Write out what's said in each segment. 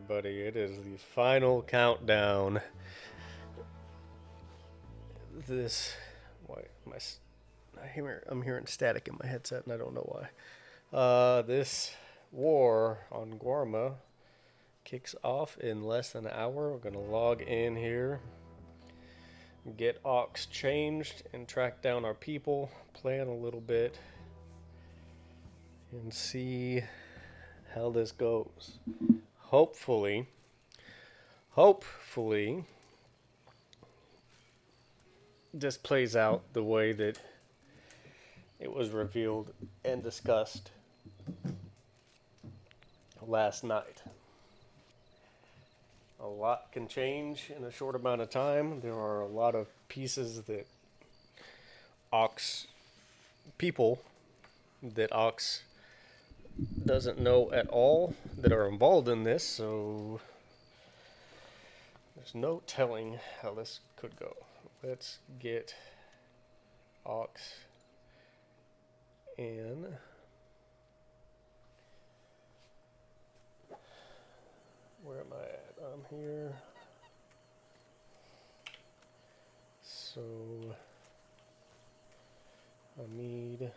everybody. It is the final countdown. This, why I'm hearing static in my headset, and I don't know why. This war on Guarma kicks off in less than an hour. We're gonna log in here, get Ox changed, and track down our people. Plan a little bit, and see how this goes. Hopefully, this plays out the way that it was revealed and discussed last night. A lot can change in a short amount of time. There are a lot of pieces that Ox people that Ox doesn't know at all that are involved in this, so there's no telling how this could go. Let's get Ox in. Where am I at? I'm here. So I need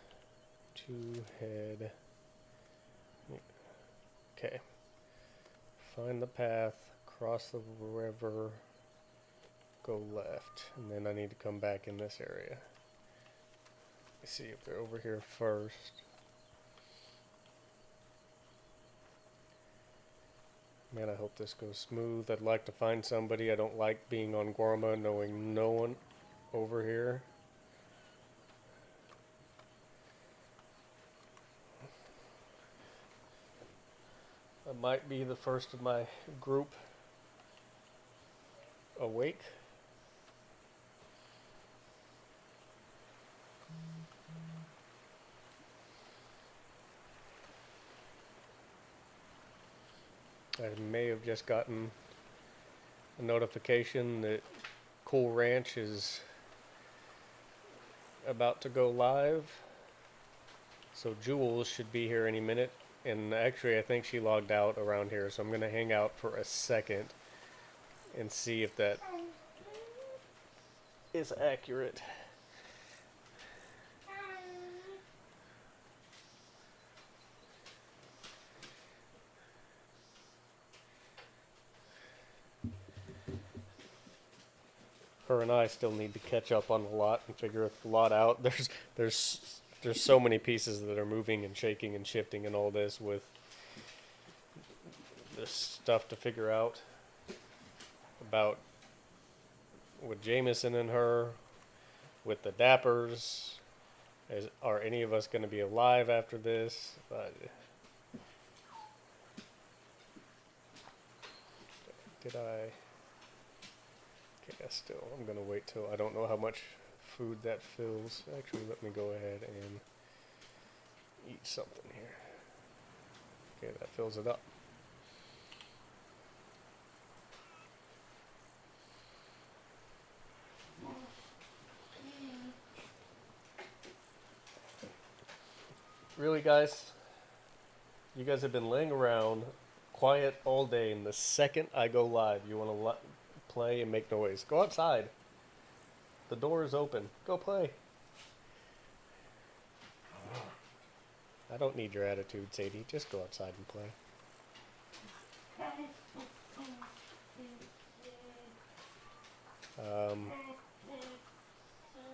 to head. Okay. Find the path, cross the river, go left, and then I need to come back in this area. Let's see if they're over here first. Man, I hope this goes smooth. I'd like to find somebody. I don't like being on Guarma knowing no one over here. I might be the first of my group awake. I may have just gotten a notification that Cool Ranch is about to go live. So Jules should be here any minute. And actually, I think she logged out around here. So I'm going to hang out for a second and see if that is accurate. Her and I still need to catch up on a lot and figure a lot out. There's so many pieces that are moving and shaking and shifting and all this with this stuff to figure out about with Jameson and her, with the Dappers. Are any of us going to be alive after this? Did I? Okay, I'm going to wait till, I don't know how much food that fills. Actually, let me go ahead and eat something here. Okay, that fills it up. Really, guys? You guys have been laying around quiet all day, and the second I go live, you want to play and make noise. Go outside. The door is open. Go play. I don't need your attitude, Sadie. Just go outside and play.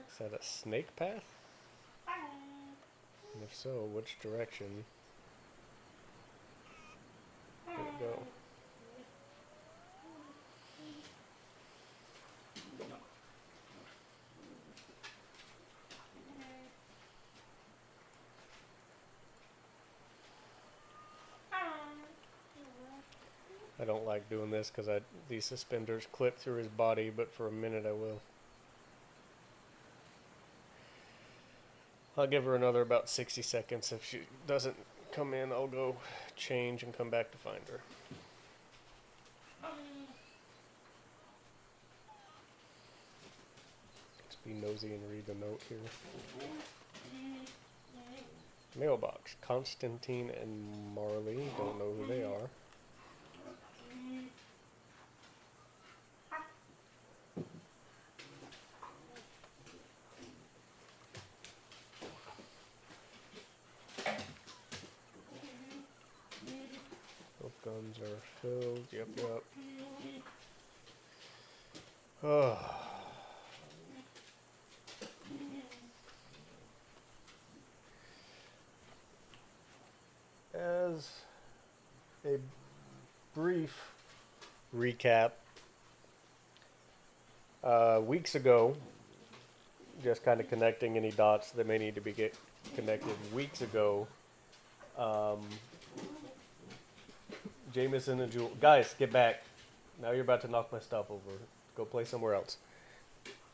Is that a snake path? And if so, which direction? There we go. I don't like doing this because these suspenders clip through his body, but for a minute I will. I'll give her another about 60 seconds. If she doesn't come in, I'll go change and come back to find her. Let's be nosy and read the note here. Mailbox. Constantine and Marley. Don't know who they are. filled. Yep, yep. Oh. As a brief recap, weeks ago, just kind of connecting any dots that may need to be get connected. Weeks ago, um, Jameson and Jewel, guys, get back! Now you're about to knock my stuff over. Go play somewhere else.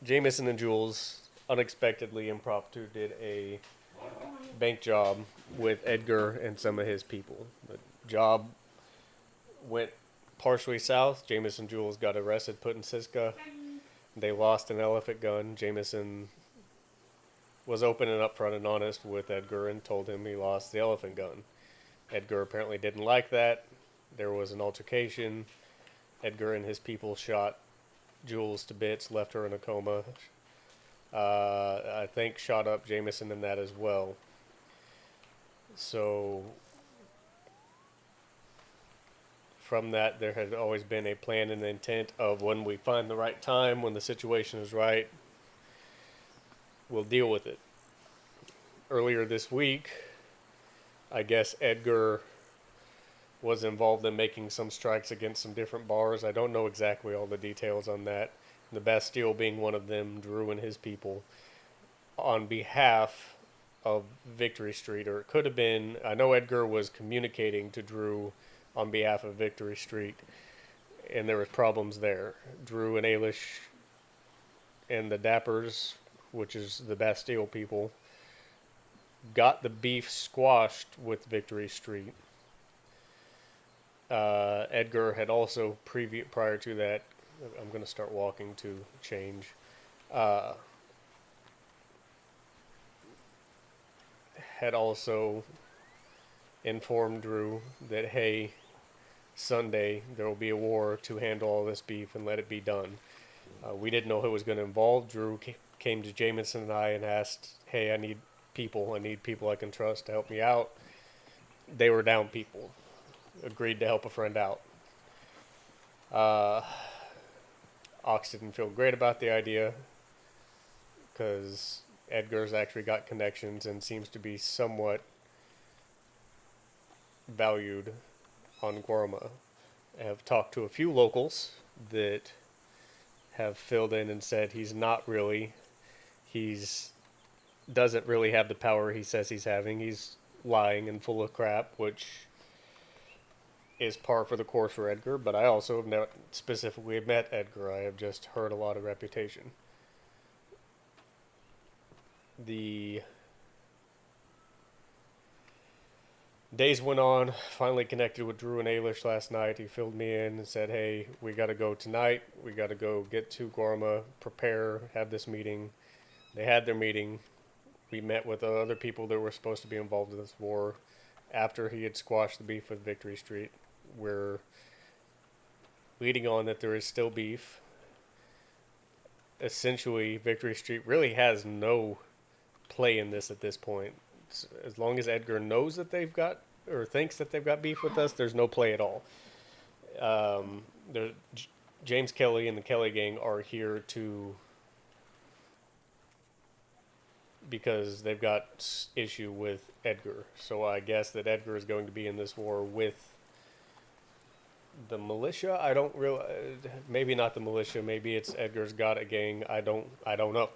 Jameson and Jules unexpectedly impromptu did a bank job with Edgar and some of his people. The job went partially south. Jameson and Jules got arrested, put in Siska. They lost an elephant gun. Jameson was open and upfront and honest with Edgar and told him he lost the elephant gun. Edgar apparently didn't like that. There was an altercation. Edgar and his people shot Jules to bits, left her in a coma. I think shot up Jameson in that as well. So from that, there had always been a plan and intent of when we find the right time, when the situation is right, we'll deal with it. Earlier this week, I guess Edgar was involved in making some strikes against some different bars. I don't know exactly all the details on that. The Bastille being one of them, Drew and his people, on behalf of Victory Street, or it could have been, I know Edgar was communicating to Drew on behalf of Victory Street, and there was problems there. Drew and Ailish and the Dappers, which is the Bastille people, got the beef squashed with Victory Street. Edgar had also prior to that, I'm going to start walking to change. Had also informed Drew that, hey, Sunday there will be a war to handle all this beef and let it be done. We didn't know who it was going to involve. Drew came to Jameson and I and asked, hey, I need people I can trust to help me out. They were down people. Agreed to help a friend out. Ox didn't feel great about the idea because Edgar's actually got connections and seems to be somewhat valued on Guarma. I have talked to a few locals that have filled in and said he's not really. He's doesn't really have the power he says he's having. He's lying and full of crap, which is par for the course for Edgar, but I also have not specifically met Edgar. I have just heard a lot of reputation. The days went on, finally connected with Drew and Ailish last night. He filled me in and said, hey, we got to go tonight. We got to go get to Guarma, prepare, have this meeting. They had their meeting. We met with other people that were supposed to be involved in this war after he had squashed the beef with Victory Street. We're leading on that there is still beef. Essentially, Victory Street really has no play in this at this point. As long as Edgar knows that they've got, or thinks that they've got beef with us, there's no play at all. James Kelly and the Kelly gang are here because they've got issue with Edgar. So I guess that Edgar is going to be in this war with the militia. I don't really, maybe not the militia. Maybe it's Edgar's got a gang. I don't know.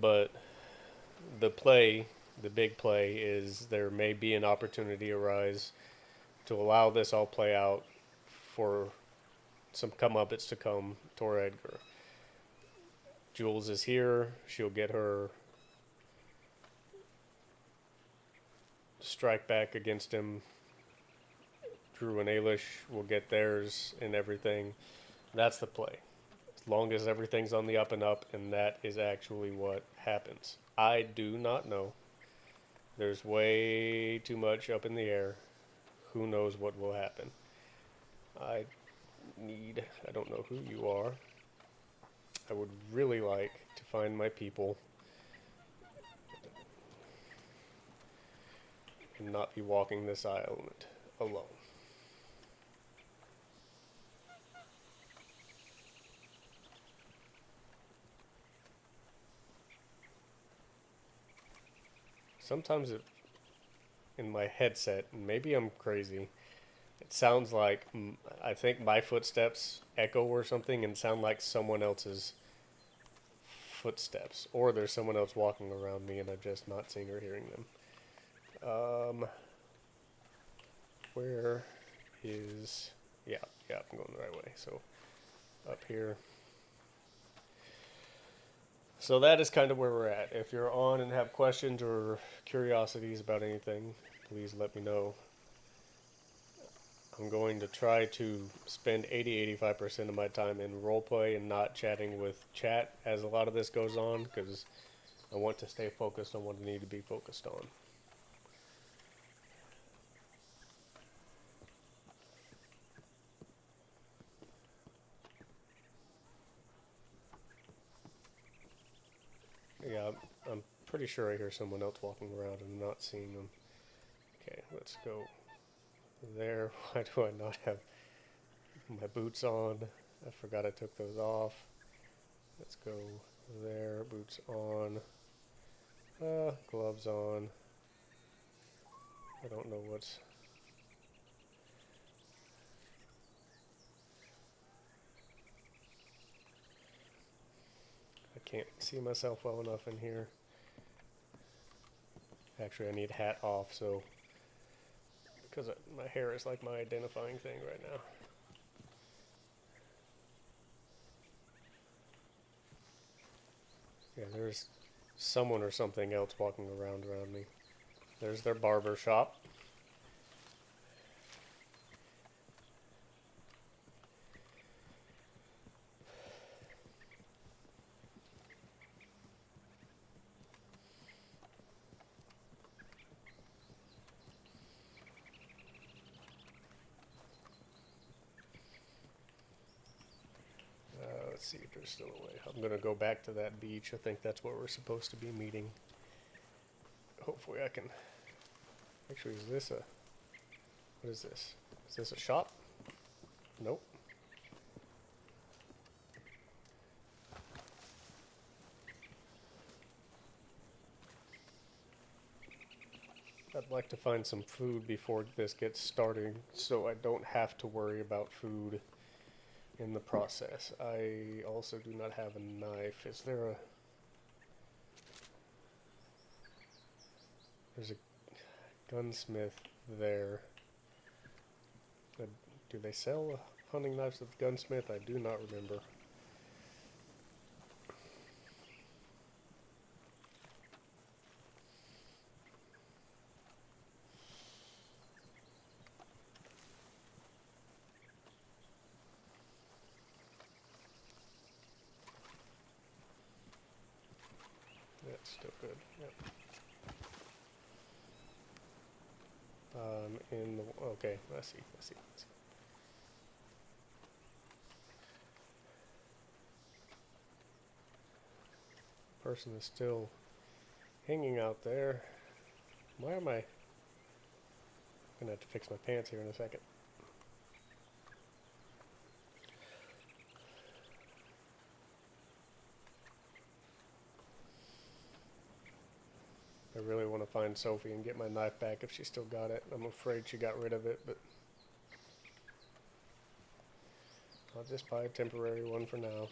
But the big play is there may be an opportunity arise to allow this all play out for some comeuppance to come toward Edgar. Jules is here. She'll get her strike back against him. Drew and Ailish will get theirs and everything. That's the play. As long as everything's on the up and up, and that is actually what happens. I do not know. There's way too much up in the air. Who knows what will happen? I don't know who you are. I would really like to find my people and not be walking this island alone. sometimes in my headset, and maybe I'm crazy, it sounds like I think my footsteps echo or something and sound like someone else's footsteps, or there's someone else walking around me and I'm just not seeing or hearing them. Where is... Yeah, yeah, I'm going the right way. So up here. So that is kind of where we're at. If you're on and have questions or curiosities about anything, please let me know. I'm going to try to spend 80-85% of my time in roleplay and not chatting with chat as a lot of this goes on, because I want to stay focused on what I need to be focused on. Yeah, I'm pretty sure I hear someone else walking around and I'm not seeing them. Okay, let's go there. Why do I not have my boots on? I forgot I took those off. Let's go there, boots on, gloves on. I don't know what's... I can't see myself well enough in here. Actually, I need hat off, so... Because my hair is like my identifying thing right now. Yeah, there's someone or something else walking around me. There's their barber shop. Let's see if there's still a way. I'm going to go back to that beach. I think that's where we're supposed to be meeting. Hopefully I can... Actually, is this a... What is this? Is this a shop? Nope. I'd like to find some food before this gets started so I don't have to worry about food in the process. I also do not have a knife. Is there a... There's a gunsmith there. Do they sell hunting knives at the gunsmith? I do not remember. That's still good. Yep. In the... Okay, I see. Person is still hanging out there. Why am I... Gonna have to fix my pants here in a second. I really want to find Sophie and get my knife back if she still got it. I'm afraid she got rid of it, but I'll just buy a temporary one for now.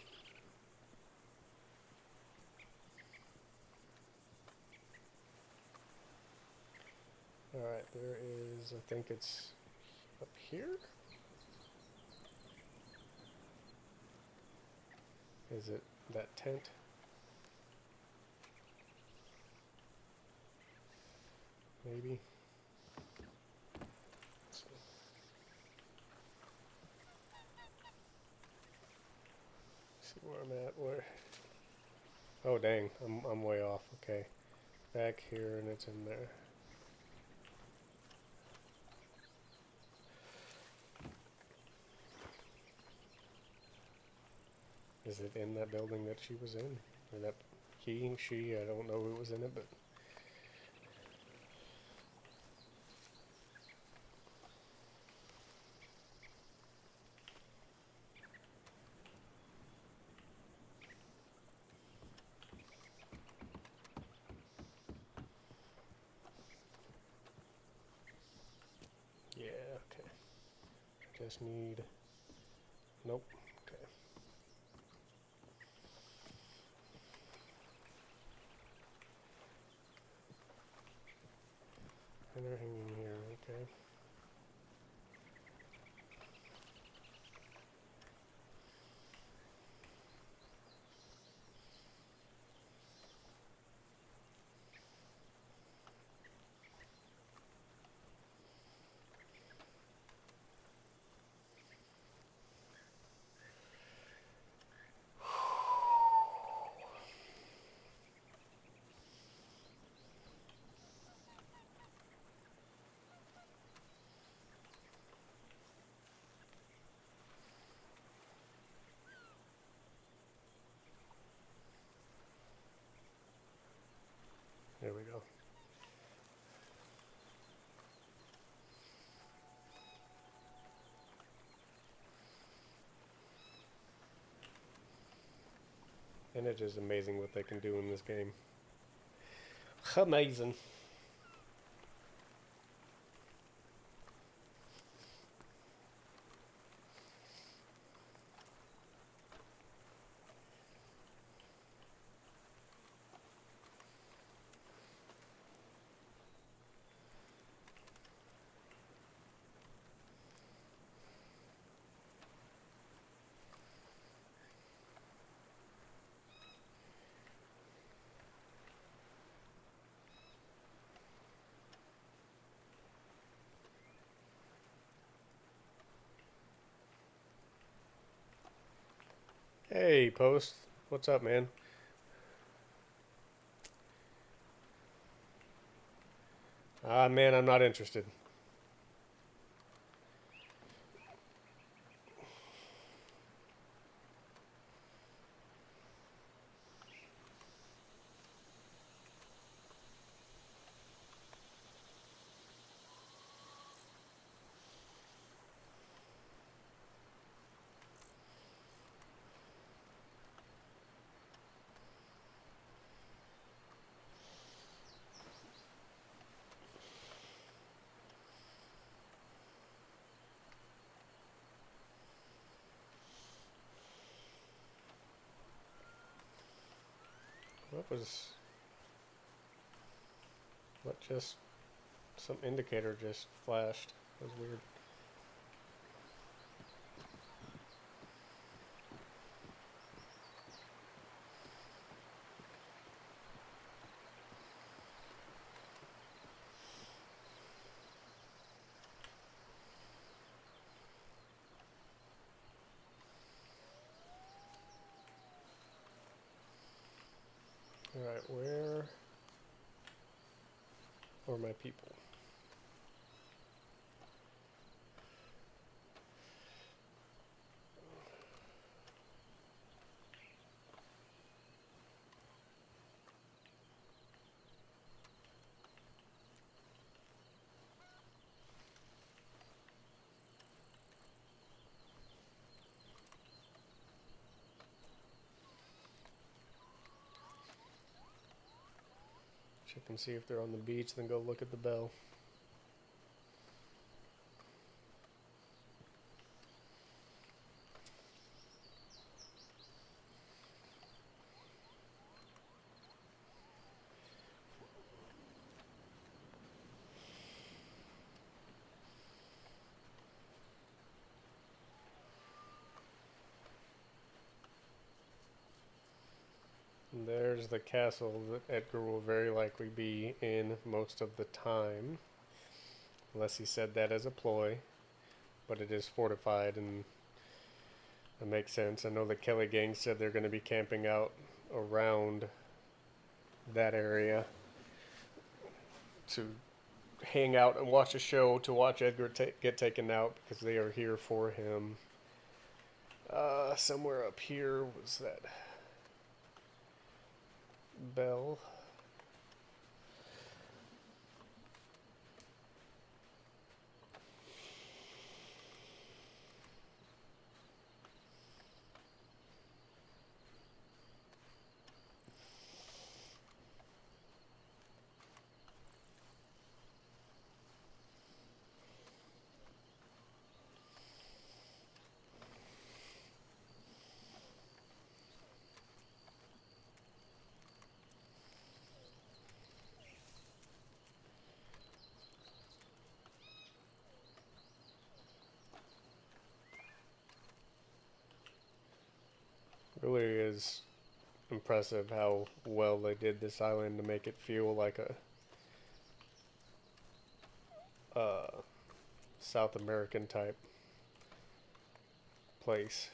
Alright, there is, I think it's up here? Is it that tent? Maybe. See where I'm at. Where? Oh dang, I'm way off. Okay, back here and it's in there. Is it in that building that she was in? Or that she? I don't know who was in it, but. just need... Nope. Okay. And they're hanging here, okay. There we go. And it is amazing what they can do in this game. Amazing. Hey, Post. What's up, man? Ah, man, I'm not interested. What was... What just... Some indicator just flashed. That was weird. Alright, where are my people? Check and see if they're on the beach, then go look at the bell. And there's the castle that Edgar will very likely be in most of the time. Unless he said that as a ploy. But it is fortified and it makes sense. I know the Kelly gang said they're going to be camping out around that area to hang out and watch a show, to watch Edgar get taken out because they are here for him. Somewhere up here was that bell. really is impressive how well they did this island to make it feel like a South American type place.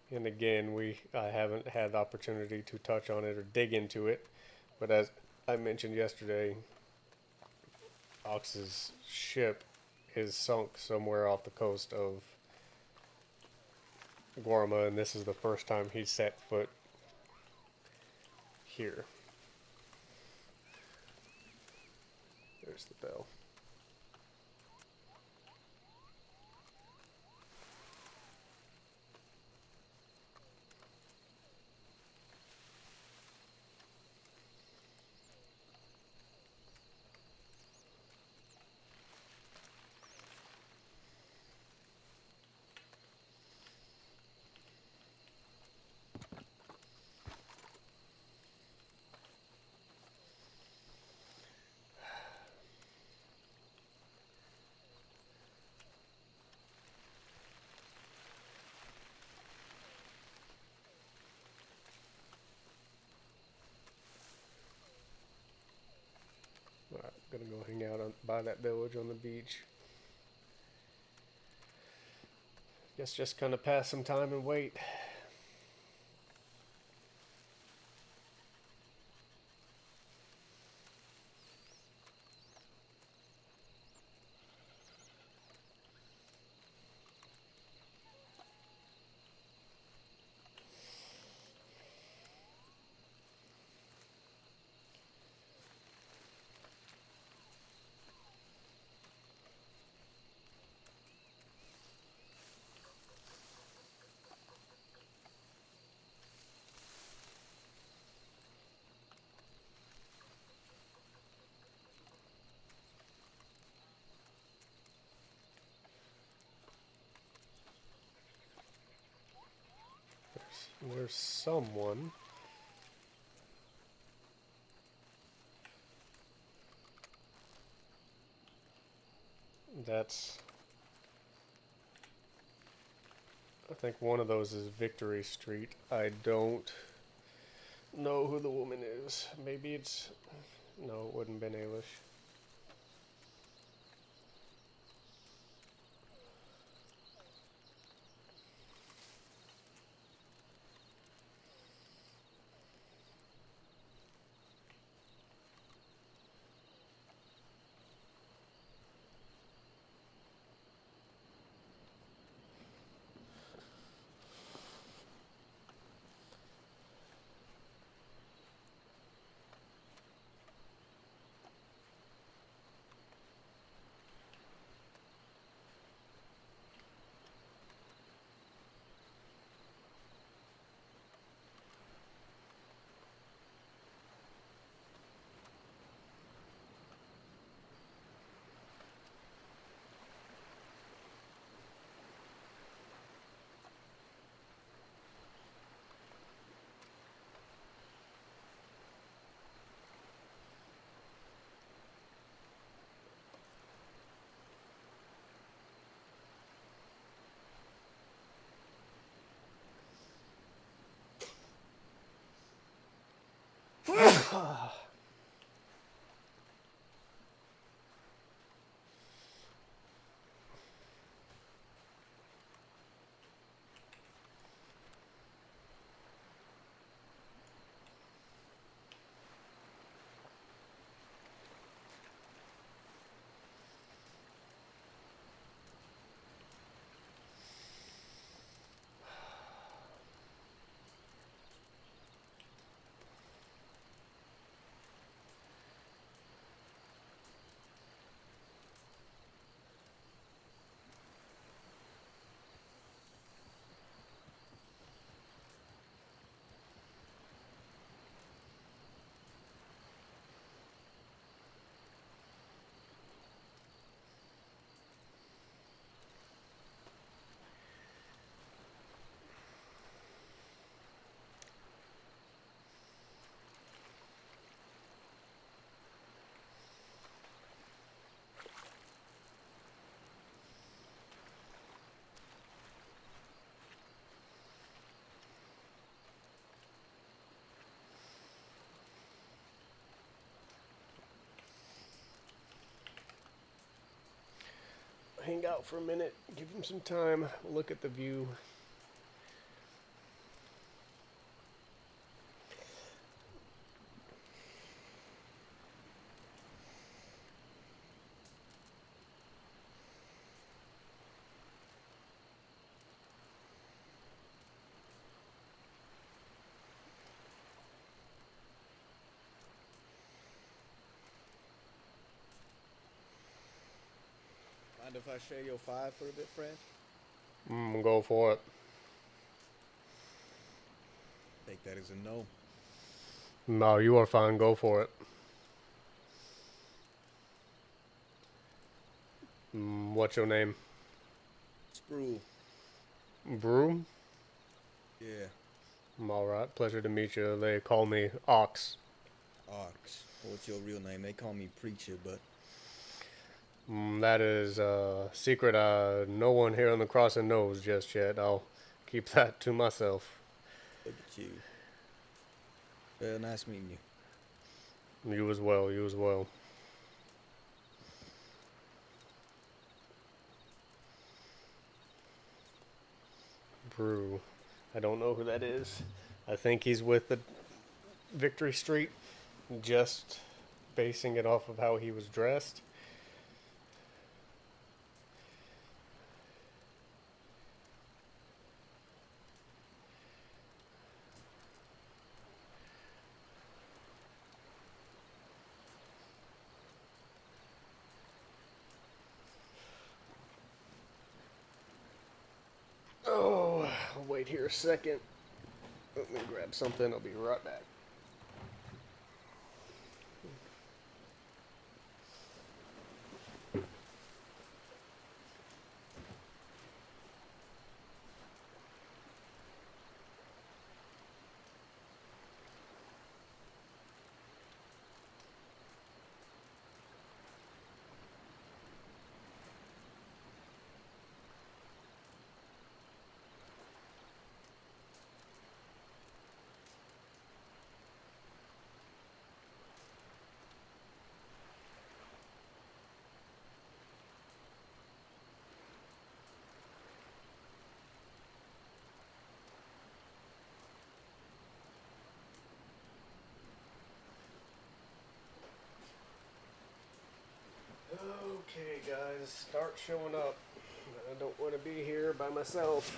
And again, I haven't had the opportunity to touch on it or dig into it, but as I mentioned yesterday, Ox's ship is sunk somewhere off the coast of Guarma, and this is the first time he's set foot here. There's the bell. Alright, gonna go hang out by that village on the beach. Guess just gonna pass some time and wait. There's someone. That's. I think one of those is Victory Street. I don't know who the woman is. Maybe it's. No, it wouldn't have been Ailish. hang out for a minute, give him some time, look at the view. Mind if I share your five for a bit, friend? Go for it. Take that as a no. No, you are fine. Go for it. What's your name? Screw. Broom? Yeah. All right. Pleasure to meet you. They call me Ox. Ox. What's your real name? They call me Preacher, but That is a secret no one here on the crossing knows just yet. I'll keep that to myself. look at you. Well, nice meeting you. You as well. You as well. Brew. I don't know who that is. I think he's with the Victory Street, just basing it off of how he was dressed. Oh, I'll wait here a second. Let me grab something. I'll be right back. Okay, guys, start showing up. I don't want to be here by myself.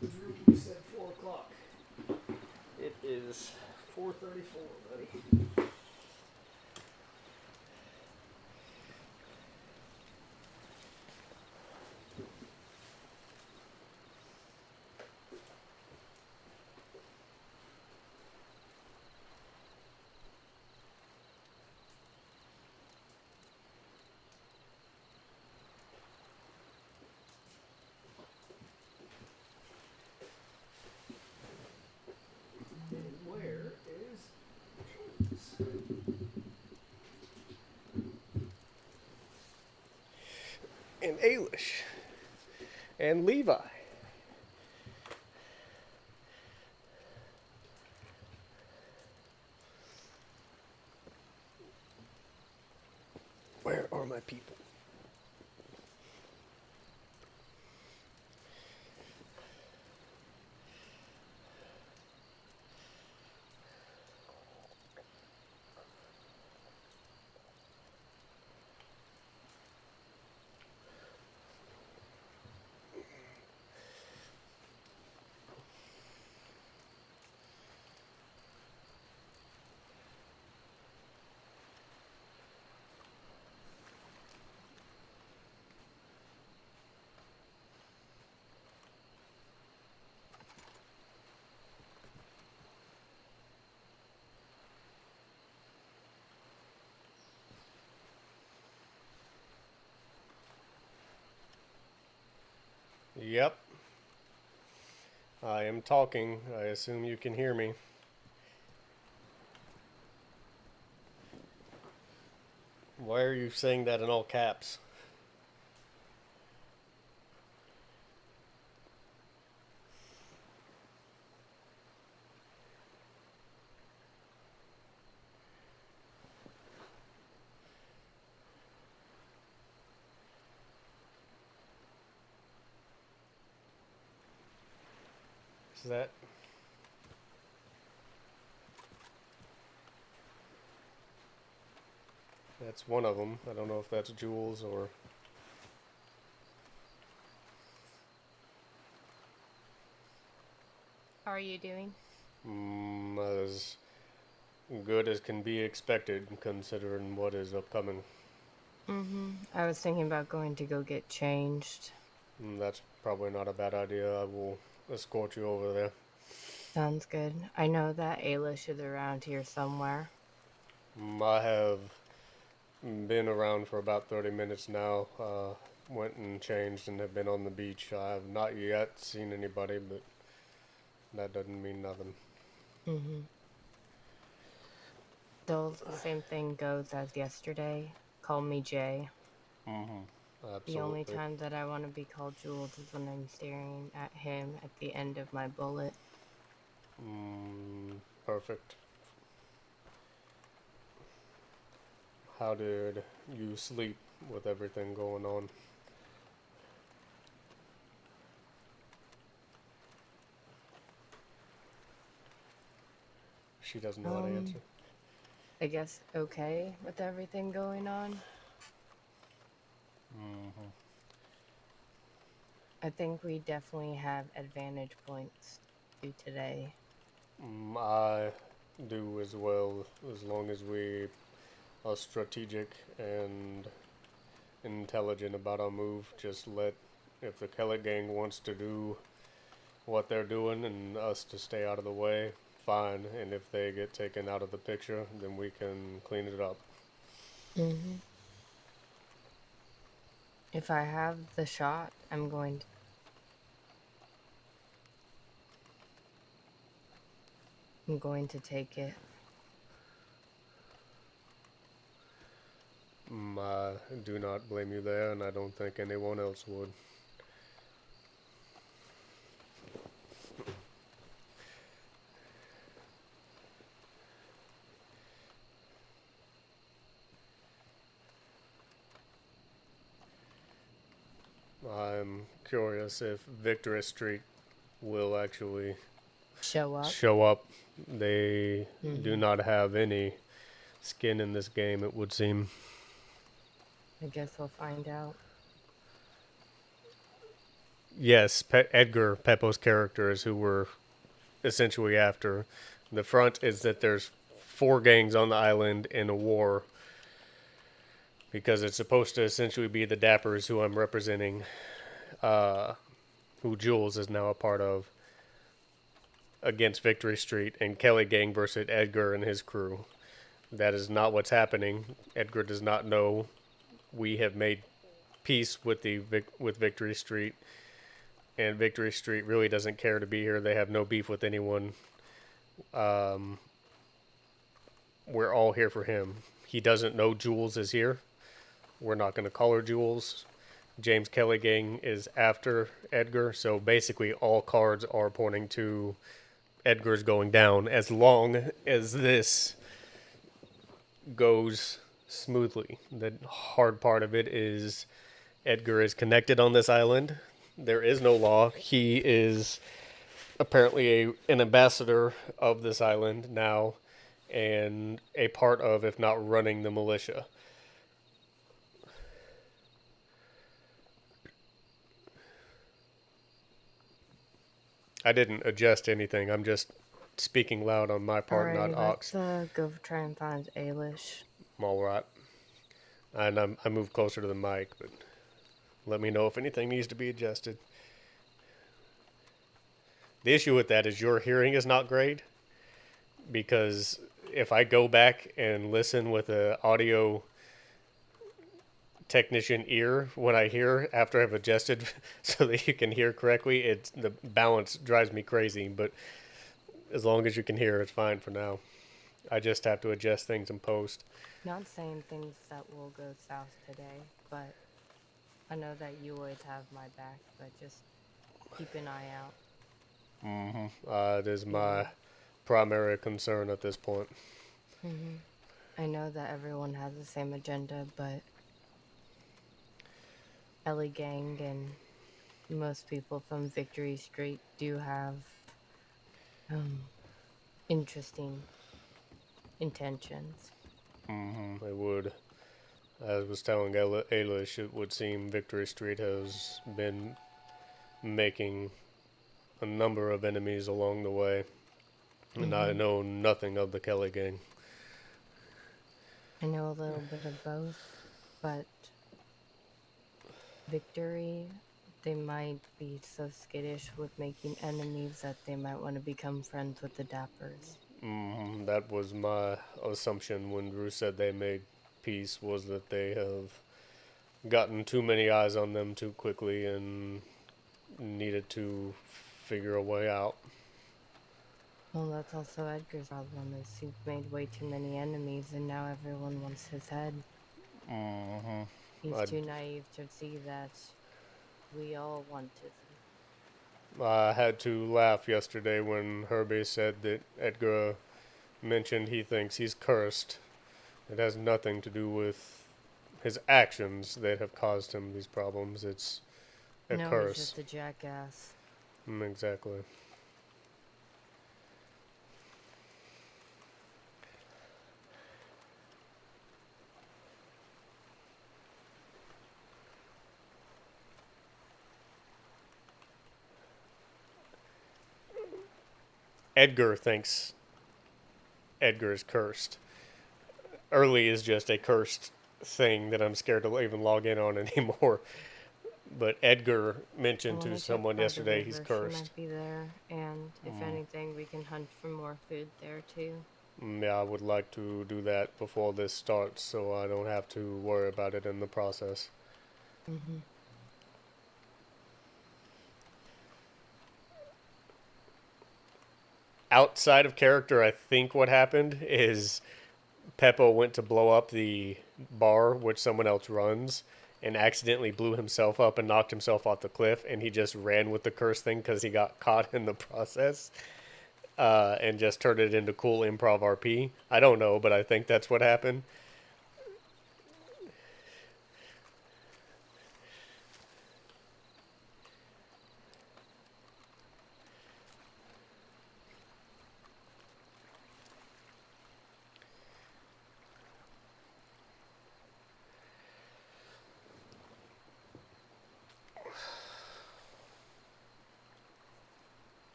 Drew said 4 o'clock. It is 4:34, buddy. And where is Jones? And Ailish. And Levi. Where are my people? Yep. I am talking. I assume you can hear me. Why are you saying that in all caps? Is that? That's one of them. I don't know if that's Jules or. How are you doing? As good as can be expected considering what is upcoming. I was thinking about going to go get changed. That's probably not a bad idea. I will escort you over there. Sounds good. I know that Ailish is around here somewhere. I have been around for about 30 minutes now. Went and changed and have been on the beach. I have not yet seen anybody, but that doesn't mean nothing. Mm-hmm. Still, the same thing goes as yesterday. Call me Jay. The only Absolutely. time that I want to be called Jules is when I'm staring at him at the end of my bullet. Perfect. How did you sleep with everything going on? She doesn't know how to answer. I guess okay with everything going on. I think we definitely have advantage points to today. I do as well, as long as we are strategic and intelligent about our move. Just let, if the Kelly gang wants to do what they're doing and us to stay out of the way, fine. And if they get taken out of the picture, then we can clean it up. Mm-hmm. If I have the shot, I'm going to take it. I do not blame you there, and I don't think anyone else would. I'm curious if Victory Street will actually Show up. show up. They do Mm-hmm. not have any skin in this game, it would seem. I guess we'll find out. Yes, Edgar, Peppo's character, is who we're essentially after. The front is that there's four gangs on the island in a war because it's supposed to essentially be the Dappers who I'm representing, who Jules is now a part of, against Victory Street, and Kelly Gang versus Edgar and his crew. That is not what's happening. Edgar does not know we have made peace with with Victory Street, and Victory Street really doesn't care to be here. They have no beef with anyone. We're all here for him. He doesn't know Jules is here. We're not going to call her Jules. James Kelly Gang is after Edgar, so basically all cards are pointing to Edgar's going down as long as this goes smoothly. The hard part of it is Edgar is connected on this island. There is no law. He is apparently an ambassador of this island now and a part of, if not running, the militia. I didn't adjust anything. I'm just speaking loud on my part, not Alrighty, Ox. let's go try and find Ailish. I'm all right. And I moved closer to the mic, but let me know if anything needs to be adjusted. The issue with that is your hearing is not great because if I go back and listen with a audio technician ear when I hear after I've adjusted so that you can hear correctly, it's the balance drives me crazy. But as long as you can hear, it's fine for now. I just have to adjust things in post. Not saying things that will go south today, but I know that you always have my back, but just keep an eye out. It is Yeah. my primary concern at this point. I know that everyone has the same agenda, but Ellie Gang and most people from Victory Street do have interesting intentions. They would. As I was telling Ailish, it would seem Victory Street has been making a number of enemies along the way, and I Hmm. know nothing of the Kelly gang. I know a little bit of both, but Victory, they might be so skittish with making enemies that they might want to become friends with the Dappers. That was my assumption when Drew said they made peace, was that they have gotten too many eyes on them too quickly and needed to figure a way out. Well, that's also Edgar's problem, is he's made way too many enemies and now everyone wants his head. He's I, too naive to see that we all want his head. I had to laugh yesterday when Herbie said that Edgar mentioned he thinks he's cursed. It has nothing to do with his actions that have caused him these problems. It's a No, he's curse. just a jackass. Exactly. Edgar thinks Edgar is cursed. Early is just a cursed thing that I'm scared to even log in on anymore. But Edgar Well, mentioned let to me check someone by the yesterday he's river. She cursed. might be there, and if anything, we can hunt for more food there too. Yeah, I would like to do that before this starts so I don't have to worry about it in the process. Mm-hmm. Outside of character, I think what happened is Peppo went to blow up the bar which someone else runs and accidentally blew himself up and knocked himself off the cliff, and he just ran with the curse thing because he got caught in the process, and just turned it into cool improv RP. I don't know, but I think that's what happened.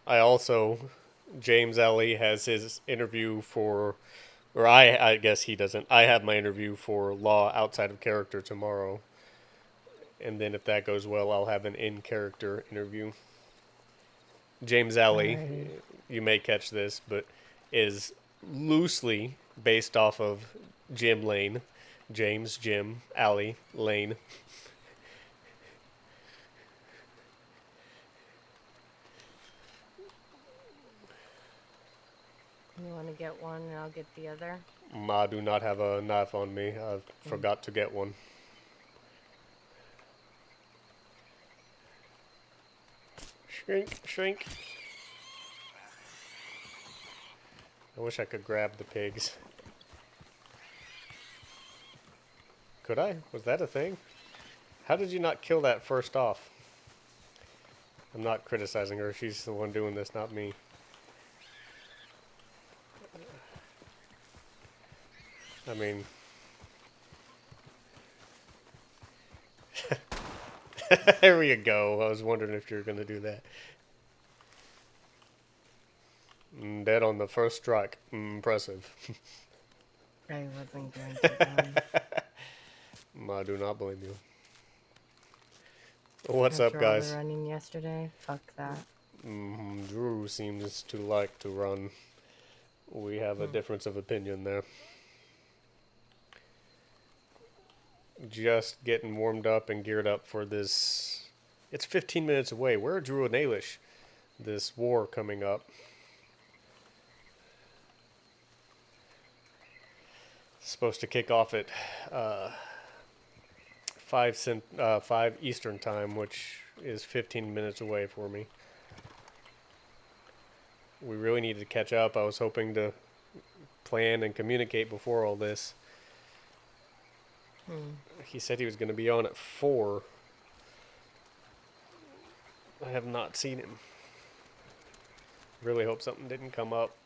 I also, James Ellie has his interview for, or I guess he doesn't. I have my interview for Law Outside of Character tomorrow, and then if that goes well, I'll have an in character interview. James Alley, Alrighty. you may catch this, but is loosely based off of Jim Lane. James, Jim, Alley, Lane. You want to get one and I'll get the other? I do not have a knife on me. I Mm. forgot to get one. Shrink, shrink. I wish I could grab the pigs. Could I? Was that a thing? How did you not kill that first off? I'm not criticizing her. She's the one doing this, not me. I mean, there you go. I was wondering if you were going to do that. Dead on the first strike. Impressive. I wasn't going to run. I do not blame you. What's up, After all the guys? running yesterday, fuck that. Drew seems to like to run. We have a Mm. difference of opinion there. Just getting warmed up and geared up for this. It's 15 minutes away. Where are Drew and Ailish? This war coming up. Supposed to kick off at uh, 5 Eastern time, which is 15 minutes away for me. We really needed to catch up. I was hoping to plan and communicate before all this. Mm. He said he was going to be on at 4. I have not seen him. Really hope something didn't come up.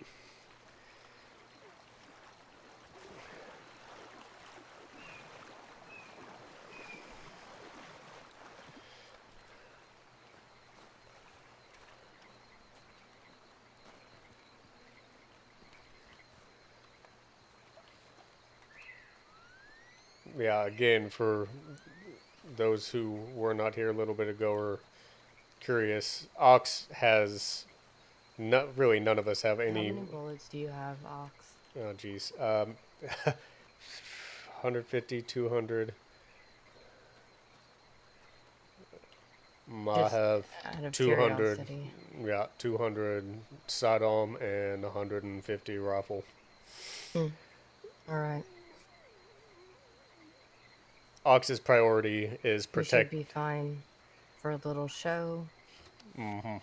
Yeah, again, for those who were not here a little bit ago or curious, Ox has not really none of us have How any. many bullets do you have, Ox? Oh, geez. 150, 200. I Just have out of 200. curiosity. Yeah, 200 sidearm and 150 rifle. Hmm. All right. Ox's priority is We should protect. be fine for a little show. Hmm.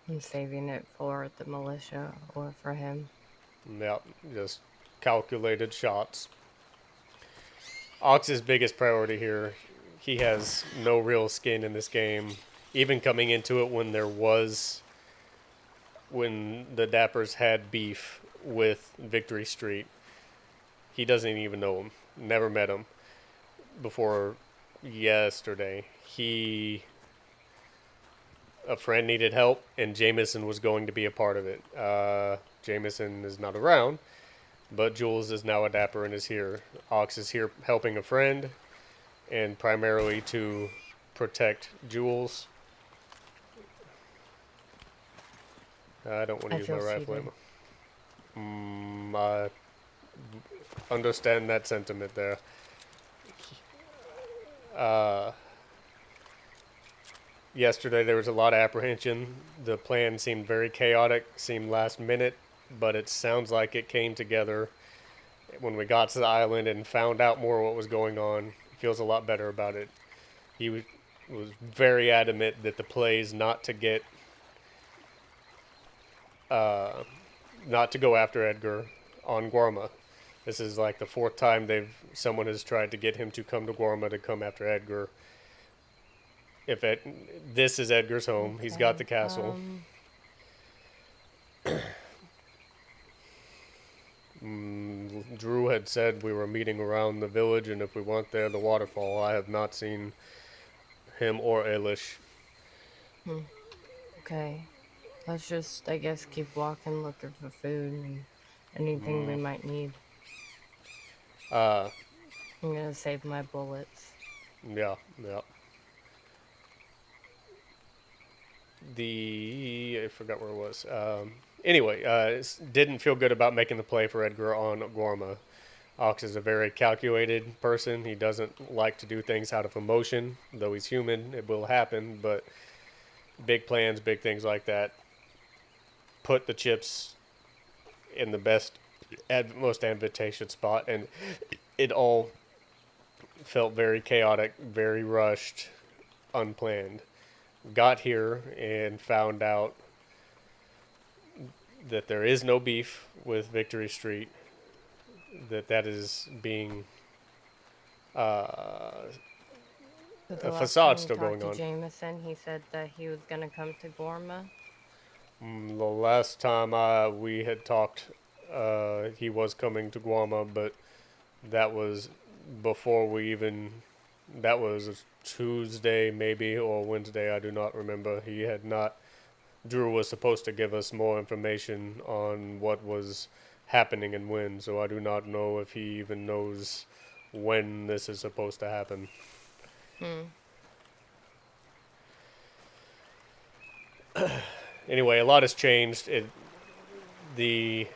I'm saving it for the militia or for him. Yeah, just calculated shots. Ox's biggest priority here, he has no real skin in this game. Even coming into it when the Dappers had beef with Victory Street, he doesn't even know him. Never met him before yesterday. A friend needed help, and Jameson was going to be a part of it. Jameson is not around, but Jules is now a Dapper and is here. Ox is here helping a friend, and primarily to protect Jules. I don't want to I use my feel rifle cheated. ammo. I understand that sentiment there. Uh, Yesterday there was a lot of apprehension. The plan seemed very chaotic, seemed last minute, but it sounds like it came together when we got to the island and found out more what was going on. He feels a lot better about it. He was very adamant that the plays uh, not to go after Edgar on Guarma. This is like the fourth time someone has tried to get him to come to Guarma to come after Edgar. If this is Edgar's home, he's got the Okay. castle. Drew had said we were meeting around the village, and if we went there, the waterfall. I have not seen him or Elish. Hmm. Okay. Let's just, I guess, keep walking, looking for food and anything we might need. Uh, I'm gonna save my bullets. yeah, yeah. I forgot where it was. Anyway, didn't feel good about making the play for Edgar on Gorma. Ox is a very calculated person. He doesn't like to do things out of emotion, though he's human. It will happen, but big plans, big things like that. Put the chips in the most advantageous spot, and it all felt very chaotic, very rushed, unplanned. Got here and found out that there is no beef with Victory Street. That is being So the a last time facade you still talked going to on. Jameson, he said that he was gonna come to Gorma. The last time we had talked, he was coming to Guama, but that was before we even. That was a Tuesday, maybe, or Wednesday. I do not remember. He had not. Drew was supposed to give us more information on what was happening and when, so I do not know if he even knows when this is supposed to happen. Hmm. Anyway, a lot has changed. The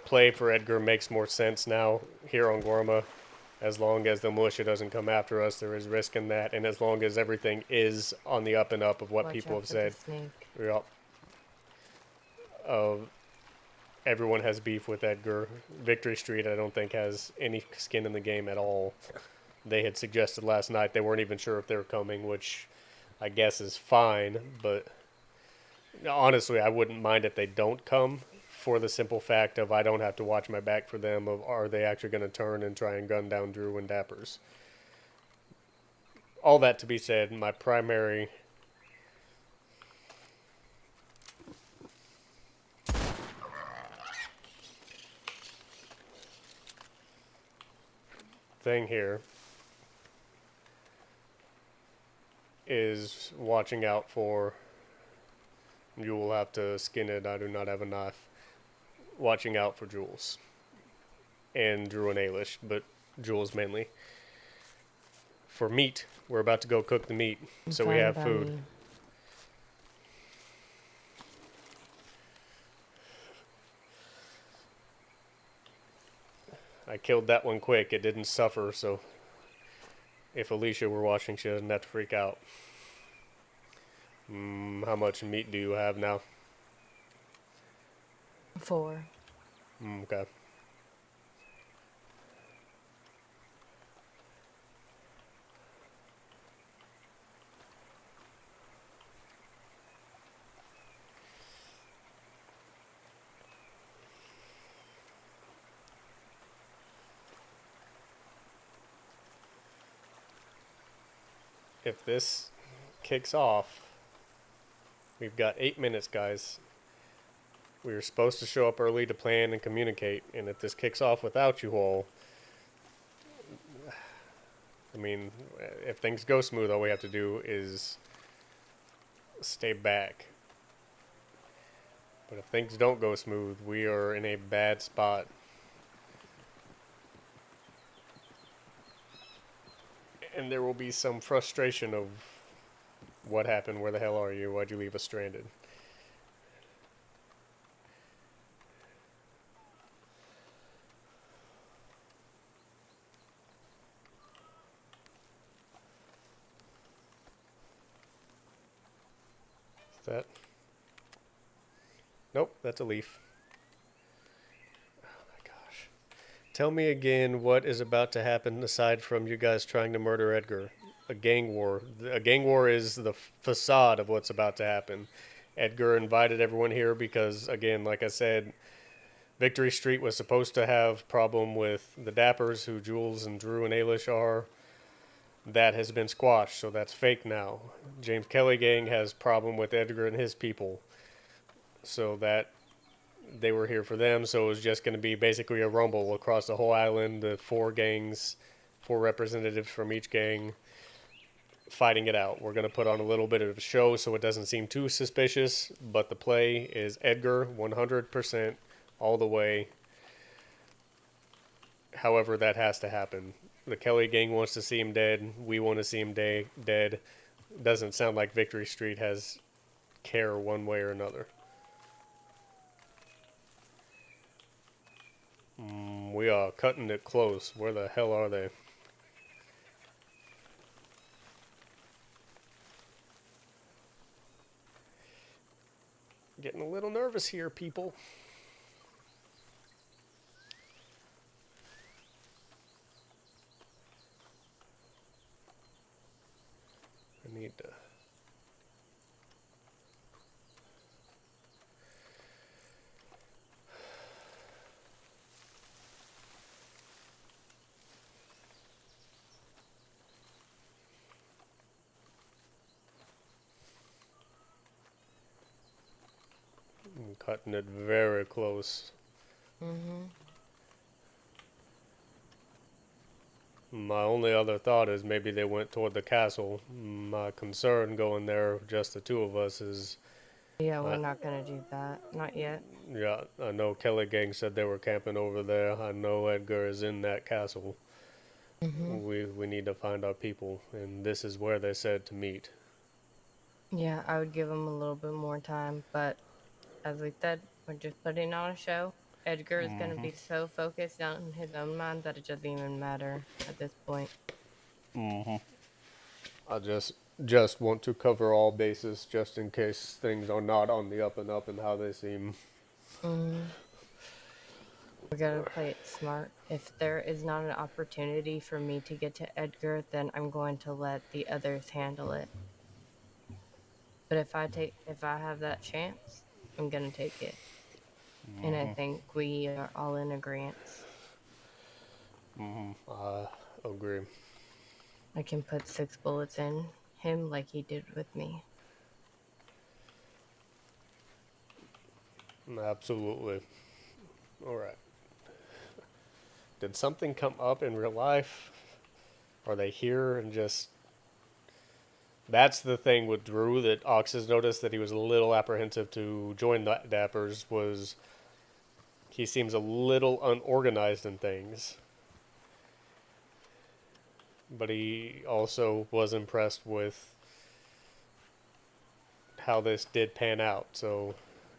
play for Edgar makes more sense now here on Gorma. As long as the militia doesn't come after us, there is risk in that, and as long as everything is on the up and up of what Watch people out have for the said, snake. yep, uh, everyone has beef with Edgar. Victory Street, I don't think, has any skin in the game at all. They had suggested last night they weren't even sure if they were coming, which I guess is fine, but honestly, I wouldn't mind if they don't come for the simple fact of I don't have to watch my back for them of are they actually going to turn and try and gun down Drew and Dappers. All that to be said, my primary thing here is watching out for. You will have to skin it. I do not have a knife. Watching out for Jules and Drew and Ailish, but Jules mainly. For meat, we're about to go cook the meat, I'm so we fine have by food. me. I killed that one quick. It didn't suffer, so if Alicia were watching, she doesn't have to freak out. How much meat do you have now? 4. Okay. If this kicks off, we've got 8 minutes, guys. We were supposed to show up early to plan and communicate, and if this kicks off without you all, I mean, if things go smooth, all we have to do is stay back. But if things don't go smooth, we are in a bad spot. And there will be some frustration of what happened, where the hell are you, why'd you leave us stranded? Is that? Nope, that's a leaf. Oh my gosh. Tell me again what is about to happen aside from you guys trying to murder Edgar. A gang war. A gang war is the facade of what's about to happen. Edgar invited everyone here because, again, like I said, Victory Street was supposed to have problem with the Dappers, who Jules and Drew and Ailish are. That has been squashed, so that's fake now. James Kelly gang has problem with Edgar and his people, so that they were here for them. So it was just going to be basically a rumble across the whole island. The 4 gangs, 4 representatives from each gang, fighting it out. We're going to put on a little bit of a show so it doesn't seem too suspicious, but the play is Edgar 100% all the way. However, that has to happen. The Kelly gang wants to see him dead. We want to see him dead. Doesn't sound like Victory Street has care one way or another. We are cutting it close. Where the hell are they? Getting a little nervous here, people. I need to... I'm cutting it very close. My only other thought is maybe they went toward the castle. My concern going there, just the two of us, is... Yeah, we're not gonna do that. Not yet. Yeah, I know Kelly gang said they were camping over there. I know Edgar is in that castle. We need to find our people, and this is where they said to meet. Yeah, I would give him a little bit more time, but as we said, we're just putting on a show. Edgar is gonna be so focused on his own mind that it doesn't even matter at this point. I just want to cover all bases, just in case things are not on the up and up and how they seem. We gotta play it smart. If there is not an opportunity for me to get to Edgar, then I'm going to let the others handle it. But if I have that chance, I'm gonna take it. And I think we are all in agreement. I agree. I can put 6 bullets in him like he did with me. Absolutely. All right. Did something come up in real life? Are they here and just... That's the thing with Drew that Ox has noticed that he was a little apprehensive to join the Dappers was he seems a little unorganized in things. But he also was impressed with how this did pan out, so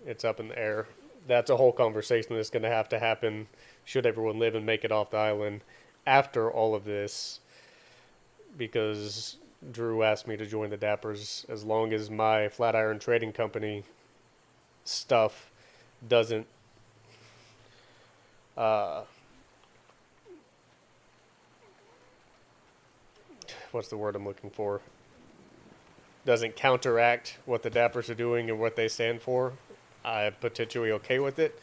it's up in the air. That's a whole conversation that's going to happen should everyone live and make it off the island after all of this, because Drew asked me to join the Dappers as long as my Flatiron Trading Company stuff doesn't what's the word I'm looking for? Doesn't counteract what the Dappers are doing and what they stand for. I'm potentially okay with it.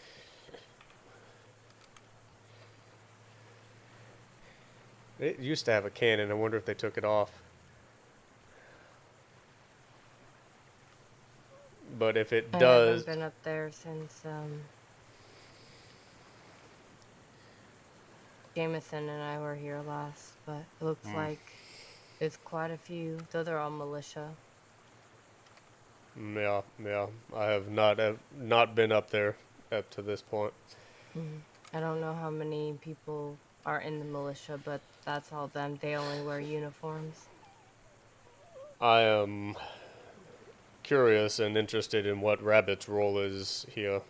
It used to have a cannon. I wonder if they took it off. But if it I does, haven't been up there since Jameson and I were here last, but it looks like there's quite a few. Though they're all militia. yeah, I have not been up there up to this point. I don't know how many people are in the militia, but that's all them. They only wear uniforms. I am curious and interested in what Rabbit's role is here.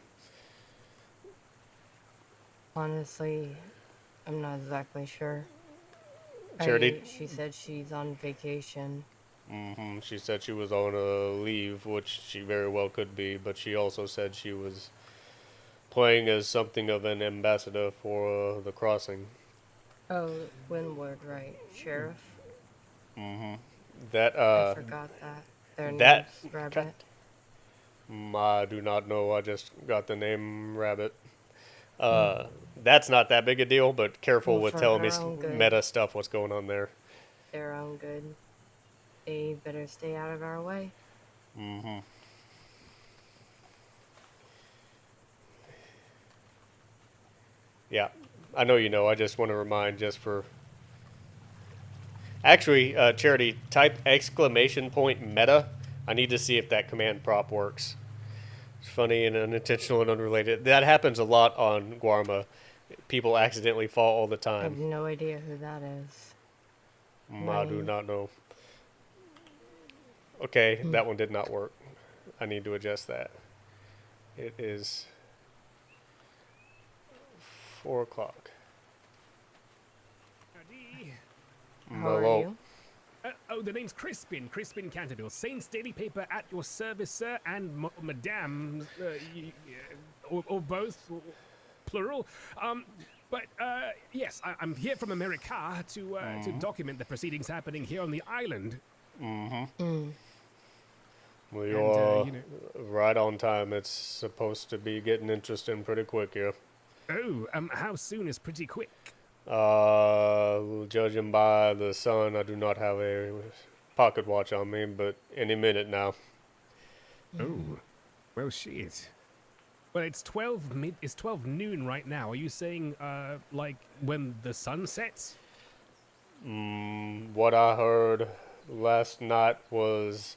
Honestly, I'm not exactly sure. Charity, She said she's on vacation. she said she was on a leave, which she very well could be, but she also said she was playing as something of an ambassador for the crossing. Oh, Windward, right? Sheriff? That I forgot that. Their that name's Rabbit. I do not know. I just got the name Rabbit. That's not that big a deal, but careful Well, with for telling me their own good. meta stuff. What's going on there? Their own good. They better stay out of our way. Yeah, I know you know. I just want to remind, just for actually, Charity, type exclamation point meta. I need to see if that command prop works. It's funny and unintentional and unrelated. That happens a lot on Guarma. People accidentally fall all the I have time. no idea who that is. I do not know. Okay, that one did not work. I need to adjust that. It is 4 o'clock. Howdy. How are Hello. you? Oh, the name's Crispin Canterville. Saints Daily Paper at your service, sir, and Madame, or both, or plural. Yes, I'm here from America to document the proceedings happening here on the island. Well, And, you're you know, right on time. It's supposed to be getting interesting pretty quick here. oh, how soon is pretty quick? Judging by the sun, I do not have a pocket watch on me, but any minute now. Oh, well, shit. Well, it's 12 noon right now. Are you saying, like, when the sun sets? What I heard last night was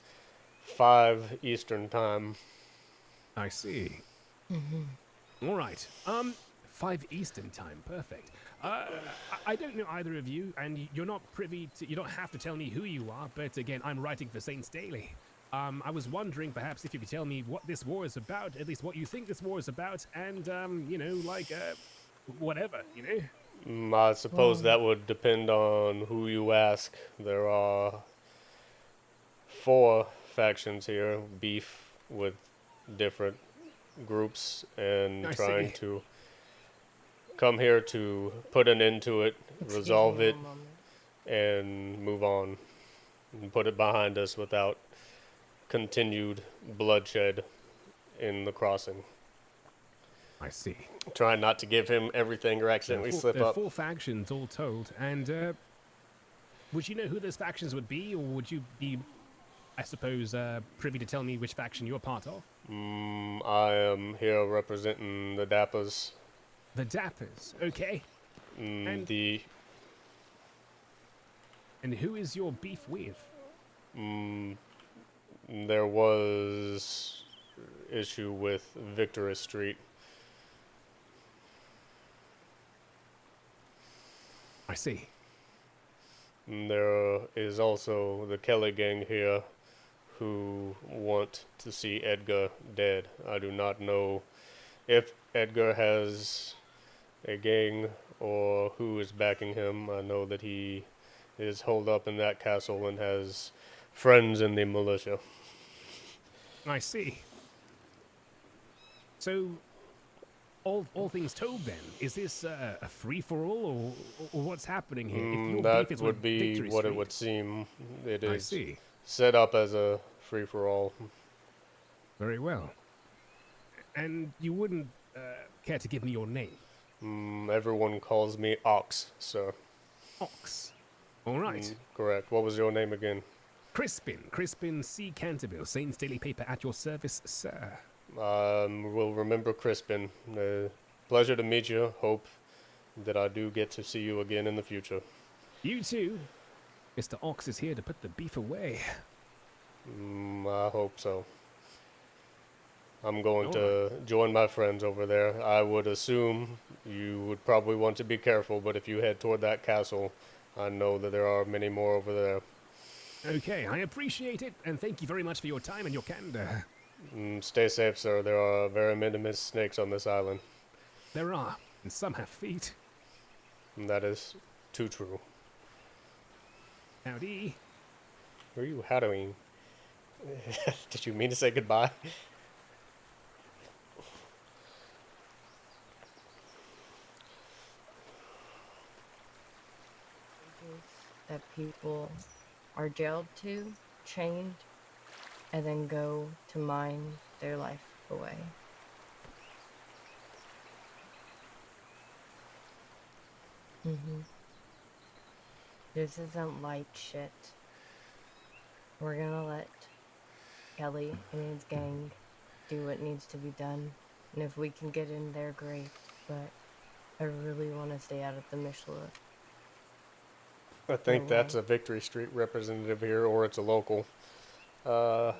5 Eastern time. I see. All right. 5 Eastern time. Perfect. I don't know either of you, and you're not privy to. You don't have to tell me who you are, but again, I'm writing for Saints Daily. I was wondering perhaps if you could tell me what this war is about, at least what you think this war is about, and whatever, I suppose that would depend on who you ask. There are 4 factions here, beef with different groups, and I trying see. to come here to put an end to it, resolve it, One moment. and move on, and put it behind us without continued bloodshed in the crossing. I see. Trying not to give him everything or accidentally slip There are up. 4 factions all told, and would you know who those factions would be, or would you be, I suppose, privy to tell me which faction you're part of? I am here representing the Dappas. The Dappers, okay. And The And who is your beef with? There was issue with Victory Street. I see. There is also the Kelly gang here who want to see Edgar dead. I do not know if Edgar has a gang or who is backing him. I know that he is holed up in that castle and has friends in the militia. I see. So, all things told, then, is this a free for all, or what's happening here? If your beef That is with would be Victory what it Street, would seem. It I is see. set up as a free for all. Very well. And you wouldn't care to give me your name? Everyone calls me Ox, sir. Ox. All right. Correct. What was your name again? Crispin C. Canterville, Saints Daily Paper at your service, sir. We'll remember Crispin. Pleasure to meet you. Hope that I do get to see you again in the future. You too. Mr. Ox is here to put the beef away. I hope so. I'm going All to join my friends over there. I would assume you would probably want to be careful, but if you head toward that castle, I know that there are many more over there. Okay, I appreciate it, and thank you very much for your time and your candor. Stay safe, sir. There are very venomous snakes on this island. There are, and some have feet. And that is too true. Howdy. Who are you howdying? Did you mean to say goodbye? That people are jailed to, chained, and then go to mine their life away. This isn't light shit. We're gonna let Kelly and his gang do what needs to be done. And if we can get in there, great. But I really want to stay out of the Michelin. I think No that's way. a Victory Street representative here, or it's a local. We'll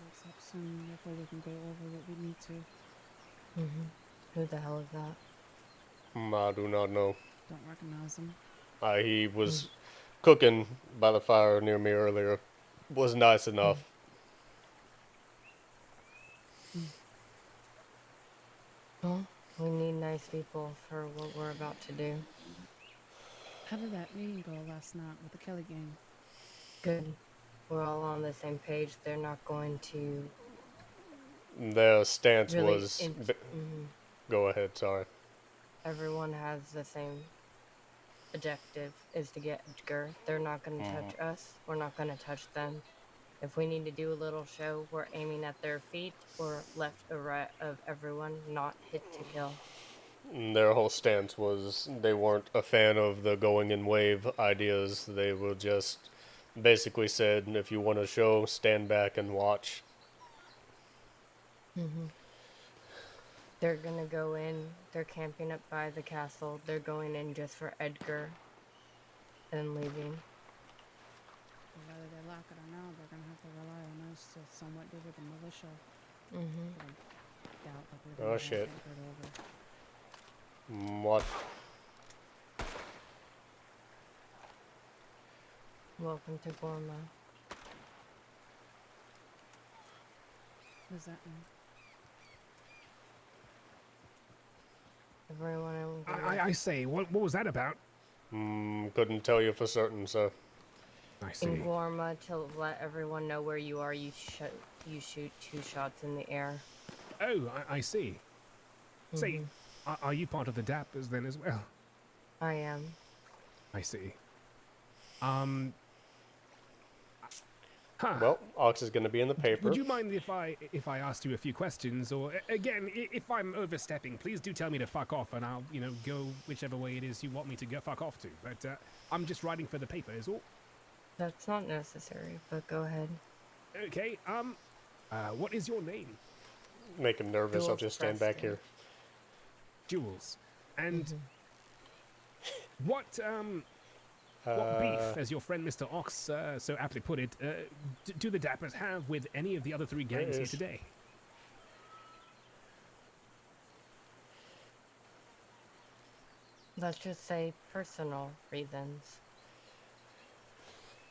accept soon, therefore we can go over what we need to. Who the hell is that? I do not know. Don't recognize them. He was cooking by the fire near me earlier. Was nice enough. Well, we need nice people for what we're about to do. How did that meeting go last night with the Kelly gang? Good. We're all on the same page. They're not going to Their stance really. was. Go ahead, sorry. Everyone has the same objective, is to get Edgar. They're not going to touch us. We're not going to touch them. If we need to do a little show, we're aiming at their feet or left or right of everyone, not hit to kill. Their whole stance was they weren't a fan of the going in wave ideas. They were just basically said, if you want a show, stand back and watch. They're going to go in. They're camping up by the castle. They're going in just for Edgar and leaving. Whether they like it or not, they're gonna have to rely on us to somewhat deal with the militia. I doubt that we're gonna Oh, shit. get over. What? Welcome to Gorma. What does that mean? Everyone in Gorma. I say, what was that about? Couldn't tell you for certain, sir. I see. In Gorma, to let everyone know where you are, you shoot 2 shots in the air. Oh, I see. Say, are you part of the Dappers then as well? I am. I see. Well, Ox is going to be in the paper. Would you mind if I asked you a few questions? Or again, if I'm overstepping, please do tell me to fuck off, and I'll go whichever way it is you want me to go fuck off to. But I'm just writing for the paper, is all. That's not necessary, but go ahead. Okay. What is your name? Make him nervous. I'll Jules just stand back Preston. here. Jules. And what What beef, as your friend Mr. Ox so aptly put it, do the Dappers have with any of the other 3 gangs here is. today? Let's just say personal reasons.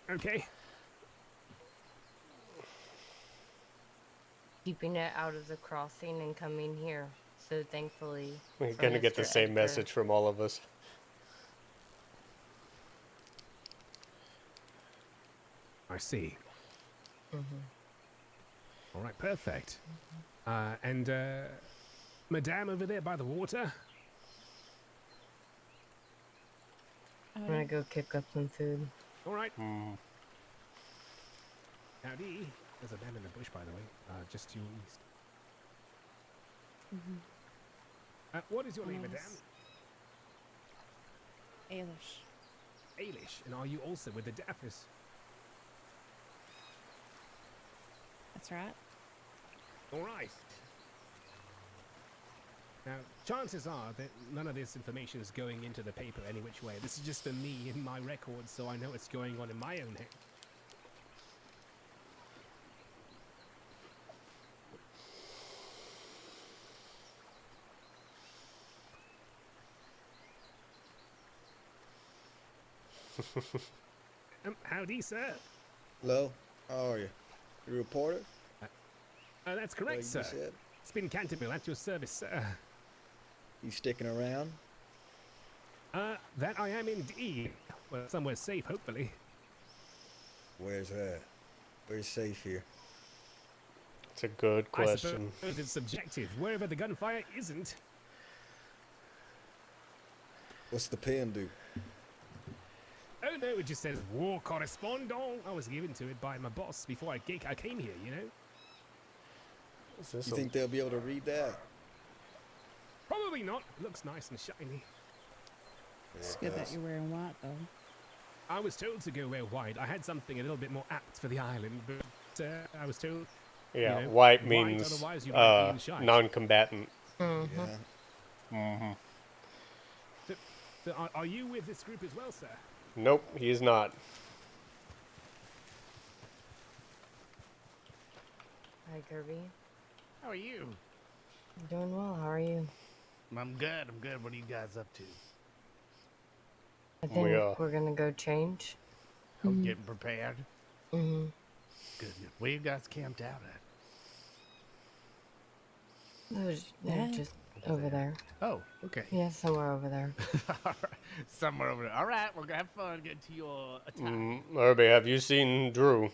Okay. Keeping it out of the crossing and coming here. So thankfully, We're for gonna get the Mr. same Edgar. message from all of us. I see. Mm-hmm. All right, perfect. And Madame over there by the water? I'm gonna go kick up some food. All right. Mm. Howdy. There's a man in the bush, by the way, just to your east. What is your name, Madame? Ailish. Ailish. And are you also with the Dappers? That's right. All right. Now, chances are that none of this information is going into the paper any which way. This is just for me and my records, so I know what's going on in my own head. Howdy, sir. Hello, how are you? You a reporter? That's correct, Like sir. you said? Spin Canterville at your service, sir. You sticking around? That I am indeed. Well, somewhere safe, hopefully. Where's that? Where's safe here? It's a good I question. suppose it's subjective. Wherever the gunfire isn't. What's the pen do? Oh no, it just says war correspondent. I was given to it by my boss before I came here, you know? Is this You a- think they'll be able to read that? Probably not. Looks nice and shiny. It's good that you're wearing white, though. I was told to go wear white. I had something a little bit more apt for the island, but I was told. yeah, you know, white means otherwise you might be in shite. non-combatant. Mm-hmm. Yeah. Mm-hmm. So are you with this group as well, sir? Nope, he is not. Hi, Kirby. How are you? Doing well. How are you? I'm good. I'm good. What are you guys up to? I think We are. we're gonna go change. Oh, getting prepared. Mm-hmm. Good. Where you guys camped out at? Yeah, Yeah. just over there. Oh, okay. Yeah, somewhere over there. All right. Somewhere over there. All right. We're gonna have fun. Get to your attack. Herbie, have you seen Drew?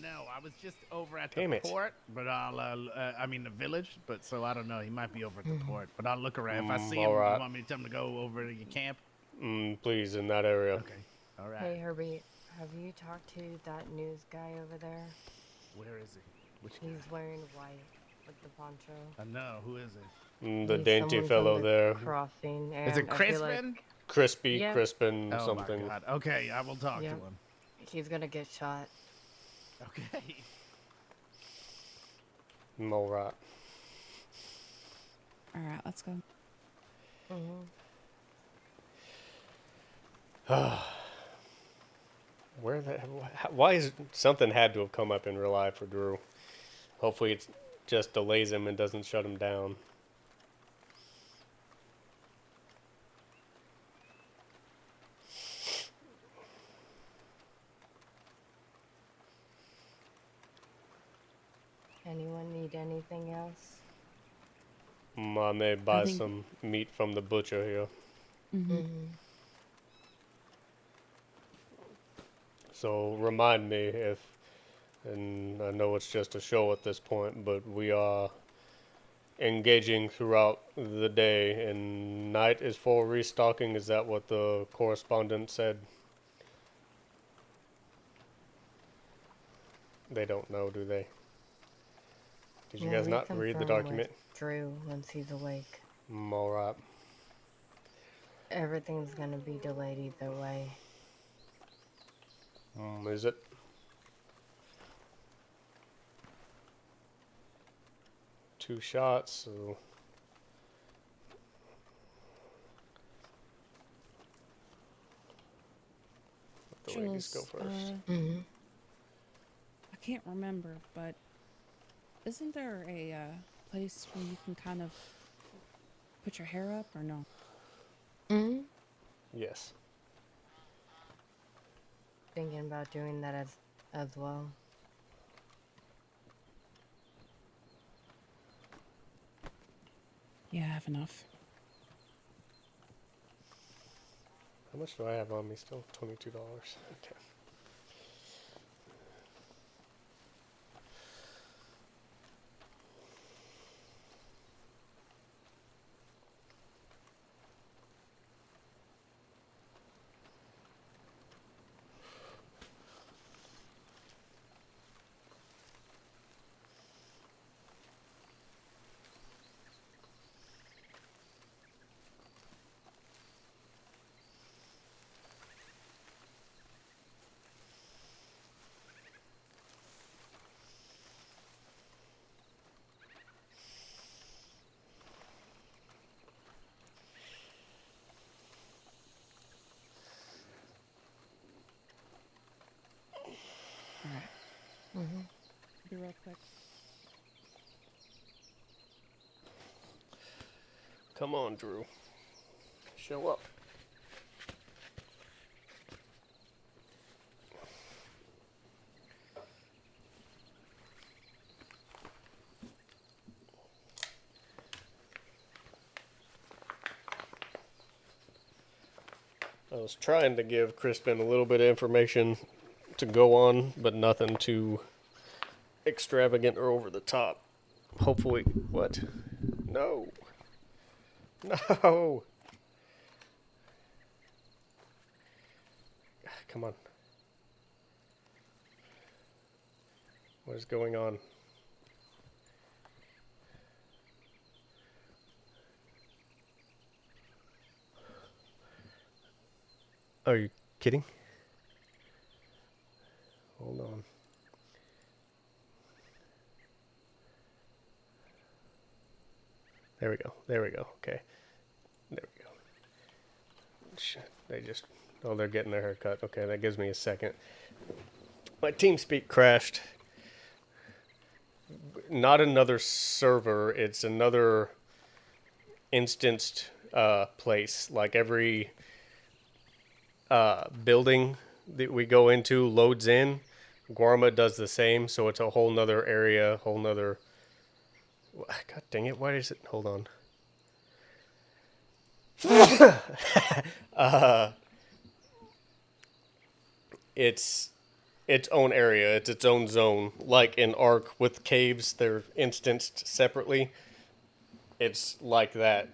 No, I was just over at Damn the it. port, but I mean the village, but so I don't know. He might be over at the port, but I'll look around. If I see him, all right. you want me to tell him to go over to your camp? Please, in that area. Okay. All right. Hey, Herbie, have you talked to that news guy over there? Where is he? Which guy? He's wearing white with the poncho. No. Who is it? The He's dainty someone fellow from the there. Crossing. And Is it I feel Crispin? like Crispy, Yep. Crispin, Oh something. my God. Okay, I will talk Yep. to him. he's gonna get shot. Okay. All right. All right, let's go. Mm-hmm. Where the why is something had to have come up in real life for Drew? Hopefully it just delays him and doesn't shut him down. Anyone need anything else? I may buy think- some meat from the butcher here. Mm-hmm. So remind me if, and I know it's just a show at this point, but we are engaging throughout the day, and night is for restocking. Is that what the correspondent said? They don't know, do they? Did you guys not read the document? Drew, once he's awake. All right. Everything's gonna be delayed either way. Is it? Two shots, so ladies go Jules, first. I can't remember, but isn't there a place where you can kind of put your hair up or no? Yes. Thinking about doing that as well. Yeah, I have enough. How much do I have on me still? $22. Okay. All right. Be real quick. Come on, Drew. Show up. I was trying to give Crispin a little bit of information to go on, but nothing too extravagant or over the top. Hopefully, what? No. No. Come on. What is going on? Are you kidding? Hold on. There we go. There we go. Okay. There we go. Shit. They just... Oh, they're getting their hair cut. Okay, that gives me a second. My TeamSpeak crashed. Not another server. It's another instanced place. Like every building that we go into loads in. Guarma does the same, so it's a whole nother area, whole nother... God dang it, why is it... Hold on. It's its own area, it's its own zone. Like in Ark with caves, they're instanced separately. It's like that.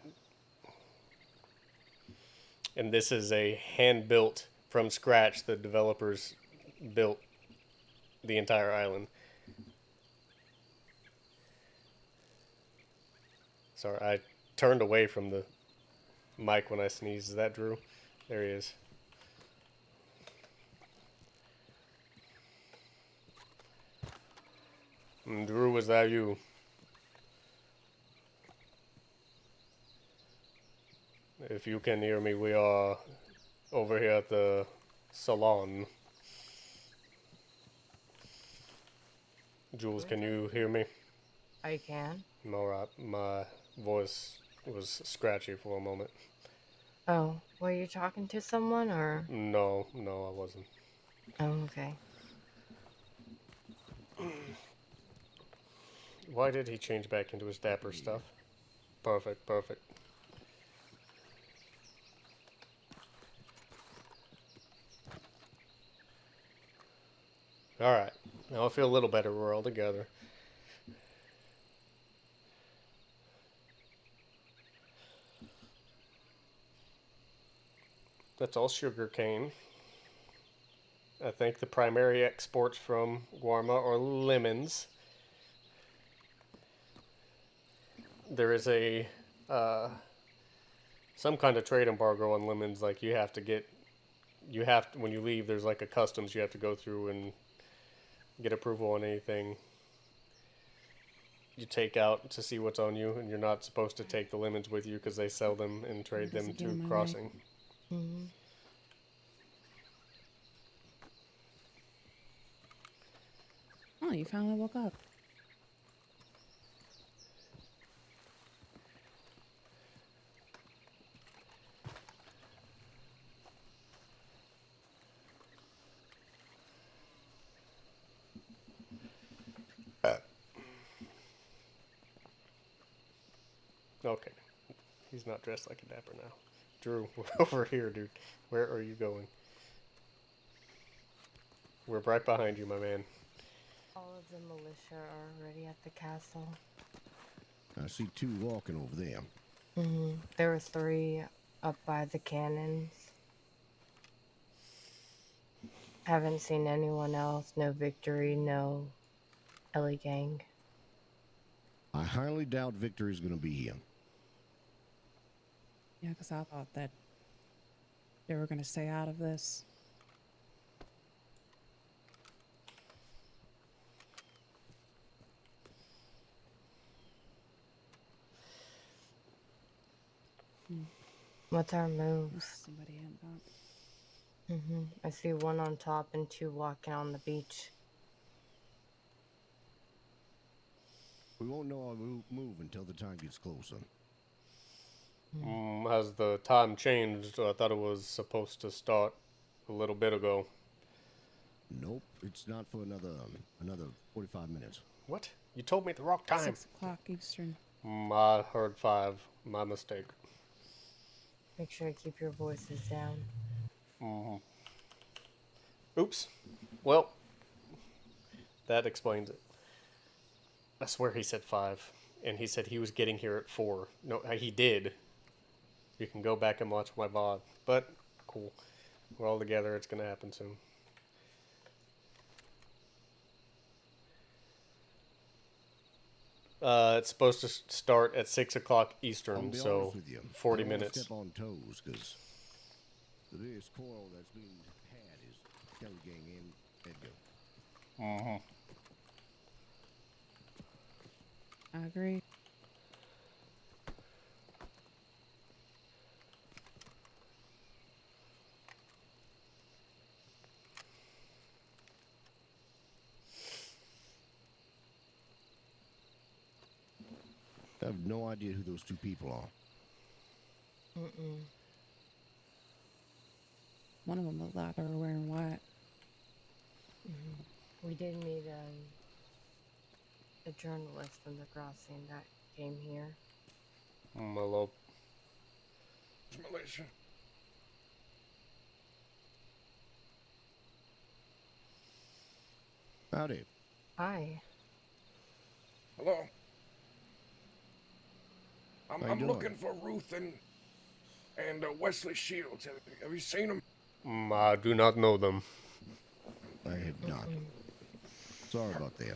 And this is a hand-built from scratch. The developers built the entire island. Sorry, I turned away from the mic when I sneezed. Is that Drew? There he is. Drew, was that you? If you can hear me, we are over here at the salon. Jules, can you hear me? I can. Alright, my voice was scratchy for a moment. Oh, were you talking to someone or? No, I wasn't. Oh, okay. Why did he change back into his dapper stuff? Perfect. Alright, now I feel a little better. We're all together. That's all sugar cane. I think the primary exports from Guarma are lemons. There is a some kind of trade embargo on lemons. Like when you leave, there's like a customs you have to go through and get approval on anything you take out to see what's on you, and you're not supposed to take the lemons with you because they sell them and trade There's them a deal to my way. crossing. Oh, you finally woke up. Okay. He's not dressed like a dapper now. Drew, we're over here, dude. Where are you going? We're right behind you, my man. All of the militia are already at the castle. I see 2 walking over there. There were 3 up by the cannons. Haven't seen anyone else. No Victory, no Ellie Gang. I highly doubt Victory's going to be here. Yeah, because I thought that they were going to stay out of this. What's our moves? Somebody in back. I see 1 on top and 2 walking on the beach. We won't know our move until the time gets closer. Has the time changed? I thought it was supposed to start a little bit ago. Nope, it's not for another 45 minutes. What? You told me the wrong time. 6 o'clock Eastern. I heard 5. My mistake. Make sure to keep your voices down. Oops. Well, that explains it. I swear he said 5. And he said he was getting here at 4. No, he did. You can go back and watch my VOD. But, cool. We're all together. It's going to happen soon. It's supposed to start at 6 o'clock I'll Eastern, be so honest with you. 40 I don't wanna minutes. step on toes, because the biggest quarrel that's being had is Kelly Gang and Edgar. I agree. I have no idea who those 2 people are. One of them looked like they were wearing white. We did meet a journalist from the crossing that came here. Hello. Militia. Howdy. Hi. Hello. How you I'm doing? looking for Ruth and Wesley Shields. Have you seen them? I do not know them. I have not. Sorry about that.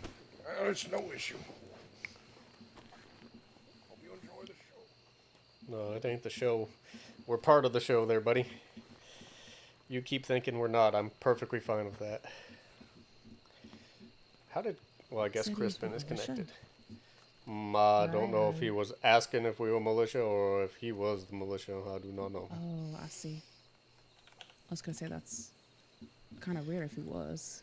It's no issue. Hope you enjoy the show. No, it ain't the show. We're part of the show there, buddy. You keep thinking we're not. I'm perfectly fine with that. How did... Well, I guess Said he's Crispin is militia. connected. I don't know if he was asking if we were militia or if he was the militia. I do not know. Oh, I see. I was going to say that's kind of weird if he was.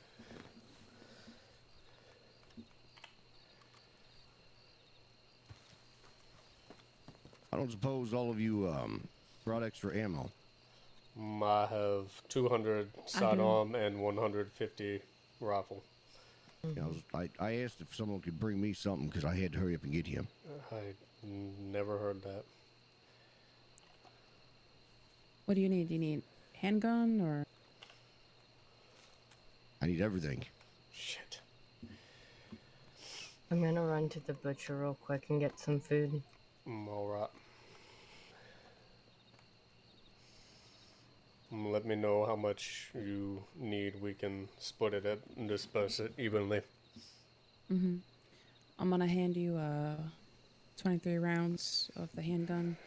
I don't suppose all of you brought extra ammo. I have 200 sidearm and 150 rifle. I asked if someone could bring me something because I had to hurry up and get him. I never heard that. What do you need? Do you need handgun or? I need everything. Shit. I'm gonna run to the butcher real quick and get some food. Alright. Let me know how much you need. We can split it and disperse it evenly. I'm going to hand you 23 rounds of the handgun.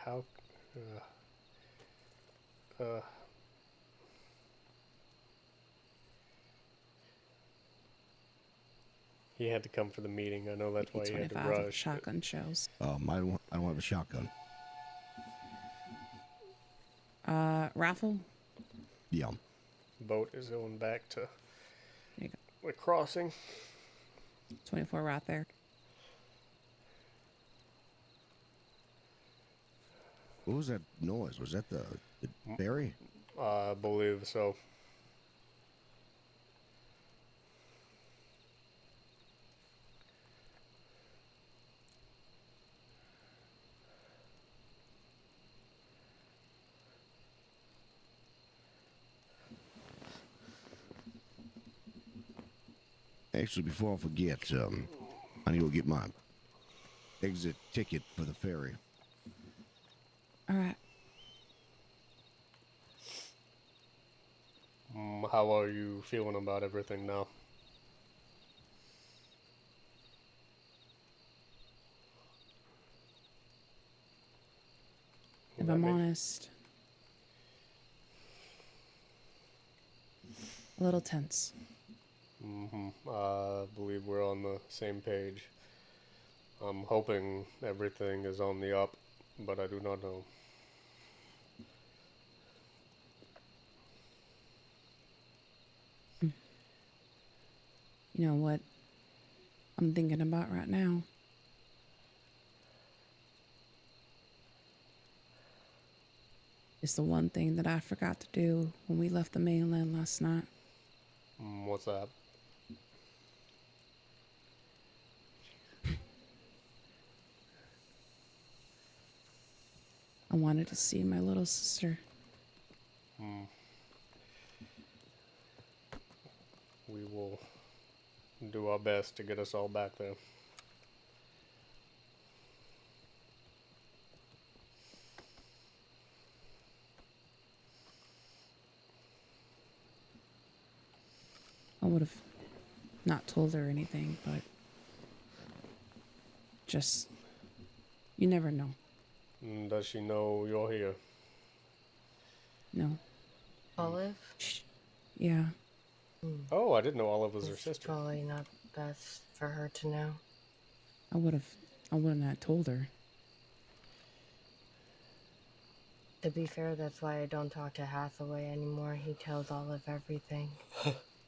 How... He had to come for the meeting. I know that's why he had to 25 of rush. shotgun shells. I don't have a shotgun. Raffle. Yeah. Boat is going back to There you go. the crossing. 24 right there. What was that noise? Was that the ferry? I believe so. Actually, before I forget, I need to go get my exit ticket for the ferry. All right. How are you feeling about everything now? If That I'm makes- honest, a little tense. I believe we're on the same page. I'm hoping everything is on the up, but I do not know. You know what I'm thinking about right now? It's the one thing that I forgot to do when we left the mainland last night. What's that? I wanted to see my little sister. We will do our best to get us all back there. I would have not told her anything, but just, you never know. Does she know you're here? No. Olive? Yeah. Oh, I didn't know Olive was her It's sister. probably not best for her to know. I wouldn't have told her. To be fair, that's why I don't talk to Hathaway anymore. He tells Olive everything.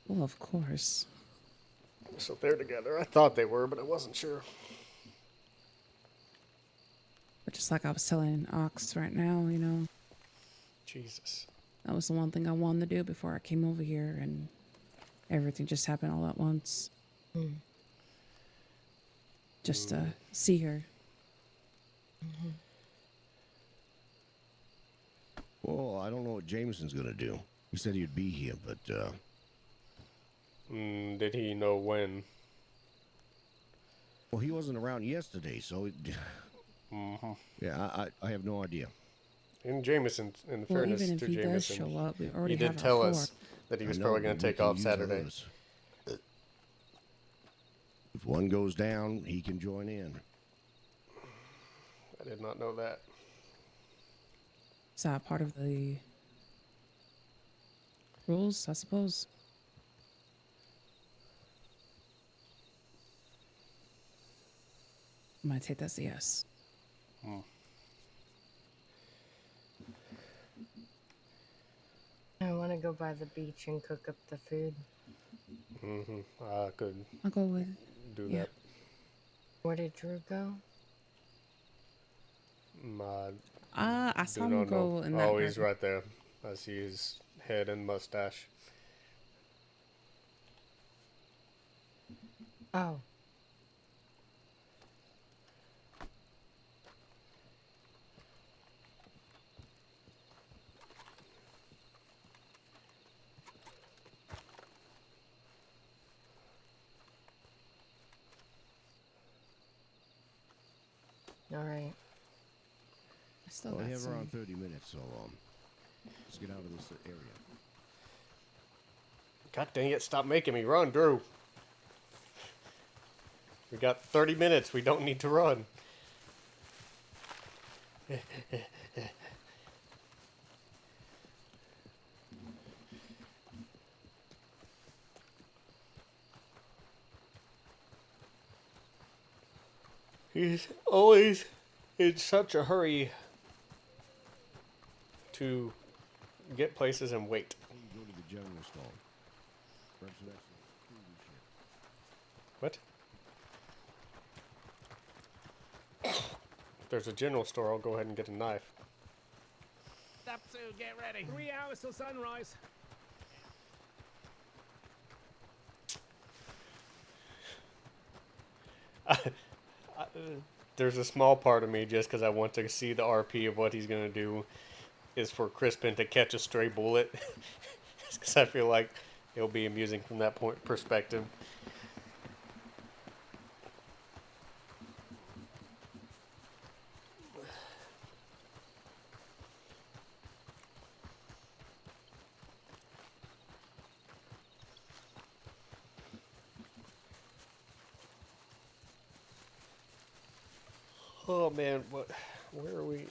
Well, of course. So they're together. I thought they were, but I wasn't sure. But just like I was telling Ox right now, you know, Jesus. that was the one thing I wanted to do before I came over here, and everything just happened all at once. Just to see her. Well, I don't know what Jameson's gonna do. He said he'd be here, but Did he know when? well, he wasn't around yesterday, so yeah, I have no idea. In Jameson, in Well, fairness even if to he does Jameson, show up, we already he have did our tell floor. us that he was I know, probably going but to we take can off use Saturday. others. If one goes down, he can join in. I did not know that. Is that part of the rules, I suppose? I might take that as a yes. I want to go by the beach and cook up the food. I could I'll go with, do yeah. that. Where did Drew go? I Do saw him not go know. in that Oh, he's direction. right there. I see his head and mustache. Oh. All right. I still Well, we got have some. around 30 minutes, so let's get out of this area. God dang it, stop making me run, Drew. We got 30 minutes. We don't need to run. He's always in such a hurry to get places and wait. Then you go to the general store. Grab some extra food and shit. What? If there's a general store, I'll go ahead and get a knife. Stop soon. Get ready. 3 hours till sunrise. There's a small part of me, just because I want to see the RP of what he's going to do, is for Crispin to catch a stray bullet. Because I feel like it'll be amusing from that point perspective. Oh man, what? Where are we?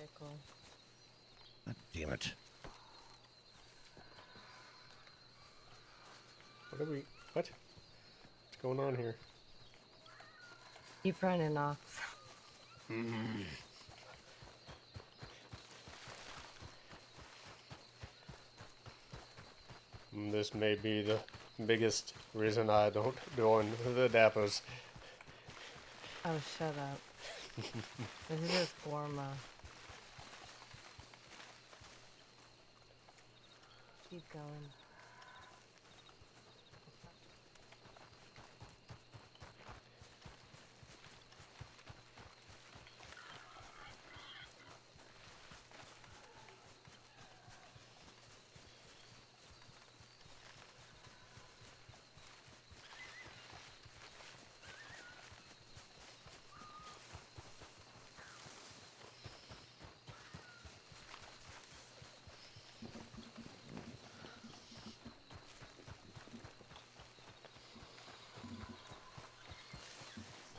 Medical. God damn it. What are we? What? What's going on here? Keep running, Ox. This may be the biggest reason I don't join the Dappos. Oh, shut up. This is just Gorma. Keep going.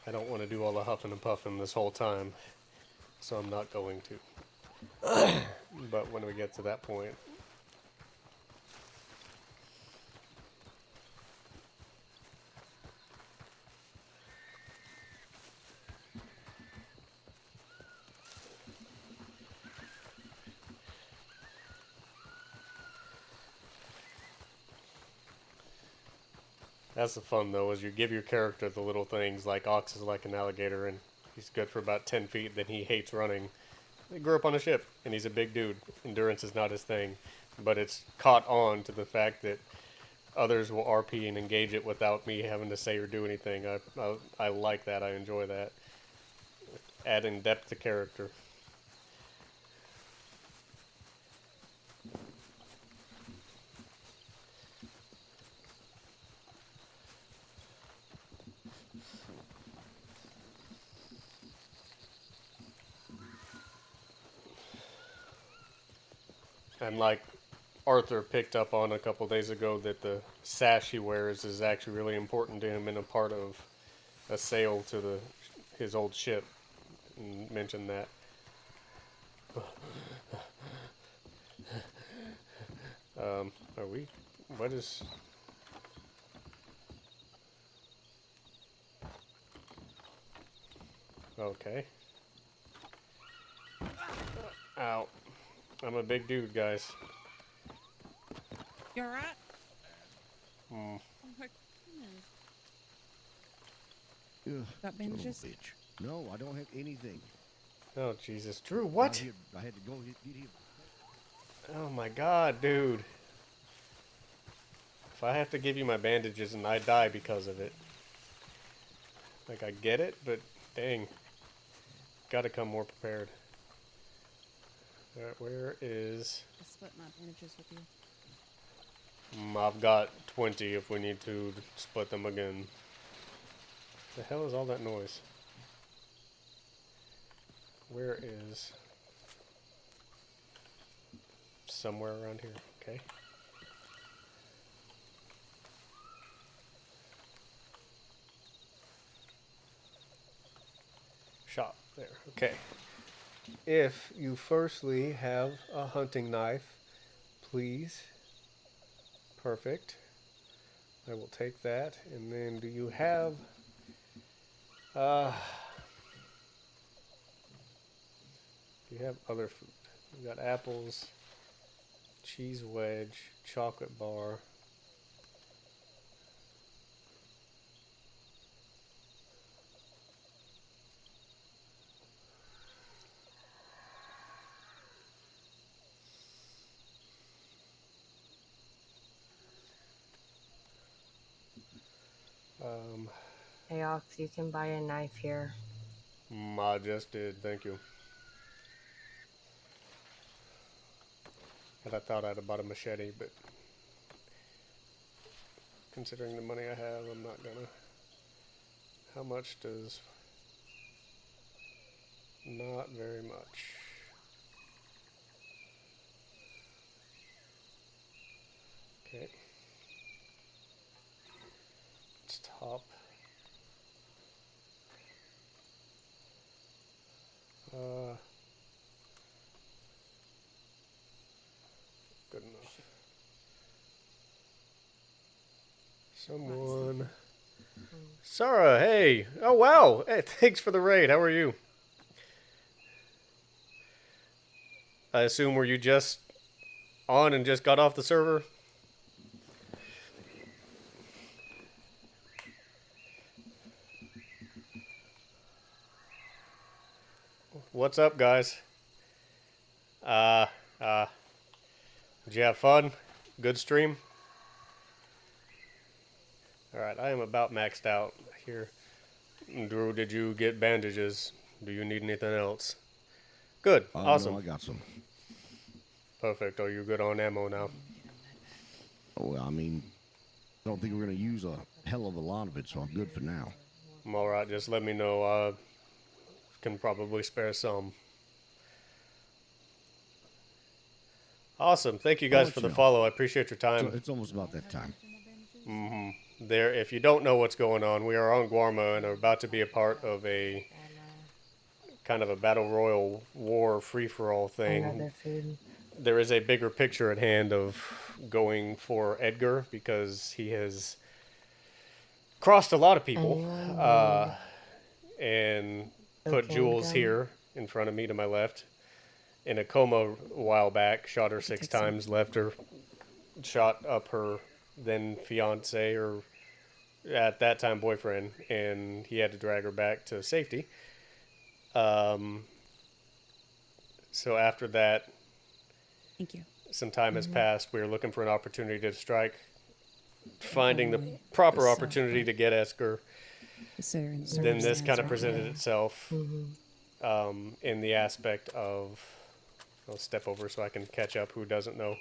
I don't want to do all the huffing and puffing this whole time, so I'm not going to. But when we get to that point, that's the fun though, is you give your character the little things, like Ox is like an alligator and he's good for about 10 feet, then he hates running. He grew up on a ship and he's a big dude. Endurance is not his thing, but it's caught on to the fact that others will RP and engage it without me having to say or do anything. I like that. I enjoy that. Adding depth to character. And like Arthur picked up on a couple days ago, that the sash he wears is actually really important to him and a part of a sail to his old ship. And mentioned that. Are we? What is? Okay. Ow. I'm a big dude, guys. You're right. Hmm. Oh my goodness. Ugh, Got son of a bandages? bitch. No, I don't have anything. Oh, Jesus. Drew, Out what? here, I had to go get him. Oh my god, dude. If I have to give you my bandages and I die because of it. Like, I get it, but dang. Gotta come more prepared. Alright, where is... I split my bandages with you. I've got 20 if we need to split them again. The hell is all that noise? Where is... Somewhere around here, okay. Shop, there, okay. If you firstly have a hunting knife, please. Perfect. I will take that. And then do you have... do you have other food? You got apples, cheese wedge, chocolate bar. Hey, Ox, you can buy a knife here. I just did, thank you. And I thought I'd have bought a machete, but considering the money I have, I'm not gonna. How much does... Not very much. Okay. Let's top. Good enough. Someone... Sarah, hey! Oh, wow! Hey, thanks for the raid. How are you? I assume were you just on and just got off the server? What's up, guys? Did you have fun? Good stream? Alright, I am about maxed out here. Drew, did you get bandages? Do you need anything else? Good, awesome. No, I got some. Perfect. Are you good on ammo now? Oh, I mean, I don't think we're going to use a hell of a lot of it, so I'm good for now. I'm alright, just let me know. I can probably spare some. Awesome. Thank you guys for the follow. I appreciate your time. It's almost about that time. There, if you don't know what's going on, we are on Guarma and are about to be a part of a kind of a battle royal war free-for-all thing. Another food. There is a bigger picture at hand of going for Edgar because he has crossed a lot of people and put Jules here in front of me to my left in a coma a while back, shot her 6 times, left her, shot up her then fiance or at that time boyfriend, and he had to drag her back to safety. So after that, Thank you. some time has passed. We were looking for an opportunity to strike, finding the proper opportunity to get Esker. Then this kind of presented itself in the aspect of, I'll step over so I can catch up who doesn't know.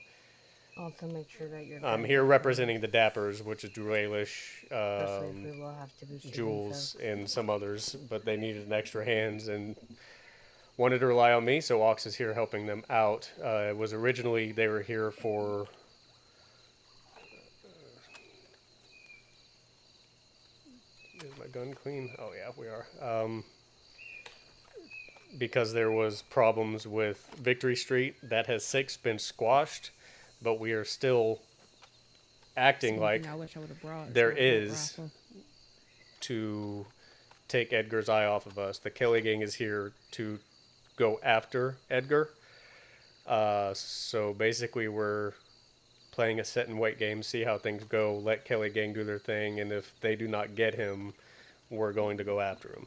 Also make sure that you're... I'm here representing the Dappers, which is Drew Ailish, we will have to be Jules, and some others, but they needed an extra hands and wanted to rely on me, so Ox is here helping them out. It was originally, they were here for... Is my gun clean? Oh yeah, we are. Because there was problems with Victory Street. That has since been squashed, but we are still acting like there is to take Edgar's eye off of us. The Kelly Gang is here to go after Edgar. So basically we're playing a set and wait game, see how things go, let Kelly Gang do their thing, and if they do not get him, we're going to go after him.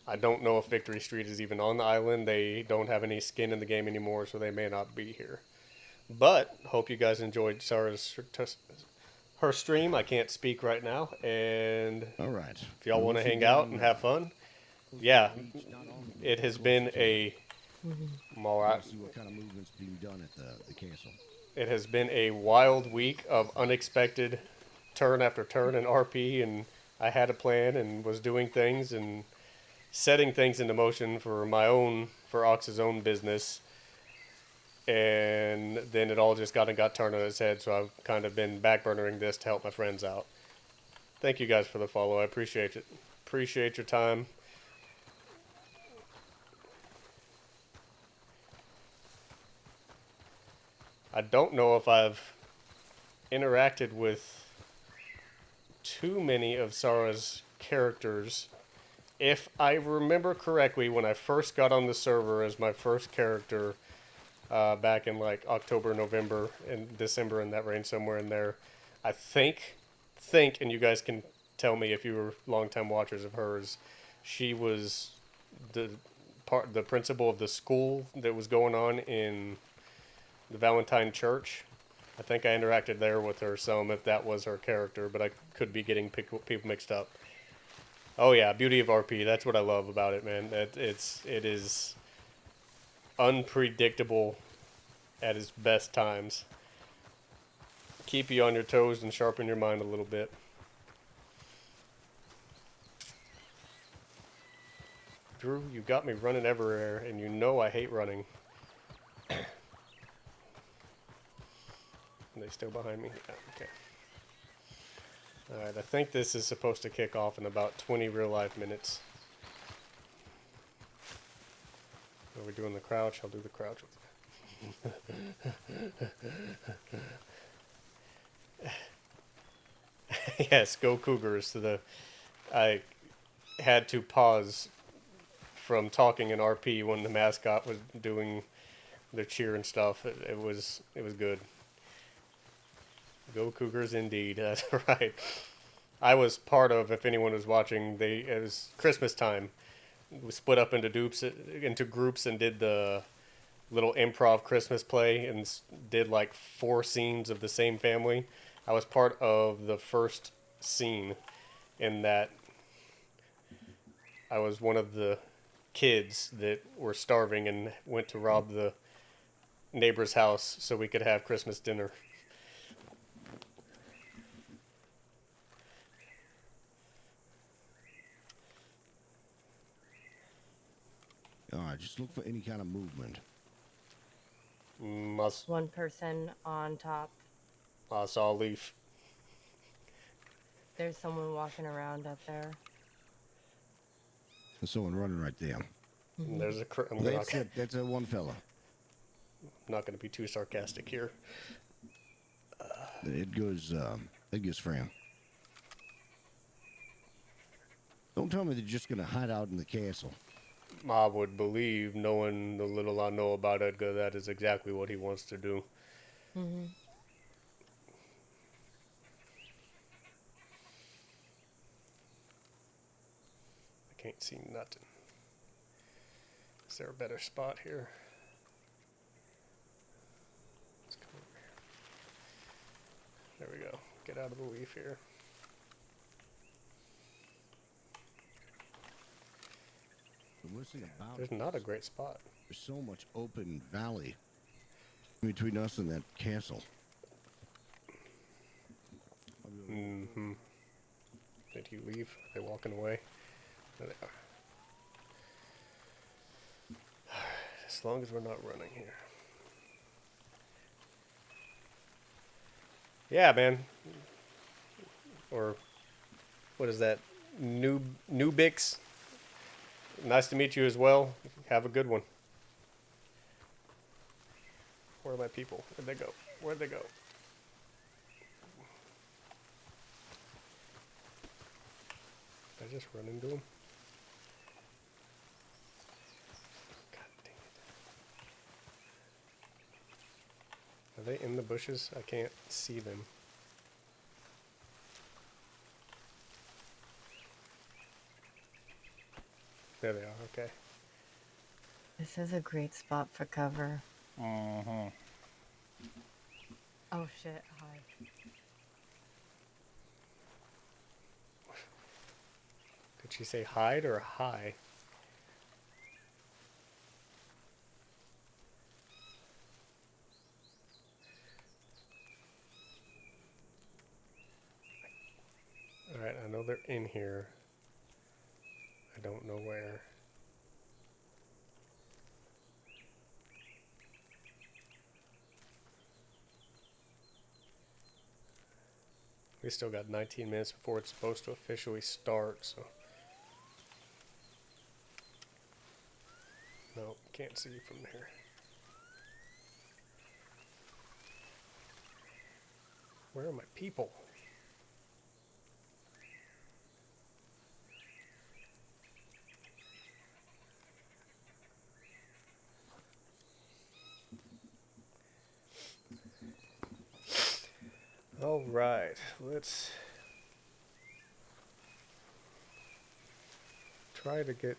I don't know if Victory Street is even on the island. They don't have any skin in the game anymore, so they may not be here. But hope you guys enjoyed Sarah's her stream. I can't speak right now, and All right. if y'all want to hang out and have fun, yeah, it has been a See what kind of movement's being done at the castle. it has been a wild week of unexpected turn after turn in RP, and I had a plan and was doing things and setting things into motion for Ox's own business, and then it all just got turned on its head. So I've kind of been backburnering this to help my friends out. Thank you guys for the follow. I appreciate it. Appreciate your time. I don't know if I've interacted with too many of Sarah's characters. If I remember correctly, when I first got on the server as my first character, back in like October, November, and December, in that range, somewhere in there, I think, and you guys can tell me if you were longtime watchers of hers, she was the principal of the school that was going on in the Valentine Church. I think I interacted there with her some, if that was her character, but I could be getting people mixed up. Oh yeah, beauty of RP. That's what I love about it, man. It is unpredictable at its best times. Keep you on your toes and sharpen your mind a little bit. Drew, you got me running everywhere, and you know I hate running. Are they still behind me? Yeah, okay. Alright, I think this is supposed to kick off in about 20 real life minutes. Are we doing the crouch? I'll do the crouch with Yes, go Cougars. I had to pause from talking in RP when the mascot was doing their cheer and stuff. It was good. Go Cougars indeed. That's right. I was part of, if anyone was watching, it was Christmas time. We split up into groups and did the little improv Christmas play and did like 4 scenes of the same family. I was part of the first scene in that. I was one of the kids that were starving and went to rob the neighbor's house so we could have Christmas dinner. All right, just look for any kind of movement. One person on top. I saw a leaf. There's someone walking around up there. There's someone running right there. And there's a. That's a one fella. I'm not going to be too sarcastic here. Edgar's friend. Don't tell me they're just going to hide out in the castle. I would believe, knowing the little I know about Edgar, that is exactly what he wants to do. Mm-hmm. I can't see nothing. Is there a better spot here? Let's come over here. There we go. Get out of the leaf here. The worst thing about There's not a great spot. There's so much open valley between us and that castle. Mm-hmm. Did he leave? Are they walking away? There they are. As long as we're not running here. Yeah, man. Or what is that? Nubix. Nice to meet you as well. Have a good one. Where are my people? Where'd they go? Where'd they go? Did I just run into them? God dang it. Are they in the bushes? I can't see them. There they are, okay. This is a great spot for cover. Uh-huh. Oh shit, hi. Did she say hide or high? Alright, I know they're in here. I don't know where. We still got 19 minutes before it's supposed to officially start, so. No, can't see from here. Where are my people? All right, let's try to get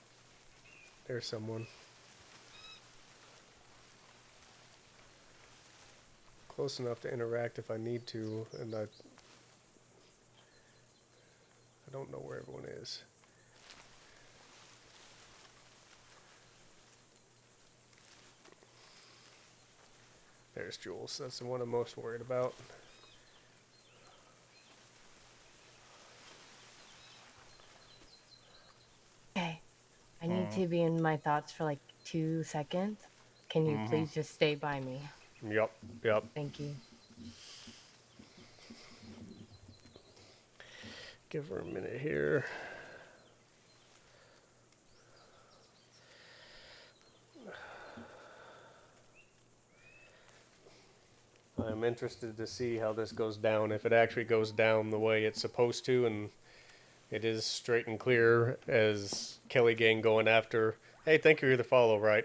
there's someone close enough to interact if I need to, and I don't know where everyone is. There's Jules. That's the one I'm most worried about. Okay. I need to be in my thoughts for like 2 seconds. Can you please just stay by me? Yep, yep. Thank you. Give her a minute here. I'm interested to see how this goes down, if it actually goes down the way it's supposed to, and it is straight and clear as Kelly Gang going after, hey, thank you for the follow, right?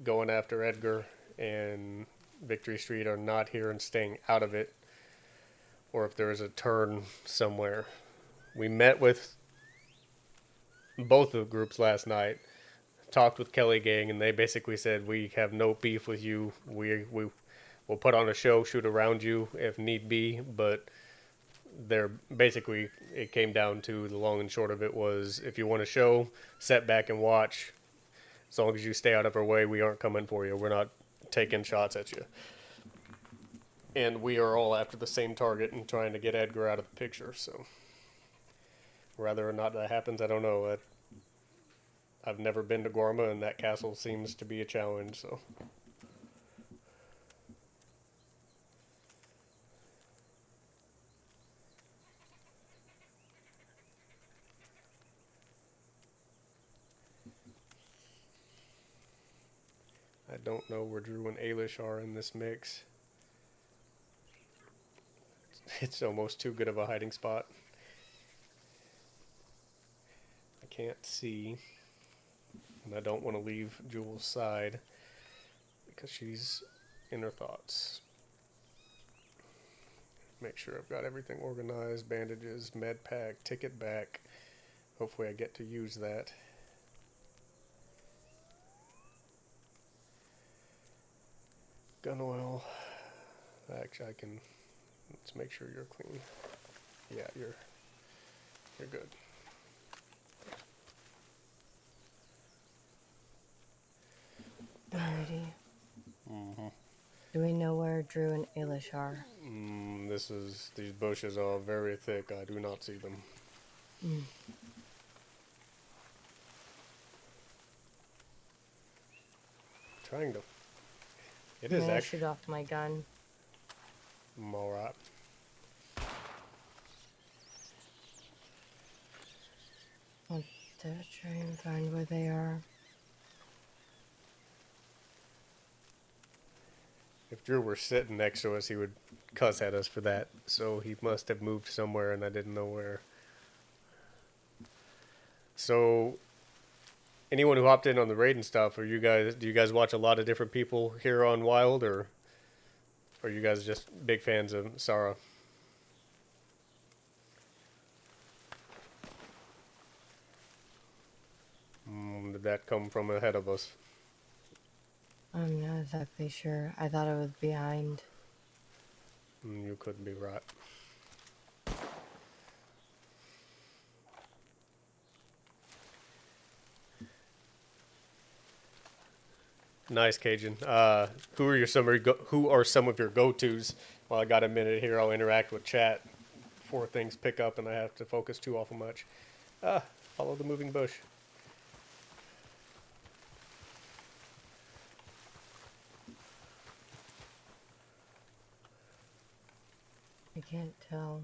Going after Edgar and Victory Street are not here and staying out of it, or if there is a turn somewhere. We met with both of the groups last night, talked with Kelly Gang, and they basically said, we have no beef with you. We'll put on a show, shoot around you if need be, but they're basically, it came down to the long and short of it was, if you want a show, sit back and watch. As long as you stay out of our way, we aren't coming for you. We're not taking shots at you. And we are all after the same target and trying to get Edgar out of the picture, so whether or not that happens, I don't know. I've never been to Gorma, and that castle seems to be a challenge, so. I don't know where Drew and Ailish are in this mix. It's almost too good of a hiding spot. I can't see. And I don't want to leave Jules' side because she's in her thoughts. Make sure I've got everything organized. Bandages, med pack, ticket back. Hopefully I get to use that. Gun oil. Actually, I can. Let's make sure you're clean. Yeah, you're good. Alrighty. Do we know where Drew and Ailish are? These bushes are very thick. I do not see them. Trying to. It I'm is gonna actually. shoot off my gun. Alright. I'll try and find where they are. If Drew were sitting next to us, he would cuss at us for that. So he must have moved somewhere, and I didn't know where. So, anyone who hopped in on the raid and stuff, do you guys watch a lot of different people here on Wild, or are you guys just big fans of Sarah? Did that come from ahead of us? I'm not exactly sure. I thought I was behind. You could be right. Nice, Cajun. Who are some of your go-tos? While I got a minute here, I'll interact with chat before things pick up and I have to focus too awful much. Follow the moving bush. I can't tell.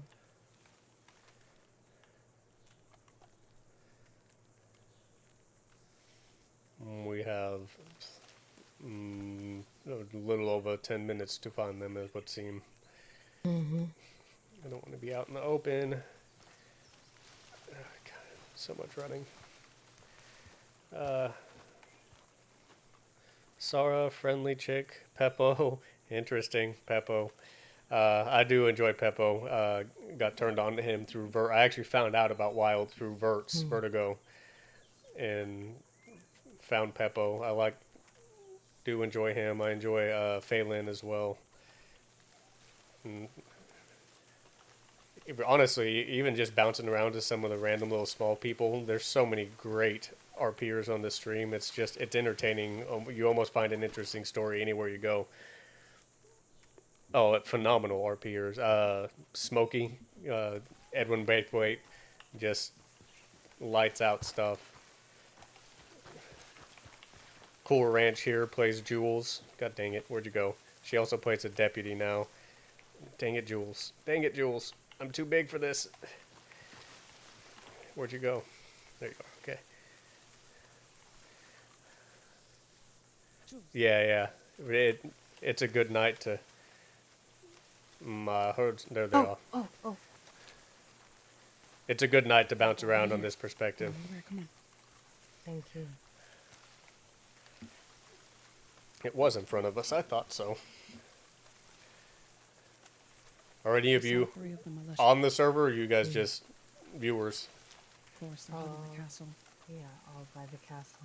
We have a little over 10 minutes to find them, it would seem. I don't want to be out in the open. God, so much running. Sarah, friendly chick. Peppo, interesting. Peppo. I do enjoy Peppo. Got turned on to him through I actually found out about Wild through Vertigo, and found Peppo. Do enjoy him. I enjoy Phelan as well. And honestly, even just bouncing around to some of the random little small people, there's so many great RPers on this stream. It's entertaining. You almost find an interesting story anywhere you go. Oh, phenomenal RPers. Smokey, Edwin Braithwaite, just lights out stuff. Cool Ranch here plays Jules. God dang it, where'd you go? She also plays a deputy now. Dang it, Jules. Dang it, Jules. I'm too big for this. Where'd you go? There you are. Okay. Yeah. It's a good night to... there they are. Oh. It's a good night to bounce around on this perspective. Come on. Thank you. It was in front of us. I thought so. Are any of you on the server, or are you guys just viewers? Of course, they're headed to the castle. Yeah, all by the castle.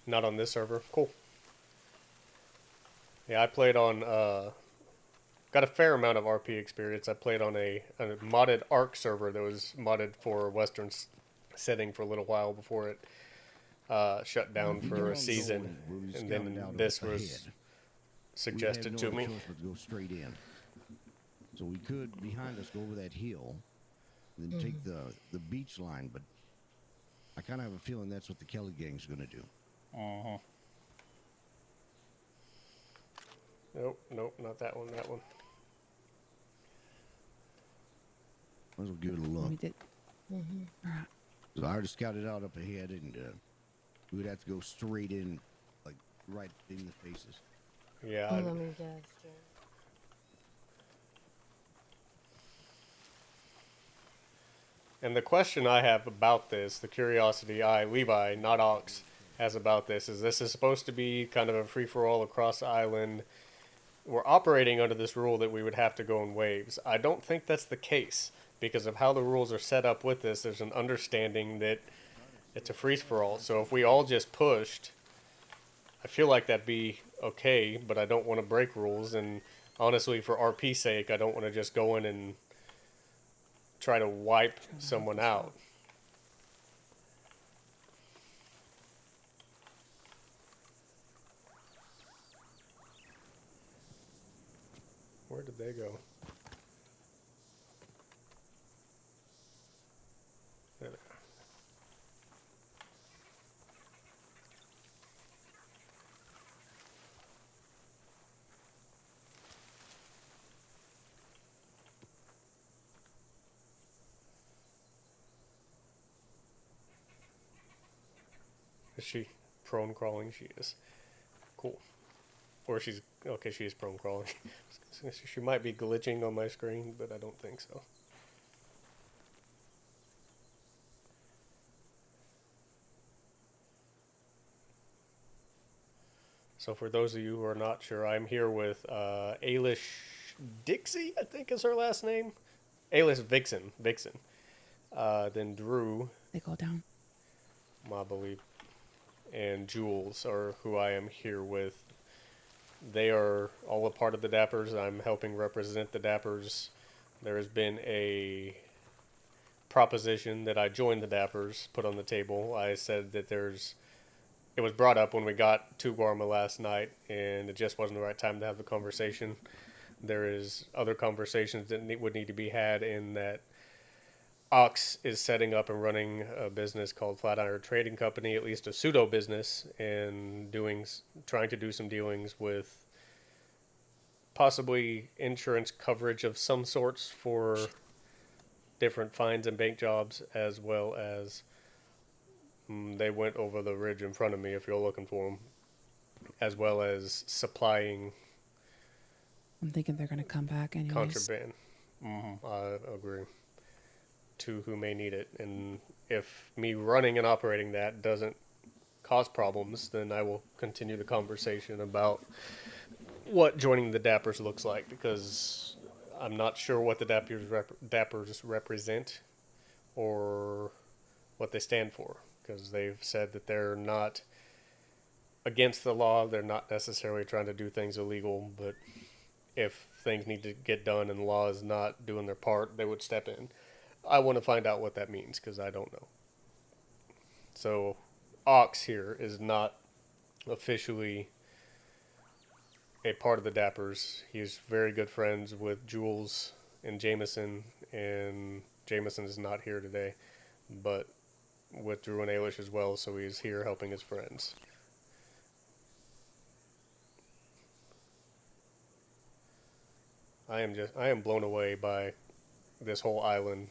Not on this server. Cool. Yeah, I played on... got a fair amount of RP experience. I played on a modded ARC server that was modded for Western setting for a little while before it shut down for a season. And then this was suggested to me. Choice but to go straight in. So we could, behind us, go over that hill, and then take the beach line, but I kind of have a feeling that's what the Kelly gang's going to do. Nope, not that one, that one. Might as well give it a look. We did. So I already scouted out up ahead, and we would have to go straight in, like right in the faces. Yeah. Let me guess. And the question I have about this, the curiosity Levi, not Ox, has about this, is supposed to be kind of a free-for-all across the island. We're operating under this rule that we would have to go in waves. I don't think that's the case because of how the rules are set up with this. There's an understanding that it's a free-for-all. So if we all just pushed, I feel like that'd be okay, but I don't want to break rules. And honestly, for RP's sake, I don't want to just go in and try to wipe someone out. Where did they go? There they are. Is she prone crawling? She is. Cool. Or she's... Okay, she is prone crawling. She might be glitching on my screen, but I don't think so. So for those of you who are not sure, I'm here with Ailish Dixie, I think is her last name. Ailish Vixen. Then Drew. They go down. I believe. And Jules are who I am here with. They are all a part of the Dappers. I'm helping represent the Dappers. There has been a proposition that I join the Dappers put on the table. I said that it was brought up when we got to Guarma last night, and it just wasn't the right time to have the conversation. There is other conversations that would need to be had in that Ox is setting up and running a business called Flatiron Trading Company, at least a pseudo business, and trying to do some dealings with possibly insurance coverage of some sorts for different fines and bank jobs, as well as they went over the ridge in front of me if you're looking for them, as well as supplying I'm thinking they're gonna come back anyways. contraband. I agree. To who may need it, and if me running and operating that doesn't cause problems, then I will continue the conversation about what joining the Dappers looks like, because I'm not sure what the Dappers represent or what they stand for, because they've said that they're not against the law. They're not necessarily trying to do things illegal, but if things need to get done and the law is not doing their part, they would step in. I want to find out what that means, because I don't know. So, Ox here is not officially a part of the Dappers. He's very good friends with Jules and Jameson is not here today, but with Drew and Ailish as well, so he's here helping his friends. I am blown away by this whole island.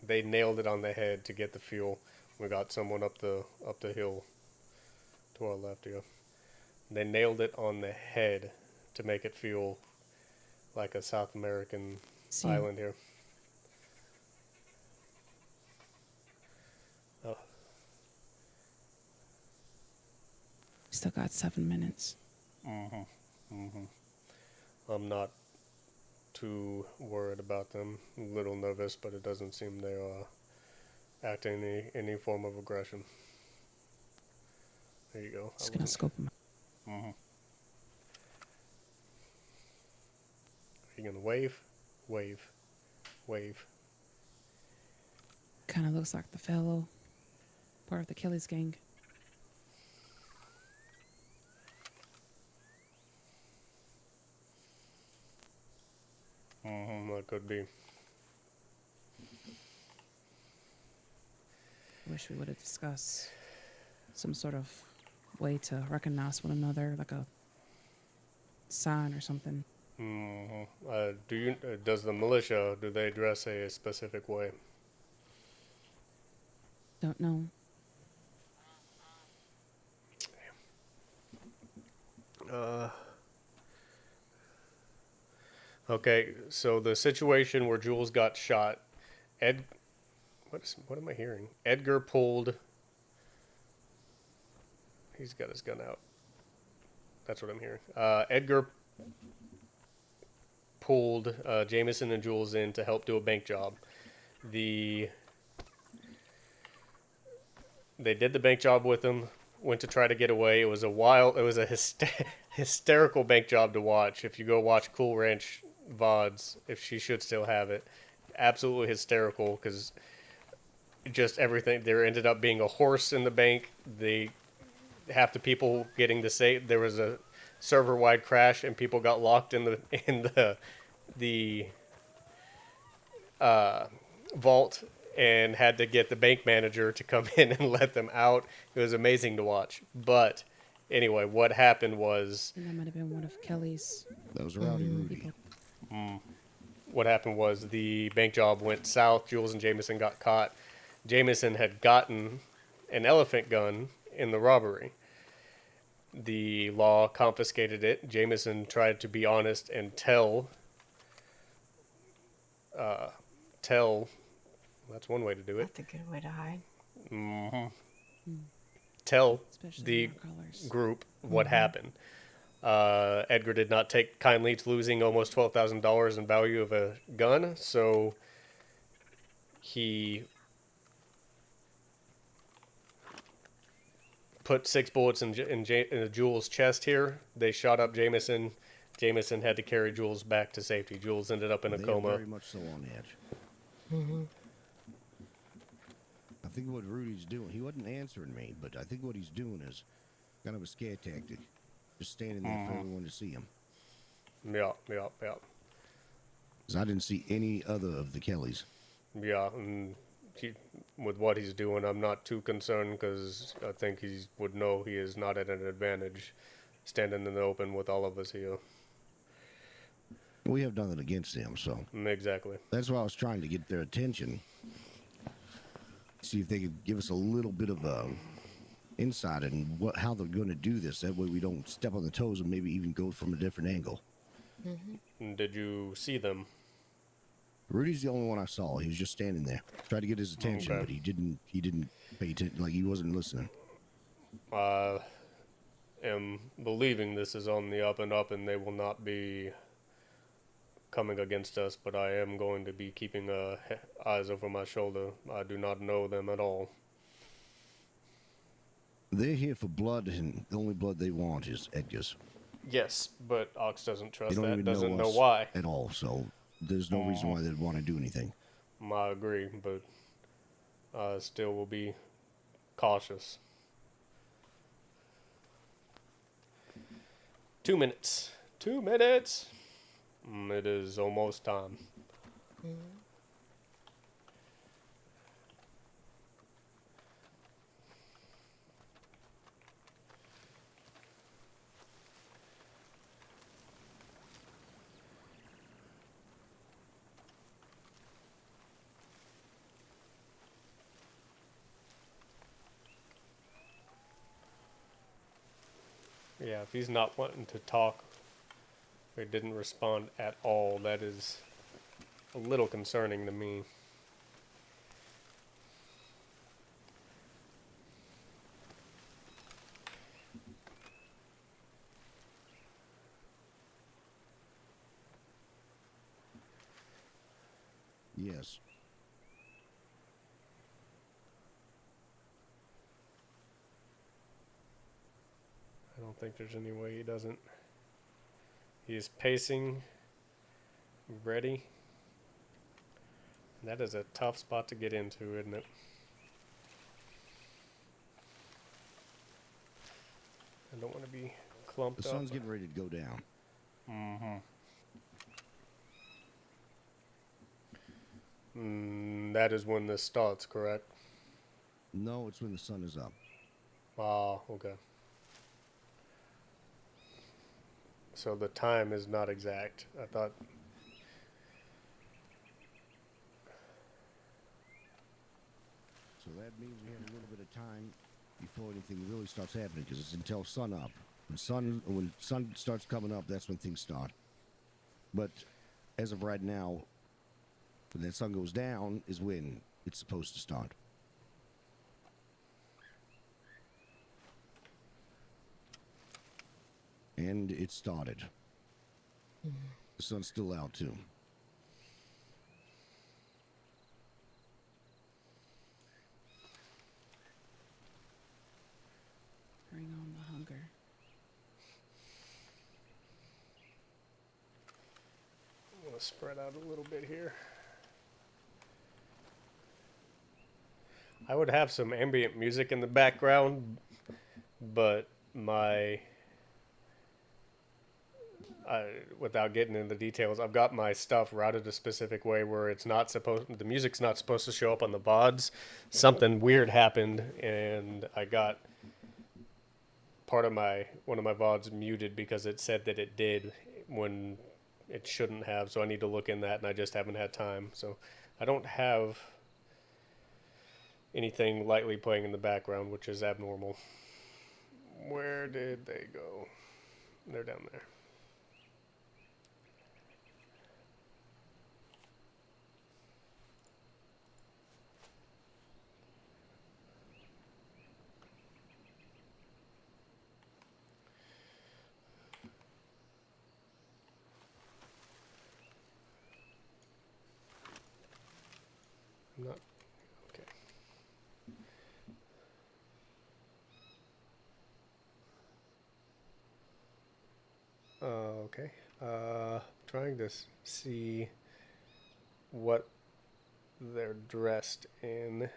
They nailed it on the head to get the fuel. We got someone up the hill to our left here. They nailed it on the head to make it feel like a South American island here. Oh. Still got 7 minutes. I'm not too worried about them. A little nervous, but it doesn't seem they are acting any form of aggression. There you go. Just gonna scope them out. Are you gonna wave? Wave. Wave. Kind of looks like the fellow, part of the Kelly's gang. That could be. Wish we would have discussed some sort of way to recognize one another, like a sign or something. Does the militia, do they dress a specific way? Don't know. Okay, so the situation where Jules got shot, what am I hearing? Edgar pulled. He's got his gun out. That's what I'm hearing. Edgar pulled Jameson and Jules in to help do a bank job. They did the bank job with him. Went to try to get away. It was a hysterical bank job to watch. If you go watch Cool Ranch VODs, if she should still have it, absolutely hysterical, because just everything. There ended up being a horse in the bank. Half the people getting to say there was a server-wide crash and people got locked in the vault and had to get the bank manager to come in and let them out. It was amazing to watch. But anyway, what happened was And that might have been one of Kelly's That was Rowdy Rudy. people. what happened was the bank job went south. Jules and Jameson got caught. Jameson had gotten an elephant gun in the robbery. The law confiscated it. Jameson tried to be honest and tell. That's one way to do it. That's a good way to hide. Tell Especially the in our colors. group what happened. Edgar did not take kindly to losing almost $12,000 in value of a gun, so he put 6 bullets in Jules' chest here. They shot up Jameson. Jameson had to carry Jules back to safety. Jules ended up in a They coma. are very much so on edge. I think what Rudy's doing, he wasn't answering me, but I think what he's doing is kind of a scare tactic. Just standing there for everyone to see him. Yeah. Because I didn't see any other of the Kellys. Yeah, and with what he's doing, I'm not too concerned because I think he would know he is not at an advantage standing in the open with all of us here. We have nothing against them, so Exactly. that's why I was trying to get their attention. See if they could give us a little bit of insight in how they're going to do this. That way we don't step on the toes and maybe even go from a different angle. Did you see them? Rudy's the only one I saw. He was just standing there. Tried to get his attention, Okay. but he didn't pay attention. Like, he wasn't listening. I am believing this is on the up and up and they will not be coming against us, but I am going to be keeping eyes over my shoulder. I do not know them at all. They're here for blood, and the only blood they want is Edgar's. Yes, but Ox doesn't They trust don't that, even doesn't know us why. at all, so there's no reason why they'd want to do anything. I agree, but I still will be cautious. 2 minutes. 2 minutes. It is almost time. Yeah, if he's not wanting to talk, or didn't respond at all, that is a little concerning to me. Yes. I don't think there's any way he doesn't. He is pacing, ready. That is a tough spot to get into, isn't it? I don't want to be clumped The up. sun's getting ready to go down. That is when this starts, correct? No, it's when the sun is up. Ah, okay. So the time is not exact. I thought. So that means we have a little bit of time before anything really starts happening, because it's until sun up. When sun starts coming up, that's when things start. But as of right now, when that sun goes down is when it's supposed to start. And it started. The sun's still out too. Bring on the hunger. I'm going to spread out a little bit here. I would have some ambient music in the background, but without getting into the details, I've got my stuff routed a specific way where the music's not supposed to show up on the VODs. Something weird happened, and I got one of my VODs muted because it said that it did when it shouldn't have. So I need to look in that, and I just haven't had time. So I don't have anything lightly playing in the background, which is abnormal. Where did they go? They're down there. I'm not okay. Okay. Trying to see what they're dressed in.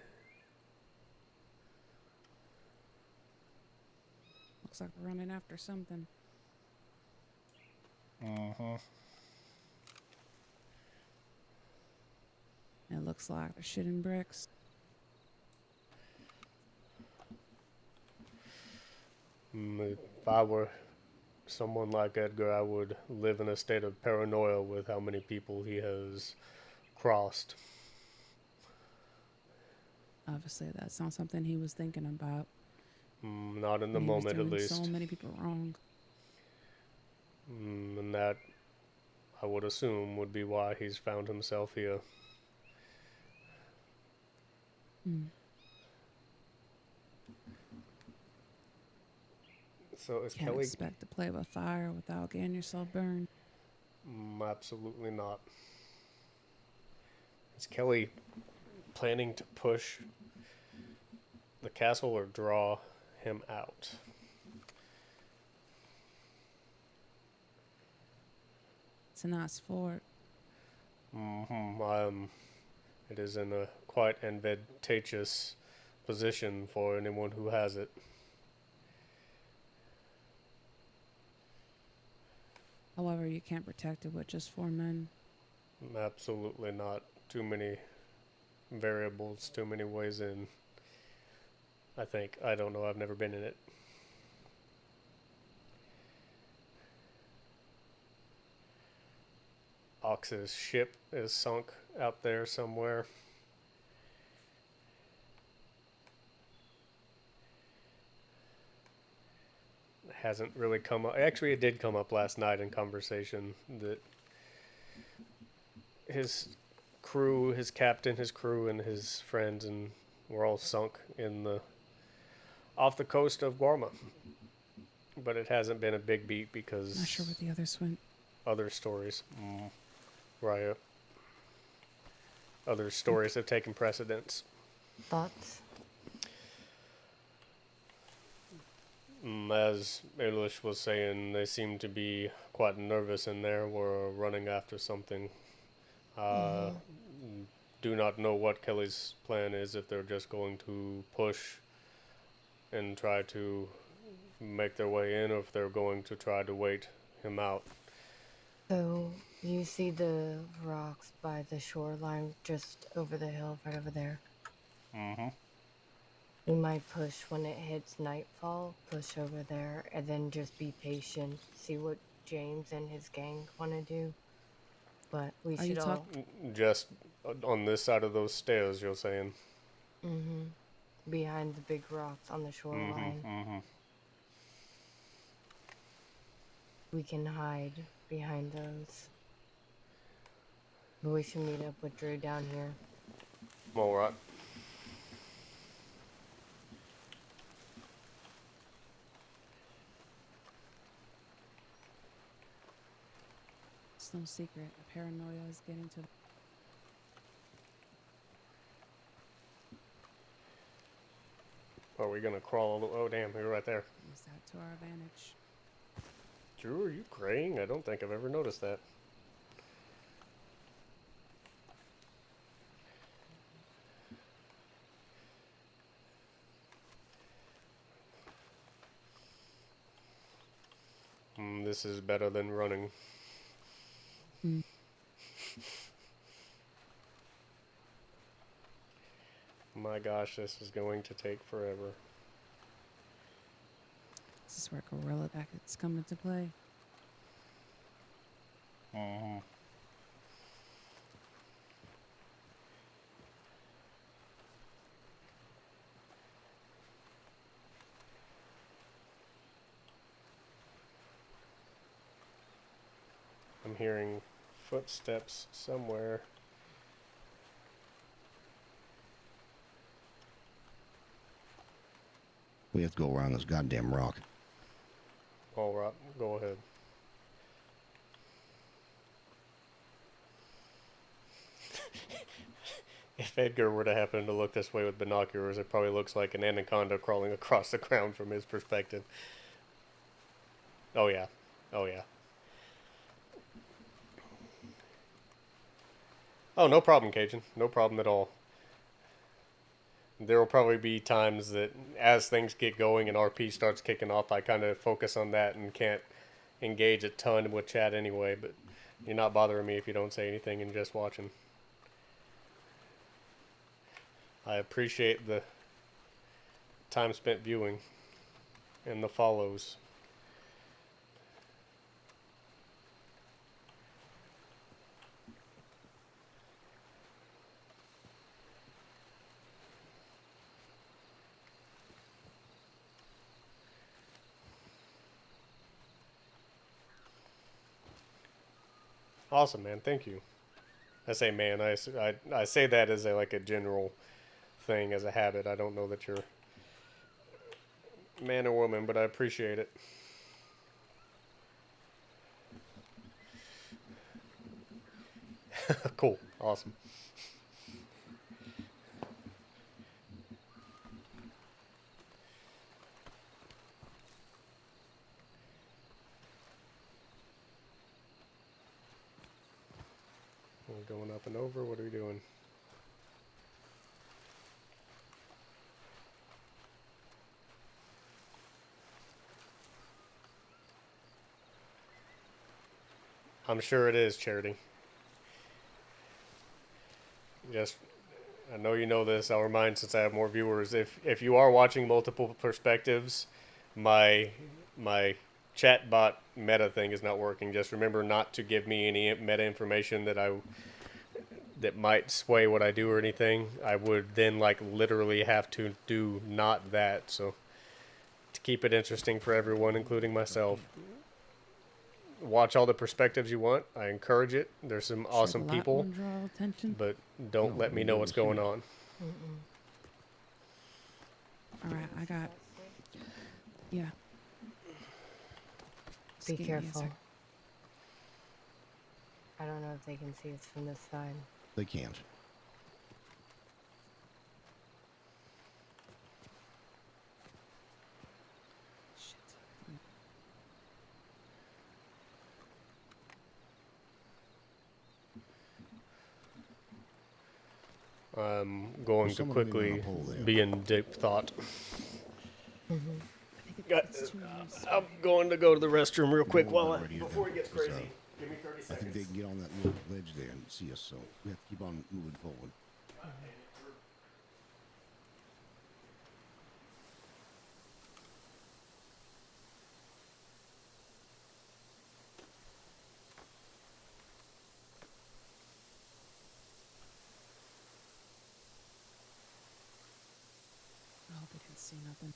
Looks like we're running after something. It looks like they're shitting bricks. If I were someone like Edgar, I would live in a state of paranoia with how many people he has crossed. Obviously, that's not something he was thinking about. Not in the He was moment, at doing so least. many people wrong. And that, I would assume, would be why he's found himself here. Hmm. So is Can't Kelly? expect to play with fire without getting yourself burned. Absolutely not. Is Kelly planning to push the castle or draw him out? It's a nice fort. It is in a quite advantageous position for anyone who has it. However, you can't protect it with just 4 men. Absolutely not. Too many variables, too many ways in. I think. I don't know. I've never been in it. Ox's ship is sunk out there somewhere. It hasn't really come up. Actually, it did come up last night in conversation that his crew, his captain, his crew, and his friends, and were all sunk in the off the coast of Guarma. But it hasn't been a big beat because Not sure where the others went. other stories, right? Other stories have taken precedence. Thoughts? As Elish was saying, they seem to be quite nervous in there. We're running after something. Do not know what Kelly's plan is, if they're just going to push and try to make their way in, or if they're going to try to wait him out. So you see the rocks by the shoreline just over the hill, right over there. We might push when it hits nightfall, push over there, and then just be patient, see what James and his gang want to do. But we Are you should all Just on this side of those stairs, you're saying? behind the big rocks on the shoreline. We can hide behind those. But we should meet up with Drew down here. All right. It's no secret. Paranoia is getting to. Are we gonna crawl? Oh, damn! You're right there. Use that to our advantage. Drew, are you graying? I don't think I've ever noticed that. This is better than running. My gosh, this is going to take forever. This is where guerrilla tactics come into play. I'm hearing footsteps somewhere. We have to go around this goddamn rock. All right, go ahead. If Edgar were to happen to look this way with binoculars, it probably looks like an anaconda crawling across the ground from his perspective. Oh yeah. Oh yeah. Oh, no problem, Cajun. No problem at all. There will probably be times that as things get going and RP starts kicking off, I kind of focus on that and can't engage a ton with chat anyway, but you're not bothering me if you don't say anything and just watching. I appreciate the time spent viewing and the follows. Awesome, man. Thank you. I say man. I say that as like a general thing, as a habit. I don't know that you're man or woman, but I appreciate it. Cool. Awesome. We're going up and over. What are we doing? I'm sure it is, Charity. Just, I know you know this. I'll remind, since I have more viewers. If you are watching multiple perspectives, my chat bot meta thing is not working. Just remember not to give me any meta information that might sway what I do or anything. I would then like literally have to do not that. So to keep it interesting for everyone, including myself, watch all the perspectives you want. I encourage it. There's some awesome Will that people, one draw attention? but don't let me know what's going on. All right, I got. Yeah. Just Be give me a careful. sec. I don't know if they can see us from this side. They can't. Shit. I'm going to Someone leaning on a quickly pole there. be in deep thought. I think it's too loose. I'm going to go to the restroom real quick Hold while on right here, before it then, gets 'cause, crazy. Give me 30 I seconds. think they can get on that little ledge there and see us, so we have to keep on moving forward. I hope he didn't see nothing.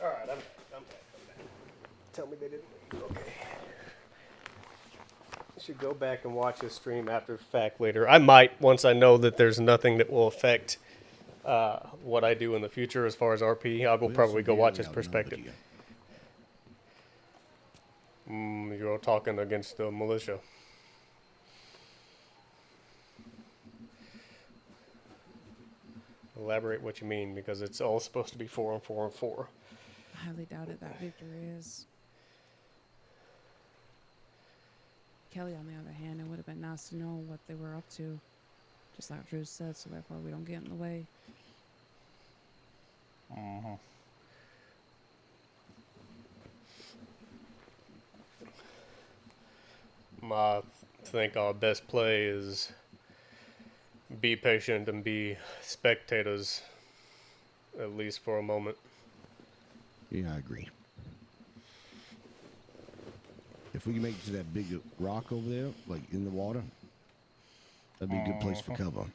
All right, I'm back. Tell me they didn't leave. Okay. I should go back and watch this stream after the fact later. I might, once I know that there's nothing that will affect what I do in the future as far as RP. I'll go We are probably go watch severely his perspective. outnumbered You're all talking against the militia. Elaborate what you mean, because it's all supposed to be 4 and 4 and 4. I highly doubted that victory is. Kelly, on the other hand, it would have been nice to know what they were up to, just like Drew said, so therefore we don't get in the way. I think our best play is be patient and be spectators, at least for a moment. Yeah, I agree. If we can make it to that big rock over there, like in the water, that'd be a good place for cover.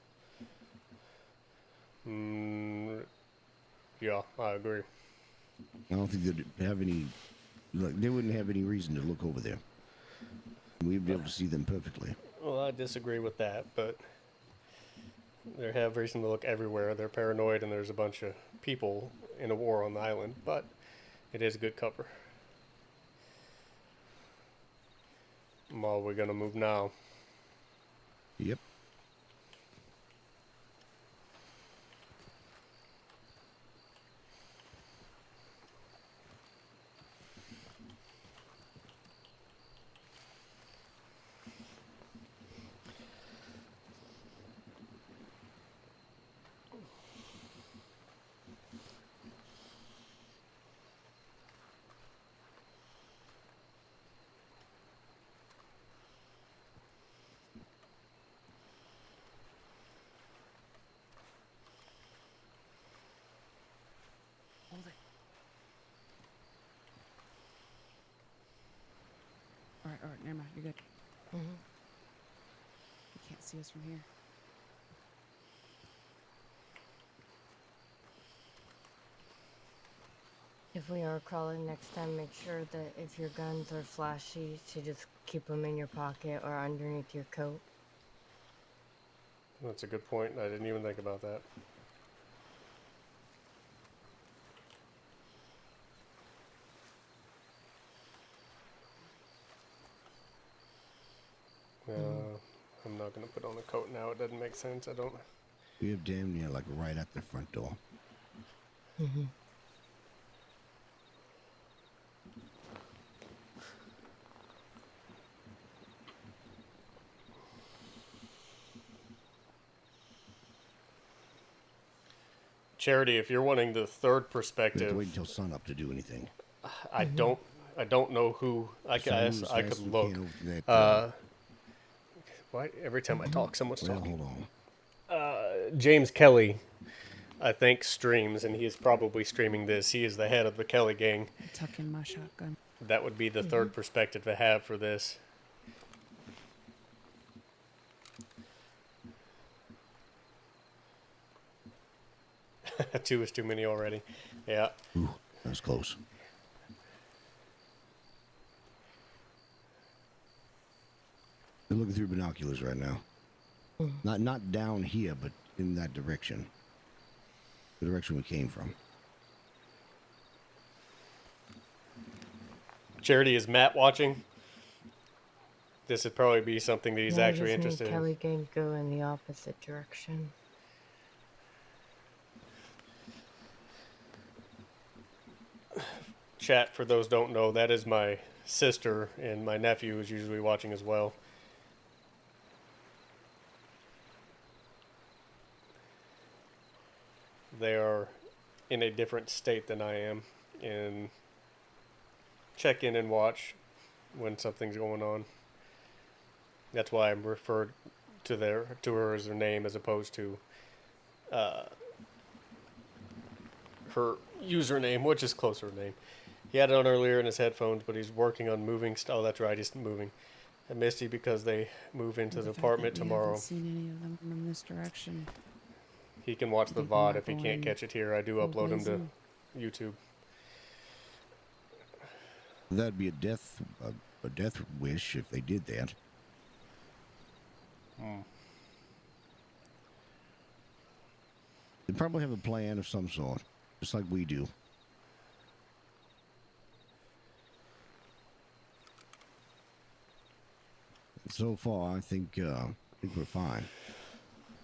Yeah, I agree. I don't think they'd have any, like, they wouldn't have any reason to look over there. We'd be able to see them perfectly. Well, I disagree with that, but they have reason to look everywhere. They're paranoid, and there's a bunch of people in a war on the island, but it is good cover. Well, we're gonna move now. Yep. you're good. Mhm. You can't see us from here. If we are crawling next time, make sure that if your guns are flashy, to just keep them in your pocket or underneath your coat. That's a good point. I didn't even think about that. I'm not gonna put on a coat now. It doesn't make sense. I don't. We have damn near like right at the front door. Mm-hmm. Charity, if you're wanting the third We have to perspective, wait until sunup to do anything. I don't know who. I Sun moves I fast, could we look. can't open that, Why every time I talk, someone's well, talking. hold on. James Kelly, I think, streams, and he is probably streaming this. He is the head of the Kelly gang. I'll tuck in my shotgun. That would be the third perspective to have for this. Two is too many already. Yeah. Ooh, that was close. They're looking through binoculars right now. Not down here, but in that direction. The direction we came from. Charity, is Matt watching? This would probably be something that he's No, I actually just need interested in. Kelly gang go in the opposite direction. Chat, for those don't know, that is my sister, and my nephew is usually watching as well. They are in a different state than I am, and check in and watch when something's going on. That's why I'm referred to her as their name as opposed to her username, which is closer name. He had it on earlier in his headphones, but he's working on moving. Oh, that's right, he's moving. I missed you because they move into the fact that apartment we tomorrow. haven't seen any of them from this direction. He can watch the Think we VOD might if he go can't in catch it here. I do full upload him to blazing. YouTube. That'd be a death wish if they did that. They probably have a plan of some sort, just like we do. So far, I think we're fine.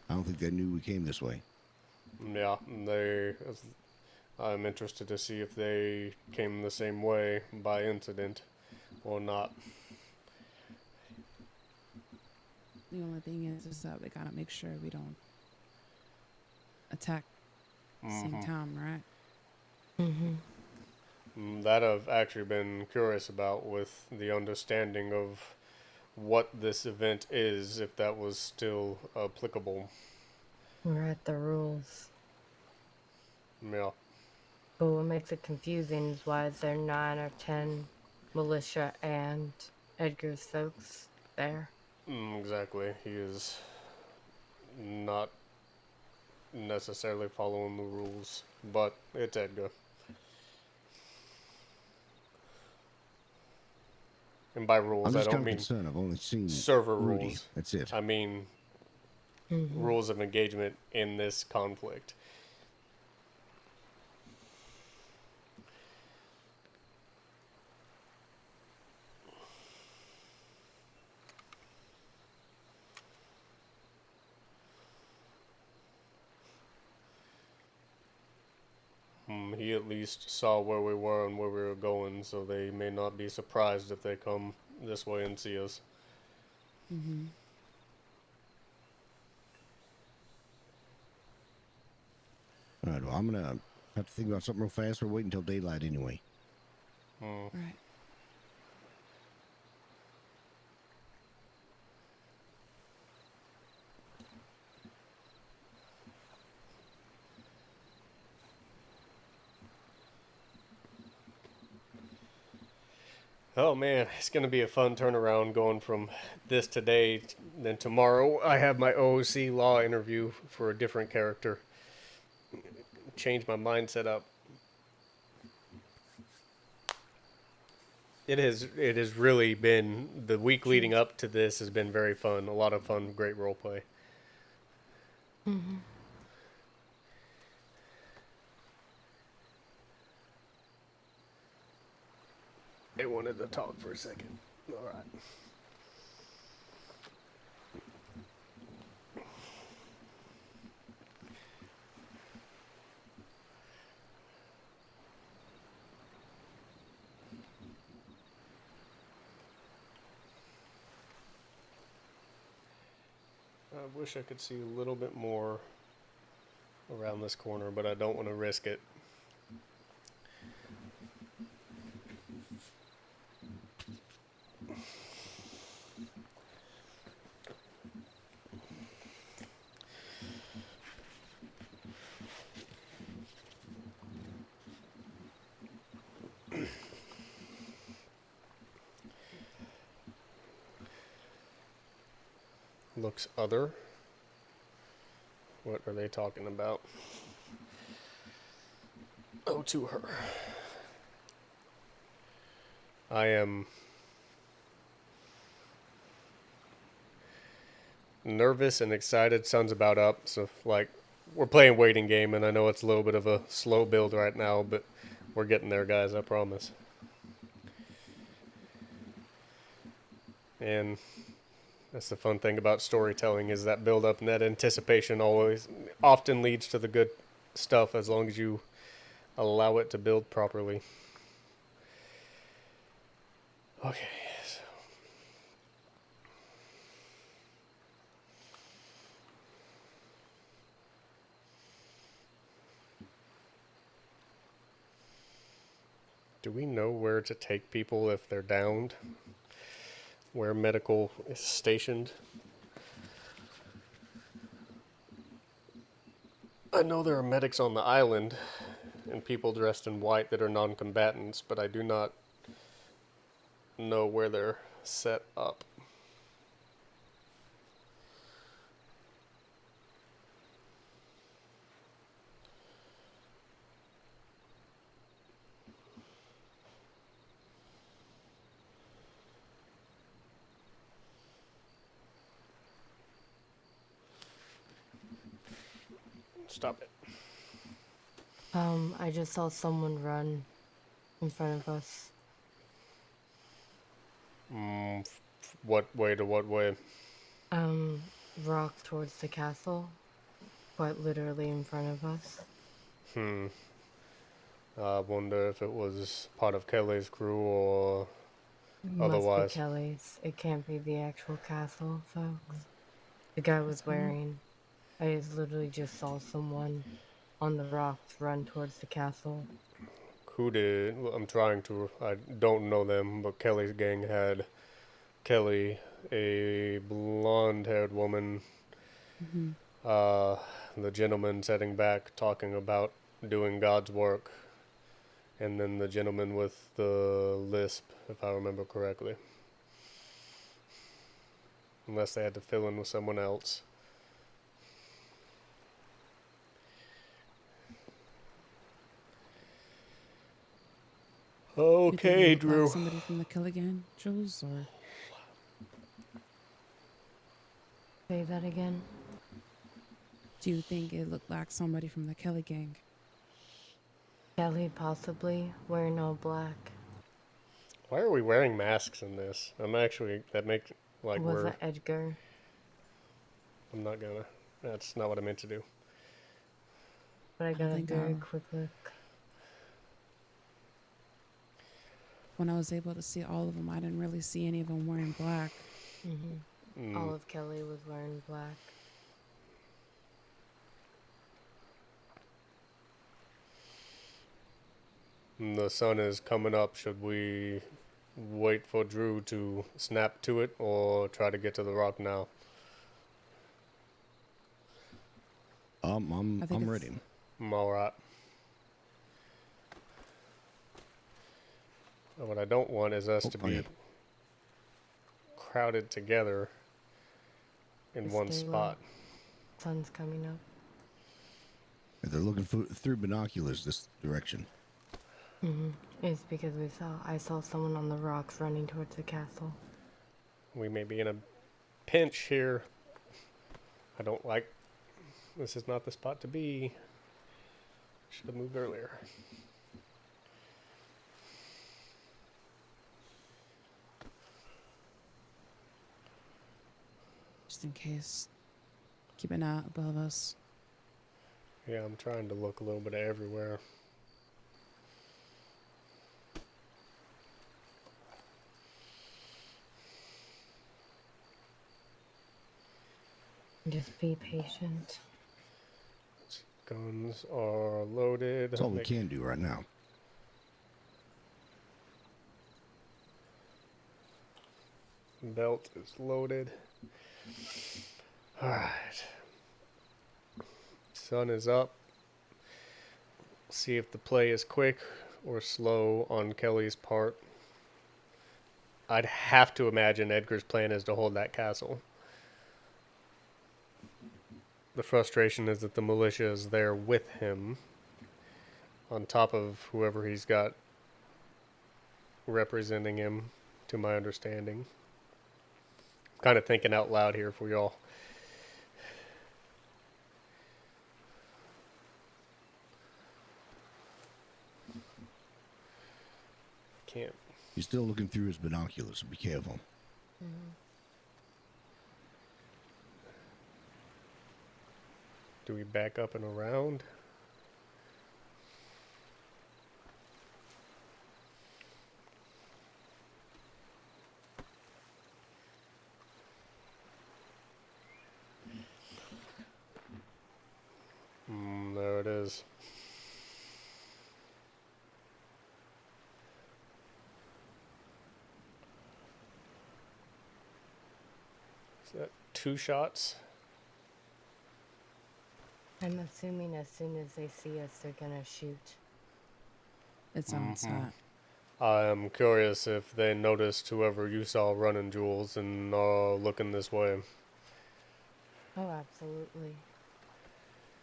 I don't think they knew we came this way. Yeah, I'm interested to see if they came the same way by incident or not. The only thing is that we gotta make sure we don't attack at the same time, right? That I've actually been curious about, with the understanding of what this event is, if that was still applicable. We're at the rules. Yeah. But what makes it confusing is why is there 9 or 10 militia and Edgar's folks there? Exactly. He is not necessarily following the rules, but it's Edgar. And by I'm rules, I just kind don't of mean concerned. I've only seen server Rudy. rules. That's it. I mean rules of engagement in this conflict. He at least saw where we were and where we were going, so they may not be surprised if they come this way and see us. Mm-hmm. All right, well, I'm gonna have to think about something real fast. We're waiting until daylight anyway. Right. Oh man, it's gonna be a fun turnaround going from this today. Then tomorrow I have my OOC law interview for a different character. Change my mindset up. It has really been the week leading up to this has been very fun. A lot of fun, great role play. They wanted to talk for a second. All right. I wish I could see a little bit more around this corner, but I don't want to risk it. Looks other. What are they talking about? Oh, to her. I am nervous and excited. Sun's about up, so like we're playing waiting game, and I know it's a little bit of a slow build right now, but we're getting there, guys. I promise. And that's the fun thing about storytelling is that build up and that anticipation always often leads to the good stuff as long as you allow it to build properly. Okay. So. Do we know where to take people if they're downed? Where medical is stationed? I know there are medics on the island and people dressed in white that are non-combatants, but I do not know where they're set up. Stop it. I just saw someone run in front of us. What way to what way? Rock towards the castle, quite literally in front of us. I wonder if it was part of Kelly's crew or Must otherwise. be Kelly's. It can't be the actual castle, folks. The guy was wearing. I literally just saw someone on the rocks run towards the castle. Who did? I'm trying to. I don't know them, but Kelly's gang had Kelly, a blonde-haired woman. The gentleman sitting back talking about doing God's work, and then the gentleman with the lisp, if I remember correctly. Unless they had to fill in with someone else. Okay, You think Drew. like somebody from the Killigan, Jules, or Say that again. do you think it looked like somebody from the Kelly gang? Kelly possibly wearing all black. Why are we wearing masks in this? I'm actually, that makes, like, Was it Edgar? I'm not gonna. That's not what I meant to do. But I got a think very I'll- quick look. When I was able to see all of them, I didn't really see any of them wearing black. All of Kelly was wearing black. The sun is coming up. Should we wait for Drew to snap to it or try to get to the rock now? I'm I think it's- ready. I'm alright. And what I don't want is us to Oh, be yeah. crowded together in Just one stay low. spot. Sun's coming up. They're looking through binoculars this direction. It's because I saw someone on the rocks running towards the castle. We may be in a pinch here. I don't like. This is not the spot to be. Should have moved earlier. Just in case. Keep an eye above us. Yeah, I'm trying to look a little bit everywhere. Just be patient. Guns are loaded. That's all we can do right now. Belt is loaded. Alright. Sun is up. See if the play is quick or slow on Kelly's part. I'd have to imagine Edgar's plan is to hold that castle. The frustration is that the militia is there with him, on top of whoever he's got representing him, to my understanding. Kind of thinking out loud here for y'all. Can't. He's still looking through his binoculars, so be careful. Do we back up and around? There it is. Is that 2 shots? I'm assuming as soon as they see us, they're gonna shoot. It sounds hot. I am curious if they noticed whoever you saw running, Jules, and looking this way. Oh, absolutely.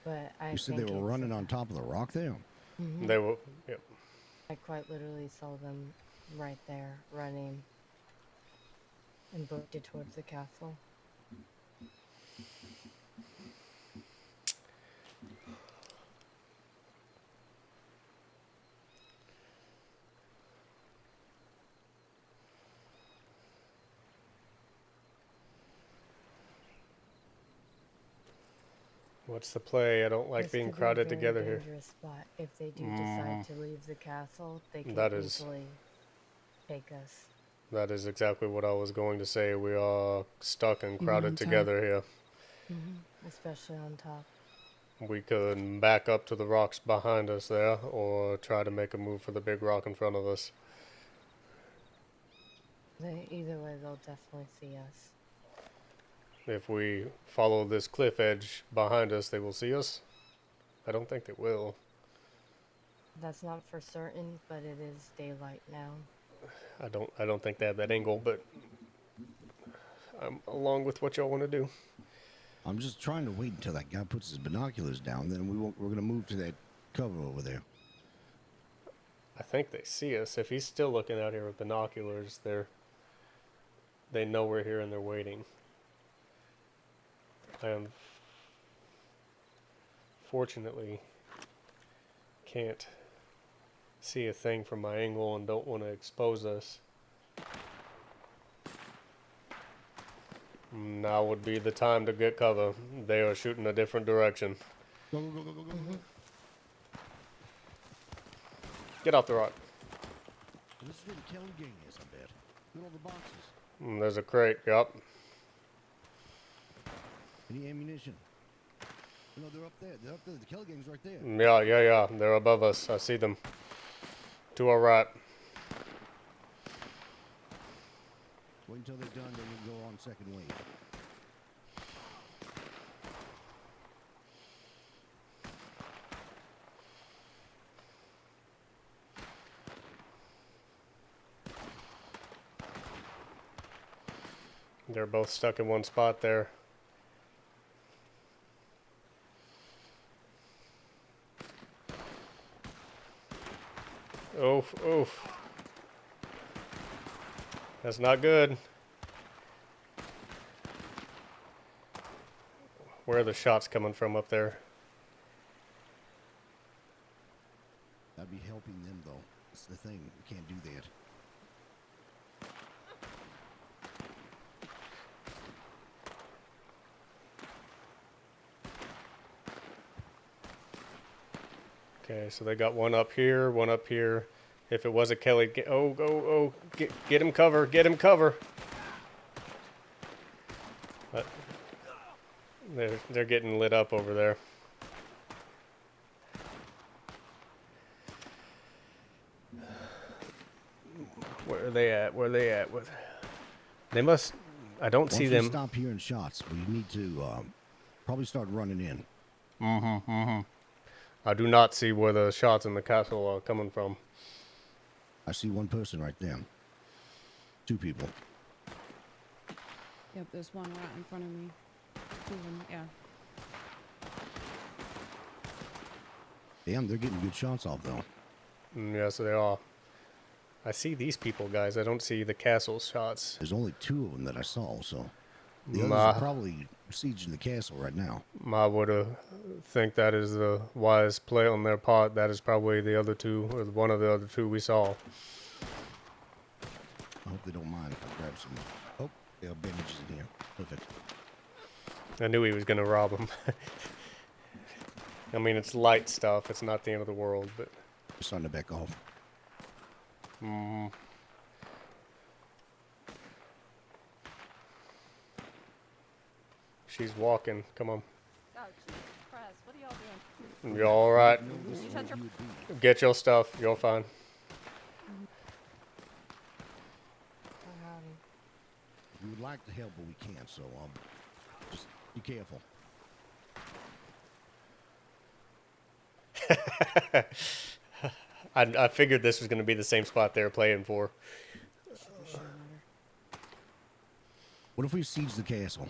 But I You said think they were running on top of the rock there? They were, yep. I quite literally saw them right there running and booked it towards the castle. What's the play? I don't like This being could be a crowded very together here. dangerous spot. If they do decide to leave the castle, they can That is- easily take us. That is exactly what I was going to say. We are stuck and Even crowded on top. together here. Especially on top. We could back up to the rocks behind us there, or try to make a move for the big rock in front of us. Either way, they'll definitely see us. If we follow this cliff edge behind us, they will see us? I don't think they will. That's not for certain, but it is daylight now. I don't think they have that angle, but I'm along with what y'all want to do. I'm just trying to wait until that guy puts his binoculars down, then we're going to move to that cover over there. I think they see us. If he's still looking out here with binoculars, they know we're here and they're waiting. I unfortunately can't see a thing from my angle and don't want to expose us. Now would be the time to get cover. They are shooting a different direction. Go, go, go, go, go, go. Get off the rock. This is where the Kelly gang is, I bet. Look at all the boxes. There's a crate, yup. Any ammunition? No, they're up there. They're up there. The Kelly gang's right there. Yeah. They're above us. I see them. To our right. Wait until they're done, then we'll go on second wave. They're both stuck in one spot there. Oof, oof. That's not good. Where are the shots coming from up there? I'd be helping them, though. That's the thing. We can't do that. Okay, so they got one up here, one up here. If it was a Kelly, get him cover, get him cover. But they're getting lit up over there. Where are they at? Where are they at? They must. I don't see Once them. we stop hearing shots, we need to probably start running in. I do not see where the shots in the castle are coming from. I see one person right there. Two people. Yep, there's one right in front of me. Two of them, yeah. Damn, they're getting good shots off, though. Yes, they are. I see these people, guys. I don't see the castle shots. There's only two of them that I saw, so the others Ma- are probably sieging the castle right now. I would think that is the wise play on their part. That is probably the other two, or one of the other two we saw. I hope they don't mind if I grab some. Oh, there are bandages in here. Perfect. I knew he was going to rob them. I mean, it's light stuff. It's not the end of the world, but... They're starting to back off. She's walking. Come on. Oh, Jesus Christ. What are y'all doing? You're all right. Did you touch her? Get your stuff. You're fine. We would like to help, but we can't, so just be careful. I figured this was going to be the same spot they were playing for. What if we siege the castle?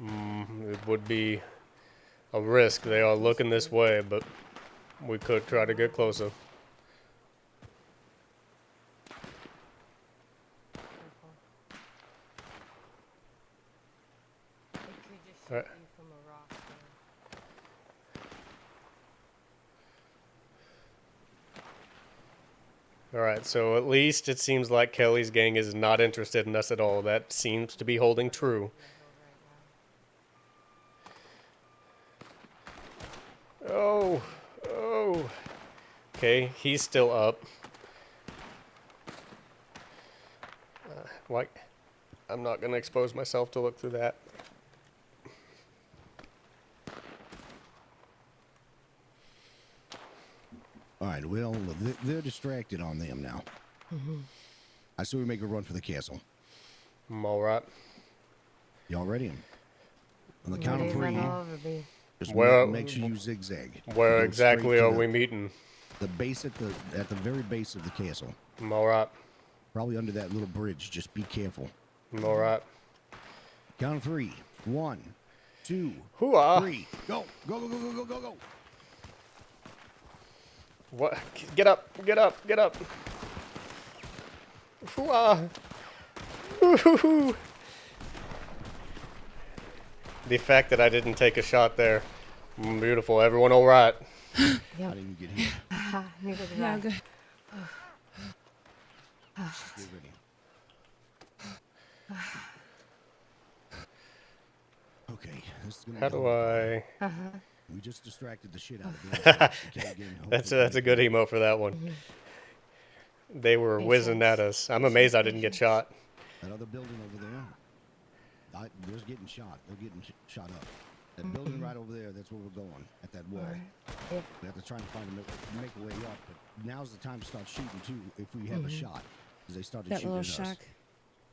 It would be a risk. They are looking this way, but we could try to get closer. Alright. Alright, so at least it seems like Kelly's gang is not interested in us at all. That seems to be holding true. Oh, oh. Okay, he's still up. Like, I'm not going to expose myself to look through that. All right, well, they're distracted on them now. I say we make a run for the castle. I'm all right. Y'all ready? On the count of three, just Where- make sure you zigzag. Where Go exactly straight to are the- we meeting? The base at the very base of the castle. I'm all right. Probably under that little bridge. Just be careful. I'm all right. Count of three. 1, 2, Hoo-ah. 3. Go! Go! Go! Go! Go! Go! Go! Go! What? Get up! Get up! Get up! Hoo-ah. Hoo-hoo-hoo. The fact that I didn't take a shot there. Beautiful. Everyone all right? I didn't even get hit. Yeah, good. Get ready. Okay, this is gonna How be do hard. I... We just distracted the shit out of them. That's a good emote for that one. They were whizzing at us. I'm amazed I didn't get shot. That other building over there, they're getting shot. They're getting shot up. That building right over there, that's where we're going, at that wall. We have to try and find make a way up, but now's the time to start shooting, too, if we have a shot. Because they started That shooting little at us. shack.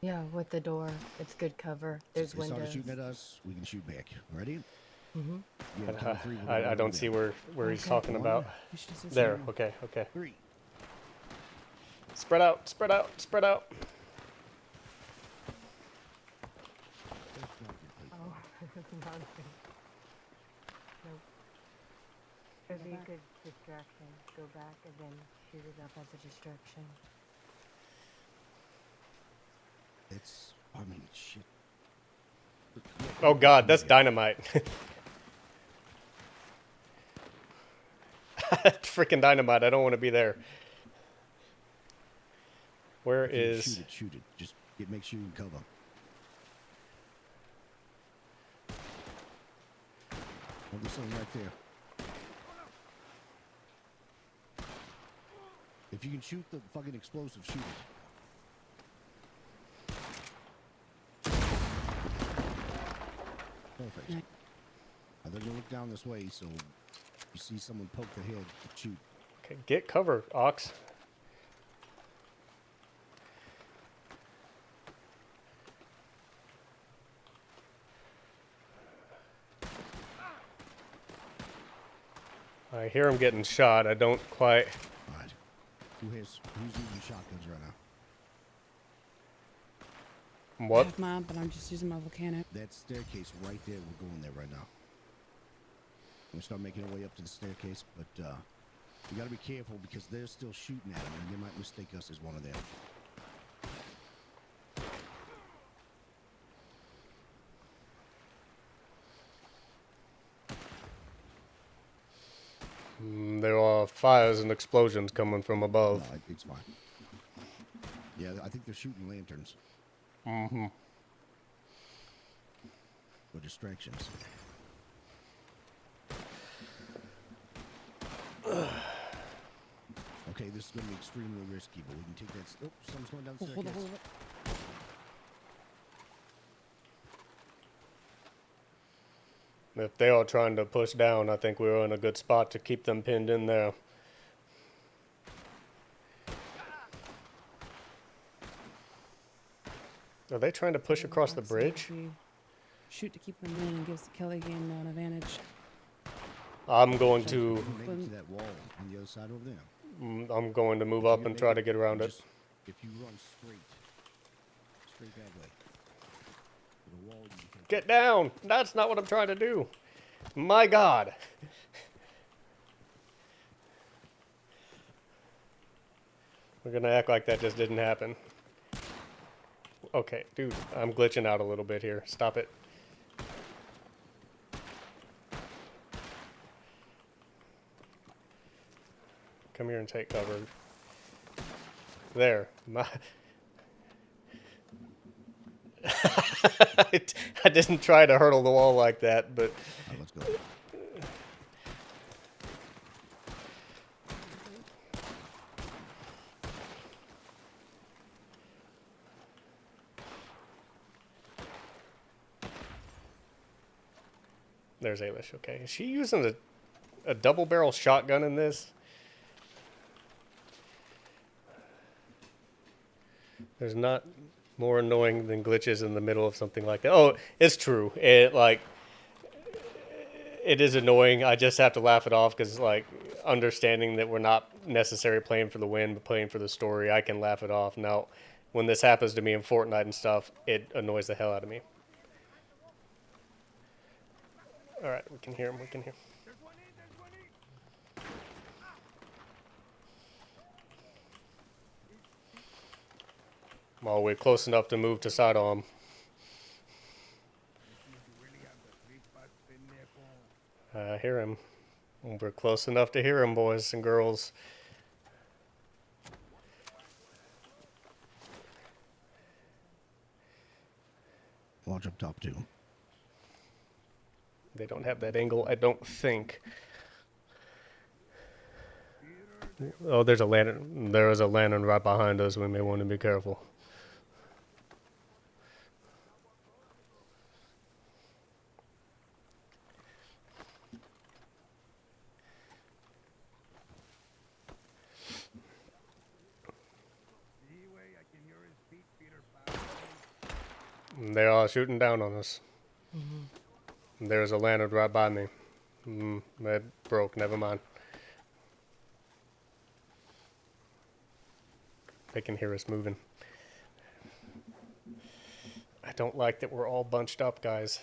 Yeah, with the door. It's good cover. There's If they started windows. shooting at us, we can shoot back. Ready? I don't see where he's talking about. We should say There. something. Okay. Okay. 3. Spread out. Spread out. Spread out. It'd be a back. good distraction. Go back and then shoot it up as a distraction. It's, I mean, shit. Oh God, that's dynamite. Freaking dynamite. I don't want to be there. Where If you is... shoot it, shoot it. Just make sure you can cover. Oh, there's something right there. If you can shoot the fucking explosive, shoot it. Perfect. Nice. Now they're gonna look down this way, so you see someone poke their head, shoot. Okay, get cover, Ox. I hear him getting shot. I don't quite... All right. Who's using shotguns right now? What? I have mine, but I'm just using my volcanic. That staircase right there, we're going there right now. We'll start making our way up to the staircase, but we gotta be careful because they're still shooting at them and they might mistake us as one of them. There are fires and explosions coming from above. No, it's fine. Yeah, I think they're shooting lanterns. Mm-hmm. For distractions. Okay, this is going to be extremely risky, but we can take that. Oh, someone's going down the Hold staircase. it. If they are trying to push down, I think we're in a good spot to keep them pinned in there. Are they trying to push across the bridge? Shoot to keep them in and gives the Kelly game an advantage. I'm going Make to... it to that wall on the other side over there. I'm going to move up and try to get around it. If you run straight that way. To the wall, you can take Get down! That's not what I'm trying to do. My God. We're gonna act like that just didn't happen. Okay, dude, I'm glitching out a little bit here. Stop it. Come here and take cover. There. I didn't try to hurdle the wall like that, but... let's go. There's Ailish, okay. Is she using a double-barrel shotgun in this? There's not more annoying than glitches in the middle of something like that. Oh, it's true. It is annoying. I just have to laugh it off because, like, understanding that we're not necessarily playing for the win, but playing for the story, I can laugh it off. Now, when this happens to me in Fortnite and stuff, it annoys the hell out of me. All right, we can hear him. We can hear him. Well, we're close enough to move to side arm. I hear him. We're close enough to hear him, boys and girls. Watch up top too. They don't have that angle, I don't think. Oh, there's a lantern. There is a lantern right behind us. We may want to be careful. They're all shooting down on us. There's a lantern right by me. That broke. Never mind. They can hear us moving. I don't like that we're all bunched up, guys.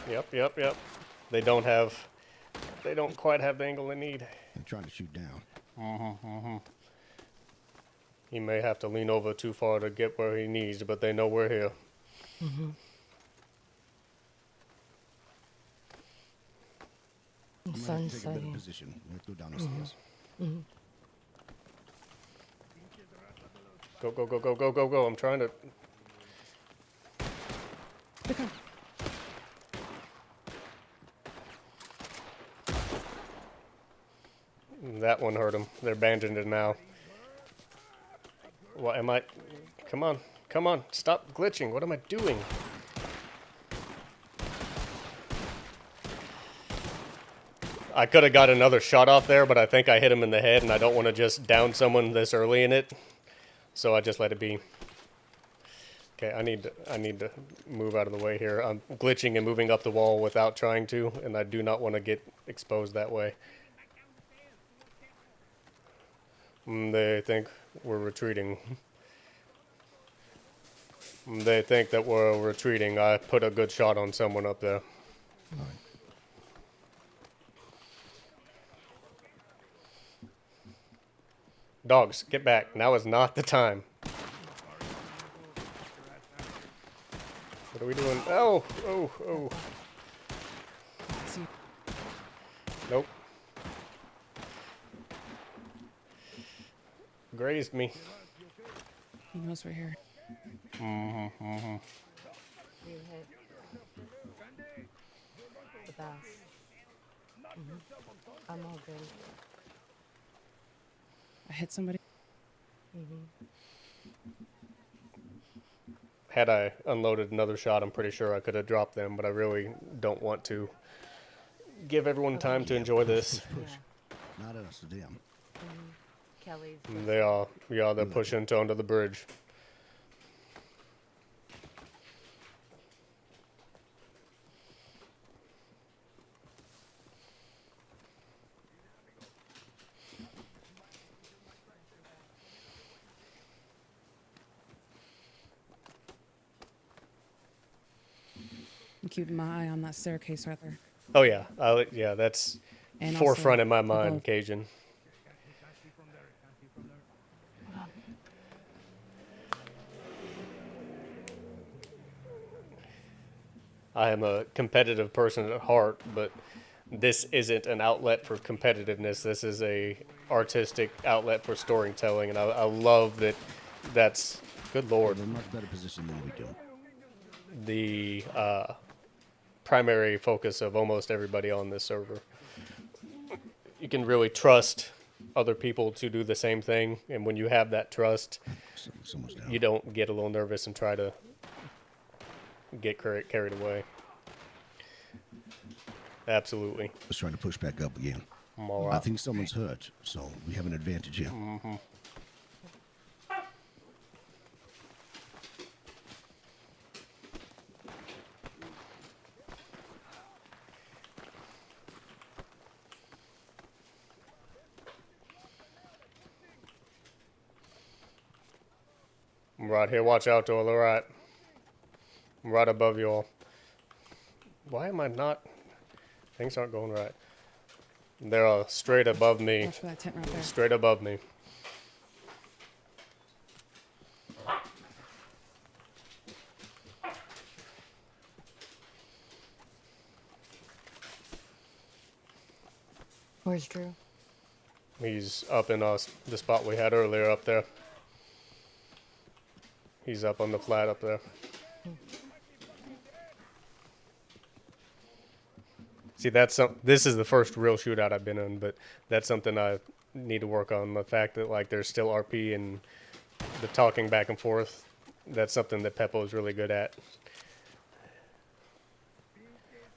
Yep. They don't quite have the angle they need. I'm trying to shoot down. He may have to lean over too far to get where he needs, but they know we're here. I'm gonna have Sun's to take a better setting. position. We have to go down the stairs. Go. I'm trying to... That one hurt him. They're bandaging it now. What am I... Come on. Stop glitching. What am I doing? I could have got another shot off there, but I think I hit him in the head, and I don't want to just down someone this early in it. So I just let it be. Okay, I need to move out of the way here. I'm glitching and moving up the wall without trying to, and I do not want to get exposed that way. They think we're retreating. They think that we're retreating. I put a good shot on someone up there. All right. Dogs, get back. Now is not the time. What are we doing? Oh. Nope. Grazed me. He knows we're here. You hit the bass. I'm all good. I hit somebody. Had I unloaded another shot, I'm pretty sure I could have dropped them, but I really don't want to give everyone time to enjoy this. Push. Not us, them. Kelly's. They are. Yeah, they're pushing to onto the bridge. I'm keeping my eye on that staircase right there. Oh yeah, yeah, that's And forefront also in my mind, above. Cajun. I am a competitive person at heart, but this isn't an outlet for competitiveness. This is a artistic outlet for storytelling, and I love that. That's good We're lord. in a much better position than we do. The primary focus of almost everybody on this server. You can really trust other people to do the same thing, and when you have that trust, Someone's down. you don't get a little nervous and try to get carried away. Absolutely. Let's try to push back up again. I'm all I right. think someone's hurt, so we have an advantage here. I'm right here. Watch out to the right. I'm right above you all. Why am I not? Things aren't going right. They're straight above me. Watch for that tent right there. Straight above me. Where's Drew? He's up in the spot we had earlier up there. He's up on the flat up there. See, this is the first real shootout I've been in, but that's something I need to work on. The fact that like there's still RP and the talking back and forth, that's something that Peppo is really good at.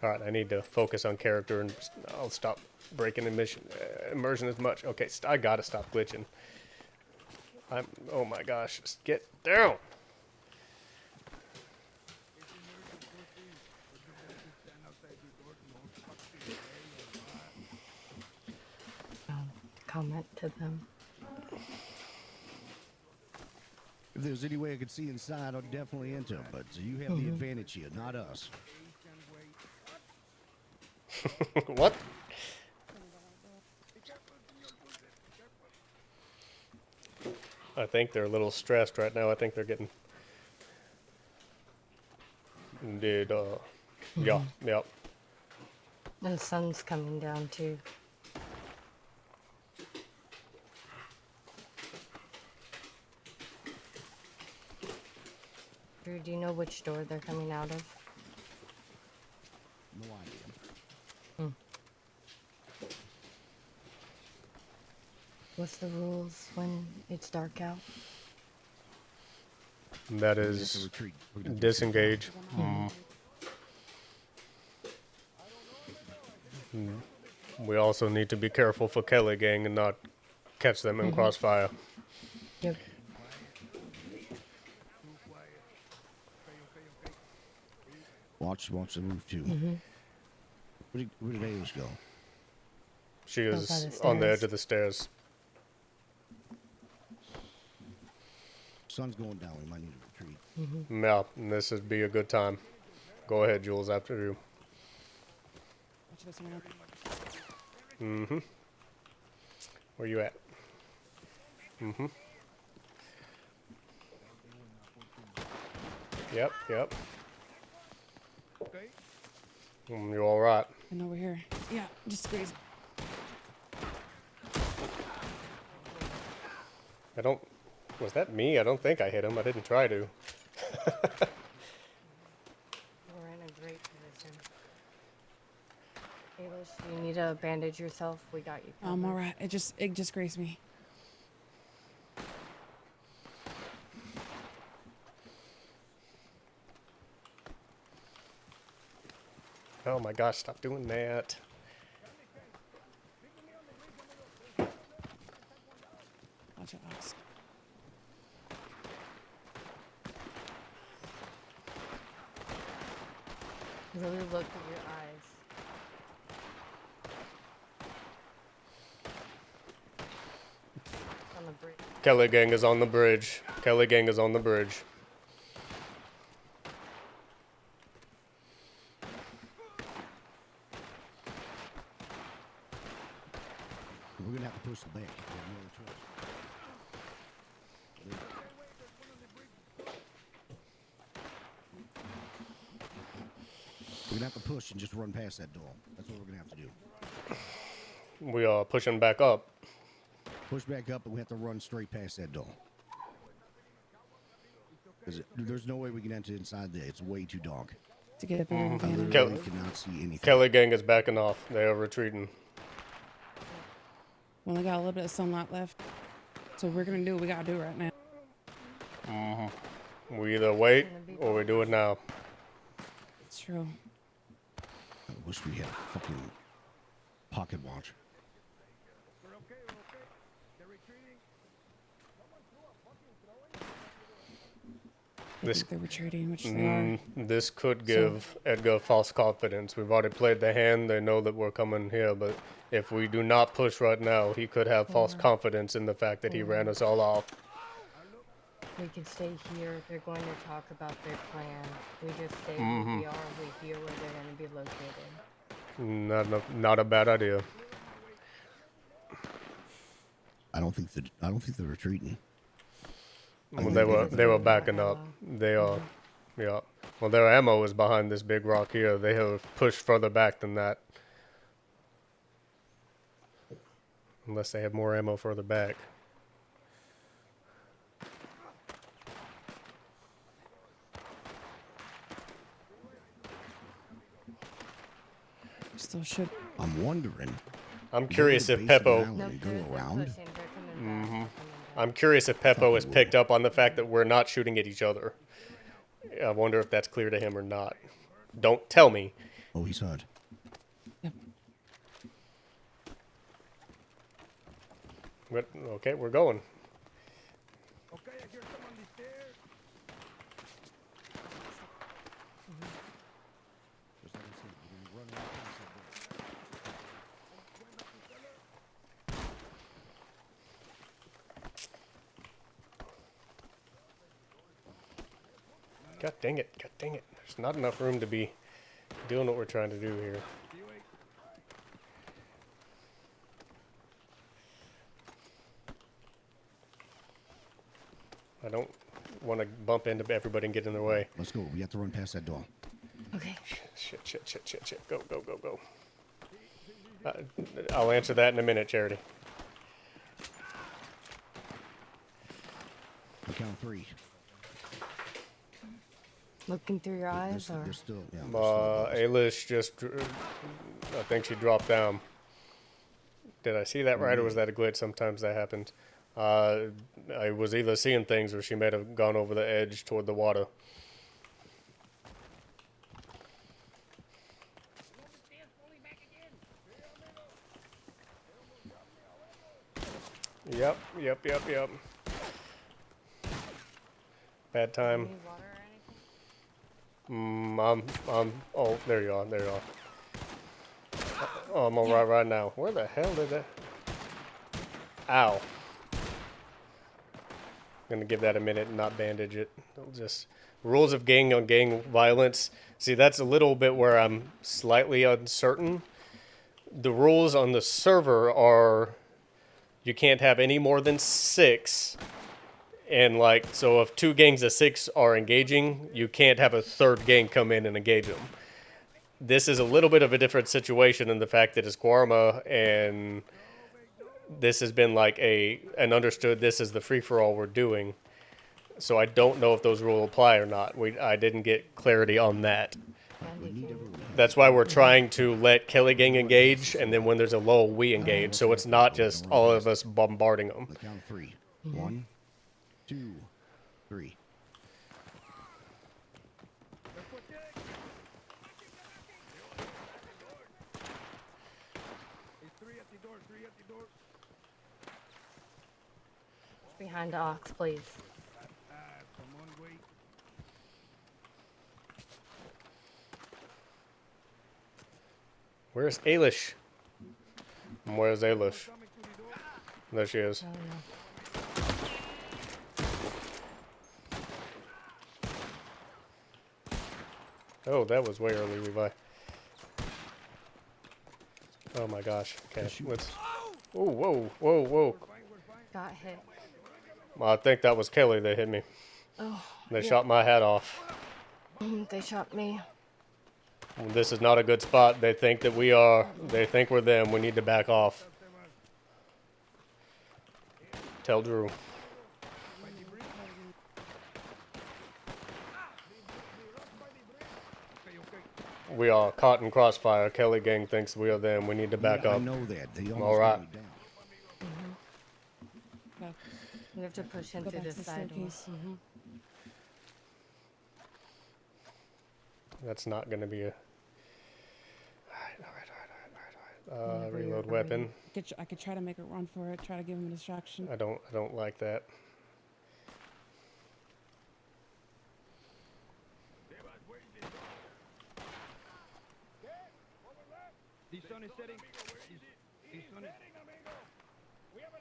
All right, I need to focus on character, and I'll stop breaking immersion as much. Okay, I gotta stop glitching. Oh my gosh, just get down. Comment to them. If there's any way I could see inside, I'd definitely enter. But you have the advantage here, not us. What? I think they're a little stressed right now. I think they're getting. Did yeah, yep. The sun's coming down too. Drew, do you know which door they're coming out of? No idea. What's the rules when it's dark out? That We have to is retreat. We're gonna have to disengage. We also need to be careful for Kelly Gang and not catch them in crossfire. Yep. Watch the roof too. Where did Ayers go? She by is the on the stairs. edge of the stairs. Sun's going down. We might need to retreat. Yeah, and this would be a good time. Go ahead, Jules, after you. Watch this one. Mm-hmm. Where you at? Yep, yep. You all right? And over here. Yeah, just squeeze. I don't... Was that me? I don't think I hit him. I didn't try to. We're in a great position. Aylish, do you need to bandage yourself? We got you covered. I'm alright. It just grazed me. Oh my gosh, stop doing that. Watch it, Ox. Really look at your eyes. On the bridge. Kelly Gang is on the bridge. Kelly Gang is on the bridge. We're gonna have to push the back. We have no other choice. We're gonna have to push and just run past that door. That's what we're gonna have to do. We are pushing back up. Push back up, and we have to run straight past that door. There's no way we can enter inside there. It's way too dark. To get a better I advantage. literally cannot see anything. Kelly Gang is backing off. They are retreating. We only got a little bit of sunlight left. So we're gonna do what we gotta do right now. We either wait or we do it now. It's true. I wish we had a fucking pocket watch. I This- think they're retreating, which they are. This could give Edgar false confidence. We've already played the hand. They know that we're coming here, but if we do not push right now, he could have false confidence in the fact that he ran us all off. We can stay here. They're going to talk about their plan. We just stay where we are. We hear where they're going to be located. Not a bad idea. I don't think they're retreating. Well, they were backing up. They are, yeah. Well, their ammo is behind this big rock here. They have pushed further back than that. Unless they have more ammo further back. Still should. I'm wondering. I'm curious if Base of the Peppo. island and they're go around. pushing. They're coming back. They're coming back. I'm curious if Peppo has picked up on the fact that we're not shooting at each other. I wonder if that's clear to him or not. Don't tell me. Oh, he's hurt. Yep. But, okay, we're going. Okay, I hear someone on the stairs. Just like I said, we're gonna run right past that door. God dang it. God dang it. There's not enough room to be doing what we're trying to do here. I don't want to bump into everybody and get in their way. Let's go. We have to run past that door. Okay. Shit. Go. I'll answer that in a minute, Charity. We count 3. Looking through your eyes, or They're still, yeah. They're still Alish just, I think she dropped down. Did I see that right, or was that a glitch? Sometimes that happens. I was either seeing things, or she might have gone over the edge toward the water. Yep. Bad time. any water or anything? Oh, there you are. Oh, I'm all right now. Where the hell did that? Ow. Gonna give that a minute and not bandage it. It'll just rules of gang on gang violence. See, that's a little bit where I'm slightly uncertain. The rules on the server are you can't have any more than 6. And like, so if 2 gangs of 6 are engaging, you can't have a third gang come in and engage them. This is a little bit of a different situation in the fact that it's Guarma, and this has been like an understood this is the free-for-all we're doing. So I don't know if those rules apply or not. I didn't get clarity on that. That's why we're trying to let Kelly Gang engage, and then when there's a lull, we engage. So it's not just all of us bombarding them. The count 3. 1, 2, 3. Behind the ox, please. Where's Alish? Where's Alish? There she is. Oh, that was way early, Levi. Oh my gosh. Okay, let's... Oh, whoa. Got hit. Well, I think that was Kelly that hit me. Oh. They shot my hat off. They shot me. This is not a good spot. They think that they think we're them. We need to back off. Tell Drew. We are caught in crossfire. Kelly Gang thinks we are them. We need to back up. I know that. They All right. got me down. Okay. We have to push him Go through back the to the side door. staircase. That's not going to be a... All right. Reload weapon. I could try to make a run for it. Try to give him a distraction. I don't like that.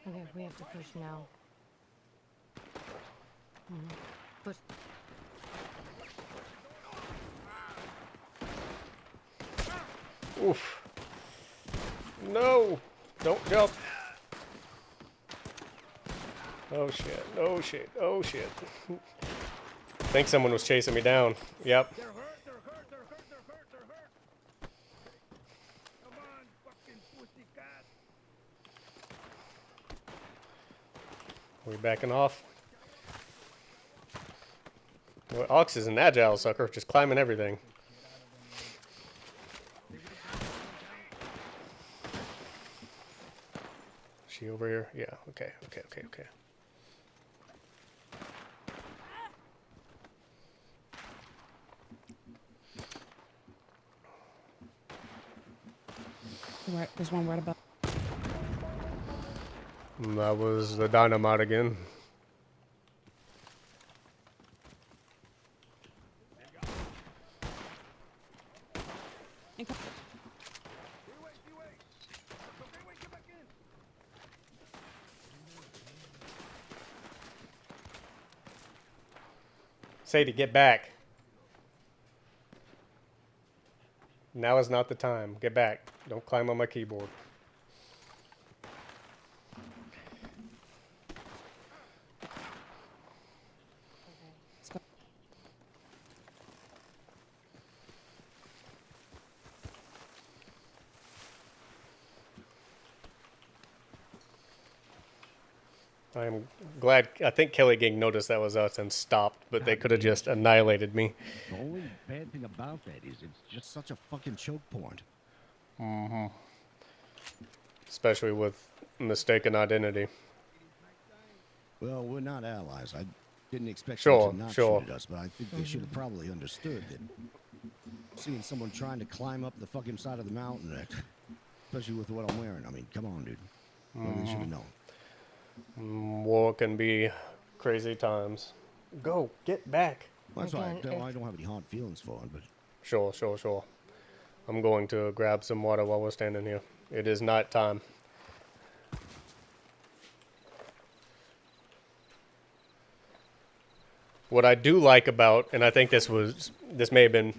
Okay, we have to push now. Push. Oof. No! Don't jump. Oh shit. I think someone was chasing me down. Yep. They're hurt. Come on, fucking pussycat. We backing off? Well, Ox is an agile sucker, just climbing everything. She over here? Yeah, okay. There's one right above. That was the dynamite again. Sadie, get back. Now is not the time. Get back. Don't climb on my keyboard. Okay. Let's go. I'm glad. I think Kelly Gang noticed that was us and stopped, but they could have just annihilated me. The only bad thing about that is it's just such a fucking choke point. Especially with mistaken identity. Well, we're not allies. I didn't expect Sure, them to not sure. shoot at us, but I think they should have probably understood that seeing someone trying to climb up the fucking side of the mountain, especially with what I'm wearing. I mean, come on, dude. Well, they should have known. War can be crazy times. Go, get back. Well, that's why Again, I don't have any hard feelings for it, but Sure. I'm going to grab some water while we're standing here. It is night time. What I do like about, and I think this may have been,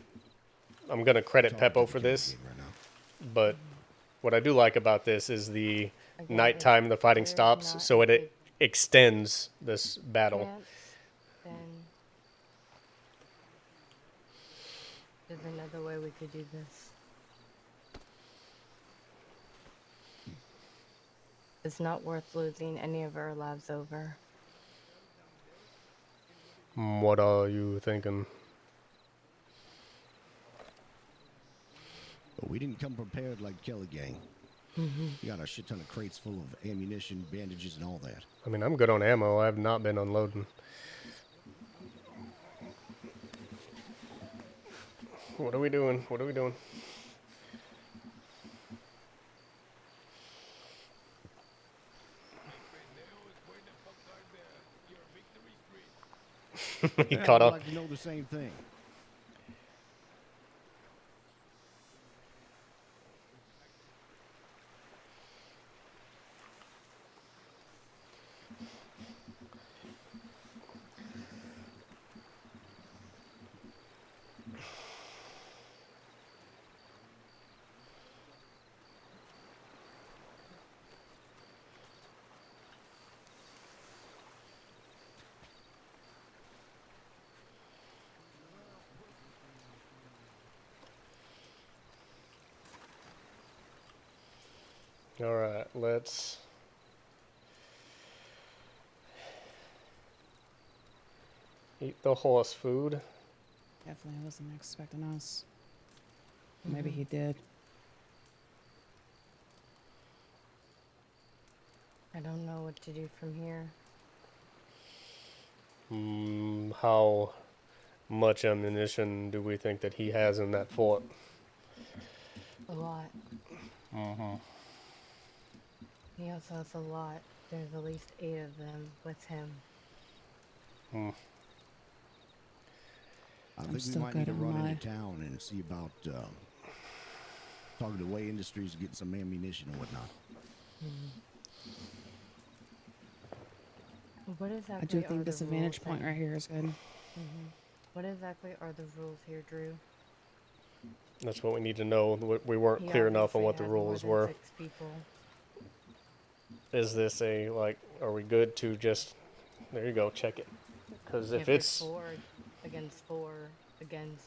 I'm going to credit talking to Peppo the for Kelly this, Gang right now. but what I do like about this is the Again, nighttime, if the fighting there's stops, not so a it big extends this battle. chance, then there's another way we could do this. It's not worth losing any of our lives over. What are you thinking? But we didn't come prepared like Kelly Gang. We got a shit ton of crates full of ammunition, bandages, and all that. I mean, I'm good on ammo. I have not been unloading. What are we doing? He Yeah, caught I'd up. like to know the same thing. All right, let's eat the horse food. Definitely wasn't expecting us. Maybe he did. I don't know what to do from here. How much ammunition do we think that he has in that fort? A lot. He also has a lot. There's at least 8 of them with him. I I'm think we still might need to good on run my- into town and see about talking to Way Industries, getting some ammunition and whatnot. What exactly I do are think this the vantage rules point then? right here is good. What exactly are the rules here, Drew? That's what we need to know. We weren't He clear enough on obviously what the had more rules than were. 6 people. Is this are we good to just, there you go, check it. Because if there's it's, 4 against 4 against,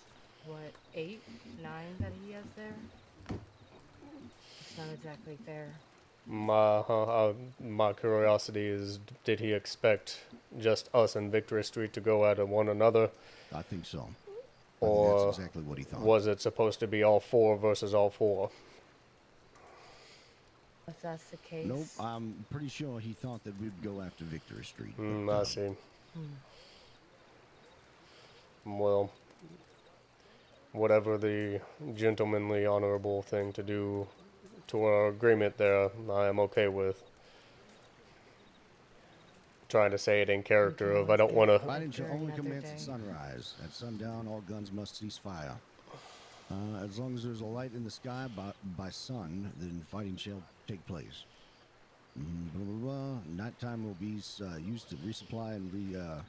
what, 8, 9 that he has there? It's not exactly fair. my curiosity is, did he expect just us and Victory Street to go at one another? I think so. I think Or that's exactly what he thought. was it supposed to be all 4 versus all 4? If that's the case. Nope, I'm pretty sure he thought that we'd go after Victory Street. I see. Well, whatever the gentlemanly, honorable thing to do to our agreement there, I am okay with. Trying to say it in character of, I don't want to. Fighting shall only Another commence day. at sunrise. At sundown, all guns must cease fire. As long as there's a light in the sky by sun, then fighting shall take place. Blah, blah, blah. Nighttime will be used to resupply and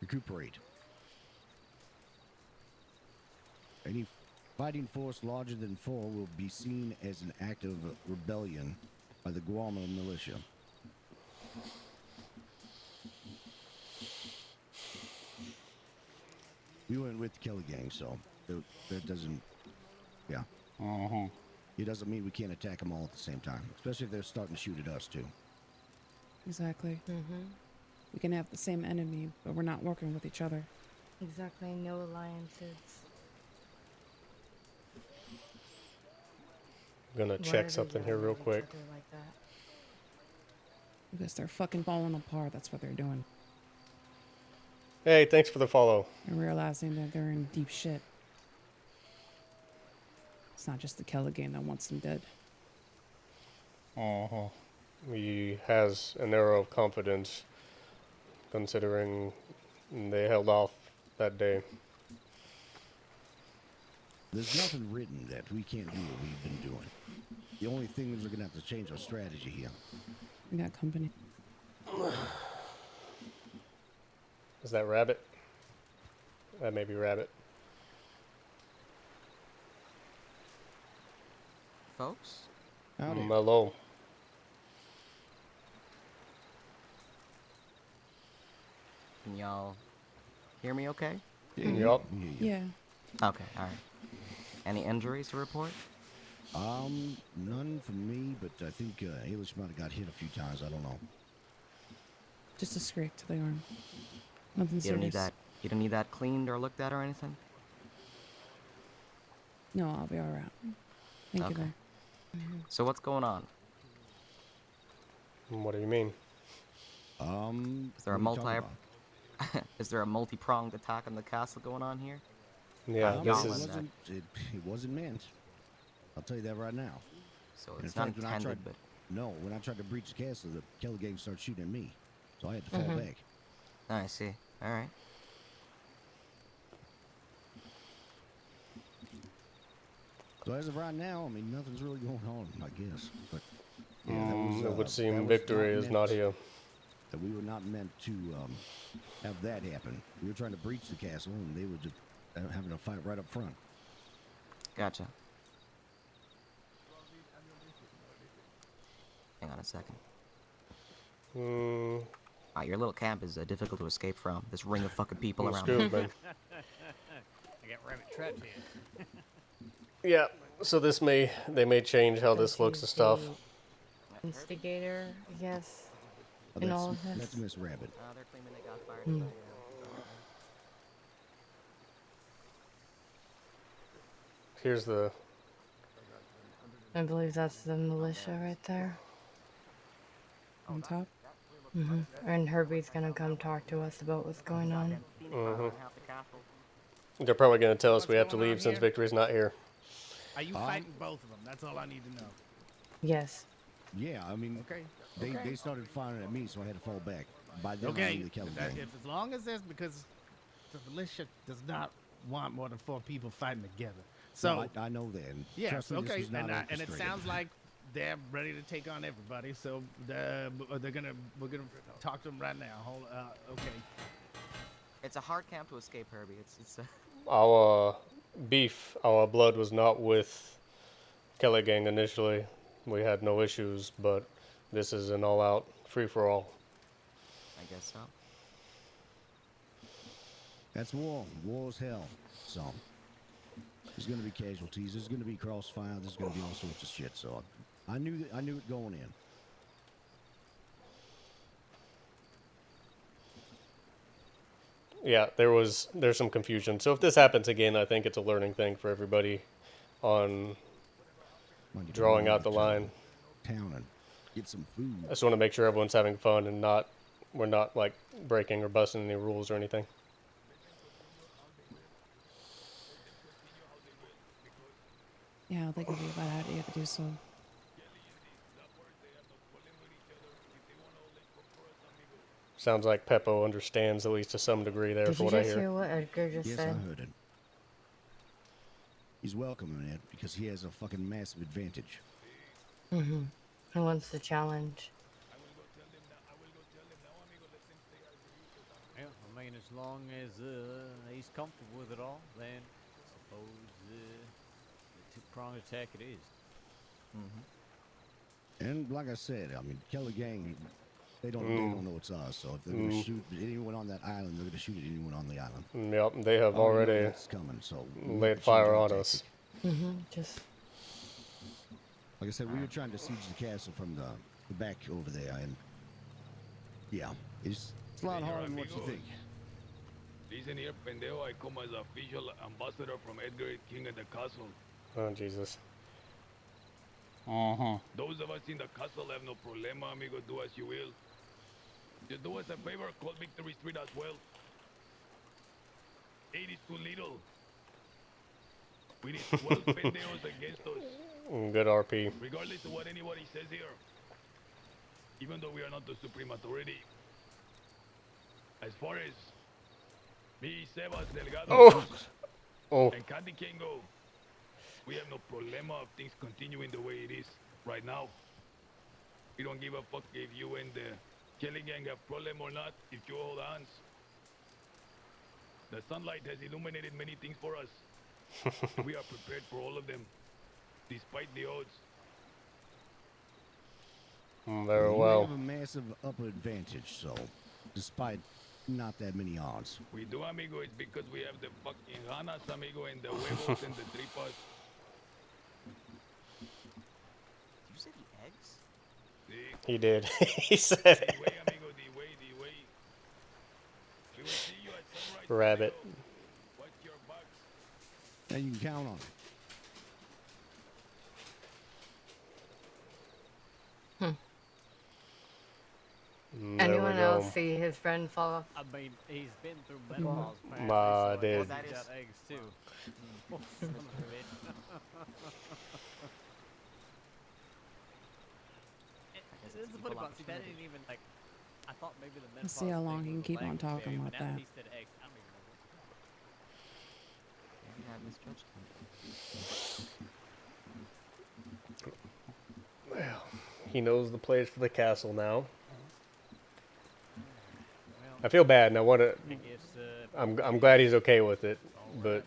recuperate. Fighting force larger than 4 will be seen as an act of rebellion by the Guarma militia. We went with the Kelly gang, so that doesn't, yeah. It doesn't mean we can't attack them all at the same time, especially if they're starting to shoot at us too. Exactly. We can have the same enemy, but we're not working with each other. Exactly. No alliances. I'm gonna Why check are they something here yelling real at each quick. other like that? Because they're fucking falling apart. That's what they're doing. Hey, thanks for the follow. And realizing that they're in deep shit. It's not just the Keller game that wants them dead. He has an arrow of confidence, considering they held off that day. There's nothing written that we can't do what we've been doing. The only thing is we're gonna have to change our strategy here. We got company. Is that Rabbit? That may be Rabbit. Folks? Howdy. Hello. Can y'all hear me okay? Yup. Yeah. Okay, alright. Any injuries to report? None from me, but I think Alish might have got hit a few times. I don't know. Just a scrape to the arm. Nothing You don't need serious. that. You don't need that cleaned or looked at or anything? No, I'll be alright. Thank you, Okay. though. So what's going on? What do you mean? Is there a what are you talking about? Is there a multi-pronged attack on the castle going on here? Yeah, Y'all this in is. that. It wasn't meant. I'll tell you that right now. So And it's in not fact, intended, but No, when I tried to breach the castle, the Kelly gang started shooting at me. So I had to fall back. I see. Alright. So as of right now, I mean, nothing's really going on, I guess. But yeah, that was, It would that seem was victory not is meant- not here. That we were not meant to have that happen. We were trying to breach the castle, and they were just having a fight right up front. Gotcha. Hang on a second. Your little camp is difficult to escape from. This ring of fucking people around Screw me. it, man. I got rabbit trapped here. Yeah. So they may change how this Since looks and he's stuff. the instigator, I guess. Oh, In all of that's this. Miss Rabbit. They're claiming they got fired today. Here's the. I believe that's the militia right there. On top. And Herbie's gonna come talk to us about what's going on. They're probably going to tell us What's we have to going on leave since here? Victory's not here. Are you fighting both of them? That's all I need to know. Yes. Yeah, I mean, Okay. they started firing at me, so I had to fall back. By then, I Okay. knew the Kelly That, gang. if, as long as there's because the militia does not want more than 4 people fighting together. So No, I know that. And yes, trust me, this okay, was not and it orchestrated. sounds like they're ready to take on everybody. So we're gonna talk to them right now. Okay. It's a hard camp to escape, Herbie. It's Our our blood was not with Kelly Gang initially. We had no issues, but this is an all-out free-for-all. I guess so. That's war. War's hell. So there's going to be casualties. There's going to be crossfire. There's going to be all sorts of shit. So I knew it going in. Yeah, there's some confusion. So if this happens again, I think it's a learning thing for everybody on Come on, you drawing gotta out the go to line. Town and get some food. I just want to make sure everyone's having fun and we're not like breaking or busting any rules or anything. Yeah, I don't think it'd be a bad idea to do so. Sounds like Peppo understands at least to some degree there, Did for you what I just hear. hear what Edgar just Yes, said? I heard it. He's welcoming it because he has a fucking massive advantage. He wants the challenge. Yeah, I mean, as long as he's comfortable with it all, then I suppose multi-pronged attack it is. And like I said, I mean, Keller Gang, they don't know it's us. So if they're gonna shoot anyone on that island, they're gonna shoot at anyone on the island. Yep, they have I already know already that's coming. So we have laid to change fire our on tactic. us. Just Like I said, we were trying to siege the castle from the back over there, and yeah, it's a lot harder than what you think. Listen here, pendejo. I come as official ambassador from Edgar King at the castle. Oh, Jesus. Those of us in the castle have no problema, amigo. Do as you will. Just do us a favor. Call Victory Street as well. 8 is too little. We need 12 pendejos against us. Good RP. Regardless of what anybody says here. Even though we are not the supreme authority. As far as me, Sebas, Delgado, and Candy can go, we have no problema of things continuing the way it is right now. We don't give a fuck if you and the Kelly gang have problem or not, if you hold hands. The sunlight has illuminated many things for us. We are prepared for all of them, despite the odds. Very well. We have a massive upper advantage, so despite not that many odds. We do, amigo. It's because we have the fucking ranas, amigo, and the huevos and the tripas. Did you say the eggs? He did. He said it. The way, amigo, the way. We will see you at sunrise. Rabbit. Amigo. Watch your back. And you can count on it. There we anyone go. else see his friend fall off? I mean, he's been through menopause, apparently, Ma so I did. guess he's got eggs too. Oh, son of a bitch. It's the funny part. See, that didn't even like. I thought maybe the menopause. Let's see how long he thing can keep was a on talking language like barrier, but now that. he said eggs. I don't even know what. Yeah, I misjudged him. Well, he knows the place for the castle now. Well, I feel bad, and I want to. I guess, I'm glad he's okay with it, all but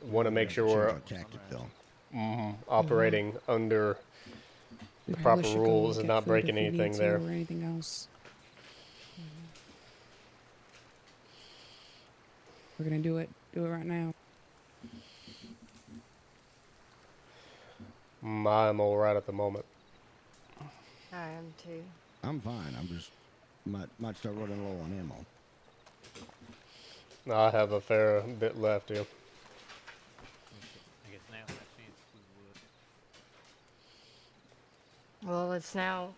right, want to make sure we're Change our tactic, though. operating under We the probably proper should go rules get and not food breaking if we need anything to there. or anything else. We're gonna do it. Do it right now. I'm all right at the moment. I am too. I'm fine. I'm just might start running low on ammo. I have a fair bit left here. I guess now's my chance to. Well, it's now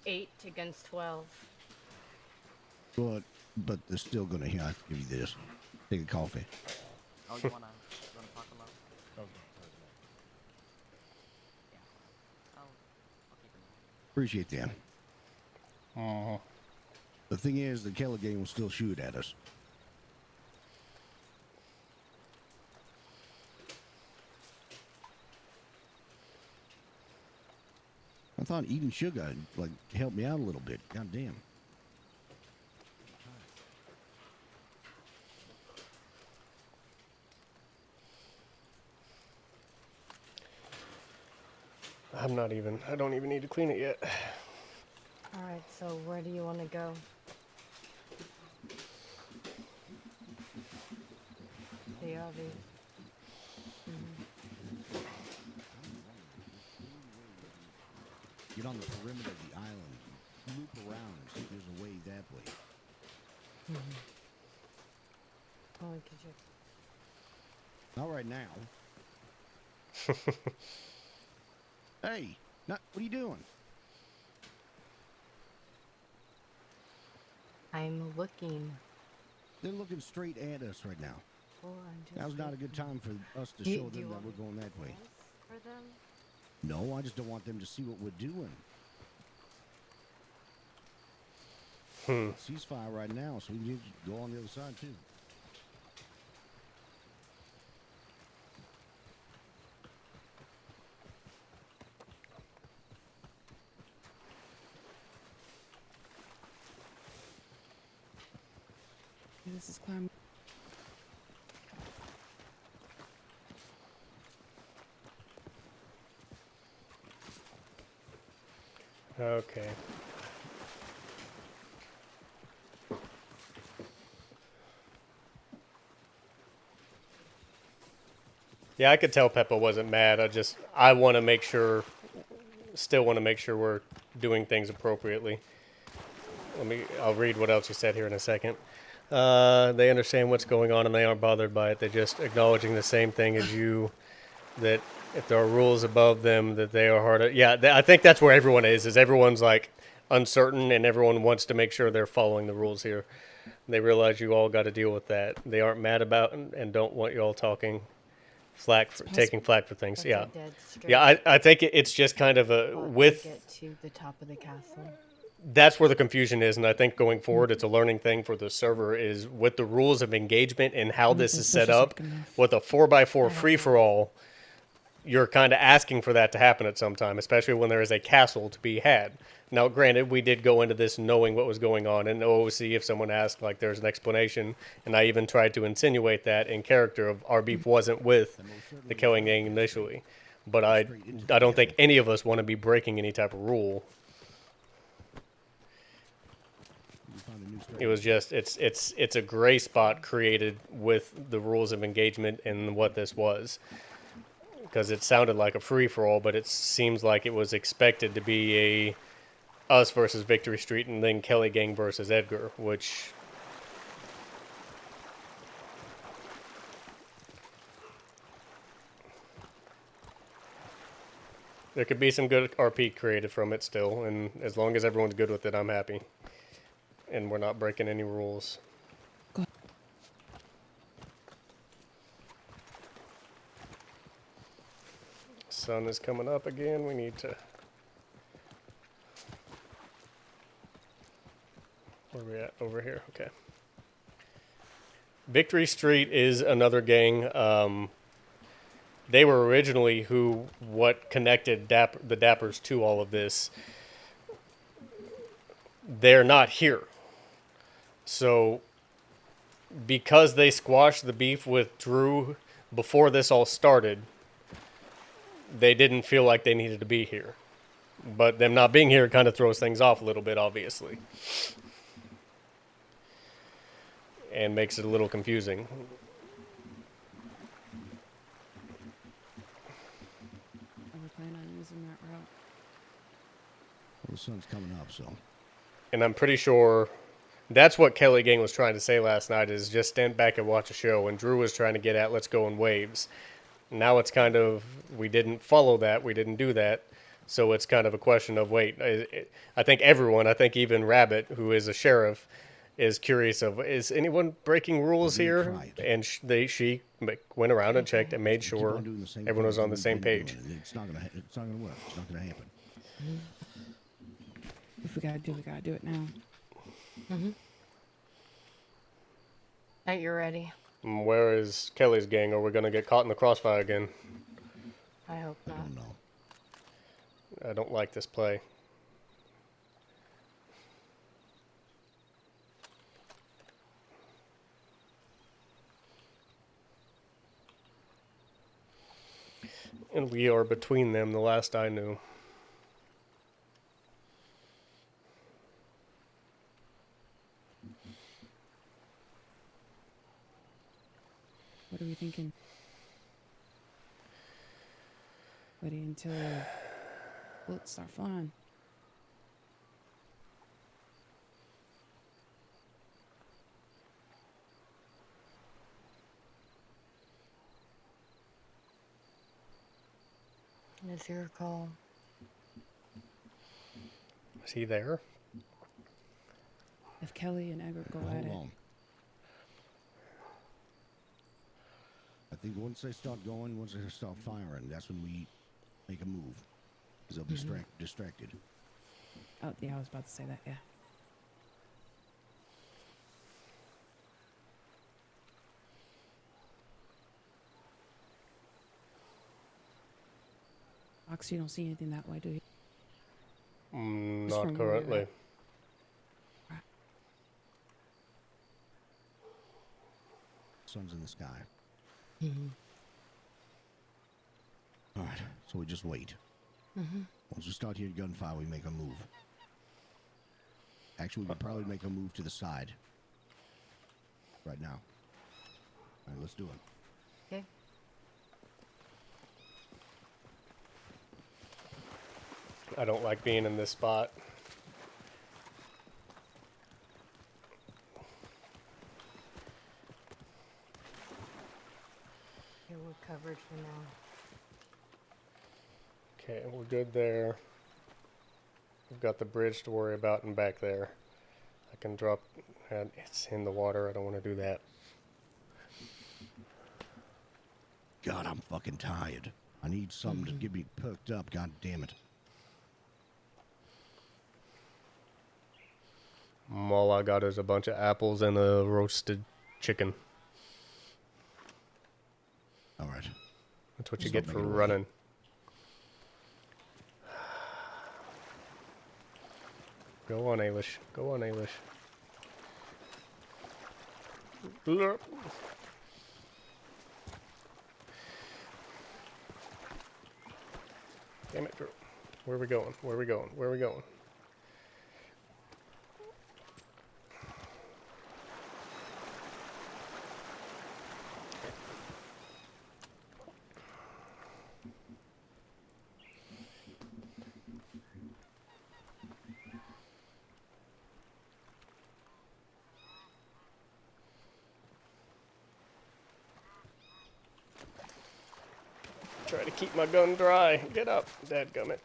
8 against 12. But they're still gonna hear. I have to give you this. Take a coffee. Oh, you wanna talk about? Yeah. I'll keep it. Appreciate that. The thing is, the Keller gang will still shoot at us. I thought eating sugar like helped me out a little bit. God damn. I don't even need to clean it yet. Alright, so where do you want to go? The obvious. Get on the perimeter of the island, loop around, and see if there's a way that way. Only 'cause you're Not right now. Hey, what are you doing? I'm looking. They're looking straight at us right now. Well, I'm just Now's not a good time for us to Do- show do you them that want we're me going that way. for them? No, I just don't want them to see what we're doing. Ceasefire right now, so we can just go on the other side too. This is climb. Okay. Yeah, I could tell Peppa wasn't mad. I want to make sure, still want to make sure we're doing things appropriately. I'll read what else you said here in a second. They understand what's going on and they aren't bothered by it. They're just acknowledging the same thing as you, that if there are rules above them, that they are harder. Yeah, I think that's where everyone is everyone's like uncertain and everyone wants to make sure they're following the rules here. They realize you all got to deal with that. They aren't mad about and don't want you all taking flack for things. That's Yeah. a dead straight. Yeah, I think it's just kind of a Plot to with get to the top of the castle. that's where the confusion is, and I think going forward, it's a learning thing for the server is with the rules of engagement and how this is set up with a 4x4 free for all. You're kind of asking for that to happen at some time, especially when there is a castle to be had. Now, granted, we did go into this knowing what was going on, and OOC, if someone asked, like, there's an explanation, and I even tried to insinuate that in character of our beef wasn't with the killing gang initially. But I don't think any of us want to be breaking any type of rule. It was just it's a gray spot created with the rules of engagement and what this was, because it sounded like a free for all, but it seems like it was expected to be a us versus Victory Street and then Kelly Gang versus Edgar, which there could be some good RP created from it still, and as long as everyone's good with it, I'm happy. And we're not breaking any rules. Sun is coming up again. We need to... Where are we at? Over here. Okay. Victory Street is another gang. They were originally what connected the Dappers to all of this. They're not here. So, because they squashed the beef with Drew before this all started, they didn't feel like they needed to be here. But them not being here kind of throws things off a little bit, obviously. And makes it a little confusing. Are we planning on using that route? Well, the sun's coming up, so. And I'm pretty sure that's what Kelly Gang was trying to say last night is just stand back and watch a show. And Drew was trying to get at let's go in waves. Now it's kind of, we didn't follow that. We didn't do that. So it's kind of a question of, wait, I think everyone, I think even Rabbit, who is a sheriff, is curious of, is anyone breaking rules here? And she went around and checked and made sure everyone was on the same page. It's not gonna work. It's not gonna happen. If we gotta do it now. Are you ready? Where is Kelly's gang? Are we going to get caught in the crossfire again? I hope not. I don't know. I don't like this play. And we are between them, the last I knew. What are we thinking? Waiting until bullets start flying. It's your call. Is he there? If Kelly and Edgar go at it. Hold on. I think once they start going, once they start firing, that's when we make a move. Because they'll be distracted. Oh, yeah, I was about to say that, yeah. Ox, you don't see anything that way, do you? Not currently. Right. Sun's in the sky. Mm-hmm. All right, so we just wait. Once we start hearing gunfire, we make a move. Actually, we could probably make a move to the side. Right now. All right, let's do it. Okay. I don't like being in this spot. Okay, we're covered for now. Okay, we're good there. We've got the bridge to worry about and back there. I can drop, and it's in the water. I don't want to do that. God, I'm fucking tired. I need something to get me perked up, god damn it. All I got is a bunch of apples and a roasted chicken. Alright. That's what Let's you not get make for it away. running. Go on, Ailish. Go on, Ailish. Blurp. Damn it, Drew. Where are we going? Where are we going? Where are we going? Try to keep my gun dry. Get up, dadgummit.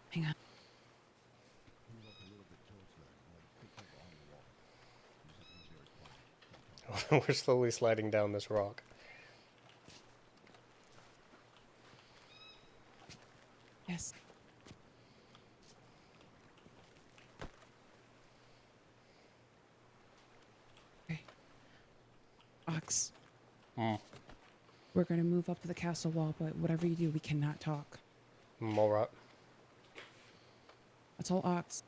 Hang on. We're slowly sliding down this rock. Yes. Okay. Ox. We're gonna move up to the castle wall, but whatever you do, we cannot talk. Alright. That's all, Ox.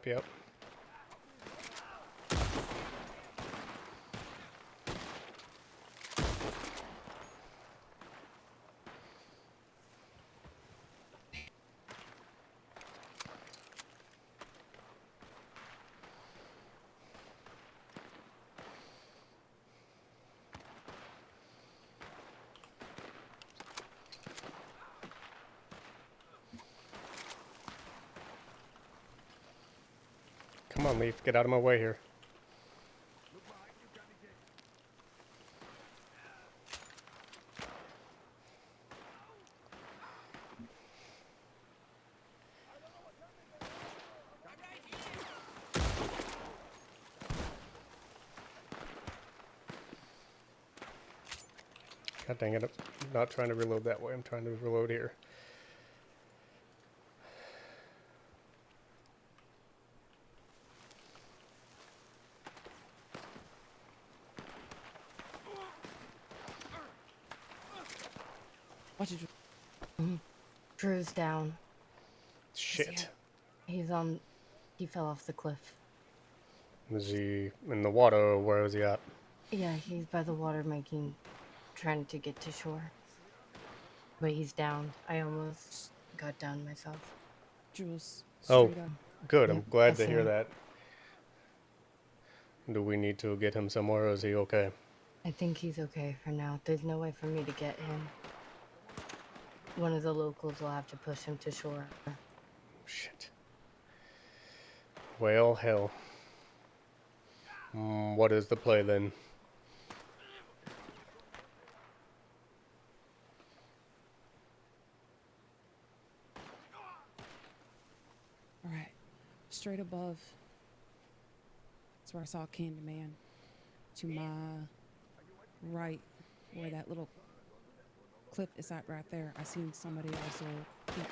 Yep. Come on, Leaf. Get out of my way here. God dang it. I'm not trying to reload that way. I'm trying to reload here. Watch it. Drew's down. Shit. He fell off the cliff. Is he in the water or where is he at? Yeah, he's by the water trying to get to shore. But he's down. I almost got down myself. Jules. Oh, Straight up. good. Yep, I'm glad I to see hear him. that. Do we need to get him somewhere or is he okay? I think he's okay for now. There's no way for me to get him. One of the locals will have to push him to shore. Shit. Well, hell. What is the play then? All right. Straight above. That's where I saw Candyman. To my right, where that little cliff is at right there, I seen somebody also peek.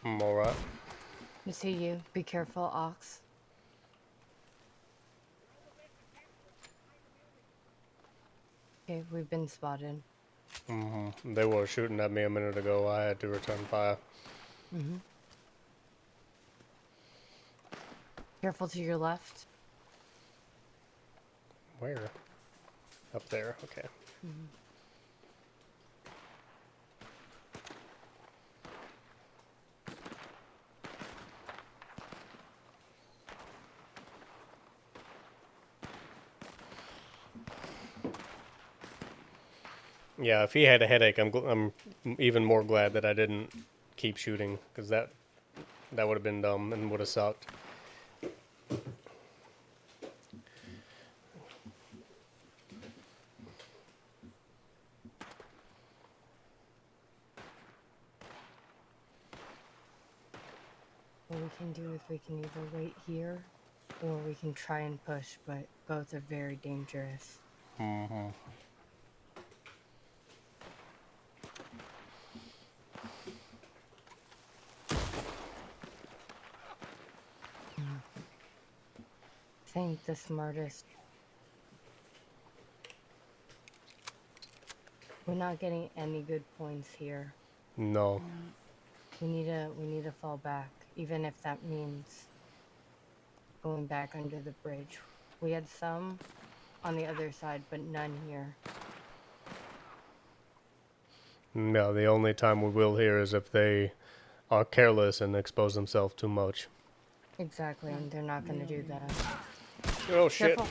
Alright. I see you. Be careful, Ox. Okay, we've been spotted. They were shooting at me a minute ago. I had to return fire. Careful to your left. Where? Up there. Okay. Yeah, if he had a headache, I'm even more glad that I didn't keep shooting, because that would have been dumb and would have sucked. What we can do is we can either wait here or we can try and push, but both are very dangerous. I think the smartest. We're not getting any good points here. No. No. We need to fall back, even if that means going back under the bridge. We had some on the other side, but none here. No, the only time we will here is if they are careless and expose themselves too much. Exactly, and they're not going to do that. Oh, shit. Careful.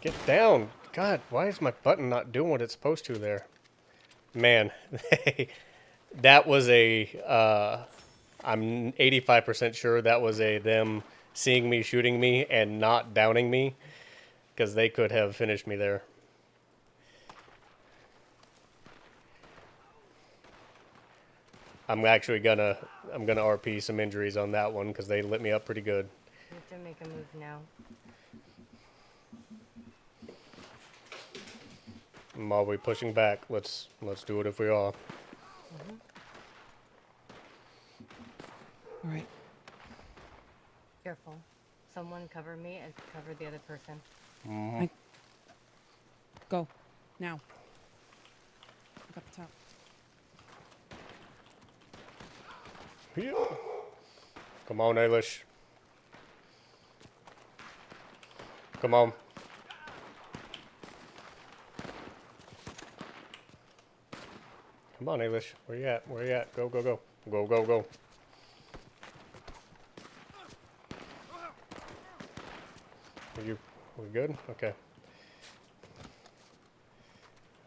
Get down. God, why is my button not doing what it's supposed to there? Man, that was I'm 85% sure that was them seeing me, shooting me, and not downing me, because they could have finished me there. I'm gonna RP some injuries on that one, because they lit me up pretty good. We have to make a move now. Are we pushing back? Let's do it if we are. All right. Careful. Someone cover me and cover the other person. Go. Now. Look up the top. Yeah. Come on, Ailish. Come on. Come on, Ailish. Where you at? Where you at? Go, go, go. Go, go, go. We good? Okay.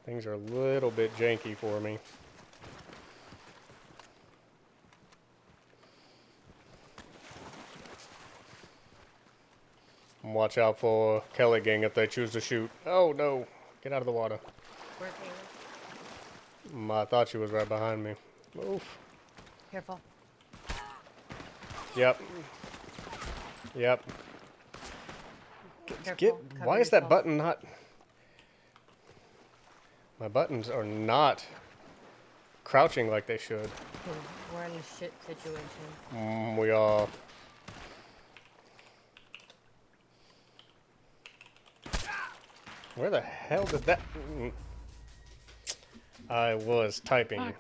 Things are a little bit janky for me. Watch out for Kelly Gang if they choose to shoot. Oh, no. Get out of the water. Where's Ailish? I thought she was right behind me. Oof. Careful. Yep. Yep. Careful. Cover Why is that yourself. button not... My buttons are not crouching like they should. We're in a shit situation. We are... Where the hell did that... I was typing.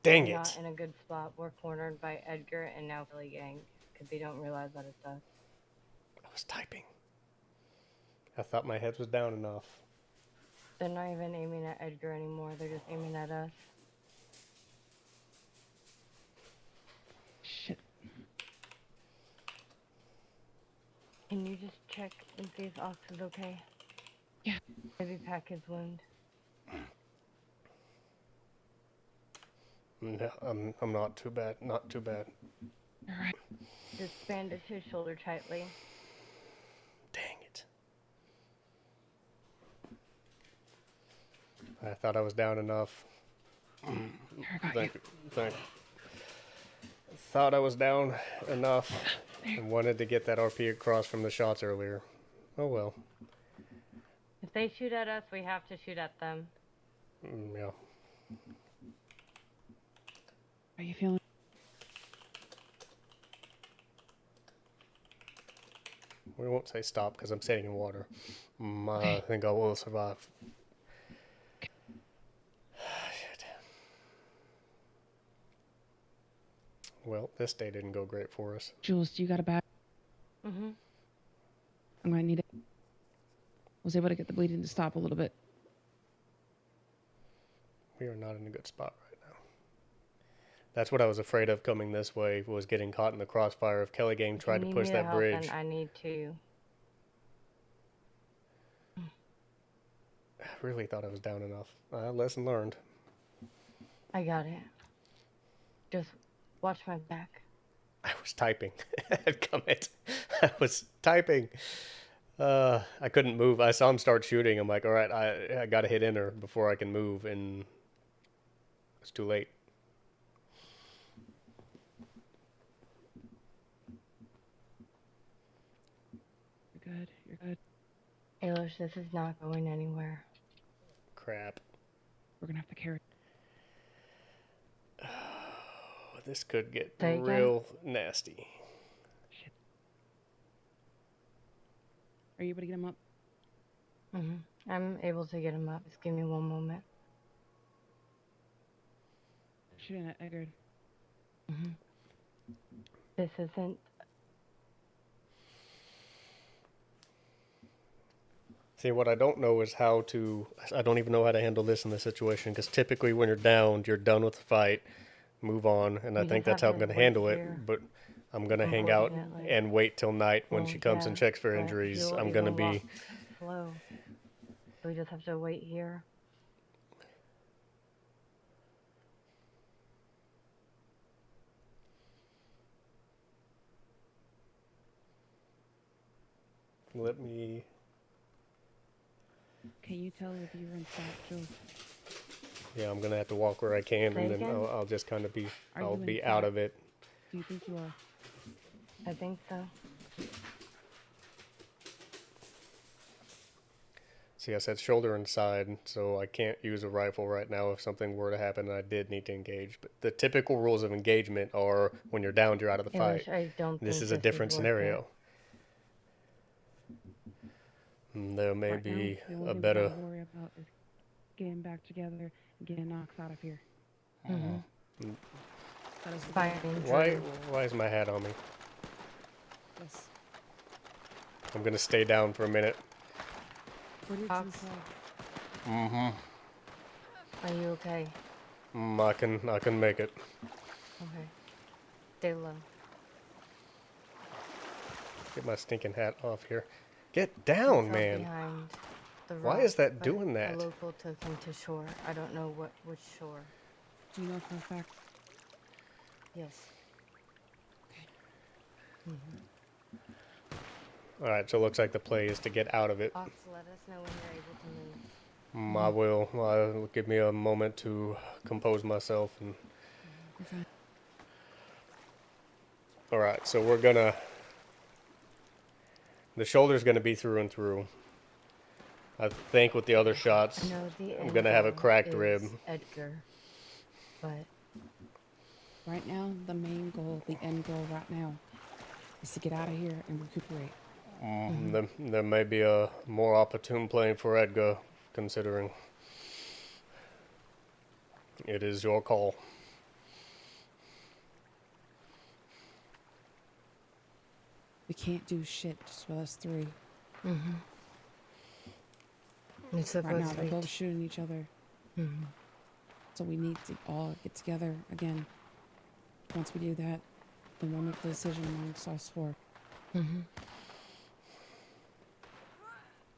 Dang We're it. not in a good spot. We're cornered by Edgar and now Billy Gang. Because they don't realize that it's us. I was typing. I thought my head was down enough. They're not even aiming at Edgar anymore. They're just aiming at us. Shit. Can you just check and see if Ox is okay? Yeah. Maybe pack his wound. No, I'm not too bad. Not too bad. All right. Just bandage his shoulder tightly. Dang it. I thought I was down enough. Thank you. Thought I was down enough and wanted to get that RP across from the shots earlier. Oh well. If they shoot at us, we have to shoot at them. Yeah. How you feeling? We won't say stop because I'm sitting in water. I think I will survive. Shit. Well, this day didn't go great for us. Jules, do you got a bag? Mm-hmm. I'm gonna need it. Was able to get the bleeding to stop a little bit. We are not in a good spot right now. That's what I was afraid of coming this way, was getting caught in the crossfire if Kelly Gang tried to push that bridge. I need to. I really thought I was down enough. Lesson learned. I got it. Just watch my back. I was typing. Commit. I was typing. I couldn't move. I saw him start shooting. I'm like, all right, I got to hit enter before I can move, and it's too late. You're good. You're good. Aylish, this is not going anywhere. Crap. We're gonna have to carry. This could get Say again? real nasty. Shit. Are you able to get him up? Mm-hmm. I'm able to get him up. Just give me one moment. Shooting at Edgar. Mm-hmm. This isn't... See, what I don't know is how to... I don't even know how to handle this in this situation, because typically when you're down, you're done with the fight, move on, and I think that's how I'm going to handle it, but I'm going to hang out and wait till night when she comes and checks for injuries. I'm going to be... slow. So we just have to wait here. Let me... Can you tell if you're in stock, Jules? Yeah, I'm going to have to walk where I can, and then I'll just kind of be... I'll be out of it. Do you think you are? I think so. See, I said shoulder inside, so I can't use a rifle right now if something were to happen and I did need to engage. But the typical rules of engagement are when you're down, you're out of the fight. This is a different scenario. There may be a better... What we worry about is getting back together and getting Knox out of here. Mm-hmm. That is the Why is my hat on me? Yes. I'm going to stay down for a minute. Mm-hmm. Are you okay? I can make it. Okay. Stay low. Get my stinking hat off here. Get down, man. Behind the Why rock, is that but doing that? A local took him to shore. I don't know which shore. Do you know for a fact? Yes. Okay. All right, so it looks like the play is to get out of it. Ox, let us know when you're able to move. I will. Give me a moment to compose myself. And... Okay. All right, so we're gonna... The shoulder's gonna be through and through. I think with the other shots, I'm gonna have a cracked rib. Edgar, but right now, the main goal, the end goal right now, is to get out of here and recuperate. There may be a more opportune plane for Edgar, considering it is your call. We can't do shit just with us three. It's Right now, supposed they're to both be. shooting each other. Mhm. So we need to all get together again. Once we do that, then we'll make the decision amongst us four. Mhm.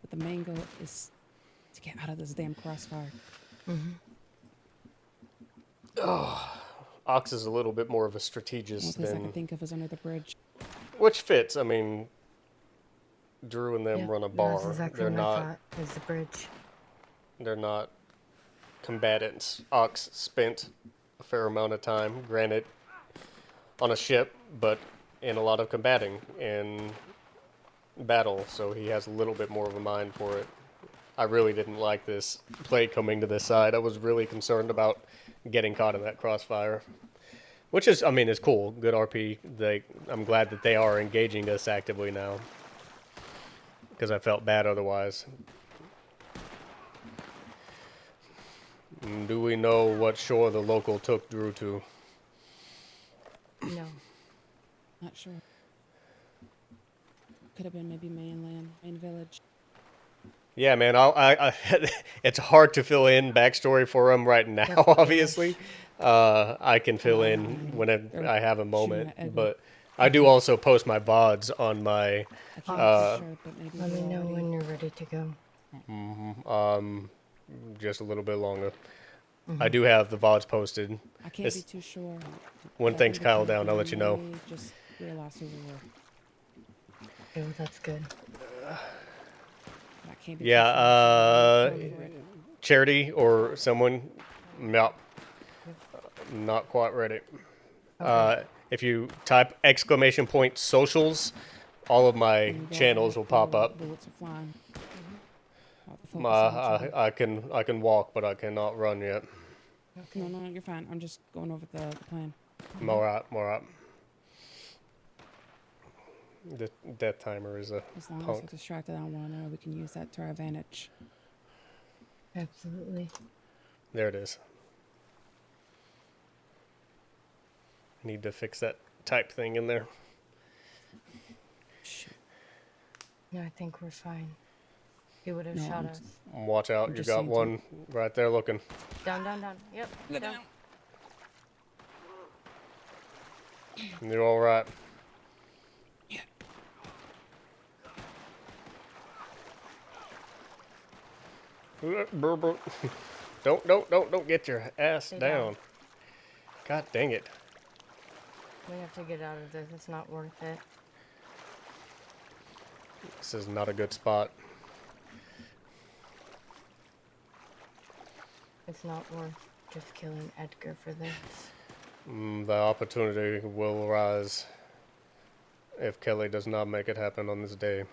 But the main goal is to get out of this damn crossfire. Mhm. Ox is a little bit more of a The only strategist place I can than, think of is under the bridge. which fits. I mean, Drew and them Yep. run a That's bar. exactly They're what I not. thought. Is the bridge. They're not combatants. Ox spent a fair amount of time, granted, on a ship, but in a lot of combating in battle, so he has a little bit more of a mind for it. I really didn't like this play coming to this side. I was really concerned about getting caught in that crossfire, which is, I mean, is cool. Good RP. I'm glad that they are engaging us actively now, because I felt bad otherwise. Do we know what shore the local took Drew to? No. Not sure. Could have been maybe mainland, main village. Yeah, man. It's hard to fill in backstory for him right now. That's what I Obviously, I can fill in whenever They're I have a shooting moment, at Edgar. but I do also post my VODs on my I can't be too sure, but maybe Let me we're know already. when you're ready to go. just a little bit longer. I Mhm. do have the VODs posted. I can't be It's- too sure. when but I things think the kyle down, I'll let you know. may just realize who we were. Oh, that's good. But I can't be Yeah, too sure. So I'm go for it. Charity or someone, no, Yep. not quite ready. Okay. If you type exclamation point socials, all of my When we go channels there, will pop the up. bullets are flying. We'll have to focus on each other. I can walk, but I cannot run yet. Okay. No, you're fine. I'm just going over the plan. I'm alright, I'm alright. The death timer is a As long as punk. we're distracted on one another, we can use that to our advantage. Absolutely. There it is. I need to fix that type thing in there. Shoot. No, I think we're fine. He would have No, shot I'm us. Watch out, I'm you just got saying one right there looking. Down, down, down. Yep. Go Down. down. You're alright. Yeah. Don't get your ass Stay down. down. God dang it. We have to get out of this. It's not worth it. This is not a good spot. It's not worth just killing Edgar for this. The opportunity will arise if Kelly does not make it happen on this day.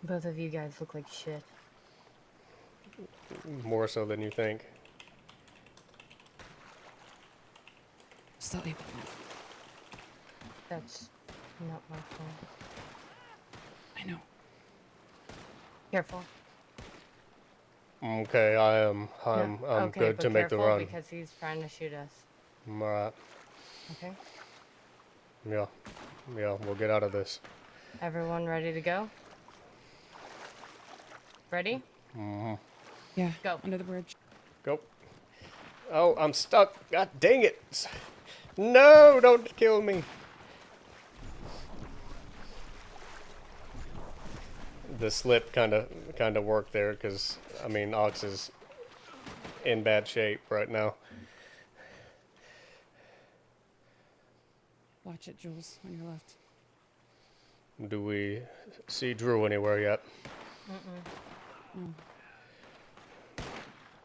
Both of you guys look like shit. More so than you think. Still able to move. That's not my fault. I know. Careful. Okay, I'm Okay, good but to make the careful run. because he's trying to shoot us. I'm alright. Okay. Yeah, we'll get out of this. Everyone ready to go? Ready? Yeah. Go. Under the bridge. Go. Oh, I'm stuck. God dang it. No, don't kill me. The slip kind of worked there because, I mean, Ox is in bad shape right now. Watch it, Jules, on your left. Do we see Drew anywhere yet? No.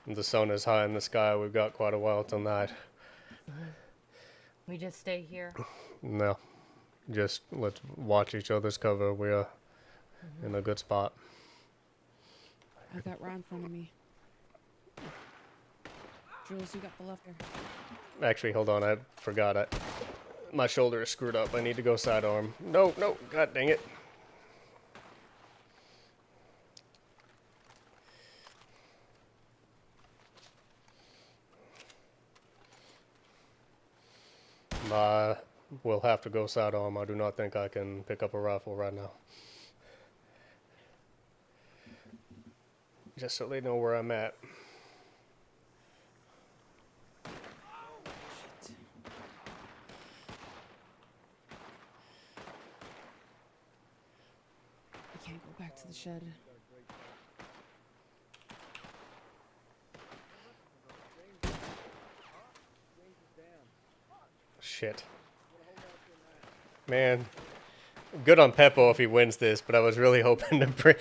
The sun is high in the sky. We've got quite a while till night. We just stay here. No, just let's watch each other's cover. We are in a good spot. I've got Ron in front of me. Jules, you got the left there. Actually, hold on. I forgot. My shoulder is screwed up. I need to go sidearm. No. God dang it. will have to go sidearm. I do not think I can pick up a rifle right now. Just so they know where I'm at. I can't go back to the shed. Shit. Man, good on Peppo if he wins this, but I was really hoping to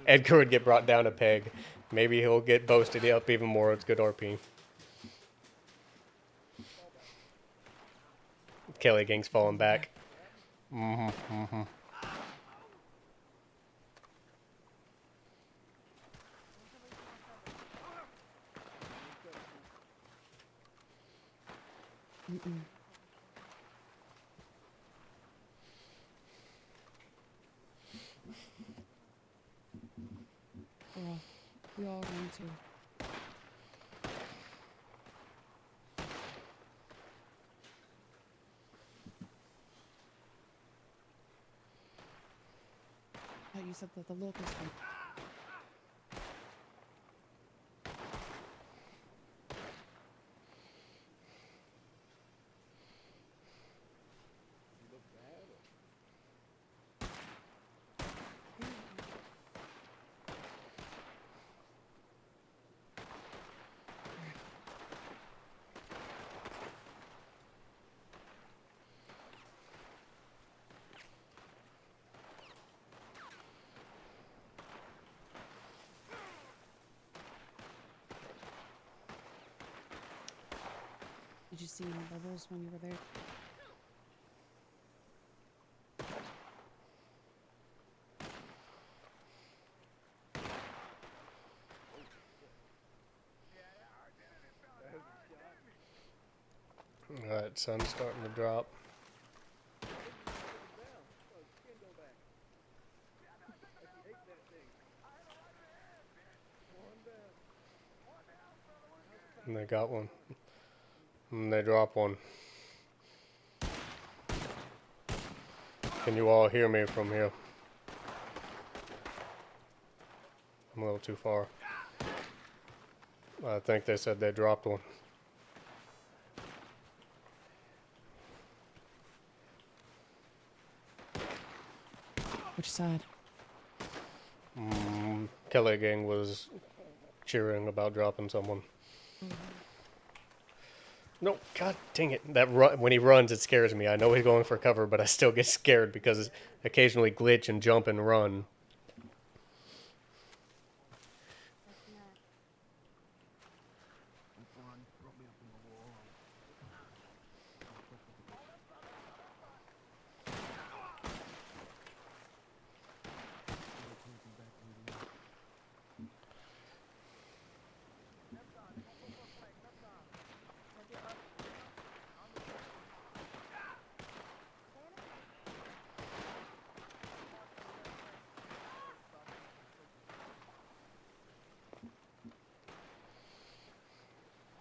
Edgar would get brought down a peg. Maybe he'll get boasted up even more. It's good RP. Kelly Gang's falling back. Mm-hmm. Mm-mm. We all going to. Oh, you said that the locust one. Did you see any bubbles when you were there? Alright, sun's starting to drop. And they got one. And they drop one. Can you all hear me from here? I'm a little too far. I think they said they dropped one. Which side? Kelly Gang was cheering about dropping someone. No, god dang it. That when he runs, it scares me. I know he's going for cover, but I still get scared because occasionally glitch and jump and run.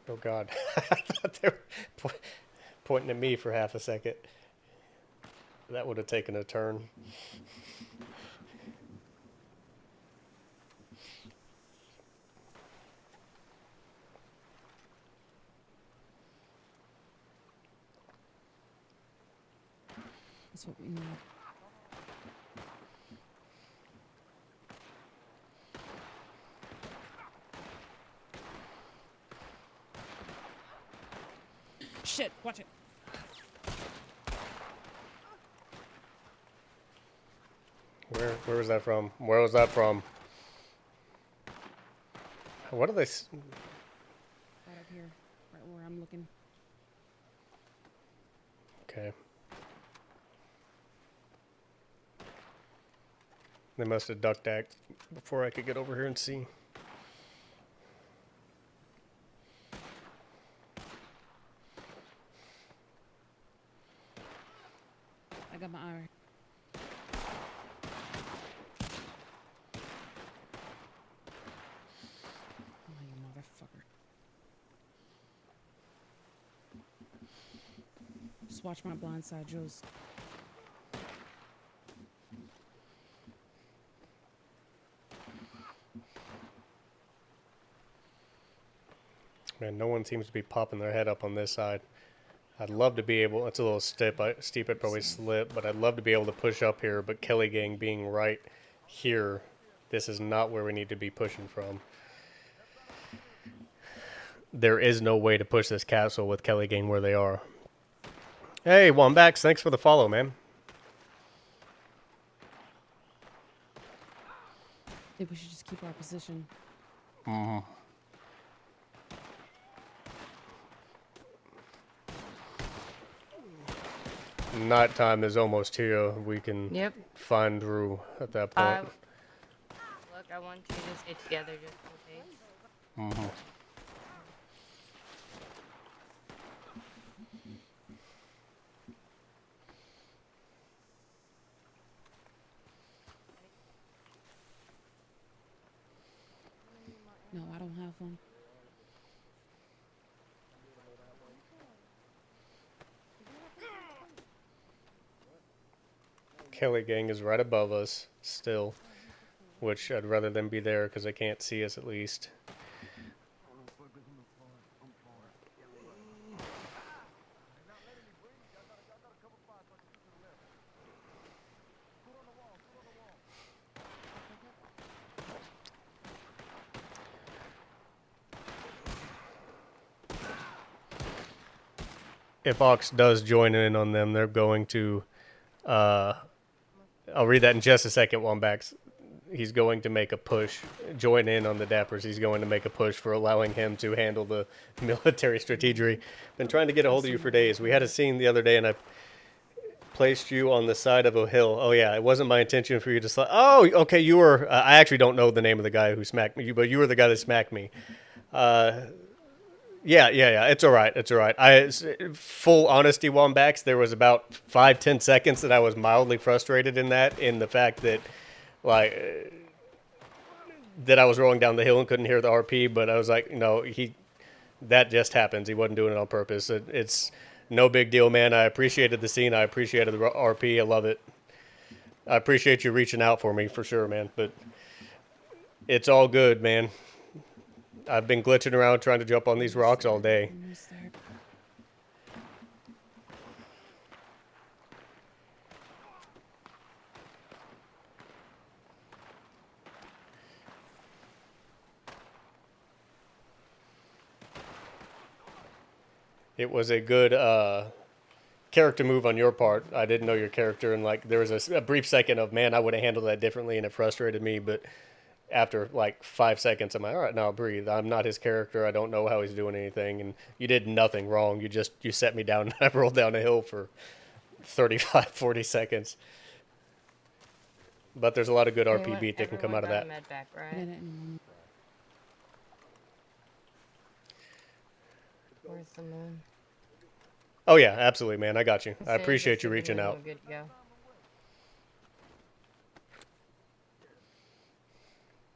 Oh god. I thought they were pointing at me for half a second. That would have taken a turn. That's what we need. Shit, watch it. Where was that from? Where was that from? What are they? Right up here, right where I'm looking. Okay. They must have ducked act before I could get over here and see. I got my eye. Oh, you motherfucker. Just watch my blind side, Jules. Man, no one seems to be popping their head up on this side. I'd love to be able, it's a little steep, I'd probably slip, but I'd love to be able to push up here, but Kelly Gang being right here, this is not where we need to be pushing from. There is no way to push this castle with Kelly Gang where they are. Hey, Wombax, thanks for the follow, man. I think we should just keep our position. Mm-hmm. Nighttime is almost here. We can find Drew at that point. Look, I want you to stay together just in case. Mm-hmm. No, I don't have one. Kelly Gang is right above us still, which I'd rather them be there because they can't see us at least. If Ox does join in on them, they're going to, I'll read that in just a second, Wombax. He's going to make a push, join in on the Dappers. He's going to make a push for allowing him to handle the military strategy. Been trying to get a hold of you for days. We had a scene the other day, and I placed you on the side of a hill. Oh, yeah, it wasn't my intention for you to slide. Oh, okay, you were, I actually don't know the name of the guy who smacked me, but you were the guy that smacked me. Yeah, it's all right. It's all right. Full honesty, Wombax, there was about 5-10 seconds that I was mildly frustrated in the fact that, like, that I was rolling down the hill and couldn't hear the RP, but I was like, no, that just happens. He wasn't doing it on purpose. It's no big deal, man. I appreciated the scene. I appreciated the RP. I love it. I appreciate you reaching out for me for sure, man, but it's all good, man. I've been glitching around trying to jump on these rocks all day. Almost there. It was a good character move on your part. I didn't know your character, and like there was a brief second of, man, I would have handled that differently, and it frustrated me, but after like 5 seconds, I'm like, all right, now breathe. I'm not his character. I don't know how he's doing anything, and you did nothing wrong. You set me down, and I rolled down a hill for 35, 40 seconds. But there's a lot of good RP beat that can come out of that. Med back, right? I didn't anymore. Where's the moon? Oh yeah, absolutely, man. I got you. I appreciate you reaching out. Good to go.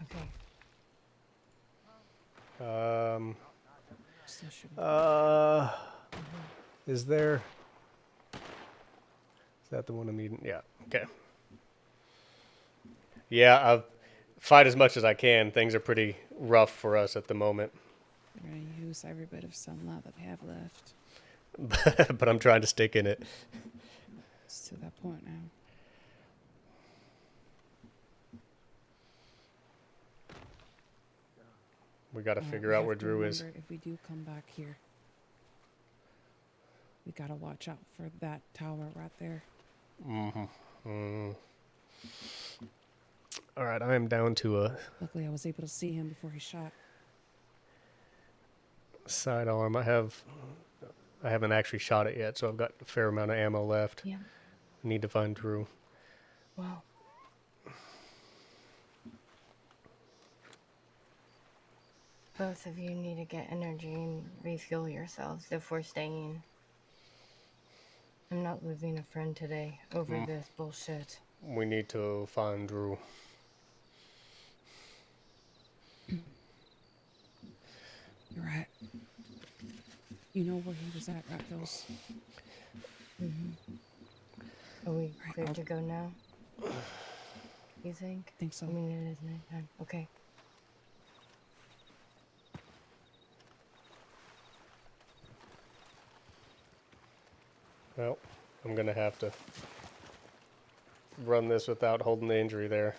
Okay. Is there? Is that the one I'm needing? Yeah. Okay. Yeah, I've fight as much as I can. Things are pretty rough for us at the moment. We're gonna use every bit of sunlight that we have left. But I'm trying to stick in it. It's to that point now. We got to figure out where Drew is. If we do come back here, we gotta watch out for that tower right there. All right, I am down to a Luckily, I was able to see him before he shot. sidearm. I haven't actually shot it yet, so I've got a fair amount of ammo left. Yeah. Need to find Drew. Wow. Both of you need to get energy and refuel yourselves if we're staying. I'm not losing a friend today over this bullshit. We need to find Drew. You're right. You know where he was at, right, Phils? Are we Right, clear I'll- to go now? You think? Think so. I mean, it is nighttime. Okay. Well, I'm gonna have to run this without holding the injury there.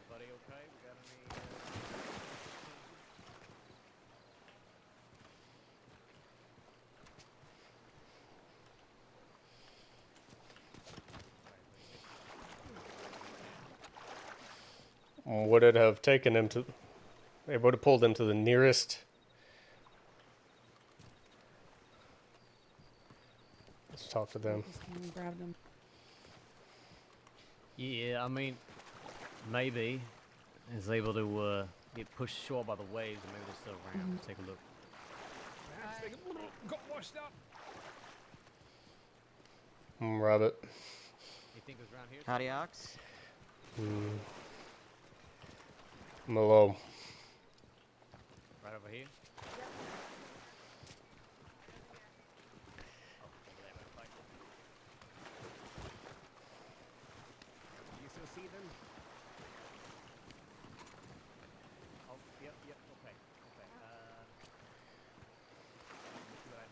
Everybody okay? We got any? Would it have taken him to? It would have pulled him to the nearest. Let's talk to them. Just came and grabbed him. Yeah, I mean, maybe is able to get pushed ashore by the waves, and maybe they're still around. Take a look. Perhaps they got washed up. Robert. You think it was around here? Howdy, Ox. Malo. Right over here? Do you still see them? Oh, yep, okay. Okay. Let's see what I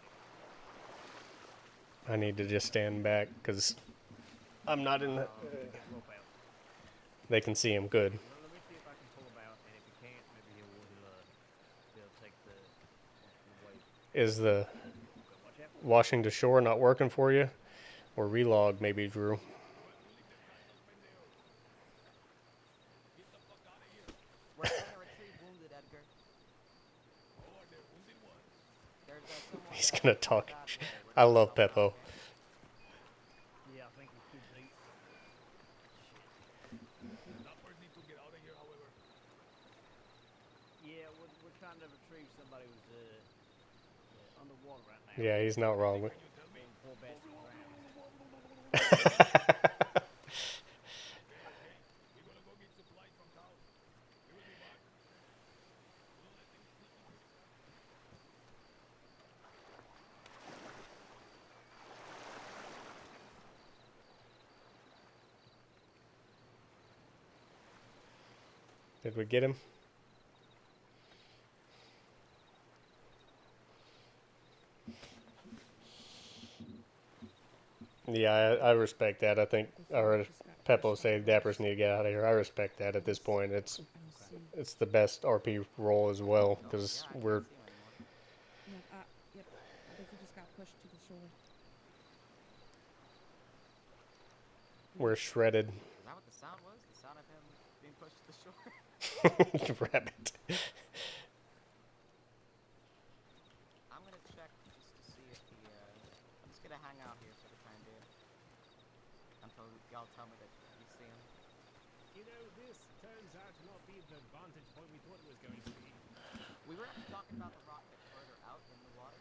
do. I need to just stand back because I'm not in the. Get rope out. They can see him good. Let me see if I can pull him out, and if he can't, maybe he'll take the weight. Is the Okay, watch out. washing to shore not working for you? Or relog maybe, Drew. We're trying to retrieve wounded, Edgar. There's someone He's that gonna was talk. that way. We're I trying to love help out, Peppo. okay? Yeah, I think he's too deep. Snappers need to get out of here, however. Yeah, we're trying to retrieve somebody who's underwater right now. Yeah, he's not wrong. Poor bastard drowned. We're gonna go get supplies from town. We will be back. Don't let them sneak in here. Did we get him? Yeah, I respect that. I think I heard Peppo say Dappers need to get out of here. I respect that at this point. It's the best RP role as well because Yeah, I we're can't see him anymore. Yep. I think he just got pushed to the shore. we're shredded. Is that what the sound was? The sound of him being pushed to the shore? Rabbit. I'm gonna check just to see if he, I'm just gonna hang out here for the time being. Until y'all tell me that you see him. You know, this turns out to not be the vantage point we thought it was going to be. We were actually talking about the rock that's further out in the water.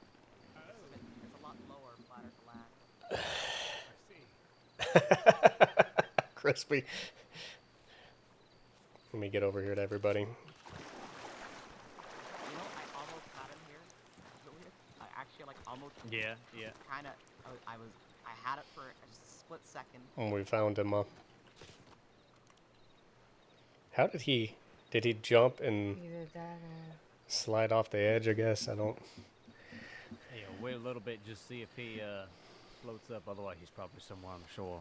Oh, It's a lot lower, flatter to land. I see. Crispy. Let me get over here to everybody. You know, I almost had him here. Julius. I actually almost. Yeah. Kind of. I had it for just a split second. And we found him. How did he jump and Either that or. slide off the edge? I guess I don't. Yeah, wait a little bit, just see if he floats up. Otherwise, he's probably somewhere on the shore.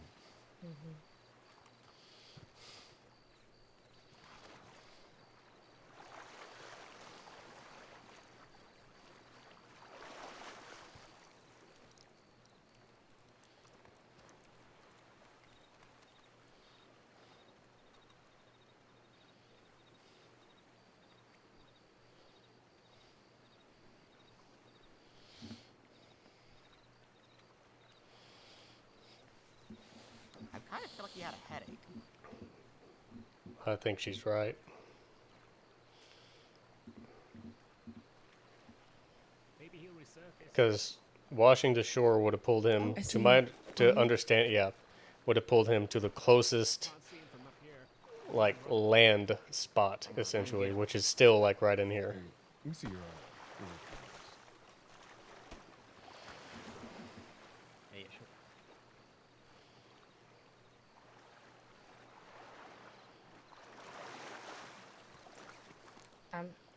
I kind of feel like he had a headache. I think she's right. Maybe he'll resurface. Because washing the shore would have pulled him I to see my him. to understand. Yeah, would have pulled him to the closest Can't see him from up here. like land spot essentially, which is still like right in here. Let me see your Yeah, sure.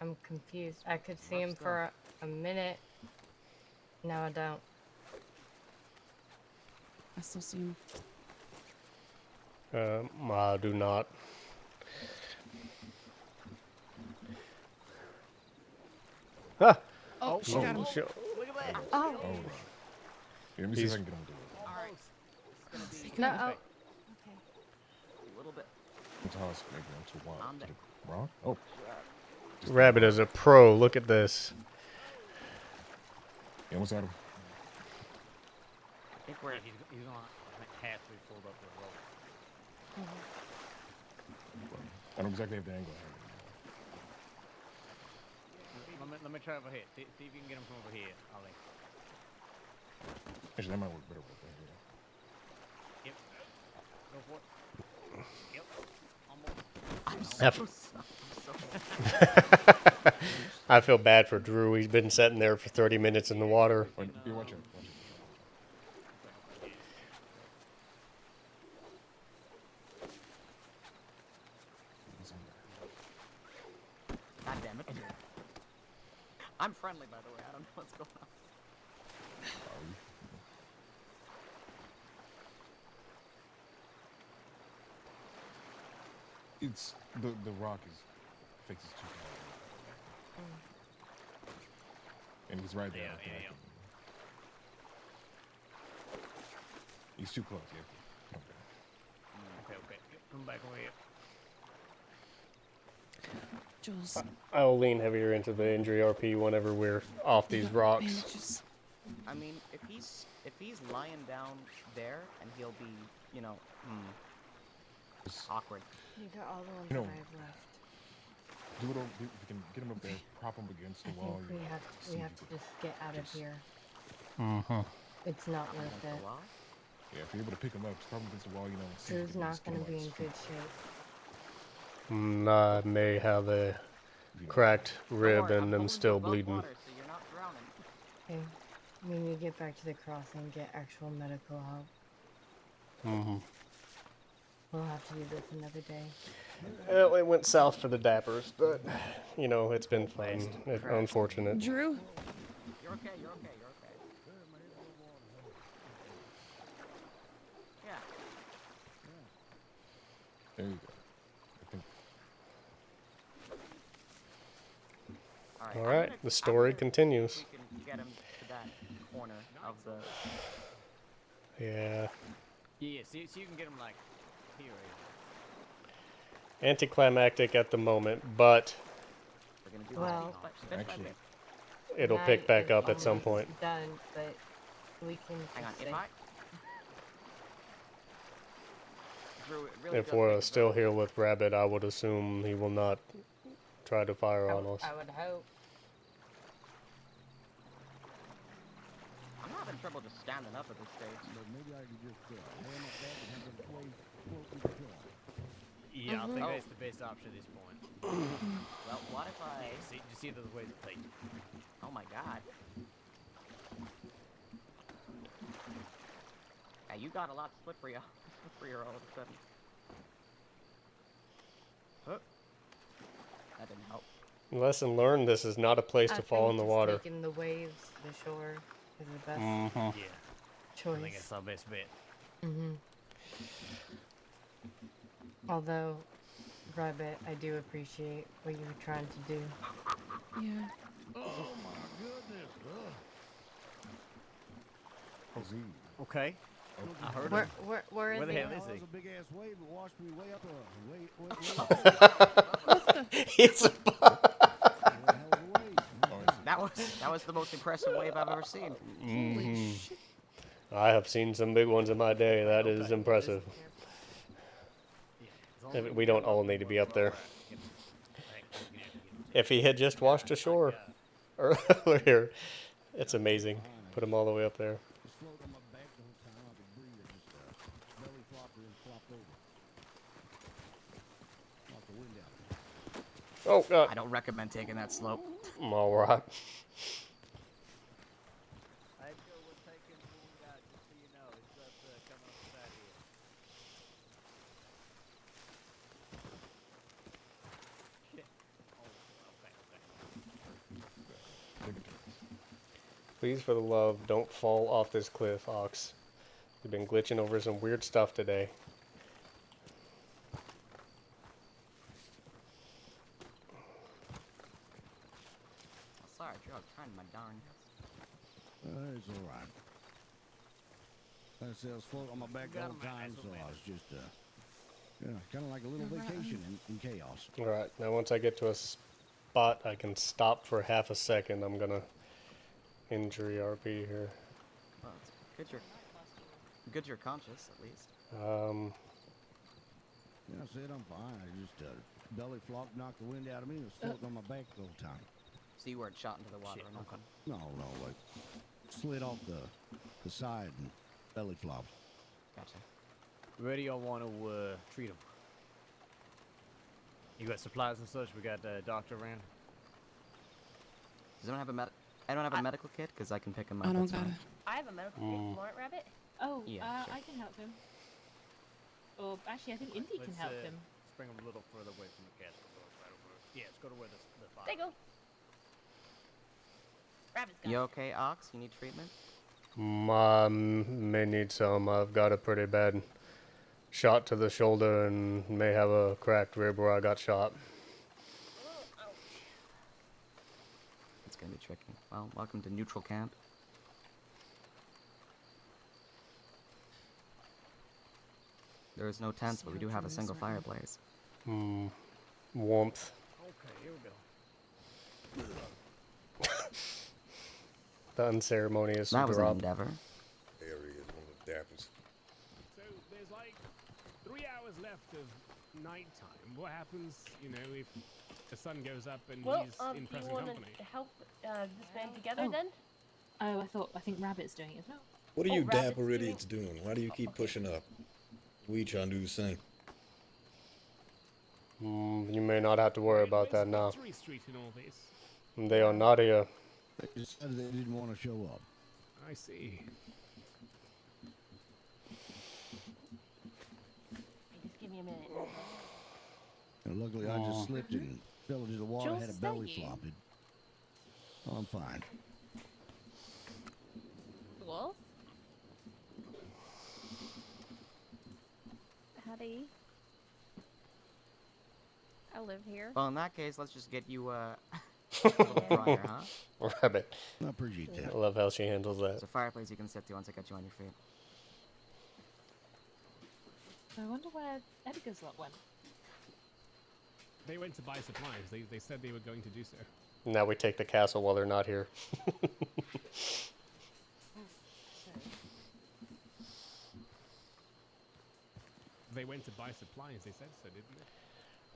I'm confused. I could see him for a minute. No, I don't. I still see him. I do not. Ah! Oh, she got him. Sure. Look at that. Oh. Oh. Here, let me see if I can get him to it. Alright. It's gonna be No. Oh. a little bit. Toss maybe onto what? On To there. the rock? Oh. Just Rabbit is a pro. Look at this. Yeah, what's that? I think we're. He's gonna halfway fold up the rope. I don't exactly have the angle. Let me try over here. See if you can get him from over here, Ollie. Actually, that might work better with that. Yep. Go for it. Yep. Almost. I feel bad for Drew. He's been sitting there for 30 minutes in the water. Oh, you watch it. Watch it. God damn it. I'm friendly, by the way. I don't know what's going on. It's the rock is fixes too far. And he's right there. Yeah. He's too close. Yeah. Okay. Come back over here. Jules. I'll lean heavier into the injury RP whenever we're off these rocks. Bandages. I mean, if he's lying down there, and he'll be, awkward. You got all the ones You know, that I have left. Do it. If you can get him up there, prop him against the I wall. think we have to just get out of here. Mm-hmm. It's not worth it. Yeah, if you're able to pick him up, just prop him against the wall. See if Drew's you can not just going get to him be in on good his shape. I may have a cracked rib and I'm still above bleeding. water, so you're not drowning. Okay. When you get back to the crossing, get actual medical help. Mm-hmm. We'll have to do this another day. Well, it went south for the Dappers, but, it's been fun. Unfortunate. Drew? You're okay. Yeah. There you go. I think All right, the story continues. We can get him to that corner of the. Yeah. Yeah. See you can get him like here. Anticlimactic at the moment, but We're gonna do Well, that. Actually, it'll Night pick back is up at some almost point. Done, but we can. Hang on. just say- Drew, it really If does we're make it still better. here with Rabbit, I would assume he will not try to fire on us. I would hope. I'm having trouble just standing up at this stage. But maybe I can just lay on my back and have them play close to the floor. Yeah, I think Oh. that's the best option at this point. Well, what if I? You see those ways to play. Oh my god. Yeah, you got a lot slipperier all of a sudden. Huh. That didn't help. Lesson learned: this is not a place to fall in the water. Taking the waves, the shore, is the best Mm-hmm. Yeah. I think choice. it's our best bet. Mm-hmm. Although, Rabbit, I do appreciate what you were trying to do. Yeah. Oh my goodness. Okay. I heard Where, him. where is Where the he? hell is That he? was a big ass wave. It washed me way up. It's That was the most impressive wave I've ever seen. Holy shit. I have seen some big ones in my day. That is impressive. We don't all need to be up there. If he had just washed ashore earlier, it's amazing. Put him all the way up there. Just float on my back the whole time. I could breathe. It just belly flopped and flopped over. Knocked the wind out. Oh, God. I don't recommend taking that slope. I'm all right. Please, for the love, don't fall off this cliff, Ox. You've been glitching over some weird stuff today. Oh, sorry, Joe. I was trying my darn best. It's all right. Like I said, I was floating on my back the whole time, so I was just, kind of like a little vacation in chaos. Alright, now once I get to a spot I can stop for half a second, I'm gonna injury RP here. Well, it's good you're conscious, at least. Yeah, I said I'm fine. I just, belly flop knocked the wind out of me and was floating on my back the whole time. So you weren't shot into the water or nothing? No, like, slid off the side and belly flopped. Gotcha. Where do y'all want to treat him? You got supplies and such? We got a doctor around? Does anyone have I don't have a medical kit, because I can pick him up. I don't That's got fine. I have a medical kit. You want it, Rabbit? Oh, Yeah, sure. I can help him. Or actually, I think Indy can help him. Let's bring him a little further away from the castle. Right over. Yeah, let's go to where the fire. There you go. Rabbit's got You it. okay, Ox? You need treatment? May need some. I've got a pretty bad shot to the shoulder and may have a cracked rib where I got shot. It's gonna be tricky. Well, welcome to neutral camp. There is no tents, but we do have a single fireplace. Warmth. Okay, here we go. The unceremonious That was an drop. endeavor. There he is, one of the dappers. So there's like 3 hours left of nighttime. What happens, if the sun goes up and Well, he's in do you present want company? to help this band together then? Oh, I think Rabbit's doing it as well. What are Oh, you Rabbit's dapper doing- idiots doing? Why do you keep pushing up? We trying to do the same. You may not have to worry about that now. Victory Street in all this. They are not here. They decided they didn't want to show up. I see. Just give me a minute. And luckily, I just slipped and fell into the water, had a Just belly saying. flop. I'm fine. Wolf? Howdy. I live here. Well, in that case, let's just get you a little prior, huh? Rabbit. I appreciate I that. love how she handles that. There's a fireplace you can sit to once I get you on your feet. I wonder where Edgar's lot went. They went to buy supplies. They said they were going to do so. Now we take the castle while they're not here. They went to buy supplies. They said so, didn't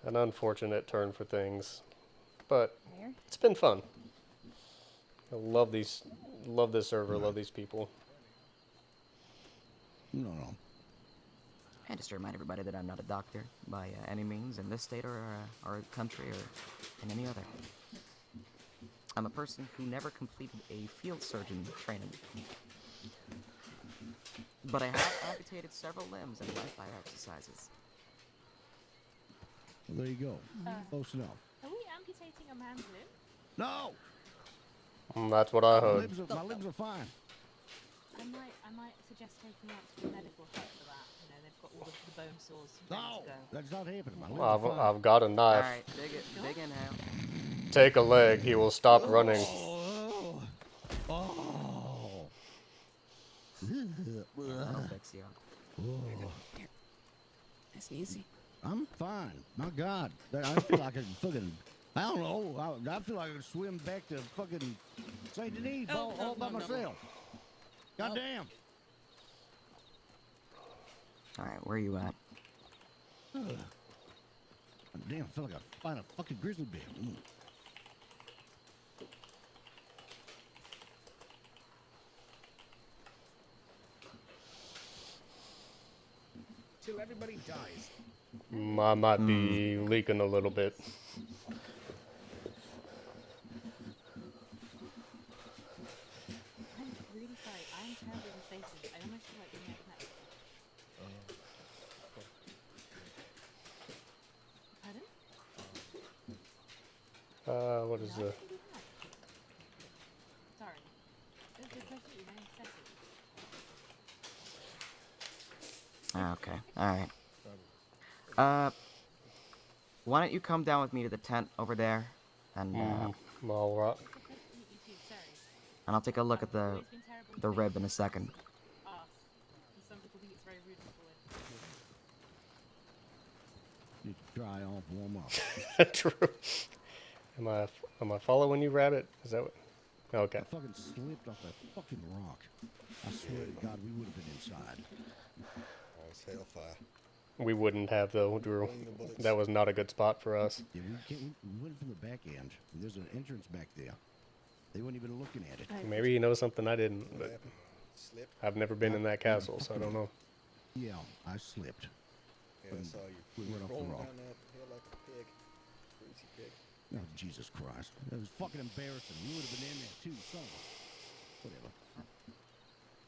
they? An unfortunate turn for things, but Where? it's been fun. I love this server, love these people. No. And just to remind everybody that I'm not a doctor by any means in this state or country or in any other. I'm a person who never completed a field surgeon training. But I have amputated several limbs in live fire exercises. Well, there you go. Close enough. Are we amputating a man's limb? No! That's what I My heard. limbs are fine. I might suggest taking out to the medical hut for that. They've got all the bone sores ready No! to go. That's not happening. My limbs are fine. I've got a knife. Alright, big inhale. Take a leg, he will stop running. That'll fix you. That's easy. I'm fine. My God. I feel like I can fucking, I don't know. I feel like I could swim back to fucking St. Denis all by myself. God damn. Alright, where are you at? Damn, I feel like I find a fucking grizzly bear. Till everybody dies. I might be leaking a little bit. I'm really sorry. I'm terrible with faces. I almost feel like giving a neck. Pardon? What is No, I the... can do that. Sorry. Alright. Why don't you come down with me to the tent over there, and All right. You too, sorry. and I'll take a look at the It's been terrible rib in a second. us. Some people think it's very rude and forward. You dry off, warm up. True. Am I following you, Rabbit? Is that what? Okay. I fucking slipped off that fucking rock. I swear to God, we would have been inside. Oh, it's hellfire. We wouldn't have though, Drew. That was not a good spot for us. Yeah, we went from the back end. There's an entrance back there. They weren't even looking at it. Maybe he knows something I didn't, What but happened? Slip? I've never been in that castle, so I don't know. Yeah, I slipped. Yeah, I saw you. We went off the Rolling rock. down that hill like a pig. Greasy pig. Oh, Jesus Christ. That was fucking embarrassing. You would have been in there too, son. Whatever.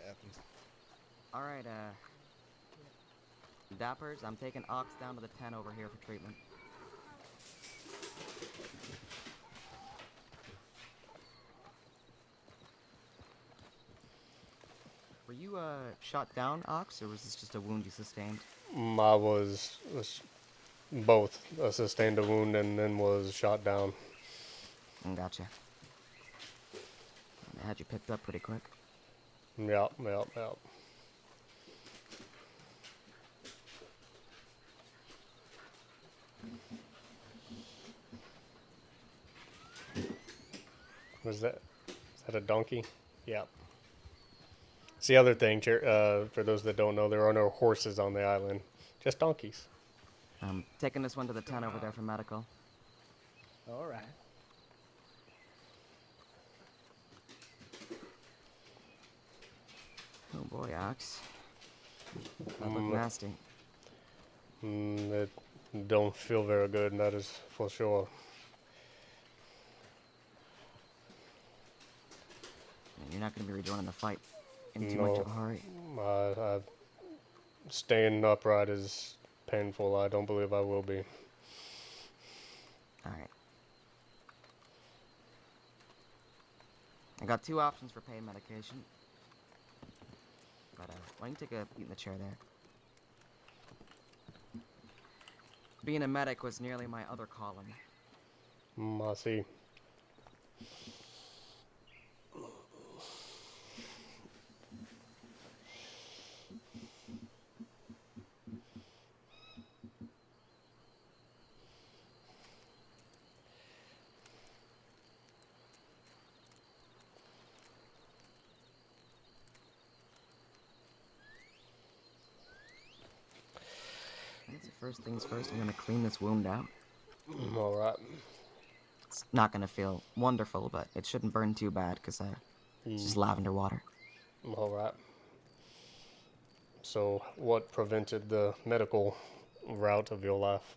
Happens. Alright, Dappers, I'm taking Ox down to the tent over here for treatment. Were you, shot down, Ox, or was this just a wound you sustained? I was both. I sustained a wound and then was shot down. Gotcha. I had you picked up pretty quick. Yep. Is that a donkey? Yeah. It's the other thing, for those that don't know, there are no horses on the island, just donkeys. I'm taking this one to the tent over there for medical. All right. Oh boy, Ox. That looked nasty. It don't feel very good, and that is for sure. You're not going to be rejoining the fight in too much of a hurry. Staying upright is painful. I don't believe I will be. Alright. I got two options for pain medication. But, why don't you take a seat in the chair there? Being a medic was nearly my other calling. I see. First things first, I'm gonna clean this wound out. Alright. It's not gonna feel wonderful, but it shouldn't burn too bad, because it's just lavender water. Alright. So, what prevented the medical route of your life?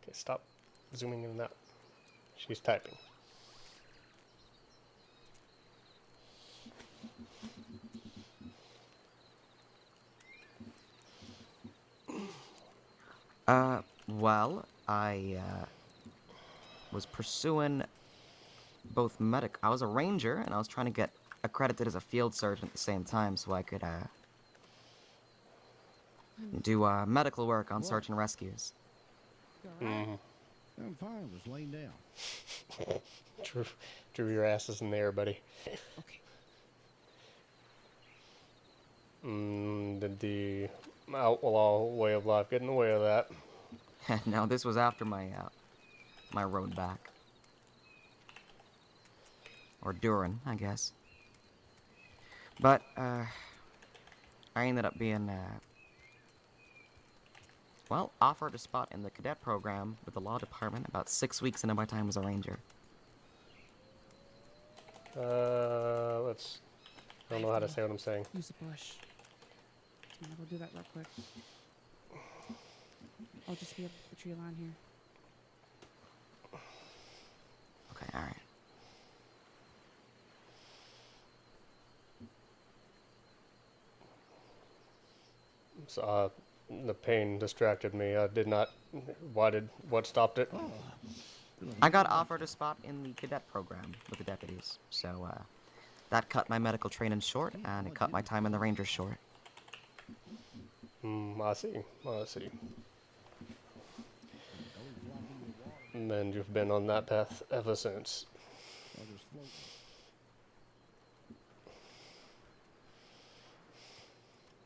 Okay, stop zooming in and out. She's typing. Well, I, was pursuing both medic. I was a ranger, and I was trying to get accredited as a field surgeon at the same time, so I could, do, medical work on search and rescues. I'm fine, just laying down. Drew, your ass is in the air, buddy. Okay. Did the outlaw way of life get in the way of that? No, this was after my, my road back. Or during, I guess. But, I ended up being, well, offered a spot in the cadet program with the law department about 6 weeks into my time as a ranger. I don't know how to say what I'm saying. Use a brush. I'm gonna go do that real quick. I'll just be able to tree line here. Okay, alright. So, the pain distracted me. I did not. What stopped it? I got offered a spot in the cadet program with the deputies, so, that cut my medical training short, and it cut my time in the Rangers short. I see. I see. And you've been on that path ever since.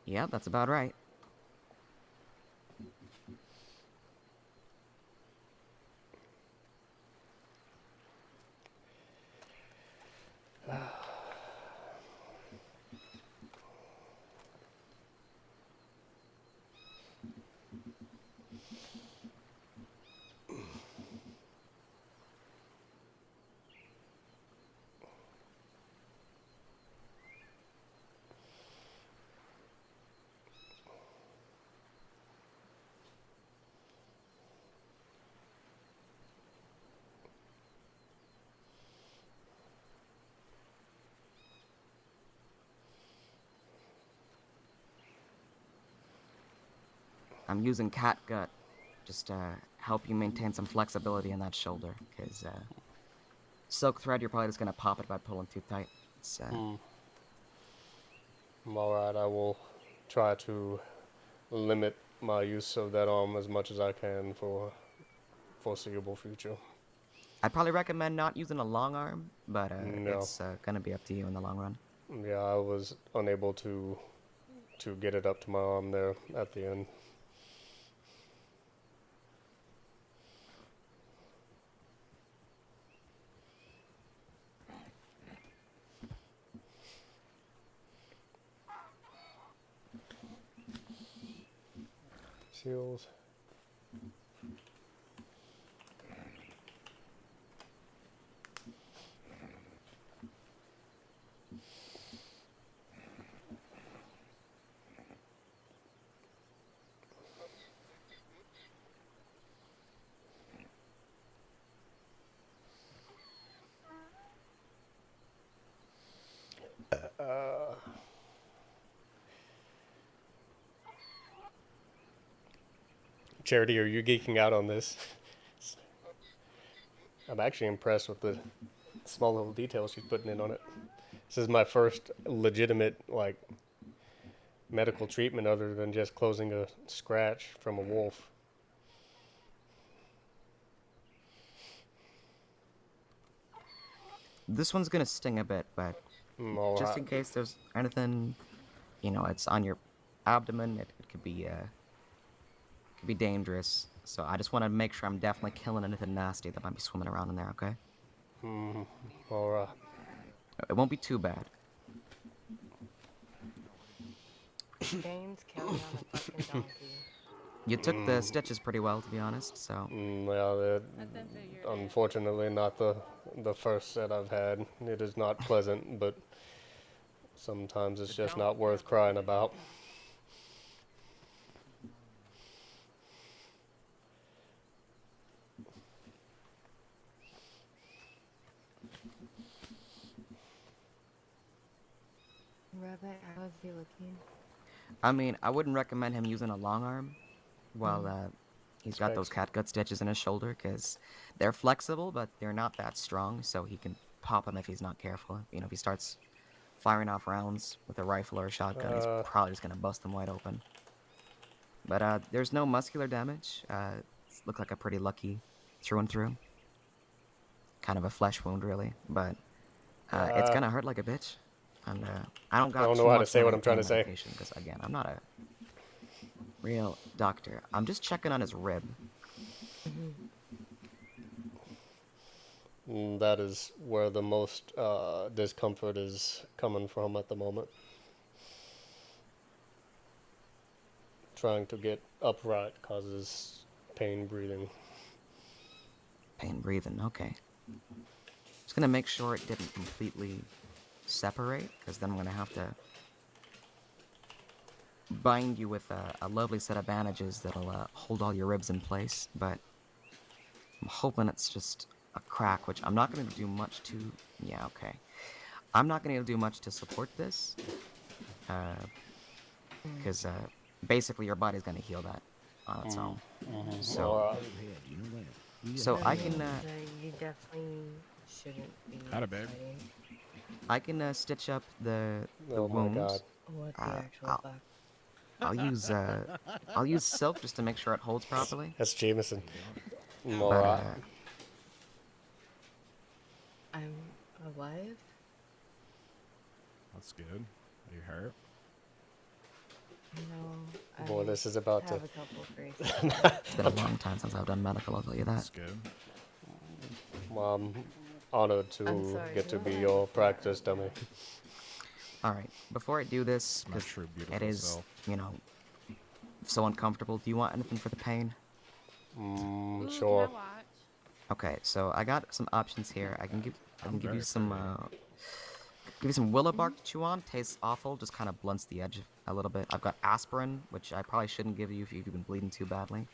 Yeah, that's about right. I'm using cat gut just to help you maintain some flexibility in that shoulder, because silk thread, you're probably just gonna pop it by pulling too tight. It's Alright, I will try to limit my use of that arm as much as I can for foreseeable future. I'd probably recommend not using a long arm, but No. it's gonna be up to you in the long run. Yeah, I was unable to get it up to my arm there at the end. Seals. Charity, are you geeking out on this? I'm actually impressed with the small little details she's putting in on it. This is my first legitimate, like, medical treatment other than just closing a scratch from a wolf. This one's gonna sting a bit, but just in case there's anything, it's on your abdomen, it could be dangerous. So I just want to make sure I'm definitely killing anything nasty that might be swimming around in there, okay? Alright. It won't be too bad. James killing on a fucking donkey. You took the stitches pretty well, to be honest, so... Yeah, they're unfortunately not the first set I've had. It is not pleasant, but sometimes it's just not worth crying about. Rabbit, how is he looking? I mean, I wouldn't recommend him using a long arm while he's got those catgut stitches in his shoulder, because they're flexible, but they're not that strong, so he can pop them if he's not careful. If he starts firing off rounds with a rifle or a shotgun, he's probably just going to bust them wide open. But there's no muscular damage. Looked like a pretty lucky through and through. Kind of a flesh wound, really, but it's going to hurt like a bitch. And I don't know how to say what I'm trying to say. Because, again, I'm not a real doctor. I'm just checking on his rib. That is where the most discomfort is coming from at the moment. Trying to get upright causes pain breathing. Pain breathing, okay. Just gonna make sure it didn't completely separate, because then I'm gonna have to bind you with a lovely set of bandages that'll hold all your ribs in place, but I'm hoping it's just a crack, which I'm not gonna do much to. Yeah, okay. I'm not gonna do much to support this, because basically your body's gonna heal that on its own. So I can. You definitely shouldn't be Not a bad. fighting. I can stitch up the Oh my wound. god. What the actual I'll, fuck? I'll use silk just to make sure it holds properly. That's Jameson. But Alright. I'm alive? That's good. Are you hurt? No. Boy, this is about to. have a couple braces. it's been a long time since I've done medical, I'll tell you that. That's good. Well, I'm honored I'm to sorry, get to who be am I your looking practice dummy. Alright, before I do this, My because true beautiful it is, self. you know, so uncomfortable, do you want anything for the pain? Ooh, Sure. Can I watch? Okay, so I got some options here. I can give I'm you very some pretty. give you some willow bark to chew on. Tastes awful, just kind of blunts the edge a little bit. I've got aspirin, which I probably shouldn't give you if you've been bleeding too badly.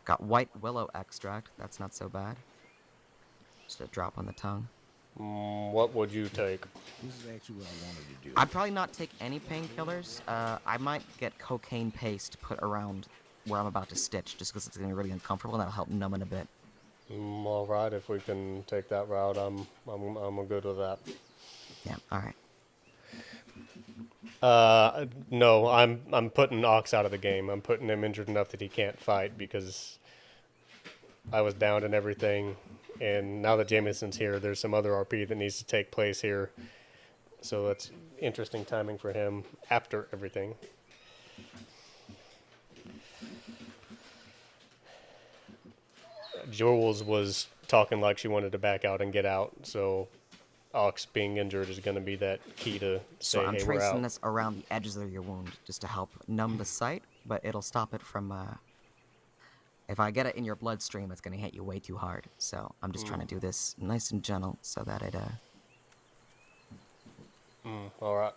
Got white willow extract. That's not so bad. Just a drop on the tongue. What would you take? This is actually what I wanted to do. I'd probably not take any painkillers. I might get cocaine paste put around where I'm about to stitch, just because it's gonna be really uncomfortable, and that'll help numb it a bit. All right, if we can take that route, I'm good with that. Yeah. All right. No, I'm putting Ox out of the game. I'm putting him injured enough that he can't fight because I was down and everything, and now that Jameson's here, there's some other RP that needs to take place here. So that's interesting timing for him after everything. Jules was talking like she wanted to back out and get out, so Ox being injured is going to be that key to So say, I'm hey, we're tracing out. this around the edges of your wound just to help numb the site, but it'll stop it from. If I get it in your bloodstream, it's gonna hit you way too hard. So I'm just trying to do this nice and gentle so that it. All right.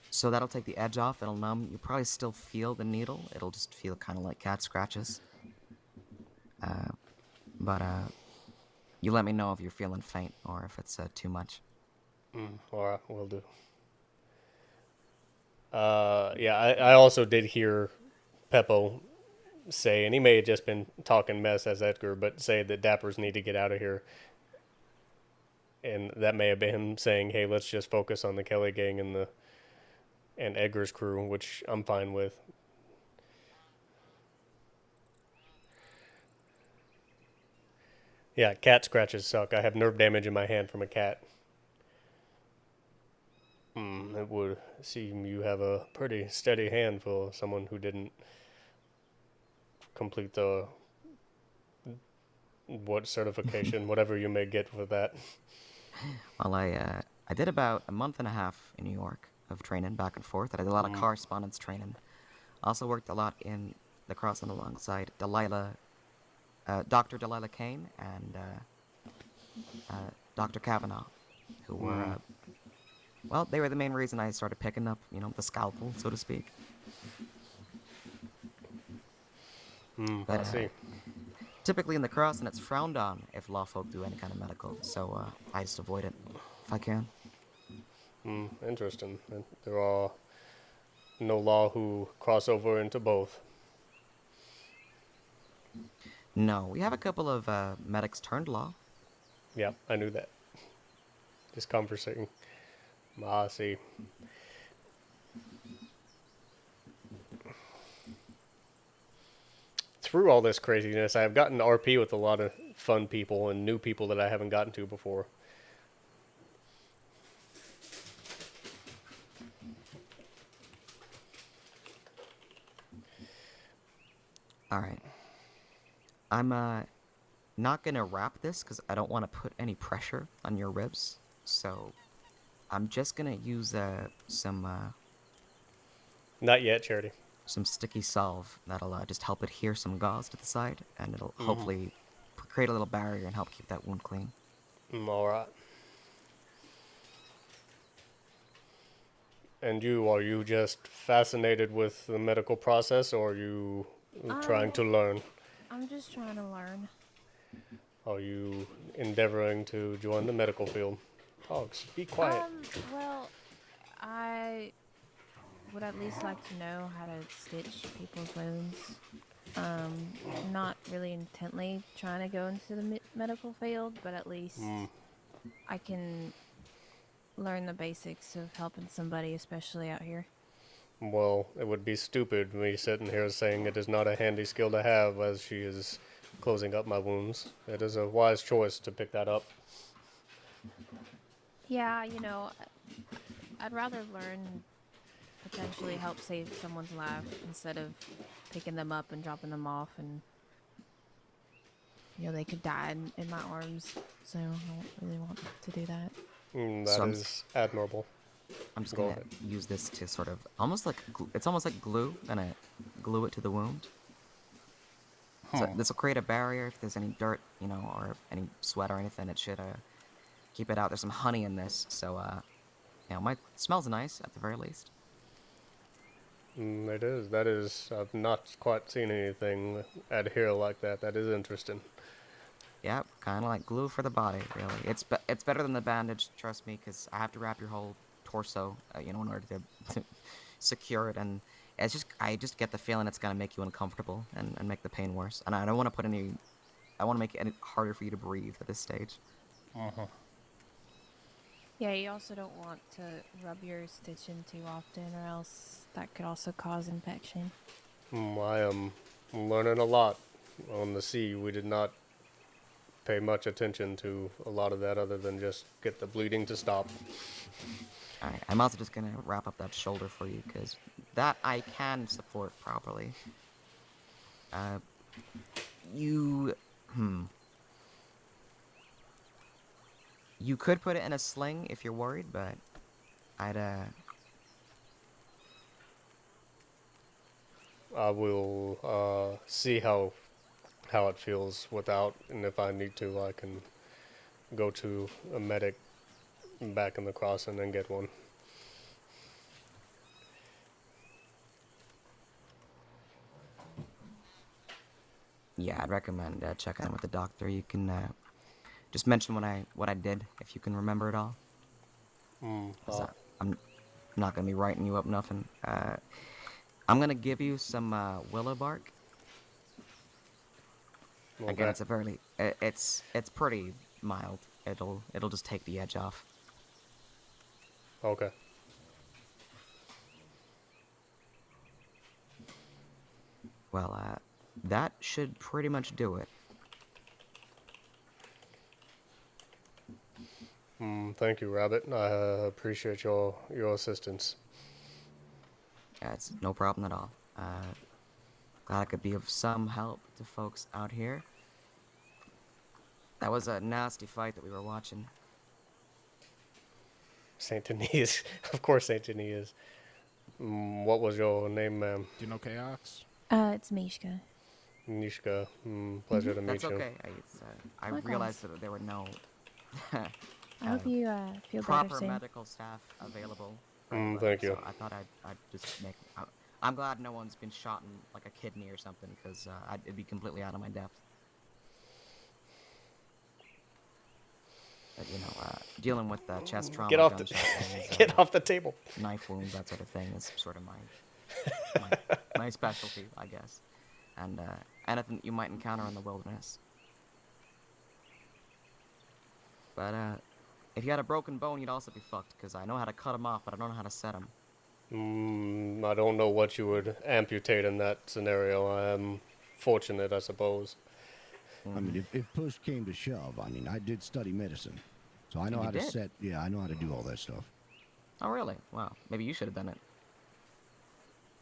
So that'll take the edge off. It'll numb. You'll probably still feel the needle. It'll just feel kind of like cat scratches. But you let me know if you're feeling faint or if it's too much. All right, will do. Yeah, I also did hear Peppo say, and he may have just been talking mess as Edgar, but say that Dappers need to get out of here. And that may have been him saying, hey, let's just focus on the Kelly gang and Edgar's crew, which I'm fine with. Yeah, cat scratches suck. I have nerve damage in my hand from a cat. It would seem you have a pretty steady hand for someone who didn't complete the what certification, whatever you may get for that. Well, I did about a month and a half in New York of training back and forth. I did a lot of correspondence training. Also worked a lot in the crossing alongside Dr. Delilah Kane and Dr. Kavanaugh, who were, well, they were the main reason I started picking up, the scalpel, so to speak. But, I see. Typically in the crossing, it's frowned on if law folk do any kind of medical, so I just avoid it if I can. Interesting. There are no law who cross over into both. No, we have a couple of medics turned law. Yeah, I knew that. Just conversing. I see. Through all this craziness, I've gotten RP with a lot of fun people and new people that I haven't gotten to before. All right. I'm not gonna wrap this because I don't want to put any pressure on your ribs. So I'm just gonna use some. Not yet, Charity. Some sticky salve that'll just help adhere some gauze to the side, and it'll hopefully create a little barrier and help keep that wound clean. All right. And are you just fascinated with the medical process, or are you trying to learn? I'm just trying to learn. Are you endeavoring to join the medical field? Hogs, be quiet. Well, what would at least like to know how to stitch people's wounds. Not really intently trying to go into the medical field, but at least I can learn the basics of helping somebody, especially out here. Well, it would be stupid me sitting here saying it is not a handy skill to have as she is closing up my wounds. It is a wise choice to pick that up. Yeah, you know, I'd rather learn potentially help save someone's life instead of picking them up and dropping them off, and you know they could die in my arms. So I don't really want to do that. So That is admirable. I'm just Go gonna ahead. use this to sort of almost like it's almost like glue. Gonna glue it to the wound. So this will create a barrier if there's any dirt, you know, or any sweat or anything. It should keep it out. There's some honey in this, so you know, it smells nice at the very least. It is. That is. I've not quite seen anything adhere like that. That is interesting. Yep, kind of like glue for the body, really. It's better than the bandage, trust me, because I have to wrap your whole torso, you know, in order to secure it, and I just get the feeling it's gonna make you uncomfortable and make the pain worse. And I don't want to I want to make it any harder for you to breathe at this stage. Yeah, you also don't want to rub your stitch in too often, or else that could also cause infection. I am learning a lot on the sea. We did not pay much attention to a lot of that other than just get the bleeding to stop. Alright, I'm also just gonna wrap up that shoulder for you, because that I can support properly. You could put it in a sling if you're worried, but I'd I will see how it feels without, and if I need to, I can go to a medic back in the crossing and get one. yeah, I'd recommend checking in with the doctor. You can just mention what I did if you can remember it all. I'm not gonna be writing you up nothing. I'm gonna give you some willow bark. Okay. Again, it's pretty mild. It'll just take the edge off. Okay. Well, that should pretty much do it. Thank you, Rabbit. I appreciate your assistance. Yeah, it's no problem at all. Glad I could be of some help to folks out here. That was a nasty fight that we were watching. Saint Denis, of course, Saint Denis is. What was your name, ma'am? Do you know Chaos? It's Mishka. Nishka. Pleasure to meet That's you. okay. I realized that there were no I hope you feel proper better soon. medical staff available. Thank you. So I thought I'd just make. I'm glad no one's been shot in like a kidney or something, because it'd be completely out of my depth. But, you know, dealing with chest trauma, Get off gunshot wounds, get off the table. knife wounds, that sort of thing is sort of my specialty, I guess. And anything that you might encounter in the wilderness. But if you had a broken bone, you'd also be fucked, because I know how to cut them off, but I don't know how to set them. I don't know what you would amputate in that scenario. I am fortunate, I suppose. I mean, if push came to shove, I mean, I did study medicine, so I know how to set. Yeah, I know how to do all that stuff. Oh, really? Wow. Maybe you should have done it.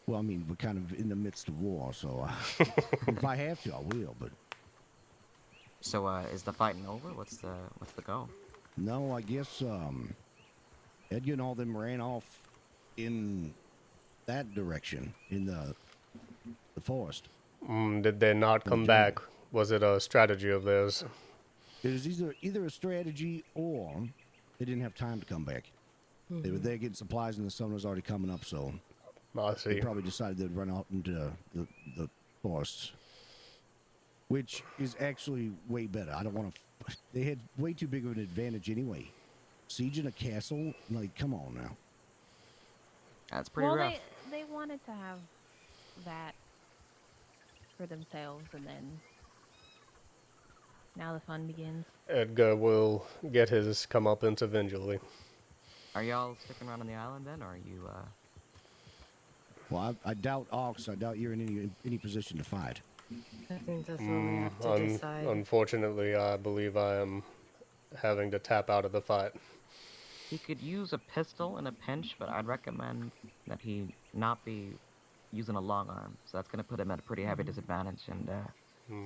Well, I mean, we're kind of in the midst of war, so if I have to, I will. But so, is the fighting over? What's the goal? no, I guess Edgar and all them ran off in that direction in the forest. Did they not come back? Was it a strategy of theirs? It was either a strategy or they didn't have time to come back. They were there getting supplies, and the sun was already coming up, so I see. they probably decided they'd run out into the forests, which is actually way better. I don't want to. They had way too big of an advantage anyway. Sieging a castle, like, come on now. That's pretty rough. they wanted to have that for themselves, and then now the fun begins. Edgar will get his comeuppance eventually. Are y'all sticking around on the island then, or are you, Well, I doubt Ox. I doubt you're in any position to fight. I think that's what we have to decide. Unfortunately, I believe I am having to tap out of the fight. He could use a pistol in a pinch, but I'd recommend that he not be using a long arm. So that's going to put him at a pretty heavy disadvantage. And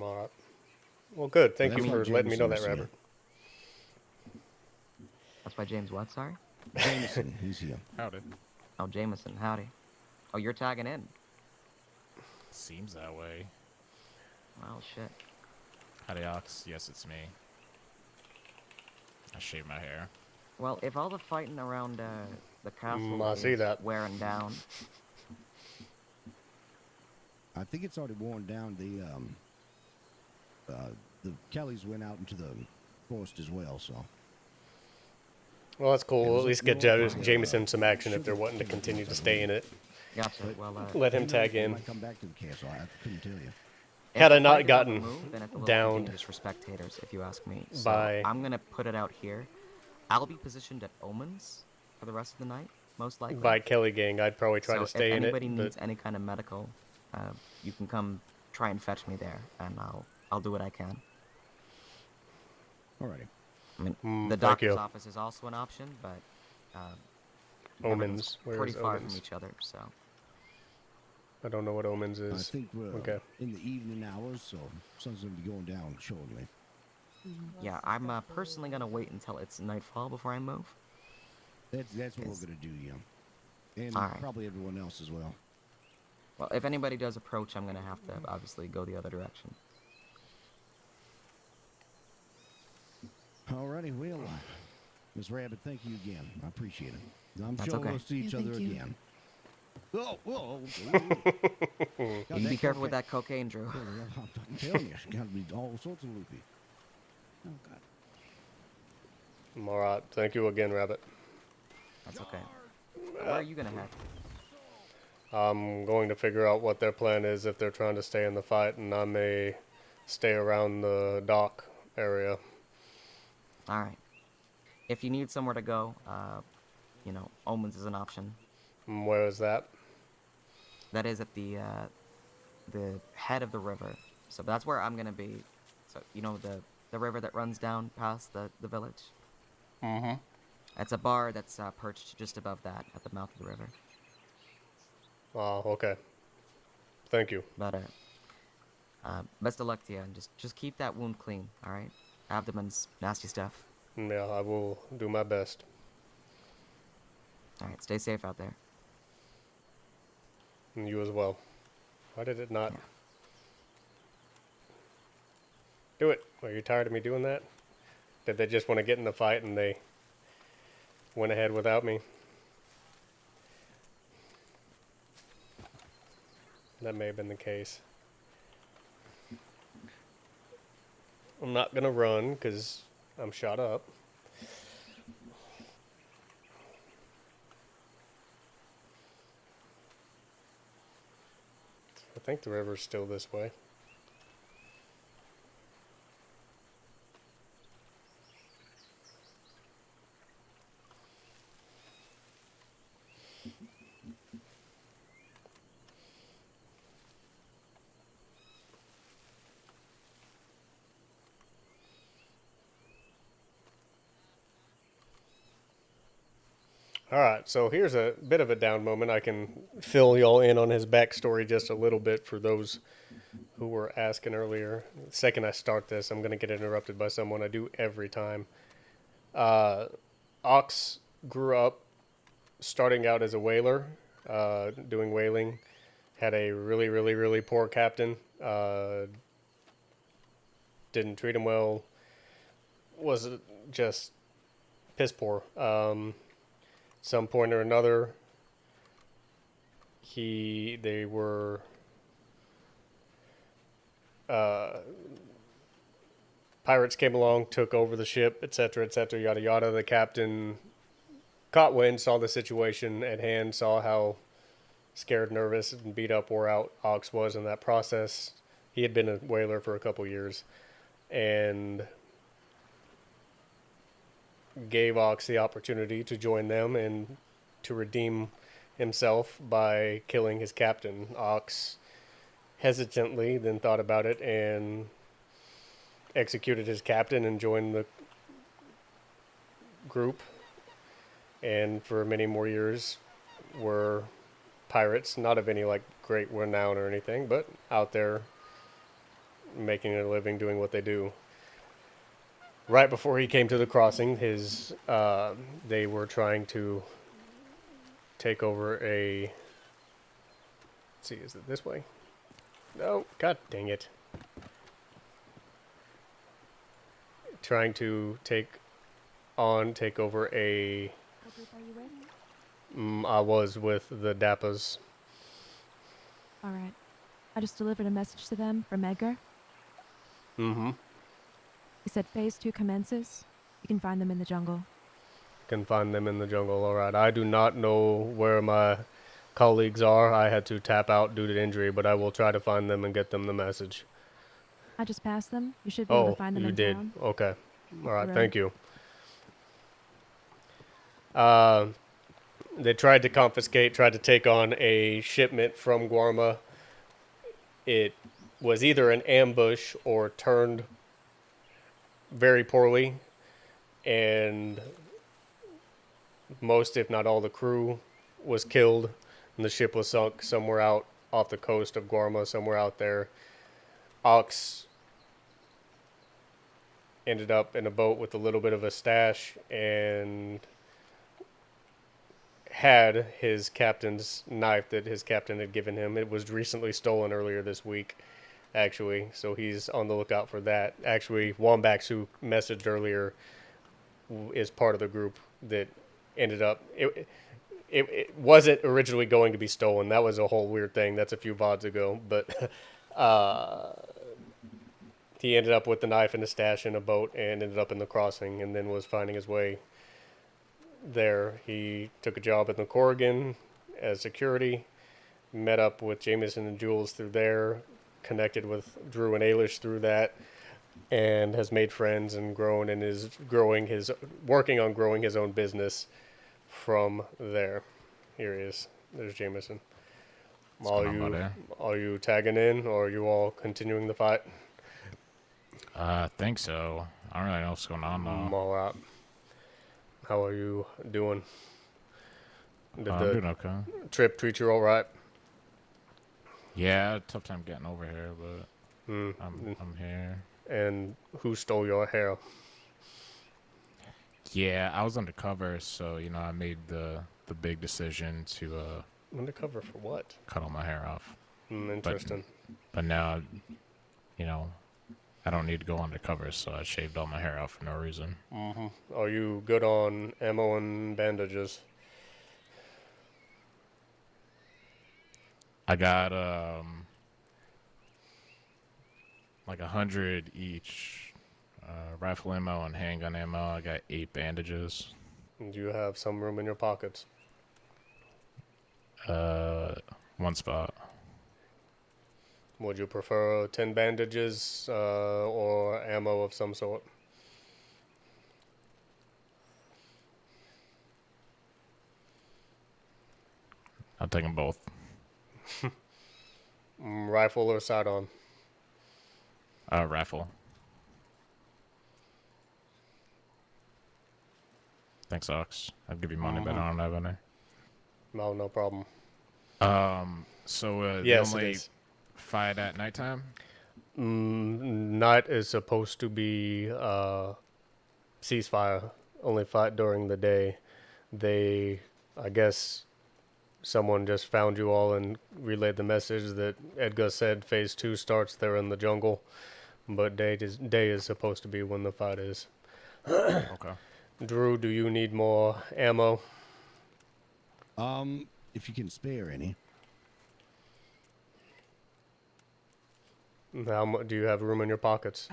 All right. Well, good. Thank That's you why for letting me know Jameson that, is here. Robert. that's why James what? Sorry. Jameson, he's here. Howdy. Oh, Jameson, howdy. Oh, you're tagging in. Seems that way. Well, shit. Howdy, Ox. Yes, it's me. I shaved my hair. Well, if all the fighting around the castle I is see that. wearing down, I think it's already worn down. The Kellys went out into the forest as well, so. Well, that's cool. Yeah, We'll at there's least a get lot of, Jameson some action if sugar they're wanting to cane continue to things stay I in it. gotcha. Well, Let him Who knows, tag they in. might come back to the castle. I couldn't tell you. Had I if the not fight is on the gotten move, then it's a little too downed dangerous for spectators, if you ask me. So by- I'm gonna put it out here. I'll be positioned at Omens for the rest of the night, most likely. By Kelly Gang, I'd probably try so to stay if in it. anybody But needs any kind of medical, you can come try and fetch me there, and I'll do what I can. Alrighty. I mean, the thank doctor's you. office is also an option, but Omens. everything's Where pretty is far Omens? from each other. So I don't know what Omens I is. think we're Okay. in the evening hours, so sun's going to be going down shortly. yeah, I'm personally gonna wait until it's nightfall before I move. That's what we're going to do, yeah. And Alright. probably everyone else as well. Well, if anybody does approach, I'm gonna have to obviously go the other direction. Alrighty, well, Miss Rabbit, thank you again. I appreciate it. I'm That's sure okay. we'll see each Yeah, other thank you. again. Whoa, whoa. You be careful with that cocaine, Drew. I'm telling you, it's got to be all sorts of loopy. Oh God. All right. Thank you again, Rabbit. That's okay. Where are you gonna head? I'm going to figure out what their plan is if they're trying to stay in the fight, and I may stay around the dock area. All right. If you need somewhere to go, Omens is an option. Where is that? That is at the head of the river. So that's where I'm gonna be. So the river that runs down past the village. Mm-hmm. It's a bar that's perched just above that at the mouth of the river. Oh, okay. Thank you. But best of luck to you, and just keep that wound clean. All right. Abdomen's nasty stuff. Yeah, I will do my best. All right. Stay safe out there. And you as well. Why did it not? Yeah. Do it. Are you tired of me doing that? Did they just want to get in the fight and they went ahead without me? That may have been the case. I'm not going to run because I'm shot up. I think the river's still this way. Alright, so here's a bit of a down moment. I can fill y'all in on his backstory just a little bit for those who were asking earlier. The second I start this, I'm going to get interrupted by someone. I do every time. Ox grew up starting out as a whaler, doing whaling. Had a really, really, really poor captain. Didn't treat him well. Was just piss poor. Some point or another, they were pirates came along, took over the ship, etc., yada yada. The captain caught wind, saw the situation at hand, saw how scared, nervous, and beat up, wore out Ox was in that process. He had been a whaler for a couple years, and gave Ox the opportunity to join them and to redeem himself by killing his captain. Ox hesitantly then thought about it and executed his captain and joined the group, and for many more years were pirates, not of any like great renown or anything, but out there making a living doing what they do. Right before he came to the crossing, they were trying to take over a. Let's see, is it this way? No, god dang it! Trying to take over a. Are you ready? I was with the Dappas. All right. I just delivered a message to them from Edgar. Mm-hmm. He said phase 2 commences. You can find them in the jungle. Can find them in the jungle. All right. I do not know where my colleagues are. I had to tap out due to injury, but I will try to find them and get them the message. I just passed them. You should be able to find them you in did. town. Okay. All right. road. Thank you. They tried to take on a shipment from Guarma. It was either an ambush or turned very poorly, and most, if not all, the crew was killed, and the ship was sunk somewhere out off the coast of Guarma, somewhere out there. Ox ended up in a boat with a little bit of a stash and had his captain's knife that his captain had given him. It was recently stolen earlier this week, actually, so he's on the lookout for that. Actually, Wombax, who messaged earlier, is part of the group that ended up. It wasn't originally going to be stolen. That was a whole weird thing. That's a few VODs ago, but he ended up with the knife in a stash in a boat and ended up in the crossing, and then was finding his way there. He took a job in the Corrigan as security, met up with Jameson and Jules through there, connected with Drew and Ailish through that, and has made friends and grown, and is working on growing his own business from there. Here he is. There's Jameson. Are you tagging in, or are you all continuing the fight? I think so. I don't really know what's going on though. All right. How are you doing? Did I'm the doing okay. trip treat you all right? Yeah, tough time getting over here, but I'm here. And who stole your hair? Yeah, I was undercover, so I made the big decision to Undercover for what? cut all my hair off. Interesting. But now, I don't need to go undercover, so I shaved all my hair off for no reason. Mm-hmm. Are you good on ammo and bandages? I got like 100 each. Rifle ammo and handgun ammo. I got 8 bandages. Do you have some room in your pockets? 1 spot. Would you prefer 10 bandages or ammo of some sort? I'll take them both. Rifle or sidearm? Rifle. Thanks, Ox. I'd give you money, but I don't have any. No problem. So yes, the only fight at nighttime? Night is supposed to be ceasefire. Only fight during the day. I guess someone just found you all and relayed the message that Edgar said phase 2 starts there in the jungle, but day is supposed to be when the fight is. Okay. Drew, do you need more ammo? If you can spare any. How much do you have room in your pockets?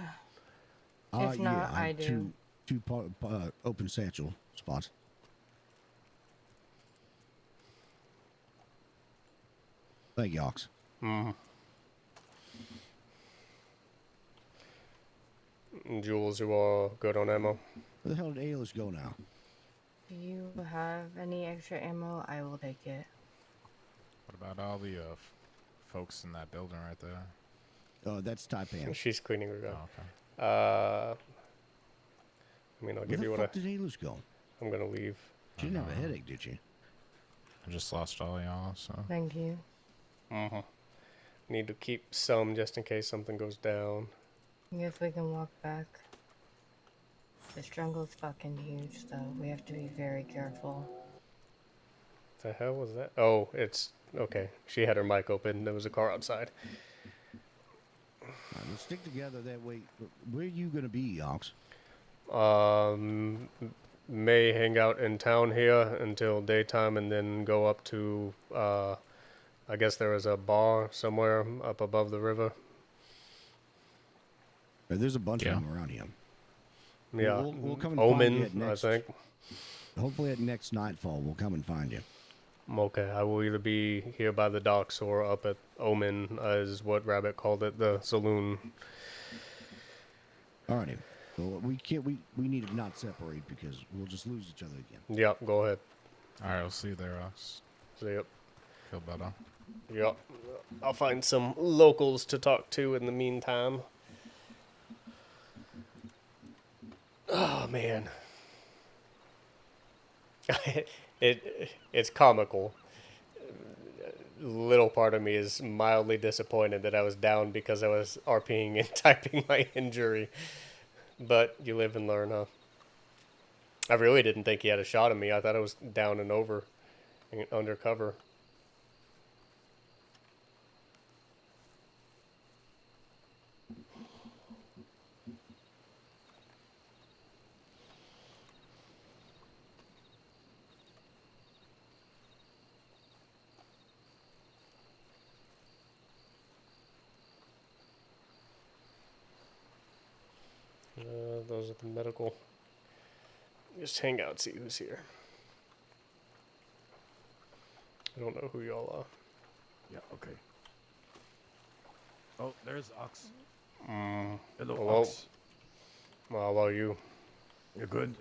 If not, I do. Two open satchel spots. Thank you, Ox. Jules, you all good on ammo? Where the hell did Ailish go now? Do you have any extra ammo? I will take it. What about all the folks in that building right there? Oh, that's Taipan. She's cleaning her gun. Oh, okay. I mean, I'll Where give the you what fuck did Ailish go? I'm gonna leave. She didn't have a headache, did she? I just lost all y'all, so. Thank you. Need to keep some just in case something goes down. If we can walk back. This jungle's fucking huge, though. We have to be very careful. The hell was that? Oh, it's okay. She had her mic open. There was a car outside. All right, we'll stick together that way. Where are you going to be, Ox? May hang out in town here until daytime and then go up to, I guess there is a bar somewhere up above the river. There's a bunch of them around here. Yeah, We'll come and Omen, find you at next, I think. Hopefully at next nightfall, we'll come and find you. Okay, I will either be here by the docks or up at Omen, as what Rabbit called it, the saloon. Alrighty. Well, we can't. We need to not separate because we'll just lose each other again. Yep, go ahead. All right, I'll see you there, Ox. See ya. Feel better. Yep. I'll find some locals to talk to in the meantime. Oh man. It's comical. Little part of me is mildly disappointed that I was down because I was RPing and typing my injury. But you live and learn, huh? I really didn't think he had a shot at me. I thought I was down and over, and under cover. Those are the medical. Just hang out, see who's here. I don't know who y'all are. Yeah, okay. Oh, there's Ox. Hello, Hello, Ox. Well, how are you? You're good.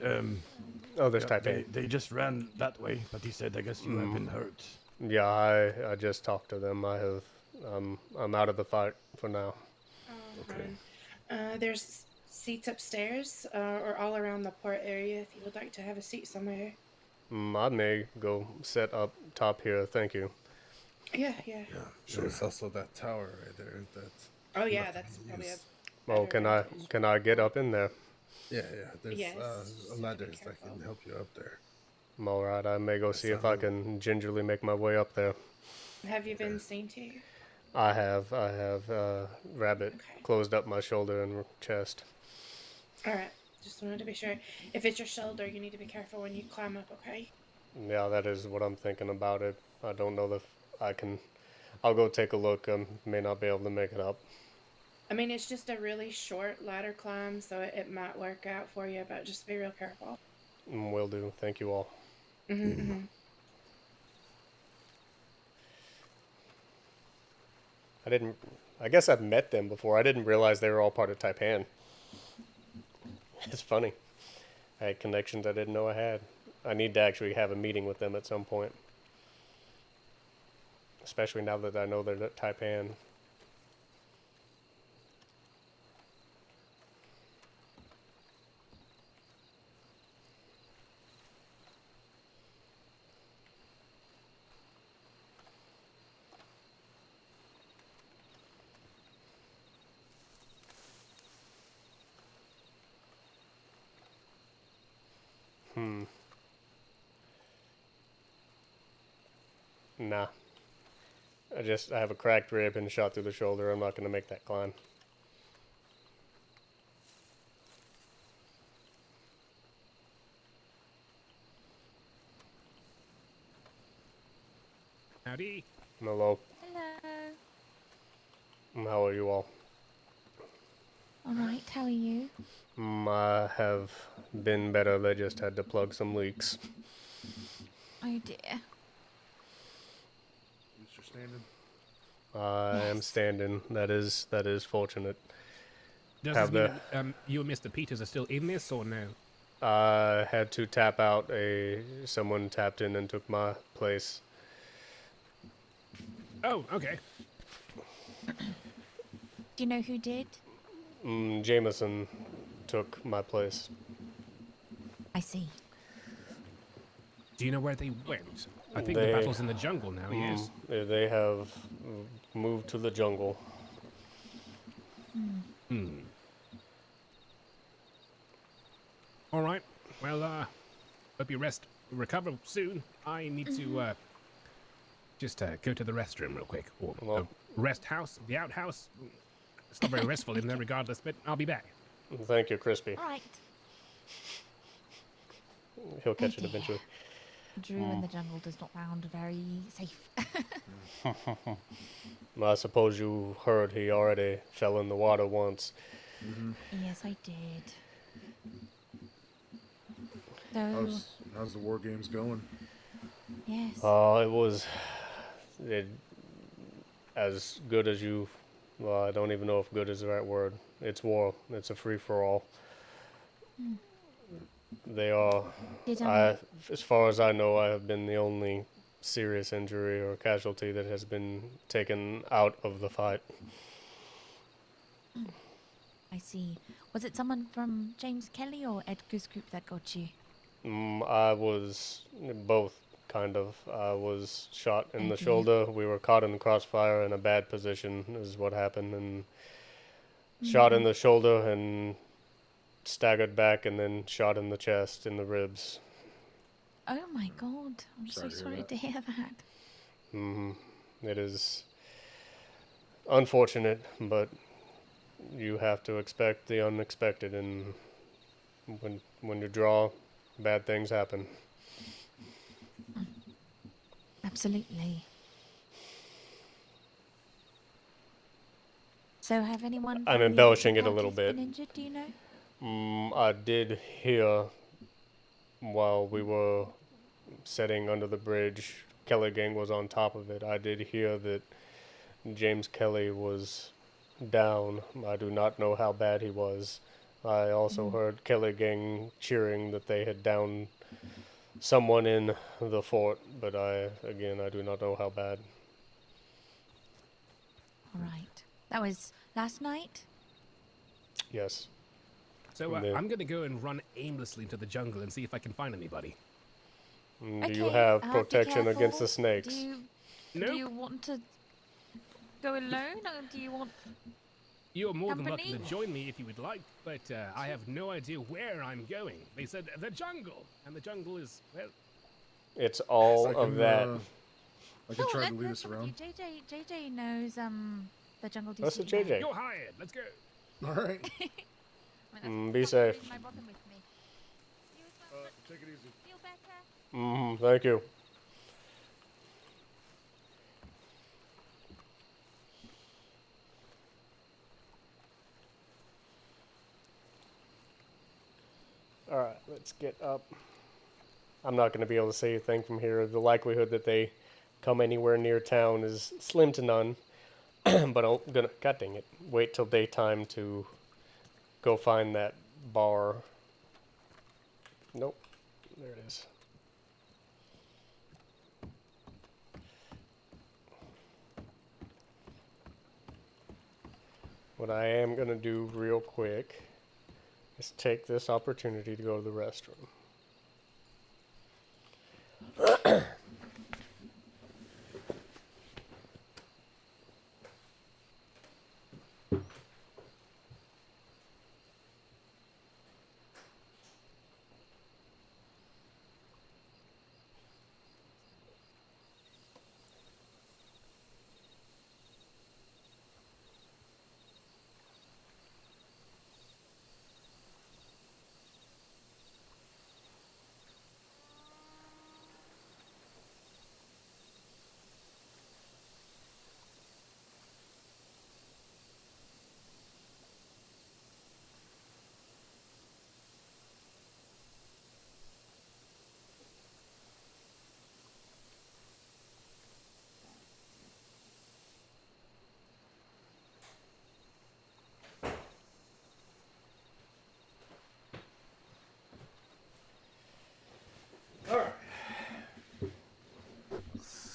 Oh, there's yeah, type they just ran that way, but he said, I guess you have been hurt. Yeah, I just talked to them. I'm out of the fight for now. Okay. There's seats upstairs or all around the port area if you would like to have a seat somewhere. I may go set up top here. Thank you. Yeah. There's also that tower right there. Oh yeah, that's probably a. Oh, can I get up in there? Yeah. There's Yes, ladders that can help you up there. All right, I may go see if I can gingerly make my way up there. Have you been seen to? I have Rabbit closed up my shoulder and chest. All right. Just wanted to be sure. If it's your shoulder, you need to be careful when you climb up. Okay. Yeah, that is what I'm thinking about it. I don't know if I can. I'll go take a look. May not be able to make it up. I mean, it's just a really short ladder climb, so it might work out for you, but just be real careful. Will do. Thank you all. I guess I've met them before. I didn't realize they were all part of Taipan. It's funny. I had connections I didn't know I had. I need to actually have a meeting with them at some point. Especially now that I know they're at Taipan. Nah. I have a cracked rib and shot through the shoulder. I'm not going to make that climb. Howdy. Hello. Hello. How are you all? All right, how are you? I have been better. They just had to plug some leaks. Oh dear. Mr. Standard? I am standing. That is fortunate. Does Have this the mean that you and Mr. Peters are still in this, or no? I had to tap out. Someone tapped in and took my place. Oh, okay. Do you know who did? Jameson took my place. I see. Do you know where they went? I think the battle's in the jungle now, yes? They have moved to the jungle. All right. Well, hope you recover soon. I need to just go to the restroom real quick. Or the rest house, the outhouse. It's not very restful in there regardless, but I'll be back. Thank you, Crispy. All right. He'll catch it eventually. Drew in the jungle does not sound very safe. I suppose you heard he already fell in the water once. Yes, I did. So, How's the war games going? yes. It was as good as you. Well, I don't even know if good is the right word. It's war. It's a free for all. They are. As far as I know, I have been the only serious injury or casualty that has been taken out of the fight. I see. Was it someone from James Kelly or Edgar's group that got you? I was both, kind of. I was shot in the shoulder. We were caught in the crossfire in a bad position, is what happened, and shot in the shoulder and staggered back, and then shot in the chest, in the ribs. Oh my god. I'm so sorry to hear that. It is unfortunate, but you have to expect the unexpected, and when you draw, bad things happen. Absolutely. So have anyone I'm from the embellishing other it a little parties bit. been injured, do you know? I did hear while we were sitting under the bridge, Kelly Gang was on top of it. I did hear that James Kelly was down. I do not know how bad he was. I also heard Kelly Gang cheering that they had downed someone in the fort, but I do not know how bad. All right. That was last night? Yes. So I'm going to go and run aimlessly into the jungle and see if I can find anybody. Do you have protection against the snakes? Do you want to go alone, or do you want You're more company? than welcome to join me if you would like, but I have no idea where I'm going. They said the jungle, and the jungle is, well... It's all of that. I can try to lead us around. JJ knows the jungle. That's a JJ. You're hired. Let's go. All right. Be safe. I brought him with me. Take it easy. Feel better? Thank you. Alright, let's get up. I'm not going to be able to say anything from here. The likelihood that they come anywhere near town is slim to none. But I'm going to, god dang it, wait till daytime to go find that bar. Nope. There it is. What I am going to do real quick is take this opportunity to go to the restroom.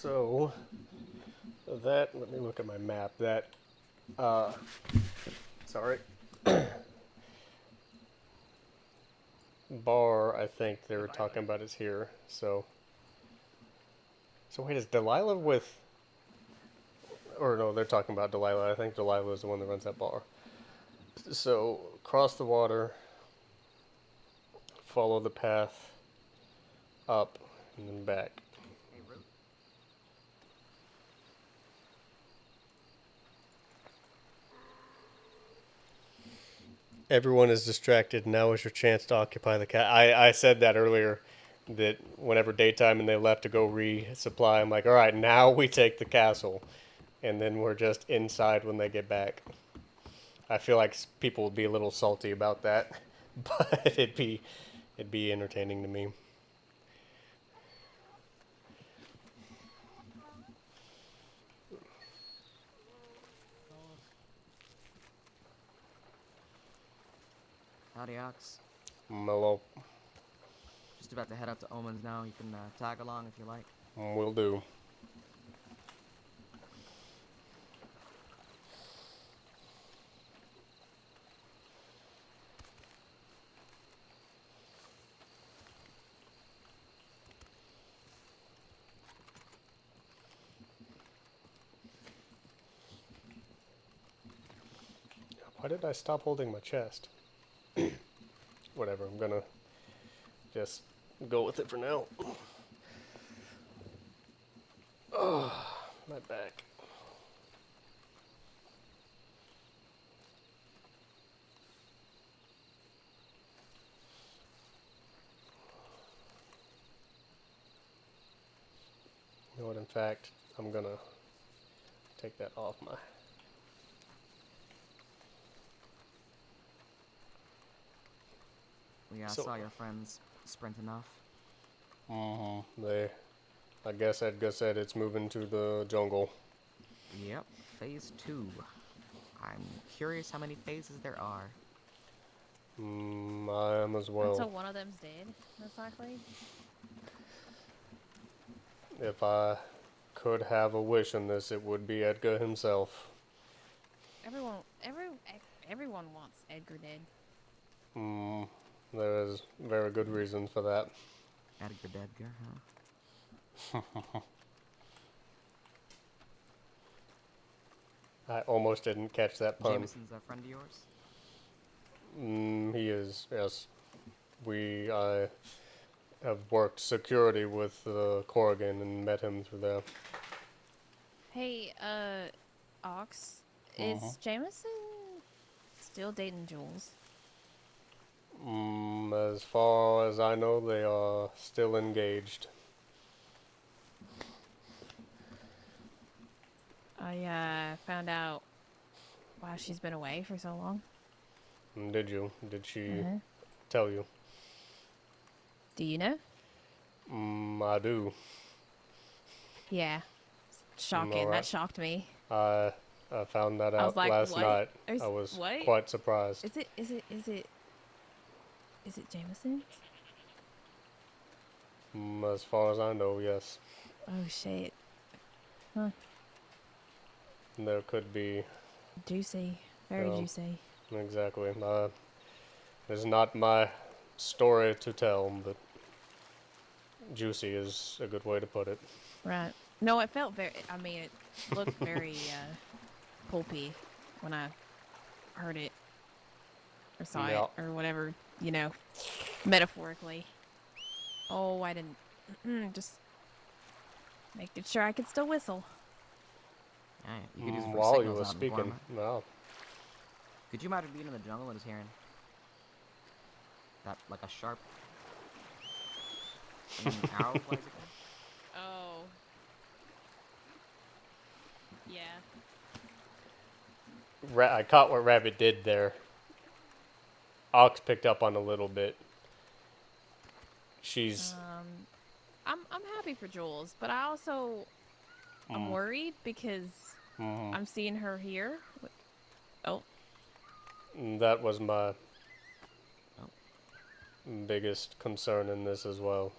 So that, let me look at my map. That, sorry. Bar, I think they were talking about is here. So wait, is Delilah with, or no, they're talking about Delilah. I think Delilah is the one that runs that bar. So cross the water, follow the path up, and then back. Everyone is distracted. Now is your chance to occupy the cat. I said that earlier, that whenever daytime and they left to go resupply, I'm like, all right, now we take the castle, and then we're just inside when they get back. I feel like people would be a little salty about that, but it'd be entertaining to me. Howdy, Ox. Mellow. Just about to head up to Omen's now. You can tag along if you like. Will do. Why did I stop holding my chest? Whatever, I'm gonna just go with it for now. Oh, my back. You know what, in fact, I'm gonna take that off my... Yeah, I saw your friends sprinting off. I guess Edgar said it's moving to the jungle. Yep, phase 2. I'm curious how many phases there are. I am as well. Until one of them's dead, most likely. If I could have a wish in this, it would be Edgar himself. Everyone wants Edgar dead. There is very good reason for that. Edgar Dedgar, huh? I almost didn't catch that pun. Jameson's a friend of yours? He is, yes. I have worked security with Corrigan and met him through there. Hey, Ox, is Jameson still dating Jules? As far as I know, they are still engaged. I found out why she's been away for so long. Did you? Did she tell you? Do you know? I do. Yeah. Shocking. That shocked me. I found that I was out like, last what? night. I was quite surprised. Is it Jameson? As far as I know, yes. Oh shit. Huh. There could be... Juicy. Very juicy. Exactly. It's not my story to tell, but juicy is a good way to put it. Right. No, it felt very... I mean, it looked very pulpy when I heard it. Or saw it. Or whatever, you know, metaphorically. Oh, I didn't... just making sure I could still whistle. Alright, you could use it for while you signals were out in speaking. Guarma. No. Could you imagine being in the jungle and just hearing that, like a sharp and then an arrow flies again? Oh. Yeah. I caught what Rabbit did there. Ox picked up on a little bit. She's... I'm happy for Jules, but I also... I'm worried because I'm seeing her here. Oh. That was my biggest concern in this as well.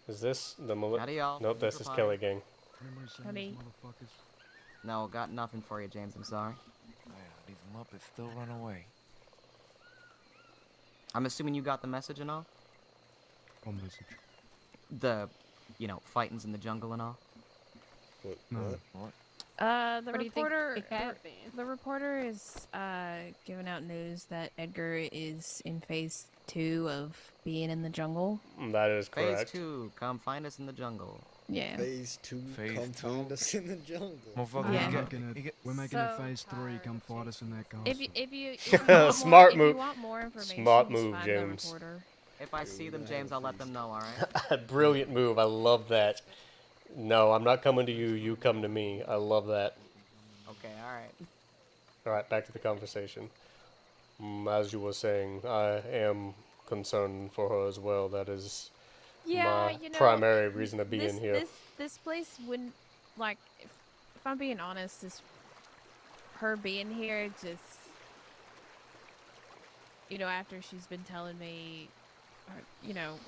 Is this the Howdy, y'all. Nope, this is Kelly Gang. Remember some of these Honey. motherfuckers? No, got nothing for you, James. I'm sorry. Yeah, these Muppets still run away. I'm assuming you got the message and all? What message? The, fightings in the jungle and all? No. What? The What do you think reporter, it have been? the reporter is giving out news that Edgar is in phase 2 of being in the jungle. That is Phase correct. 2, come find us in the jungle. Yeah. Phase 2, Phase come find 2? us in the jungle. Motherfucker, Yeah. We're making it phase 3. Come fight us in that castle. If you want Smart more, move. if you want more information, Smart just move, find James. the reporter. If I see them, James, I'll let them know, alright? Brilliant move. I love that. No, I'm not coming to you. You come to me. I love that. Okay, alright. All right, back to the conversation. As you were saying, I am concerned for her as well. That is Yeah, my primary reason to be this, in here. This place wouldn't, like, if I'm being honest, her being here just, after she's been telling me,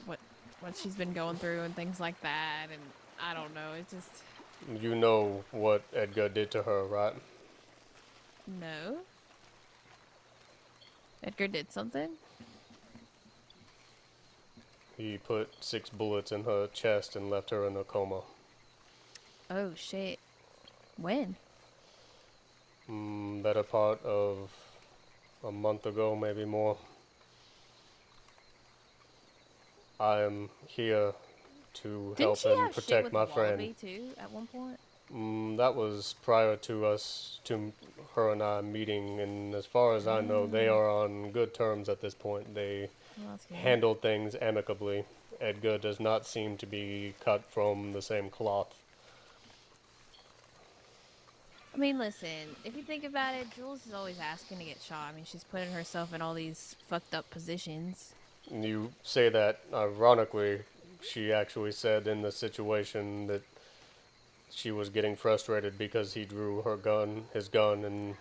what she's been going through and things like that, and I don't know, it just... You know what Edgar did to her, right? No. Edgar did something? He put 6 bullets in her chest and left her in a coma. Oh, shit. When? Better part of a month ago, maybe more. I am here to Didn't help she and have shit protect with my Wallaby, friend. too, at one point? That was prior to her and I meeting, and as far as I know, they are on good terms at this point. They Well, that's good. handle things amicably. Edgar does not seem to be cut from the same cloth. I mean, listen, if you think about it, Jules is always asking to get shot. I mean, she's putting herself in all these fucked up positions. You say that ironically. She actually said in the situation that she was getting frustrated because he drew his gun, and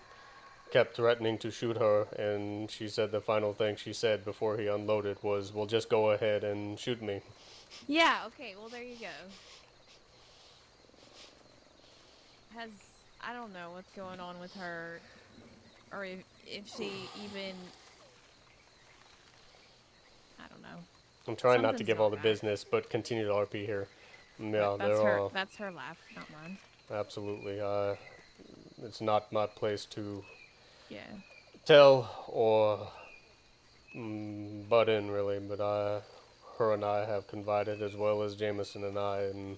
kept threatening to shoot her, and she said the final thing she said before he unloaded was, "Well, just go ahead and shoot me." Yeah, okay, well, there you go. I don't know what's going on with her, or if she even, I don't know. I'm trying not to Something's give all the right. business, but continue to RP here. Yeah, That's her laugh, not mine. Absolutely. It's not my place to tell or butt in, really, but her and I have confided, as well as Jameson and I, and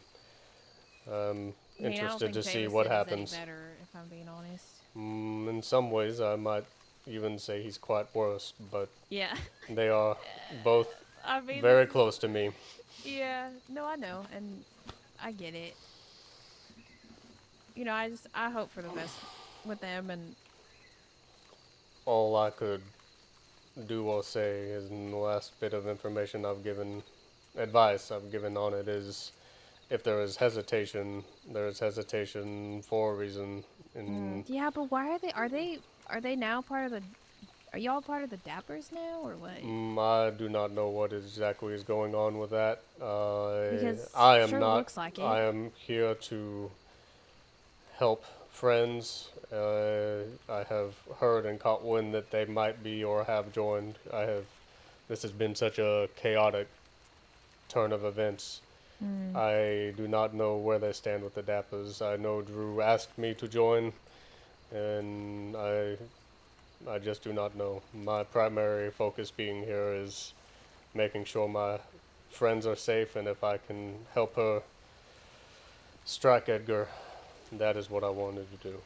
I'm interested to see what happens. Any better, if I'm being honest. In some ways, I might even say he's quite worse, but yeah, they are both very close to me. Yeah, no, I know, and I get it. I hope for the best with them, and all I could do or say is, in the last bit of information advice I've given on it is, if there is hesitation, there is hesitation for a reason. And yeah, but why are they now part of the? Are y'all part of the Dappers now, or what? I do not know what exactly is going on with that. Because I am sure not. looks like it. I am here to help friends. I have heard and caught wind that they might be or have joined. This has been such a chaotic turn of events. I do not know where they stand with the Dappers. I know Drew asked me to join, and I just do not know. My primary focus being here is making sure my friends are safe, and if I can help her strike Edgar, that is what I wanted to do.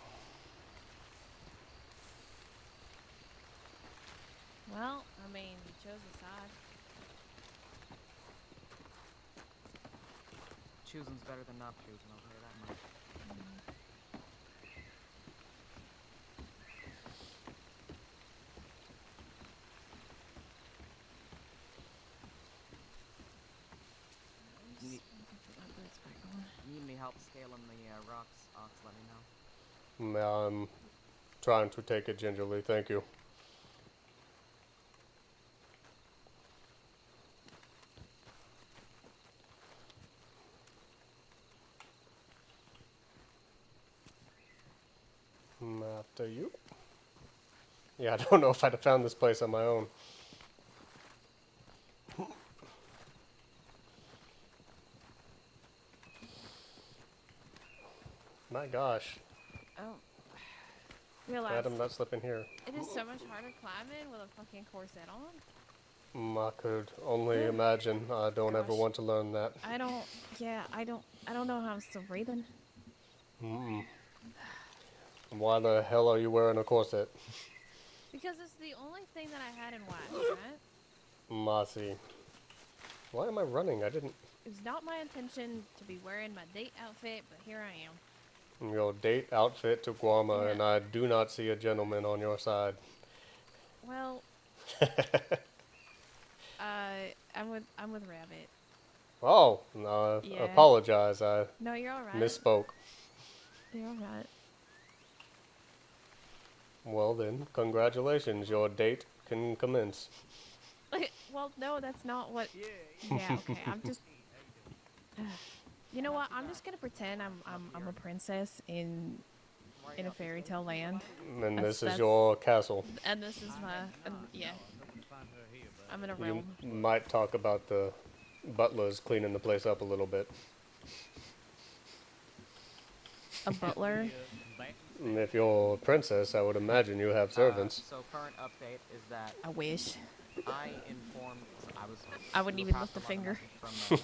Well, I mean, you chose a side. Choosing's better than not choosing, I'll tell you that much. Need any help scaling the rocks, Ox, let me know. I'm trying to take it gingerly, thank you. after you. Yeah, I don't know if I'd have found this place on my own. My gosh. Oh. Realize Glad I'm not slipping here. it is so much harder climbing with a fucking corset on. I could only imagine. I don't ever Gosh. want to learn that. I don't know how I'm still breathing. Mm-mm. Why the hell are you wearing a corset? Because it's the only thing that I had in WAC, right? I see. Why am I running? I didn't... It was not my intention to be wearing my date outfit, but here I am. Your date outfit to Guarma, Yeah. and I do not see a gentleman on your side. Well, I'm with Rabbit. Oh, Yeah. apologize. I No, you're all right. misspoke. You're all right. Well then, congratulations. Your date can commence. Well, no, that's not what. Yeah, okay. I'm just. You know what? I'm just gonna pretend I'm a princess in a fairy tale land. And this is your castle. And this is my yeah. I'm in a You realm. might talk about the butlers cleaning the place up a little bit. A butler? If you're a princess, I would imagine you have servants. So current update is that I wish. I informed. I wouldn't even lift a finger. From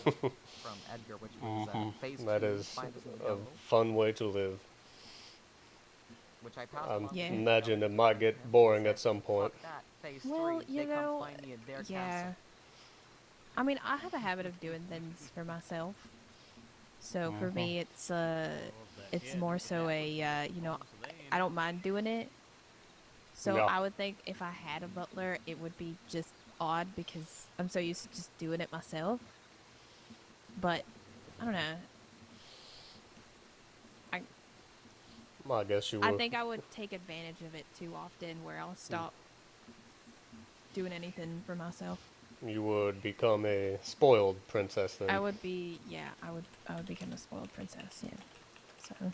Edgar, which was phase 2. That is Find us in the a jungle, fun way to live. which I passed I along. Yeah. imagine it might get boring at some point. That phase Well, 3, you they come know, find me at their yeah. castle. I mean, I have a habit of doing things for myself. So for me, it's more so a I don't mind doing it. So Yeah. I would think if I had a butler, it would be just odd because I'm so used to just doing it myself. But I don't know. I guess you would. I think I would take advantage of it too often, where I'll stop doing anything for myself. You would become a spoiled princess then. I would be, yeah. I would become a spoiled princess. Yeah. So.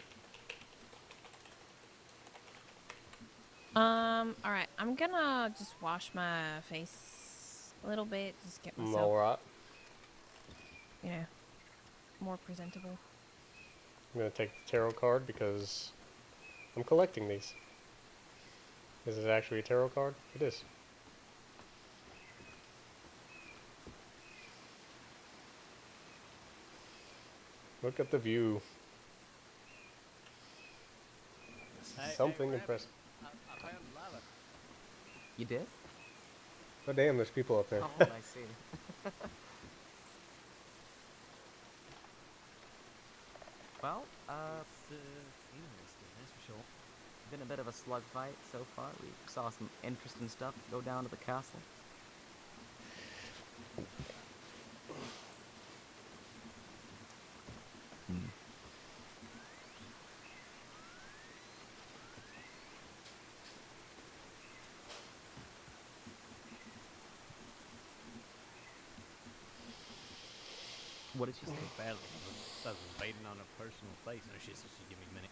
All right. I'm gonna just wash my face a little bit, just get myself, Alright. More presentable. I'm going to take the tarot card because I'm collecting these. Is it actually a tarot card? It is. Look at the view. Something impressive. I found lava. You did? Oh damn, there's people up there. Oh, I see. Well, Interesting, that's for sure. been a bit of a slug fight so far. We saw some interesting stuff go down to the castle. What did she say? Badly. I was waiting on a personal place. No, she give me a minute.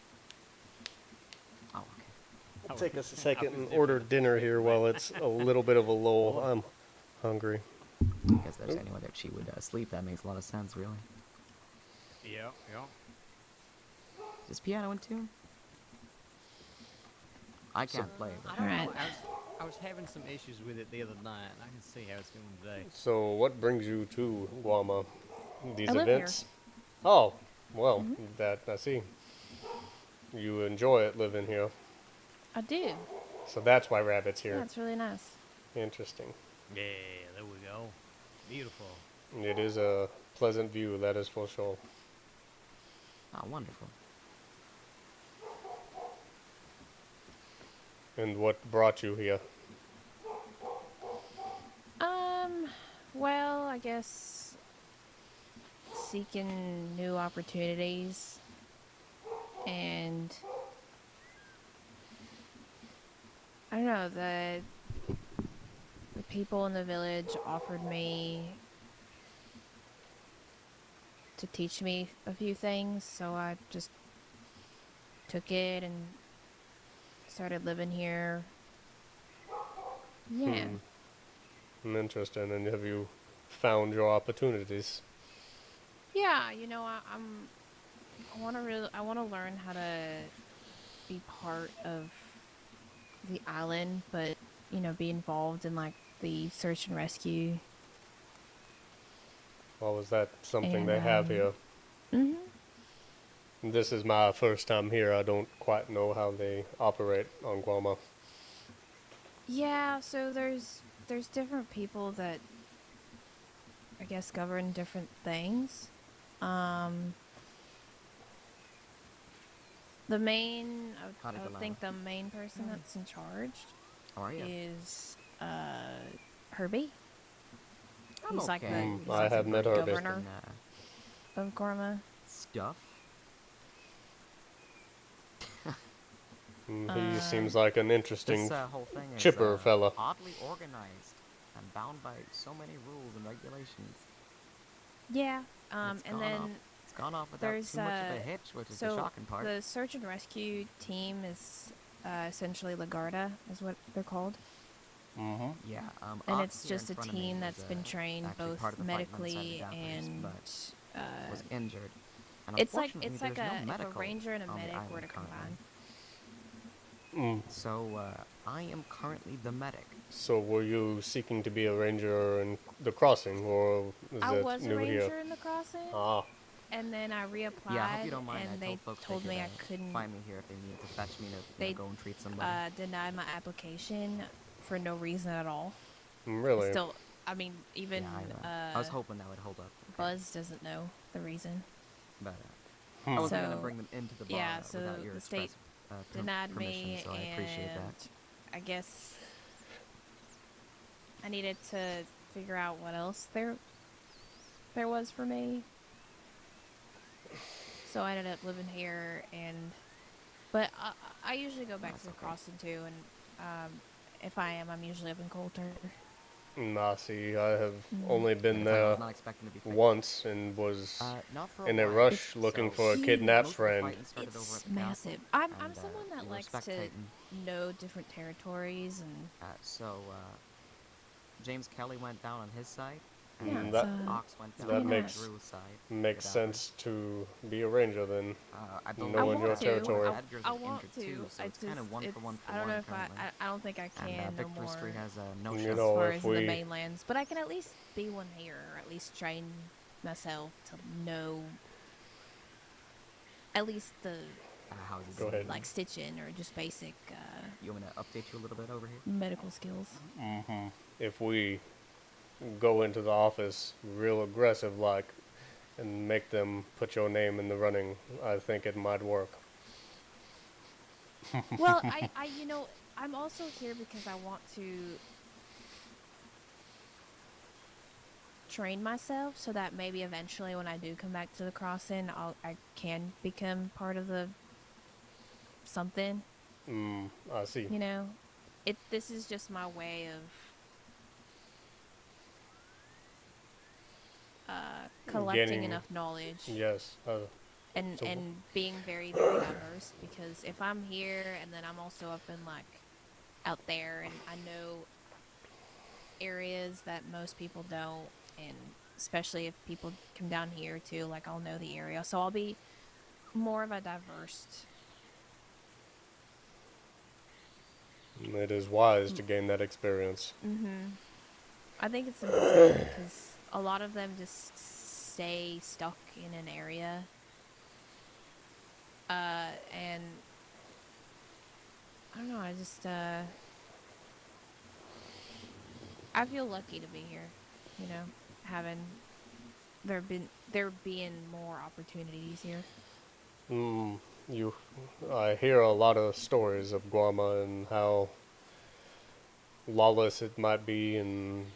Oh, okay. I'll take us a second and order dinner here while it's a little bit of a lull. I'm hungry. Because there's anywhere that she would sleep. That makes a lot of sense, really. Yeah. Is this piano in tune? I can't play. But I don't know. I was having some issues with it the other night, and I can see how it's going today. So, what brings you to Guama? These I live events? Oh, well, that I see. You enjoy it living here. I do. So that's why Rabbit's Yeah, here. it's really nice. Interesting. Yeah, there we go. Beautiful. It is a pleasant view, that is for sure. Oh, wonderful. And what brought you here? Well, I guess seeking new opportunities and I don't know, the people in the village offered me to teach me a few things, so I just took it and started living here. Yeah. Interesting. And have you found your opportunities? Yeah, you know, I want to learn how to be part of the island, but be involved in like the search and rescue. Well, is that something And they have here? mhm. This is my first time here. I don't quite know how they operate on Guama. Yeah, so there's different people that I guess govern different things. Um the main Howdy, I would Delilah. think the main person that's in charge How are you? is Herbie. I'm okay. He's I like the have met Herbie. governor of Gorma. Stuff. He seems like an interesting, This whole thing is chipper fella. oddly organized and bound by so many rules and regulations. Yeah. It's And then it's gone off without there's too much of a hitch, which is the so shocking part. the search and rescue team is essentially Lagarda is what they're called. Yeah. And Ox it's here just in a front of me team was, that's been trained actually both part of the fight when I medically decided and but was injured. And it's like unfortunately, it's like there's no if a medical ranger and a on the medic were island to currently. combine. So I am currently the medic. So were you seeking to be a ranger in the crossing, or is I it was a new ranger here? in the crossing. Ah. And then I reapplied, Yeah, I hope you don't mind. and I they told folks told they could, me I couldn't. find me here if they needed to fetch me to They go and treat somebody. denied my application for no reason at all. Really? Still, I mean, even I was hoping that would hold up. Buzz doesn't know the reason. But I wasn't gonna So, bring them into the bar yeah, so without your the state express denied permission, me, so I appreciate that. and I guess I needed to figure out what else there was for me. So I ended up living here, but I usually go back to the crossing too, and if I am, I'm usually up in Coulter. Nah, see, I have Mhm. only been there not expecting to be once and was not for in a while. rush looking for a kidnapped friend. It's massive. I'm someone that likes to know different territories and. James Kelly went down on his side. Yeah, And Ox went down on Drew's side. Makes sense to be a ranger then, knowing your I territory. want to. So it's kind of one for one for I don't know one if I don't think I can and, no Victor more. Street has no You shots. know, as far if as in the we- mainlands, but I can at least be one here, or at least train myself to know at least the Go ahead. like stitching or just basic You want me to update you a little bit over here? medical skills. If we go into the office real aggressive like and make them put your name in the running, I think it might work. Well, I'm also here because I want to train myself so that maybe eventually when I do come back to the crossing, I can become part of the something. I see. You know, this is just my way of collecting Getting- enough knowledge. Yes. And so- being very, very diverse, because if I'm here and then I'm also up in like out there and I know areas that most people don't, and especially if people come down here too, like I'll know the area, so I'll be more of a diverse. It is wise to gain that experience. I think it's important because a lot of them just stay stuck in an area. And I don't know, I just, I feel lucky to be here, you know, there being more opportunities here. I hear a lot of stories of Guama and how lawless it might be and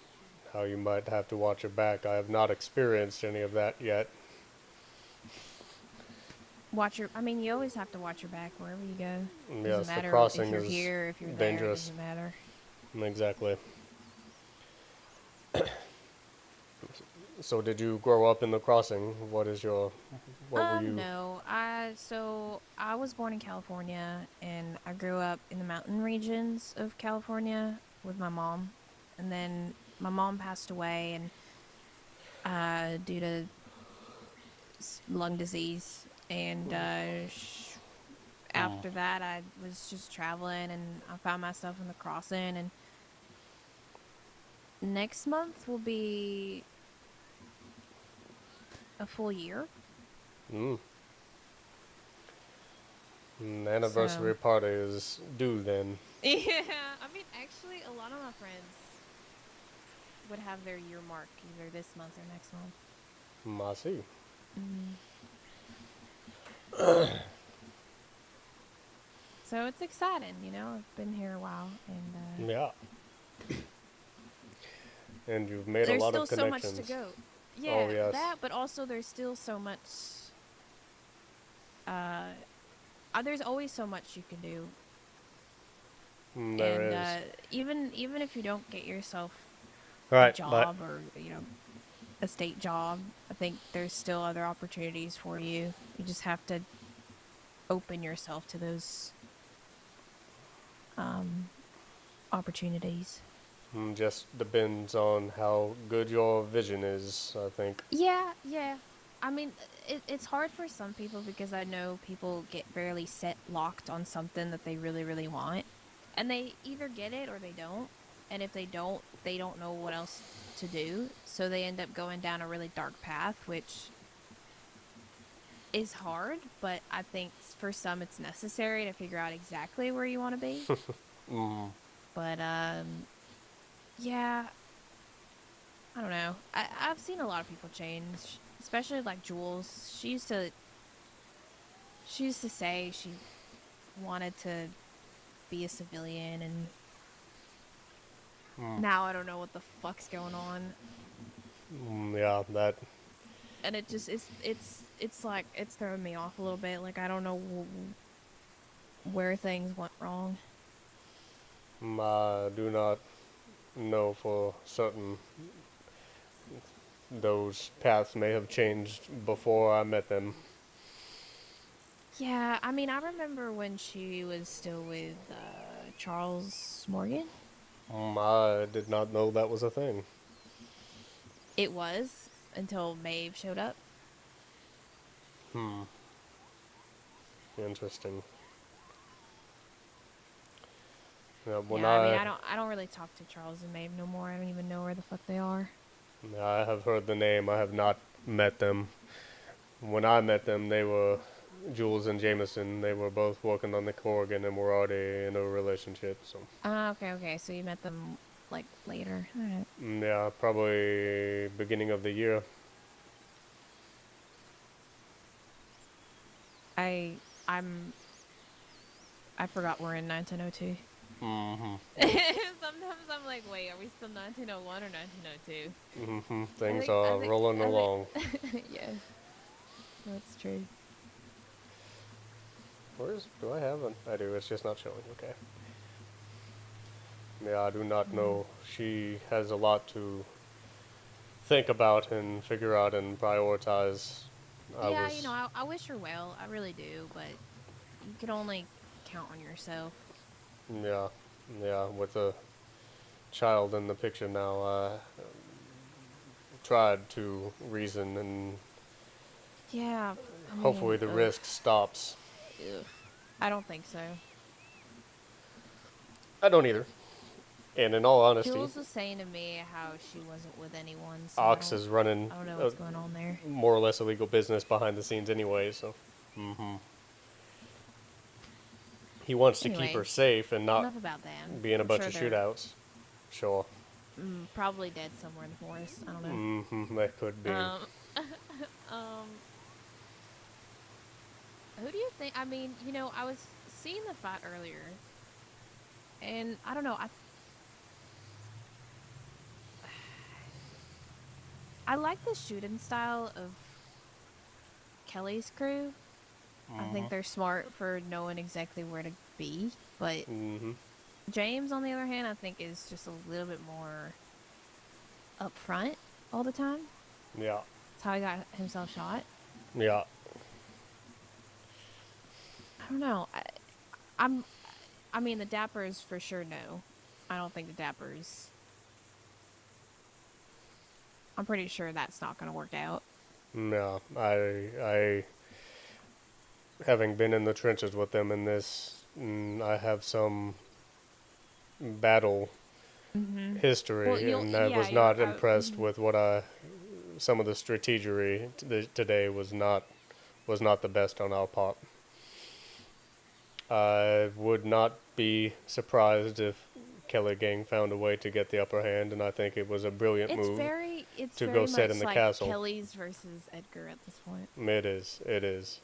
how you might have to watch your back. I have not experienced any of that yet. You always have to watch your back wherever you go. Yes, Doesn't the matter crossing if you're is here, if you're dangerous. there, doesn't matter. Exactly. So did you grow up in the crossing? What were you? No. I was born in California and I grew up in the mountain regions of California with my mom. And then my mom passed away and due to lung disease and Oh. after that I was just traveling and I found myself in the crossing and next month will be a full year. Mm. So Anniversary party is due then. yeah, I mean actually a lot of my friends would have their year mark either this month or next month. I see. Mm. So it's exciting, you know. I've been here a while, and Yeah. And you've made a there's lot still of so much to connections. go. Oh Yeah, yes. that, but also there's still so much. Uh, there's always so much you can do, There and is. even if you don't get yourself a Right, but job or a state job, I think there's still other opportunities for you. You just have to open yourself to those opportunities. just depends on how good your vision is, I think. Yeah, yeah. I mean, it's hard for some people because I know people get fairly set locked on something that they really, really want. And they either get it or they don't. And if they don't know what else to do. So they end up going down a really dark path, which is hard. But I think for some it's necessary to figure out exactly where you want to be. Mm. But, yeah, I don't know. I've seen a lot of people change, especially like Jules. She used to say she wanted to be a civilian, and Mm. now I don't know what the fuck's going on. Yeah, that. And it just it's like it's throwing me off a little bit. Like I don't know where things went wrong. I do not know for certain. Those paths may have changed before I met them. Yeah, I mean I remember when she was still with Charles Morgan. I did not know that was a thing. It was until Maeve showed up. Hmm. Interesting. Yeah, when Yeah, I mean I don't really talk to Charles and Maeve no more. I don't even know where the fuck they are. I have heard the name, I have not met them. When I met them, they were Jules and Jameson. They were both working on the Corrigan and were already in a relationship. So Okay. So you met them like later. All right. yeah, probably beginning of the year. I I'm I forgot we're in 1902. Mm-hmm. Sometimes I'm like, wait, are we still 1901 or 1902? Mm-hmm. Things are rolling along. Yeah, that's true. Do I have an? I do. It's just not showing. Okay. Yeah, I do not know. She has a lot to think about and figure out and prioritize. Yeah, I wish her well. I really do, but you can only count on yourself. Yeah, yeah. With a child in the picture now, I tried to reason and Yeah, I hopefully mean, the ugh, risk stops. ugh. I don't think so. I don't either. And in all honesty, Jules was saying to me how she wasn't with anyone, so Ox is running I don't know what's going on there. more or less illegal business behind the scenes anyway, so. Mm-hmm. He wants to keep her Anyways, safe and not enough about them. be in a I'm bunch sure of they're shootouts. Sure. probably dead somewhere in the forest. I don't know. Mm-hmm. That could be. Um, who do you think? I mean, I was seeing the fight earlier, and I don't know. I like the shooting style of Kelly's crew. I think they're smart for knowing exactly where to be, but James, on the other hand, I think is just a little bit more upfront all the time. Yeah. That's how he got himself shot. Yeah. I don't know. I mean, the Dappers for sure no. I don't think the Dappers. I'm pretty sure that's not going to work out. No, I, having been in the trenches with them in this, I have some battle history, Well, and I was not impressed with what some of the strategery today was not the best on our part. I would not be surprised if Kelly Gang found a way to get the upper hand, and I think it was a brilliant move It's to very go set much in the like castle. Kelly's versus Edgar at this point. It is.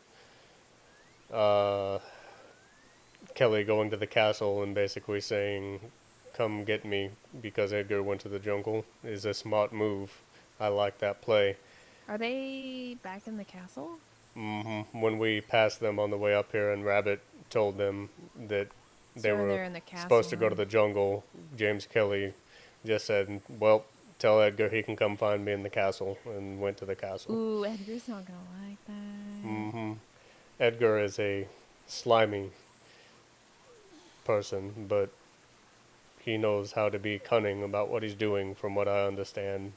Kelly going to the castle and basically saying, "Come get me," because Edgar went to the jungle is a smart move. I like that play. Are they back in the castle? When we passed them on the way up here, and Rabbit told them that they So were they're in the supposed to castle go to the jungle, James Kelly just said, "Well, tell Edgar he can come find me in the castle," and went to the castle. Ooh, Edgar's not gonna like that. Edgar is a slimy person, but he knows how to be cunning about what he's doing, from what I understand.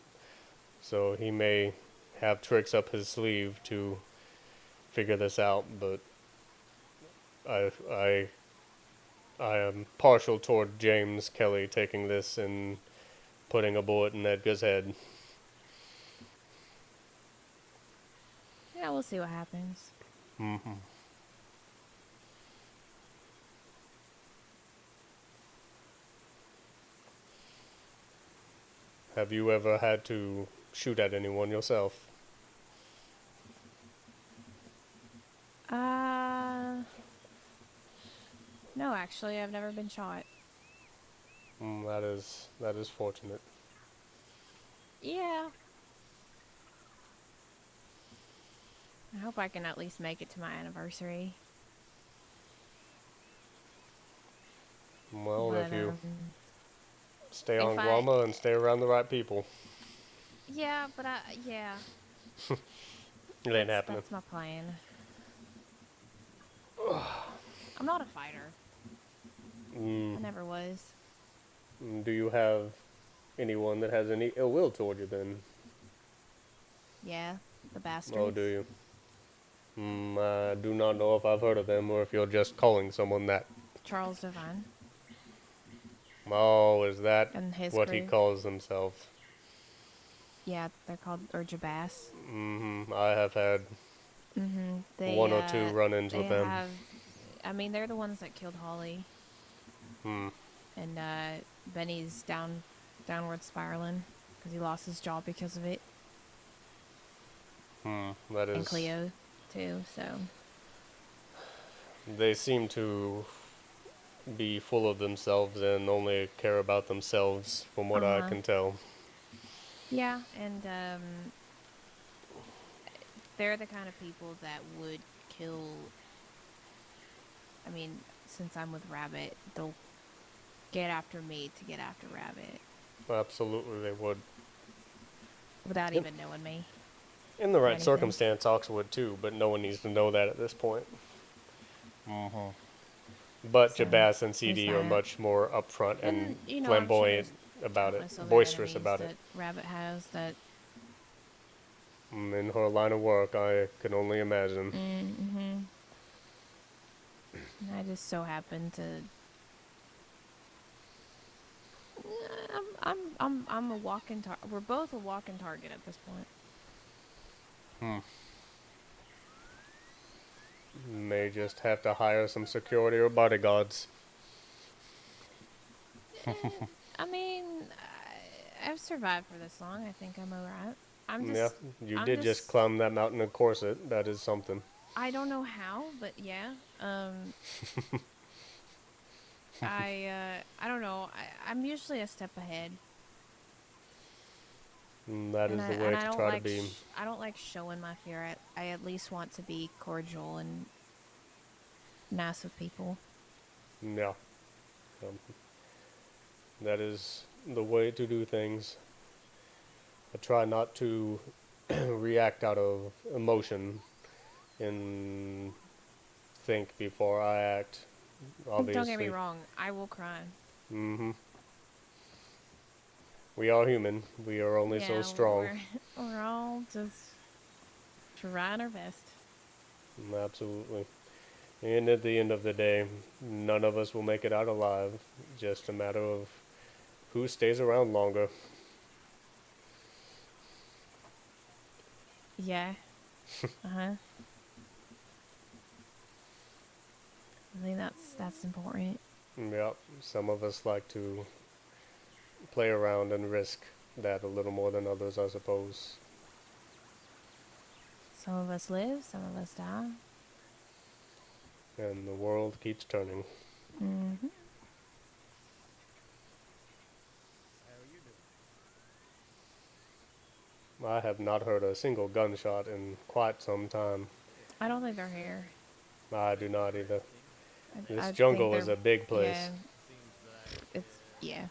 So he may have tricks up his sleeve to figure this out, but I am partial toward James Kelly taking this and putting a bullet in Edgar's head. Yeah, we'll see what happens. Have you ever had to shoot at anyone yourself? No, actually, I've never been shot. That is fortunate. Yeah. I hope I can at least make it to my anniversary. Well, But, if you stay if on Guama and stay around the right people. Yeah, but yeah. It ain't happening. That's my plan. I'm not a fighter. I never was. Do you have anyone that has any ill will toward you then? Yeah, the bastards. Oh, do you? I do not know if I've heard of them or if you're just calling someone that. Charles Devine. Oh, is that And his what he crew. calls himself? Yeah, they're called Urjabass. I have had one or two run-ins with them. I mean, they're the ones that killed Holly. And Benny's downward spiraling because he lost his job because of it. That is. And Cleo too. So. They seem to be full of themselves and only care about themselves, from what I can tell. Yeah, and they're the kind of people that would kill. I mean, since I'm with Rabbit, they'll get after me to get after Rabbit. Absolutely, they would. Without even knowing me. In the right circumstance, Ox would too, but no one needs to know that at this point. But so, Jabass and CD are much more upfront and flamboyant about it, boisterous about it. Rabbit has that. In her line of work, I can only imagine. And I just so happen to. I'm a walking target. We're both a walking target at this point. May just have to hire some security or bodyguards. I mean, I've survived for this long. I think I'm alright. You did just climb that mountain in corset. That is something. I don't know how, but yeah. I don't know. I'm usually a step ahead. That is the way to try to be. I don't like showing my fear. I at least want to be cordial and nice with people. Yeah. That is the way to do things. I try not to react out of emotion and think before I act. Obviously. Don't get me wrong, I will cry. Mm-hmm. We are human. We are only so strong. We're all just trying our best. Absolutely. And at the end of the day, none of us will make it out alive. Just a matter of who stays around longer. Yeah. Uh-huh. I think that's important. Yep. Some of us like to play around and risk that a little more than others, I suppose. Some of us live, some of us die. And the world keeps turning. Mm-hmm. I have not heard a single gunshot in quite some time. I don't think they're here. I do not either. This I jungle think is a big place. Yeah. It's yeah.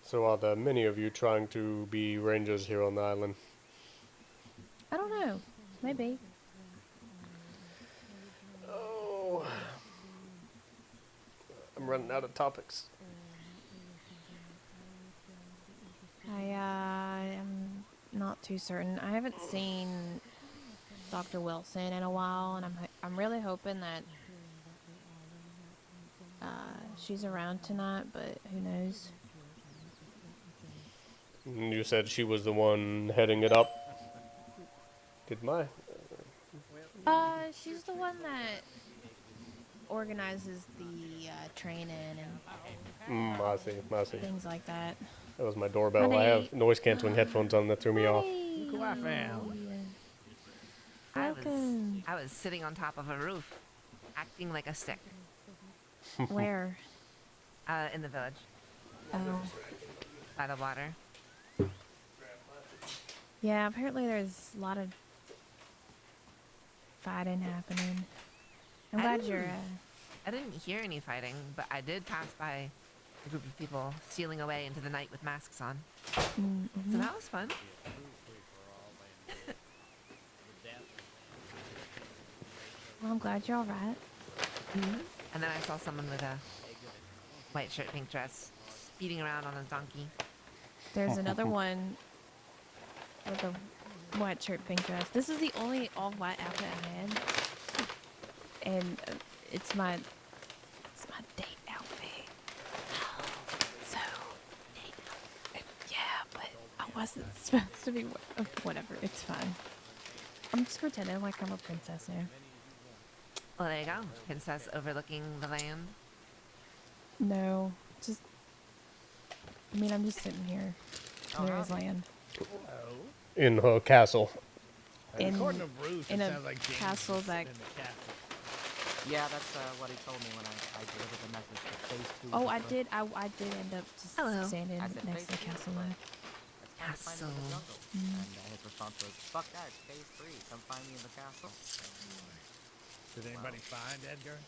So are there many of you trying to be rangers here on the island? I don't know. Maybe. Oh. I'm running out of topics. I am not too certain. I haven't seen Dr. Wilson in a while, and I'm really hoping that she's around tonight, but who knows? You said she was the one heading it up. Did my... She's the one that organizes the training and I see. things like that. That was my doorbell. I have noise canceling headphones on that threw me off. Look who I found. I was sitting on top of a roof, acting like a stick. Where? In the village. Oh. By the water. Yeah, apparently there's a lot of fighting happening. I'm glad you're. I didn't hear any fighting, but I did pass by a group of people stealing away into the night with masks on. Mm-hmm. So that was fun. Well, I'm glad you're all right. And then I saw someone with a white shirt, pink dress, speeding around on a donkey. There's another one with a white shirt, pink dress. This is the only all-white outfit I had, and it's my date outfit. So, yeah, but I wasn't supposed to be. Whatever, it's fine. I'm just pretending like I'm a princess now. Well, there you go. Princess overlooking the land. No, just. I mean, I'm just sitting here. There is land. In her castle. In According to Bruce, it a sounds like James castle is that. in the castle. Yeah, that's what he told me when I delivered the message that phase 2 Oh, was I the- did. I did end up just standing I said next to the phase 2 castle. was Though. Let's find me in the jungle. And his response was, "Fuck that, it's phase 3. Come find me in the castle." Did anybody find Edgar?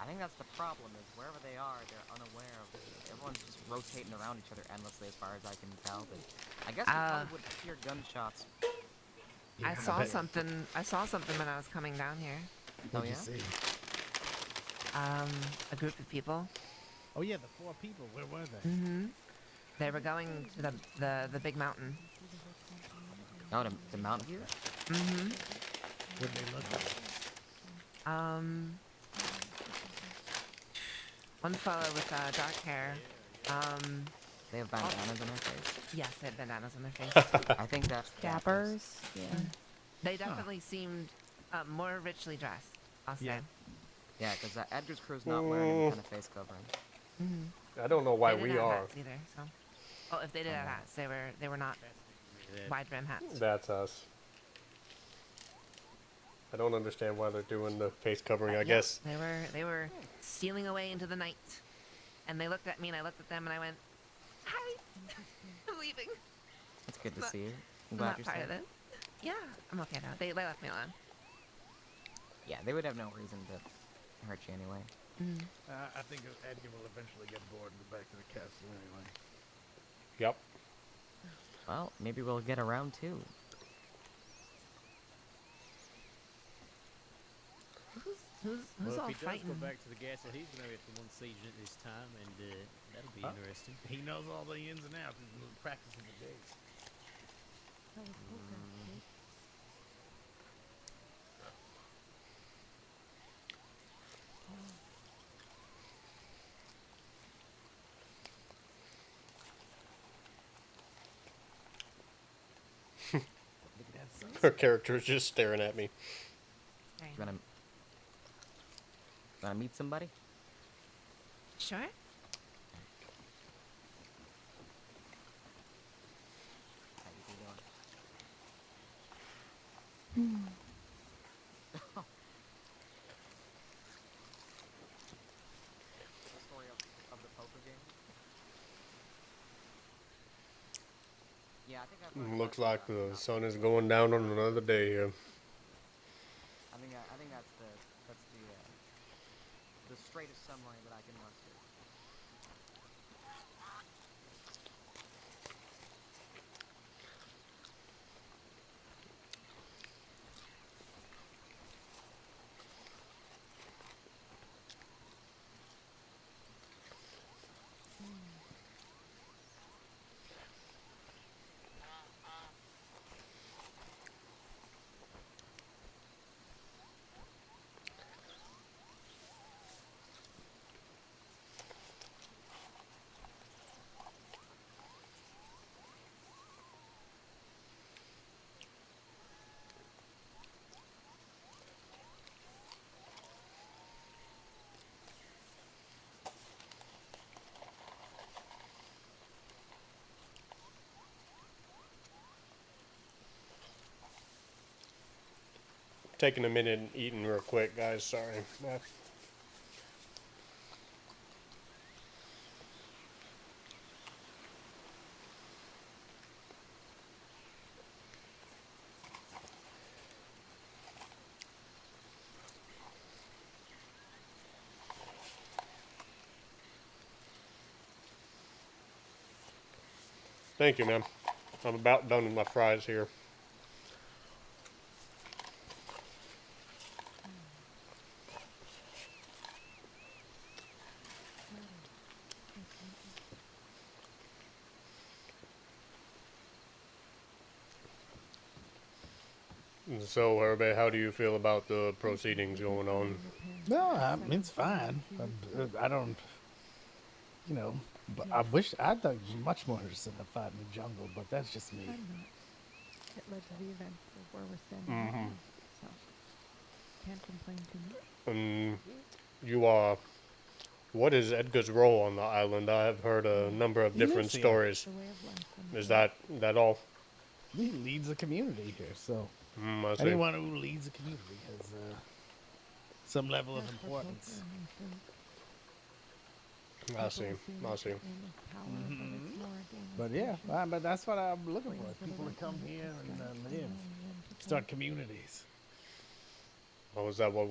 I think that's the problem. Is wherever they are, they're unaware of. Everyone's just rotating around each other endlessly, as far as I can tell. But I guess we probably would hear gunshots. I saw something. I saw something when I was coming down here. What'd you see? A group of people. Oh yeah, the 4 people. Where were they? Mm-hmm. They were going to the big mountain. Oh, the mountain view? Mm-hmm. What did they look like? One fellow with dark hair. They have bandanas on their face. Yes, they had bandanas on their face. I think that's Dappers. Yeah. They definitely seemed more richly dressed. I'll say. Yeah, because Edgar's crew's not wearing any kind of face covering. Mm-hmm. I don't know why They we didn't have are. hats either. So. Oh, if they did have hats, they were not wide brim hats. That's us. I don't understand why they're doing the face covering, I Yeah, guess. they were stealing away into the night, and they looked at me, and I looked at them, and I went, "Hi, I'm leaving." It's good to Not- see you. I'm I'm glad not you're part safe. of this. Yeah, I'm okay now. They left me alone. Yeah, they would have no reason to hurt you anyway. I think Edgar will eventually get bored and go back to the castle anyway. Yep. Well, maybe we'll get around too. Who's Well, all if he does fighting? go back to the castle, he's going to have to one siege it this time, and that'll be interesting. He knows all the ins and outs. He's been practicing for days. That was poker, right? Look at that sunset. Her character is just staring at me. You wanna meet somebody? Sure. How you doing? The story of the poker game? Yeah, I think I've heard Looks about like the sun is going down on another day here. I think that's the straightest summary that I can muster. Taking a minute and eating real quick, guys. Sorry. Thank you, ma'am. I'm about done with my fries here. So, Herbie, how do you feel about the proceedings going on? No, I mean, it's fine. I don't, you know, but I wish I'd like much more interested in a fight in the jungle, but that's just me. I'm not. It led to the events of where we're standing right now, so can't complain too much. You are. What is Edgar's role on the island? I have heard a number of He different lives here. stories. The way of life. Is that all? He leads a community here, so I see. anyone who leads a community has some level of importance. I see. I see. But yeah, but that's what I'm looking for: is people to come here and live, start communities. Or is that what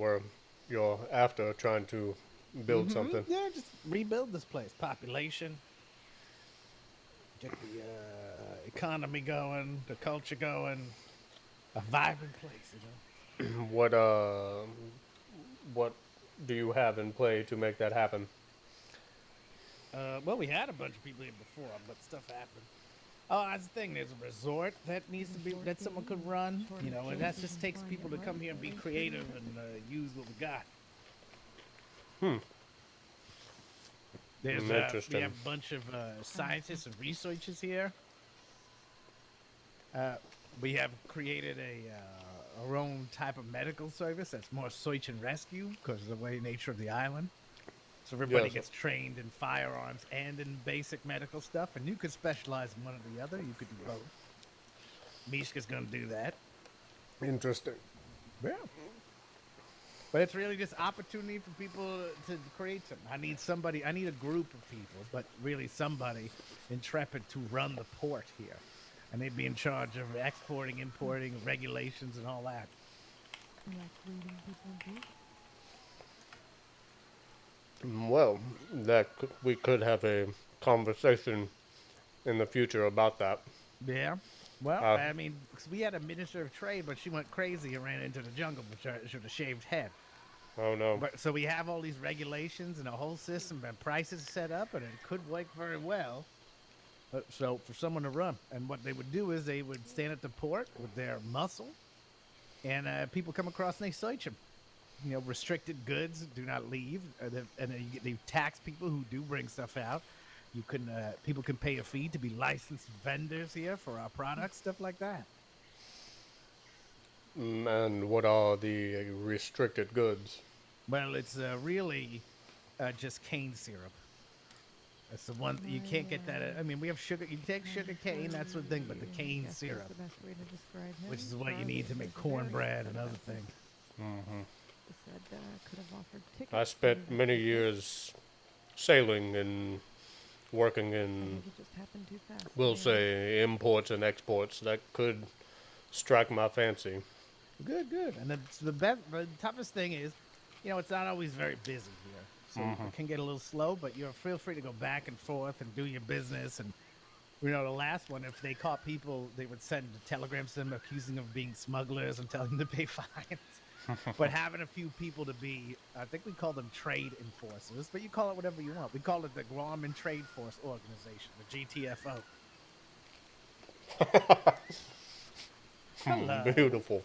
you're after, trying to build something? Yeah, just rebuild this place. Population, get the economy going, the culture going, a vibrant place. You know. What do you have in play to make that happen? Well, we had a bunch of people here before, but stuff happened. Oh, that's the thing. There's a resort that needs to be that someone could run. You know, and that just takes people to come here and be creative and use what we got. There's Interesting. we have a bunch of scientists and researchers here. We have created our own type of medical service that's more search and rescue because of the way nature of the island. So everybody Yes. gets trained in firearms and in basic medical stuff, and you could specialize in one or the other. You could do both. Mishka's gonna do that. Interesting. Yeah. But it's really just opportunity for people to create something. I need a group of people, but really somebody intrepid to run the port here. And they'd be in charge of exporting, importing, regulations, and all that. Like reading people do. Well, we could have a conversation in the future about that. Yeah. Well, Uh, I mean, 'cause we had a minister of trade, but she went crazy and ran into the jungle with a shaved head. Oh no. But so we have all these regulations and a whole system and prices set up, and it could work very well. So for someone to run, and what they would do is they would stand at the port with their muscle, and people come across and they search them. You know, restricted goods do not leave, and then they tax people who do bring stuff out. You can people can pay a fee to be licensed vendors here for our products, stuff like that. And what are the restricted goods? Well, it's really just cane syrup. That's the one you can't get that. I mean, we have sugar. You take sugar cane, that's the thing, but the cane syrup, The best way to describe him. which is what you Charlie need to make was very cornbread and upset other about this. things. Mm-hmm. He said could have offered tickets. I spent many years sailing and working in, it just happened too fast. we'll say, imports and exports. That could strike my fancy. Good. And the toughest thing is, you know, it's not always very busy here, so it can get a little slow. But you're feel free to go back and forth and do your business. And you know, the last one, if they caught people, they would send telegrams to them accusing them of being smugglers and telling them to pay fines. But having a few people to be, I think we call them trade enforcers, but you call it whatever you want. We call it the Guam and Trade Force Organization, the GTFO. Hello. Beautiful.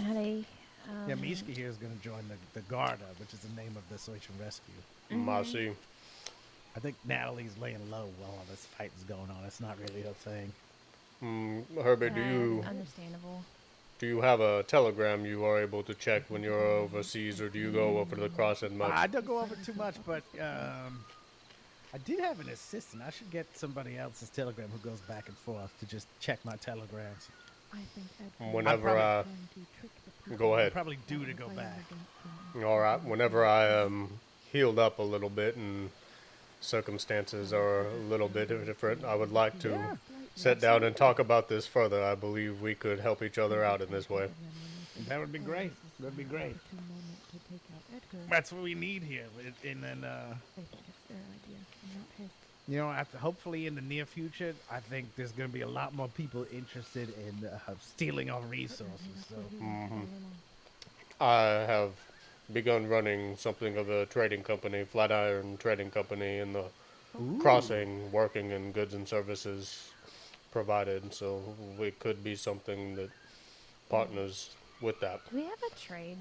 Howdy. Yeah, Mishka here is going to join the Garda, which is the name of the search and rescue. I see. I think Natalie's laying low while all this fight is going on. It's not really her thing. Herbert, do Understandable. you have a telegram you are able to check when you're overseas, or do you go over to the crossing much? I don't go over too much, but I did have an assistant. I should get somebody else's telegram who goes back and forth to just check my telegrams. I think that Whenever I go I ahead. probably due to go back. All right. Whenever I healed up a little bit and circumstances are a little bit different, I would like to sit down and talk about this further. I believe we could help each other out in this way. That would be great. That would be great. That's what we need here. And then, you know, hopefully in the near future, I think there's going to be a lot more people interested in stealing our resources. So. I have begun running something of a trading company, Flatiron Trading Company, in the crossing, working in goods and services provided. So it could be something that partners with that. Do we have a trade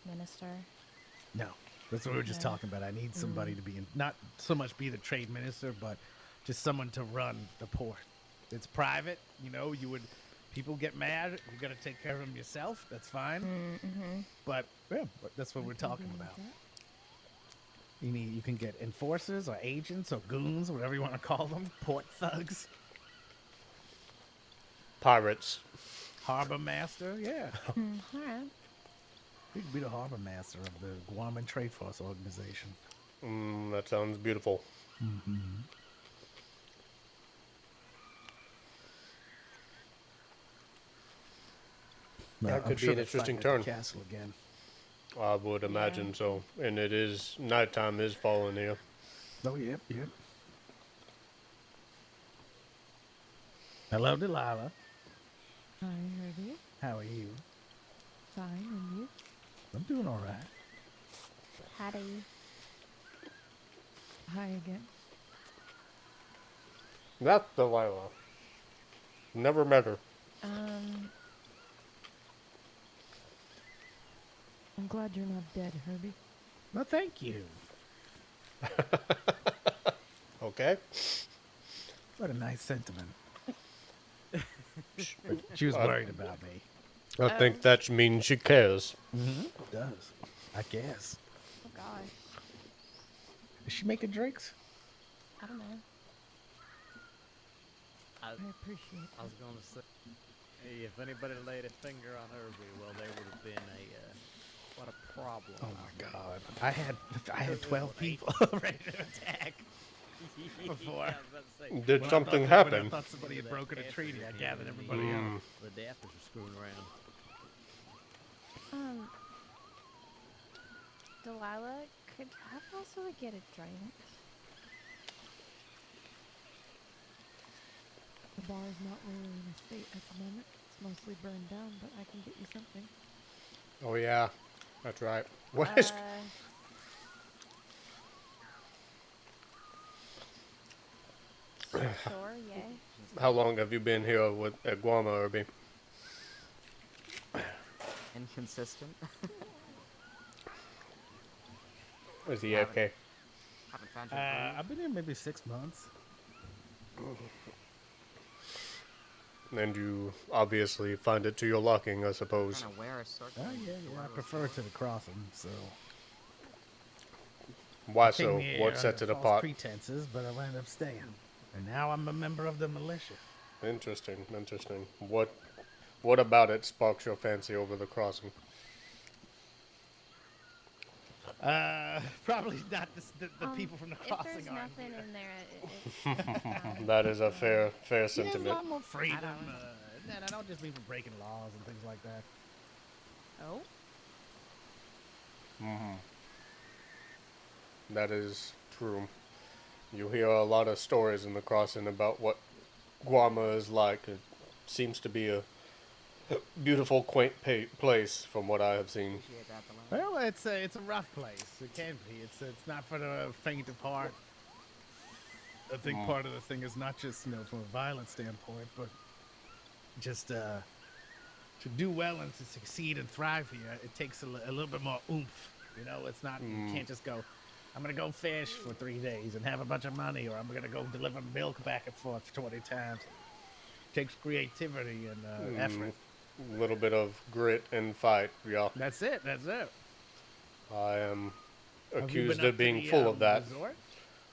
minister? No, that's what we were just talking about. I need somebody to be not so much be the trade minister, but just someone to run the port. It's private, you know. People get mad. You got to take care of them yourself. That's fine. But yeah, that's what we're talking about. You can get enforcers or agents or goons, whatever you want to call them, port thugs, Pirates. harbor master. Yeah, All right. we could be the harbor master of the Guam and Trade Force Organization. That sounds beautiful. That could be an interesting turn. Castle again. I would imagine so. And it is, nighttime is falling here. Oh, yep. Hello, Delilah. Hi, Herbie. How are you? Fine, and you? I'm doing all right. Howdy. Hi again. That's Delilah. Never met her. I'm glad you're not dead, Herbie. Well, thank you. Okay. What a nice sentiment. She was worried about me. I think that means she cares. It does. I guess. Oh gosh. Is she making drinks? I don't know. I appreciate I was going to say, hey, if anybody laid a finger on Herbie, well, there would have been what a problem. Oh my God! I had 12 people ready to attack. before. Yeah, I was about to say. Did When I something thought- happen? When I thought somebody had broken a treaty, I gathered everybody Mm. up. The dafters were screwing around. Delilah, could I possibly get a drink? The bar is not really in a state at the moment. It's mostly burned down, but I can get you something. Oh yeah, that's right. What is? Sure, yeah. How long have you been here with at Guama, Irby? Inconsistent. Is he Haven't- AFK? Haven't found your groove. I've been here maybe 6 months. And you obviously find it to your liking, I suppose. Trying to wear a circle. Oh yeah, I prefer to the crossing. So Why I came so? here What sets under it false apart? pretenses, but I wound up staying, and now I'm a member of the militia. Interesting, interesting. What about it sparks your fancy over the crossing? Probably not the people from the If crossing there's aren't nothing here. in there, That is a fair Yeah, there's a sentiment. lot more freedom. And I don't just mean for breaking laws and things like that. Oh? That is true. You hear a lot of stories in the crossing about what Guama is like. It seems to be a beautiful, quaint place from what I have seen. Well, it's a rough place. It can be. It's not for the faint of heart. I think part of the thing is not just from a violent standpoint, but just to do well and to succeed and thrive here, it takes a little bit more oomph. It's not you can't just go. I'm gonna go fish for 3 days and have a bunch of money, or I'm gonna go deliver milk back and forth 20 times. It takes creativity and effort. A little bit of grit and fight, yeah. That's it. I am Have you accused been up of to being the, full of that. resort?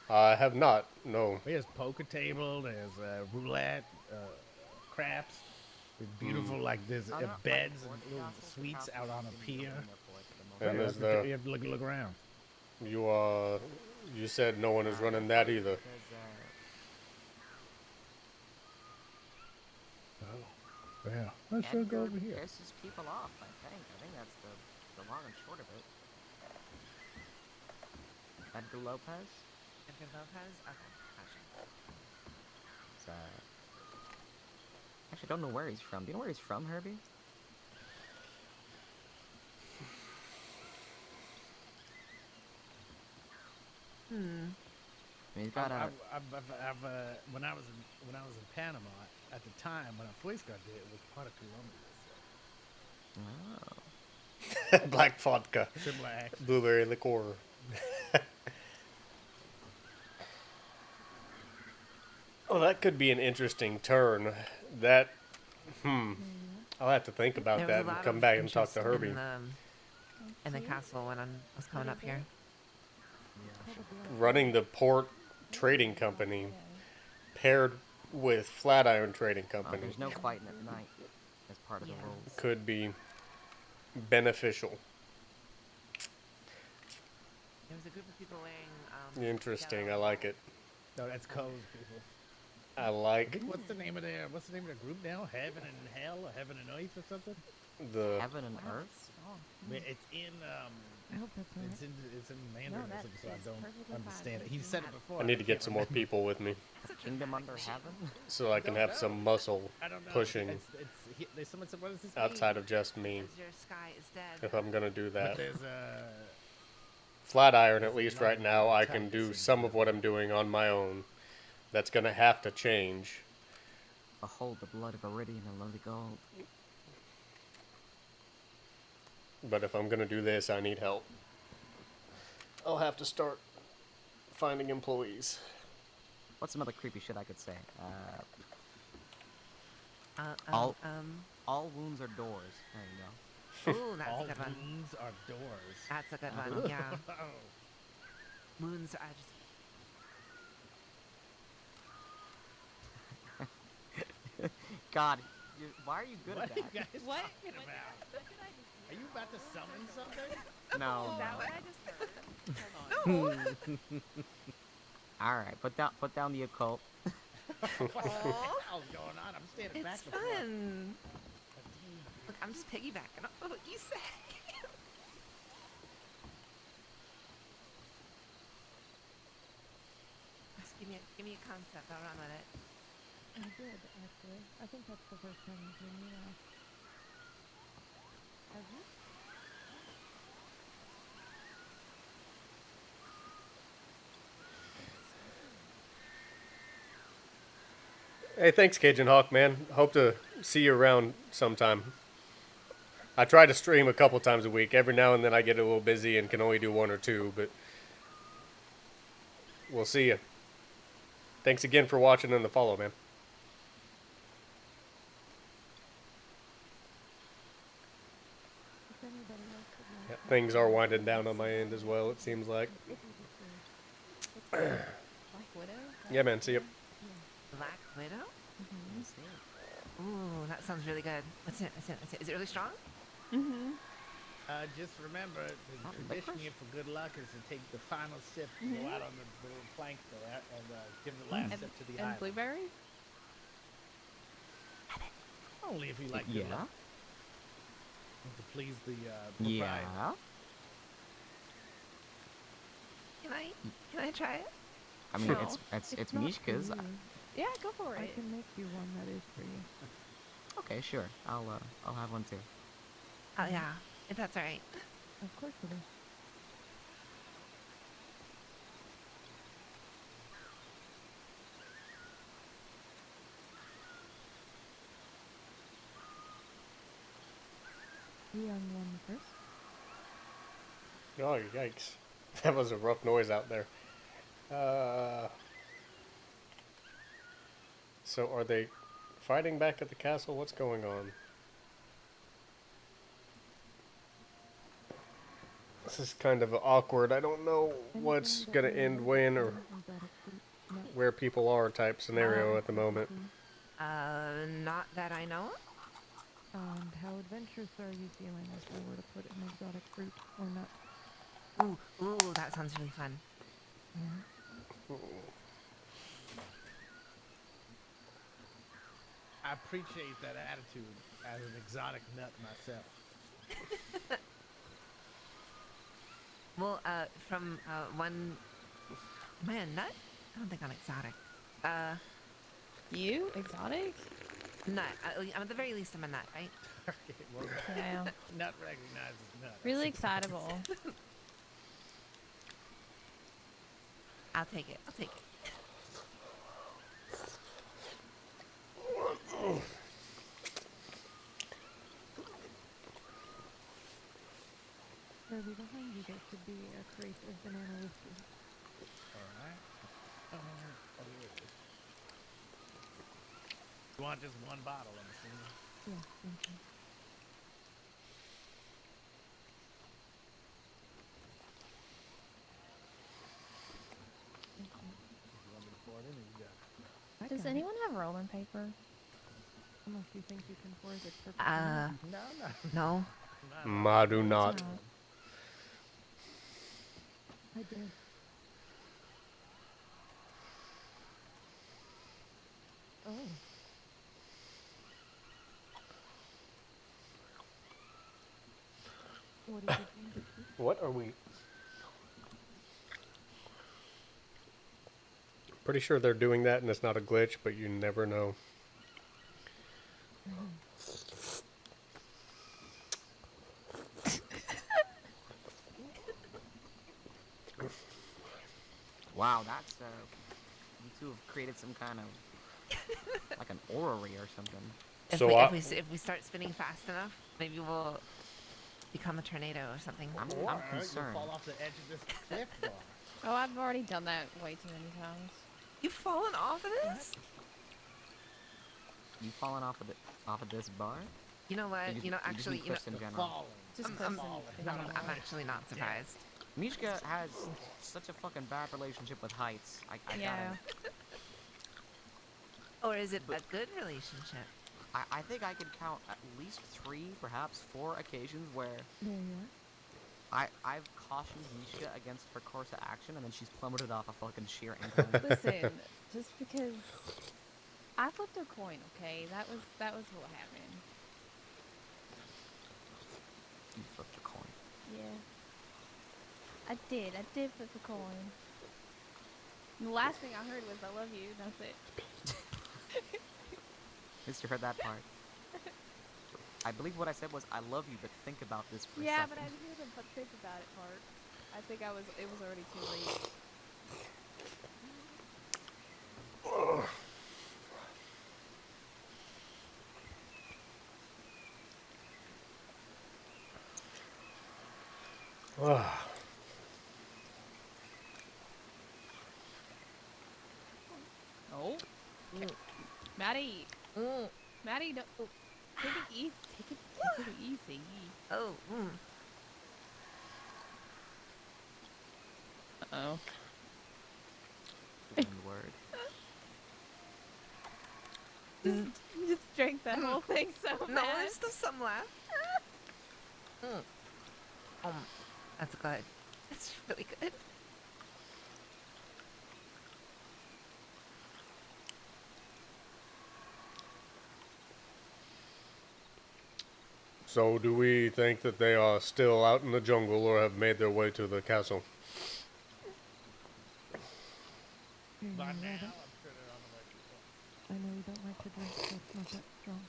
I have not, no. There's poker table, there's roulette, craps. There's beautiful, there's beds and little suites out on a pier. And you is there, you have to look around. you said no one is running that either. Yeah, let's go over here. Pisses people off, I think. I think that's the long and short of it. Edgar Lopez? Edgar Lopez? Okay, gotcha. It's, actually, don't know where he's from. Do you know where he's from, Herbie? I mean, he's got a... when I was in Panama at the time when I first got there, it was part of Colombia. Oh. Black vodka. Similar accent. Blueberry liqueur. Oh, that could be an interesting turn. That, I'll have to think about There was that a and lot come of back and talk interest to Herbie. in the castle when I was coming up here. Running the port trading company paired with Flatiron Trading Company there's no fighting at night as part of the rules. could be beneficial. There was a group of people wearing. Interesting. I like it. No, that's Co's people. I like What's the name of their group now? Heaven and Hell, or Heaven and Earth, or something? the Heaven and Earth? It's in I hope that's right. it's in Mandarin, No, or something, so I that's don't perfectly understand fine. it. He said it before. I need to get some more people with me Kingdom Under Heaven? so I can have some muscle I don't know. pushing Someone said, what does this outside mean? of just me Your sky is dead. if I'm gonna do But that. there's Flatiron, at least right now, I can do some of what I'm doing on my own. That's gonna have to change. Behold the blood of Iridian and lowly gold. But if I'm gonna do this, I need help. I'll have to start finding employees. What's some other creepy shit I could say? Um, all wounds are doors. There you go. Ooh, that's all a good one. wounds are doors. That's a good one, yeah. Wounds are just... God, why are you good What at are you that? guys talking about? Are you about to summon something? No. Is that what I just heard? I All right, put down the occult. What the hell's going on? I'm standing It's back and forth. fun. Look, I'm just piggybacking off of what you say. Just give me a concept. I'll run with it. I did, actually. I think that's the first time you've made me laugh. Have you? Hey, thanks, Cajun Hawk, man. Hope to see you around sometime. I try to stream a couple times a week. Every now and then I get a little busy and can only do one or two, but we'll see you. Thanks again for watching and the follow, man. If anybody else would like Yeah, things are winding down on my end as well, it seems like. Black Widow? Yeah, man, see you. Black Widow? Mm-hmm. Ooh, that sounds really good. What's it? Is it really strong? Mm-hmm. Just remember, the tradition here for good luck is to take the final sip, go out on the little plank there, and give the last sip to the And island. blueberry? Only if you like good luck. To please the proprietor. Yeah. Can I try it? I mean, No. it's not Mishka's. for you. Yeah, go for I it. can make you one that is for you. Okay, sure. I'll have one too. Oh yeah, if that's all right. Of course it is. The young one first. Oh, yikes. That was a rough noise out there. So are they fighting back at the castle? What's going on? This is kind of awkward. I don't know what's going to end when or where people are type scenario at the moment. Not that I know of. And how adventurous are you feeling if I were to put an exotic fruit or nut? Ooh, that sounds really fun. I appreciate that attitude as an exotic nut myself. Well, from one. Am I a nut? I don't think I'm exotic. You? Exotic? Nut. At the very least, I'm a nut, right? Okay, well, Yeah. nut recognizes nut. Really excitable. I'll take it. Kirby, behind you there should be a crate of banana whiskey. Alright. Oh, here it is. You want just one bottle, I'm assuming? Yeah, thank you. If you want me to pour it in, you got it. Does anyone have rolling paper? Unless you think you can pour it perfectly. No. I do not. I did. Oh. What did you think? What are we? Pretty sure they're doing that and it's not a glitch, but you never know. Wow, that's you two have created some kind of like an orrery or something. If we start spinning fast enough, maybe we'll become a tornado or something. I'm concerned. Fall off the edge of this cliff bar. Oh, I've already done that way too many times. You've fallen off of this? You fallen off of this bar? You know what? Actually, in general. I'm actually not surprised. Mishka has such a fucking bad relationship with heights. I Yeah. Or is it a good relationship? I think I could count at least 3, perhaps 4 occasions where There you I've cautioned Misha against her course of action, and then she's plummeted off a fucking sheer incline. Listen, just because I flipped a coin, okay? That was what happened. You flipped a coin. Yeah. I did flip a coin. And the last thing I heard was "I love you." That's it. At least you heard that part. I believe what I said was "I love you," but think about this for a Yeah, second. but I didn't hear the think about it part. I think it was already too late. Oh, Maddie. Maddie, no. Oh, take it easy. Take it easy. Oh. Oh. One word. You just drank that whole thing so No, fast. there's still some left. That's good. That's really good. So, do we think that they are still out in the jungle or have made their way to the castle? By now, Rabbit. I'm sure they're on the way to it. I know you don't like to drink, so it's not that strong.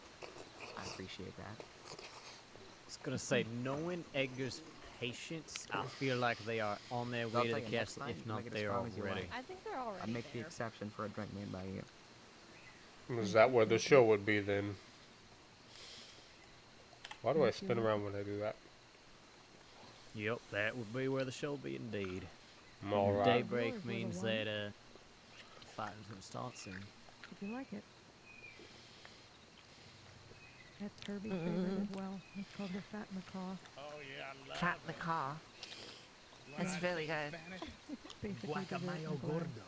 I appreciate that. I was gonna say, knowing Edgar's patience, I feel like they are on their way to the castle. If not, they are already. I think they're already I'd make the there. exception for a drink made by you. Is that where the show would be then? Why do I spin around when I do that? Yep, that would be where the show be indeed. All right. Daybreak Yours were the means one. that fighting's gonna start soon. Did you like it? That's Herbie's favorite as well. It's called the Fat Macaw. Oh yeah, I love Fat it. macaw. That's really good. Spanish. Basically Guacamayo dessert gordo.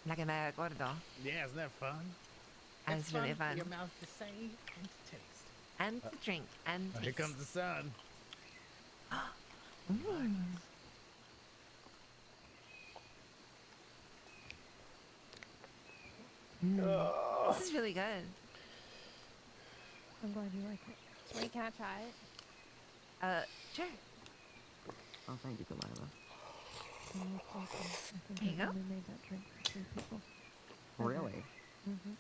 Like a mayo gordo. Yeah, isn't that fun? And it's really for fun. your mouth to say and to taste. And to drink and Here comes the sun. This is really good. I'm glad you like it. Wait, can I try it? Sure. Oh, thank you, Delilah. You're most welcome. I think Here you I go. only made that drink for 3 people. Really? Mm-hmm.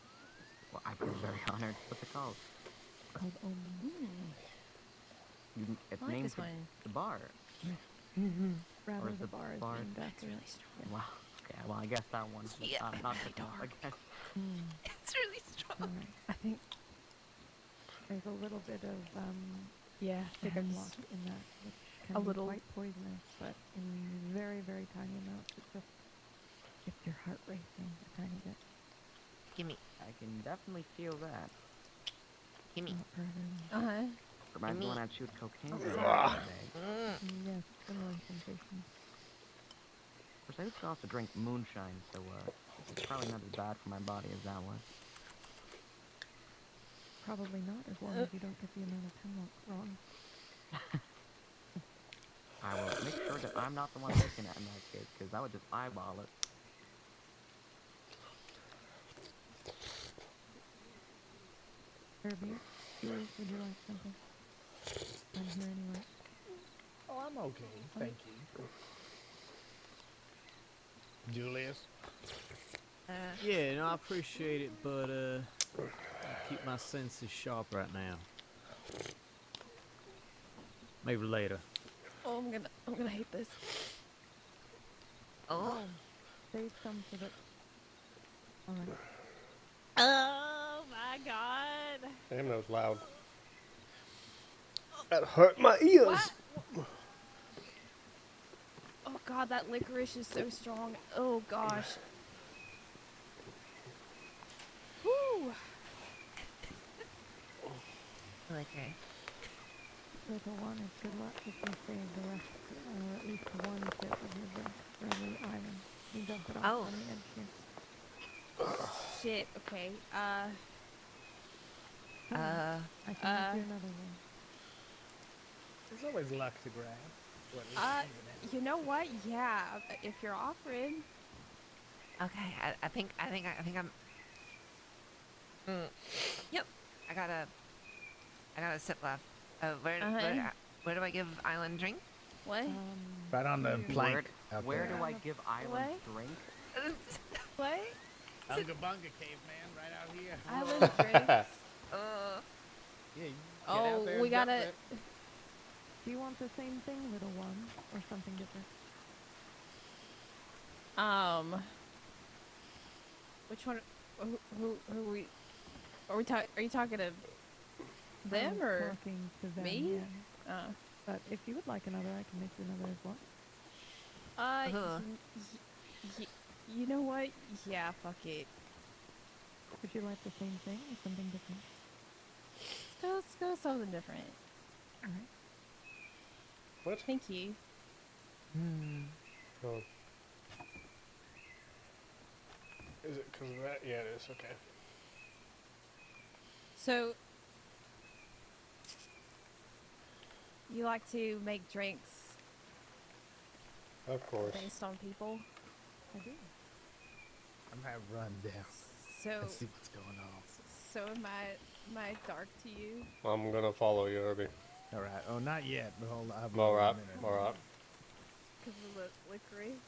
Well, I feel very honored. What's it called? Called It's I like named this for one. the bar. Rather, is the the bar is bar- named after it. Wow. Okay, well, I guess that one's just Yeah, not picking up again. It's really strong. Alright. I think there's a little bit of Yeah, hemlock in that, which can A be little. quite poisonous, but in very, very tiny amounts, it just gets your heart racing a tiny bit. Gimme. I can definitely feel that. Gimme. Not for everyone. Uh-huh. Reminds me Me. when I chewed cocaine. Oh, back in sorry. the day. Yes, similar sensation. Of course, I used to also drink moonshine, so it's probably not as bad for my body as that was. Probably not, as long as you don't get the amount of hemlock wrong. I will make sure that I'm not the one looking at in that case, because I would just eyeball it. Herbie, yours, would you like something? I'm here anyway. Oh, I'm okay. Thank you. Julius? Yeah, no, I appreciate it, but I keep my senses sharp right now. Maybe later. Oh, I'm gonna hate this. Oh. Save some for the... Alright. Oh my god. Damn, that was loud. That hurt my ears. What? Oh god, that licorice is so strong. Oh gosh. Whew. Okay. Little one is good luck if you save the rest, or at least one sip of your drink for every iron. You dump it off Oh. on the edge here. Shit, okay. I can make you another one. There's always luck to grab. You know what? Yeah, if you're offering. Okay, I think I'm. Yep, I got a sip left. Where do I give Island drink? What? Right on the plank. Where do I give Island drink? What? Unga Bunga caveman, right out here. Island drinks. Yeah, you get Oh, out there we and dump gotta. it. Do you want the same thing, little one, or something different? Which one? Who are we talking? Are you talking to them I was or talking to them, me? yeah. But if you would like another, I can make you another as well. You know what? Yeah, fuck it. Would you like the same thing or something different? Let's go something different. All right. What? Thank you. Oh. Is it because of that? Yeah, it is. Okay. So, you like to make drinks Of course. based on people? I do. I'm gonna run down So, and see what's going on. so am I dark to you? I'm gonna follow you, Herbie. All right. Oh, not yet. But hold on. I'll be All there in a right. minute. All right. Because the licorice.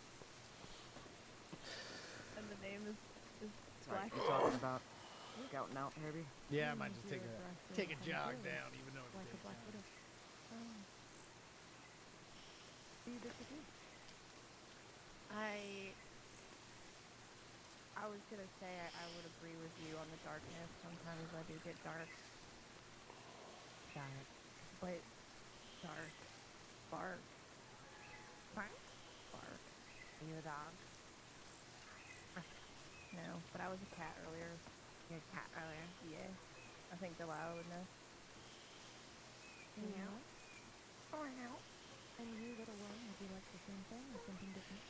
And the name is Sorry, black. you talking about scouting out, Herbie? Yeah, I might just take a jog down, even though it's Like a black daytime. widow. Do you disagree? I was gonna say I would agree with you on the darkness. Sometimes I do get dark. Dark. But dark. Bark. Bark? Bark. Are you a dog? No, but I was a cat earlier. You were a cat earlier. Yeah. I think Delilah would know. Meow. Meow. And you, little one, would you like the same thing or something different?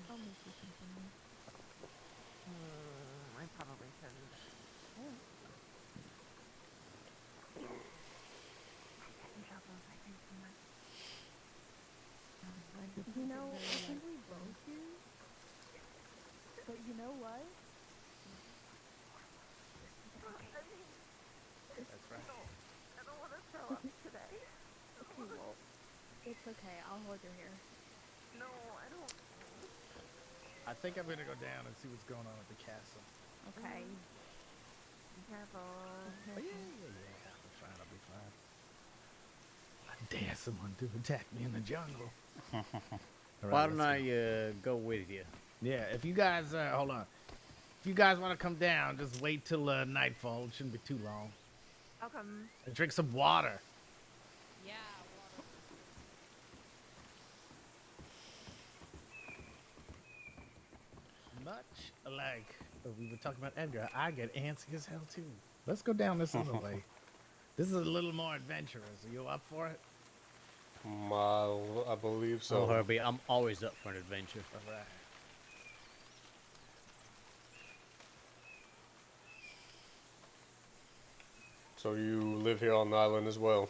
I'll make you something new. I probably shouldn't. You know, I think we both do. But you know what? That's right. I don't want to throw up today. Okay, well, it's okay. I'll hold your hair. No, I don't. I think I'm gonna go down and see what's going on at the castle. Okay. Be careful. Oh, yeah. I'll be fine. I'll be fine. I dare someone to attack me in the jungle. All right, Why don't let's I go with you? Yeah, if you guys, hold on. If you guys want to come down, just wait till nightfall. It shouldn't be too long. I'll come. And drink some water. Yeah, water. Much like we were talking about Edgar, I get antsy as hell too. Let's go down this other way. This is a little more adventurous. Are you up for it? I believe so. Oh, Herbie, I'm always up for an adventure. All right. So you live here on the island as well?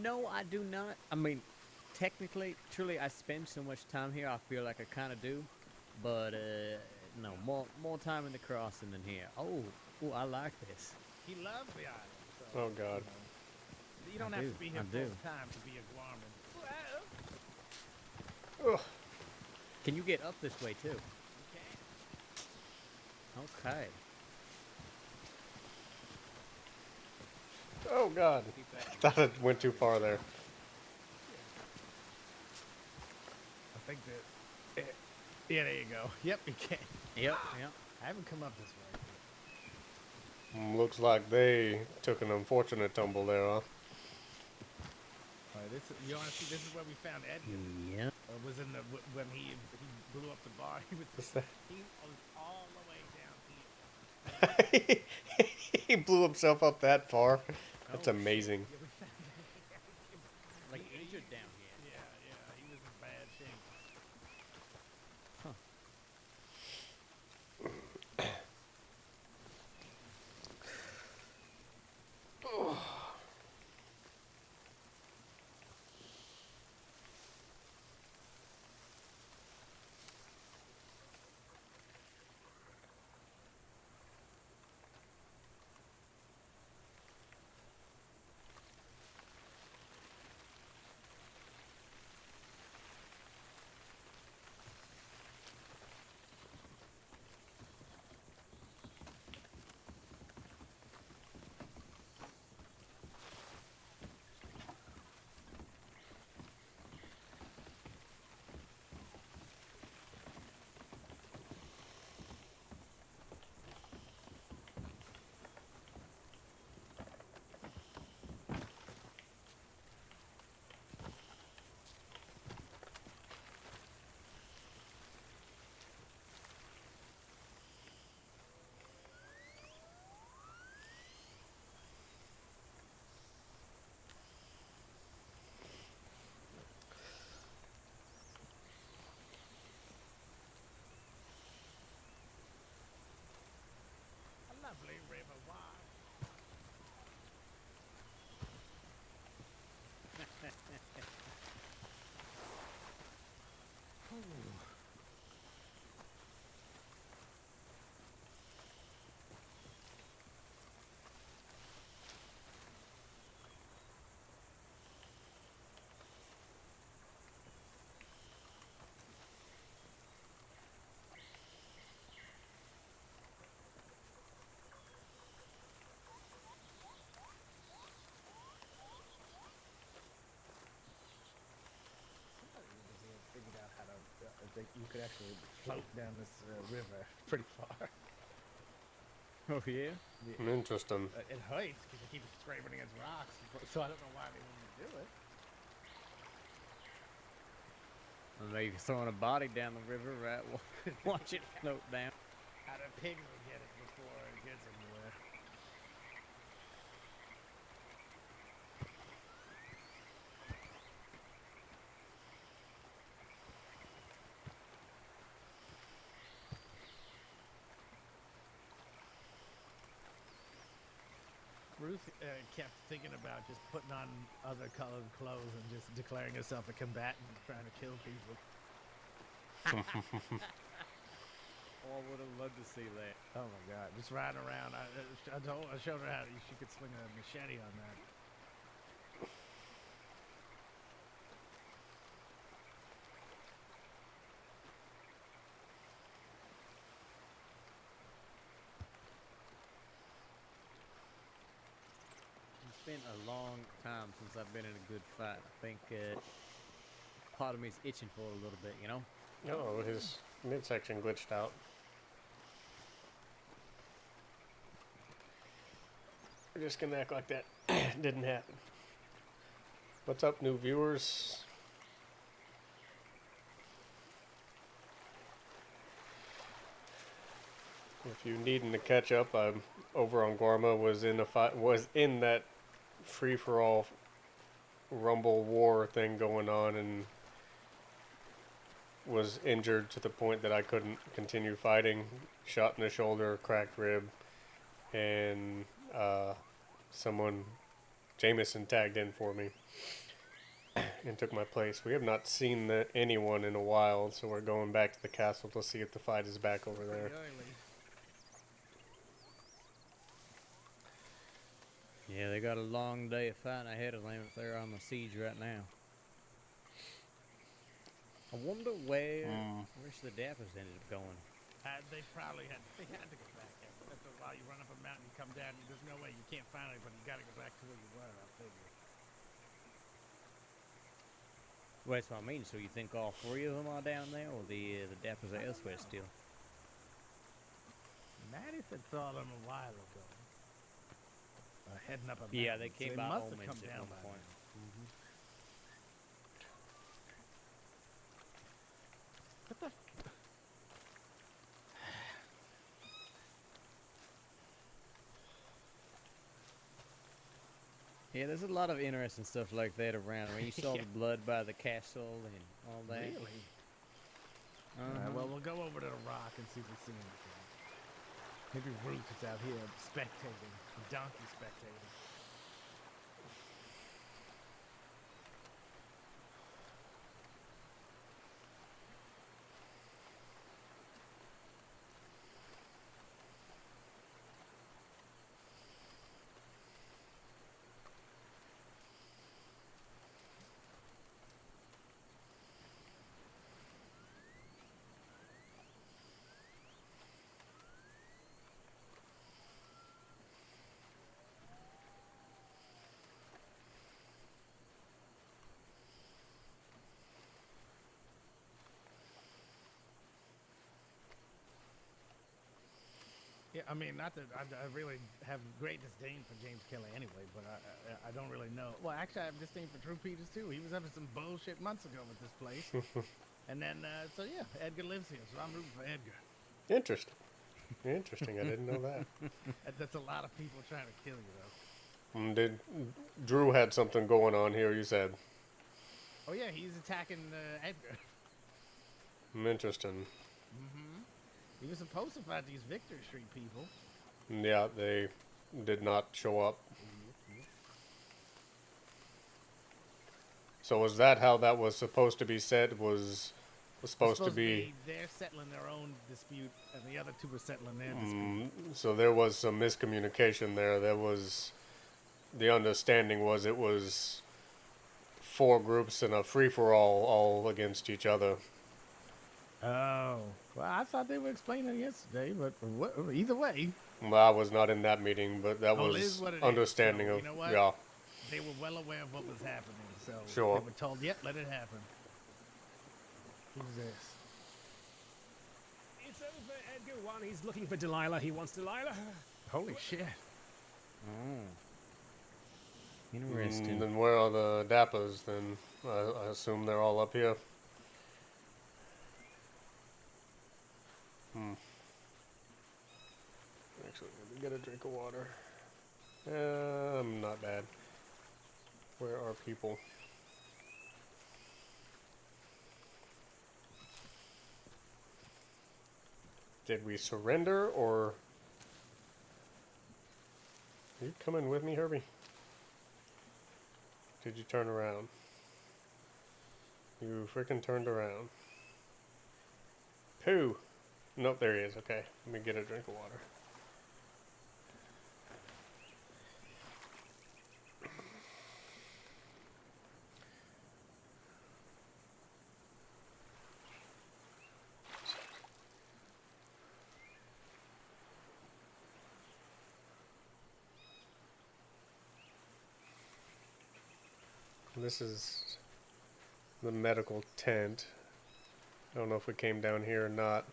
No, I do not. I mean, technically, truly, I spend so much time here, I feel like I kind of do. But, no, more time in the crossing than here. Oh, I like this. He loves the island. So, Oh, God. You don't I have do, to be here I full do. time to be a Guarman. Ugh. Can you get up this way, too? Okay. Oh, God. I thought it went too far there. I think that. Yeah, there you go. Yep, you can. Yep. I haven't come up this way. Looks like they took an unfortunate tumble there, huh? All right, you want to see? This is where we found Edgar. Yeah. Was in the when he blew up the bar. He was all the way down here. He blew himself up that far. That's amazing. Yeah, we found Like injured down here. Yeah, he was in bad shape. that you could actually float down this river pretty far. Oh yeah. Interesting. It hurts because you keep scraping against rocks, so I don't know why they want to do it. Or maybe throwing a body down the river, right? Watch it float down. How the pigs will get it before it gets anywhere. Ruth kept thinking about just putting on other colored clothes and just declaring herself a combatant trying to kill people. Oh, I would have loved to see that. Oh my God! Just riding around. I showed her how she could swing a machete on that. It's been a long time since I've been in a good fight. I think part of me is itching for it a little bit, you know? Oh, his midsection glitched out. We're just gonna act like that didn't happen. What's up, new viewers? If you needing to catch up, I'm over on Gorma. Was in that free for all rumble war thing going on, and was injured to the point that I couldn't continue fighting. Shot in the shoulder, cracked rib, and someone, Jameson, tagged in for me and took my place. We have not seen anyone in a while, so we're going back to the castle to see if the fight is back over there. Yeah, they got a long day of fighting ahead of them if they're on the siege right now. I wonder where the Dappers ended up going. They probably had to go back. That's while you run up a mountain, you come down, there's no way you can't find anybody. You got to go back to where you were, I figure. Well, that's what I mean. So you think all three of them are down there, or the Dappers are elsewhere still? Maddie said saw them a while ago. Heading up a mountain. Yeah, they came by must have Omens come at down one by point. What the? Yeah, there's a lot of interesting stuff like that around. When you saw the blood by the castle and all that. Really? Alright, well, we'll go over to the rock and see if we see anything. Maybe Ruth is out here spectating, a donkey spectating. Yeah, I mean, not that I really have great disdain for James Kelly anyway, but I don't really know. Well, actually, I have disdain for Drew Peters too. He was having some bullshit months ago with this place. And then, so yeah, Edgar lives here, so I'm rooting for Edgar. Interesting. Interesting. I didn't know that. That's a lot of people trying to kill you, though. Drew had something going on here, you said? Oh yeah, he's attacking Edgar. Interesting. He was supposed to fight these Victory Street people. Yeah, they did not show up. So was that how that was supposed to be said? Was supposed to be they're settling their own dispute, and the other two were settling their dispute. So there was some miscommunication there. There was, the understanding was it was 4 groups and a free-for-all, all against each other. Oh, well, I thought they were explaining it yesterday, but either way. Well, I was not in that meeting, but that was understanding so, of, you know what? yeah. They were well aware of what was happening, so Sure. they were told, yep, let it happen. Who's this? everyone. He's looking for Delilah. He wants Delilah. Holy shit. Oh. Interesting. Then where are the Dappas? Then I assume they're all up here. Actually, let me get a drink of water. Not bad. Where are people? Did we surrender, or... Are you coming with me, Herbie? Did you turn around? You freaking turned around. Pooh! Nope, there he is. Okay, let me get a drink of water. This is the medical tent. I don't know if we came down here or not.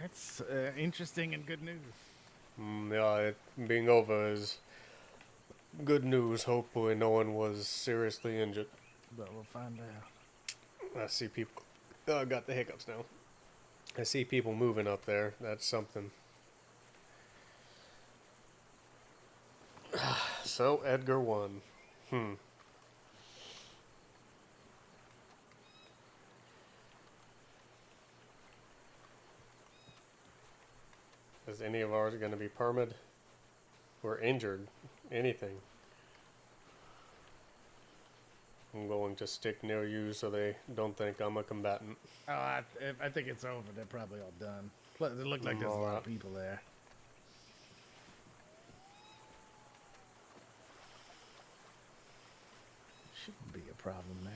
That's interesting and good news. Yeah, it being over is good news. Hopefully no one was seriously injured. But we'll find out. I see people... Oh, I got the hiccups now. I see people moving up there. That's something. So, Edgar won. Is any of ours going to be permed or injured? Anything? I'm going to stick near you so they don't think I'm a combatant. Oh, I think it's over. They're probably all done. Plus, it looked like there's a lot of people there. Shouldn't be a problem now.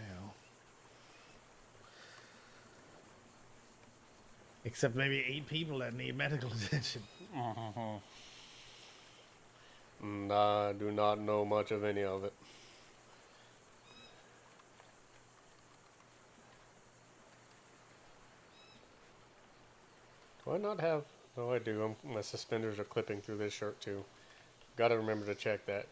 Except maybe 8 people that need medical attention. I do not know much of any of it. Do I not have... No, I do. My suspenders are clipping through this shirt, too. Gotta remember to check that.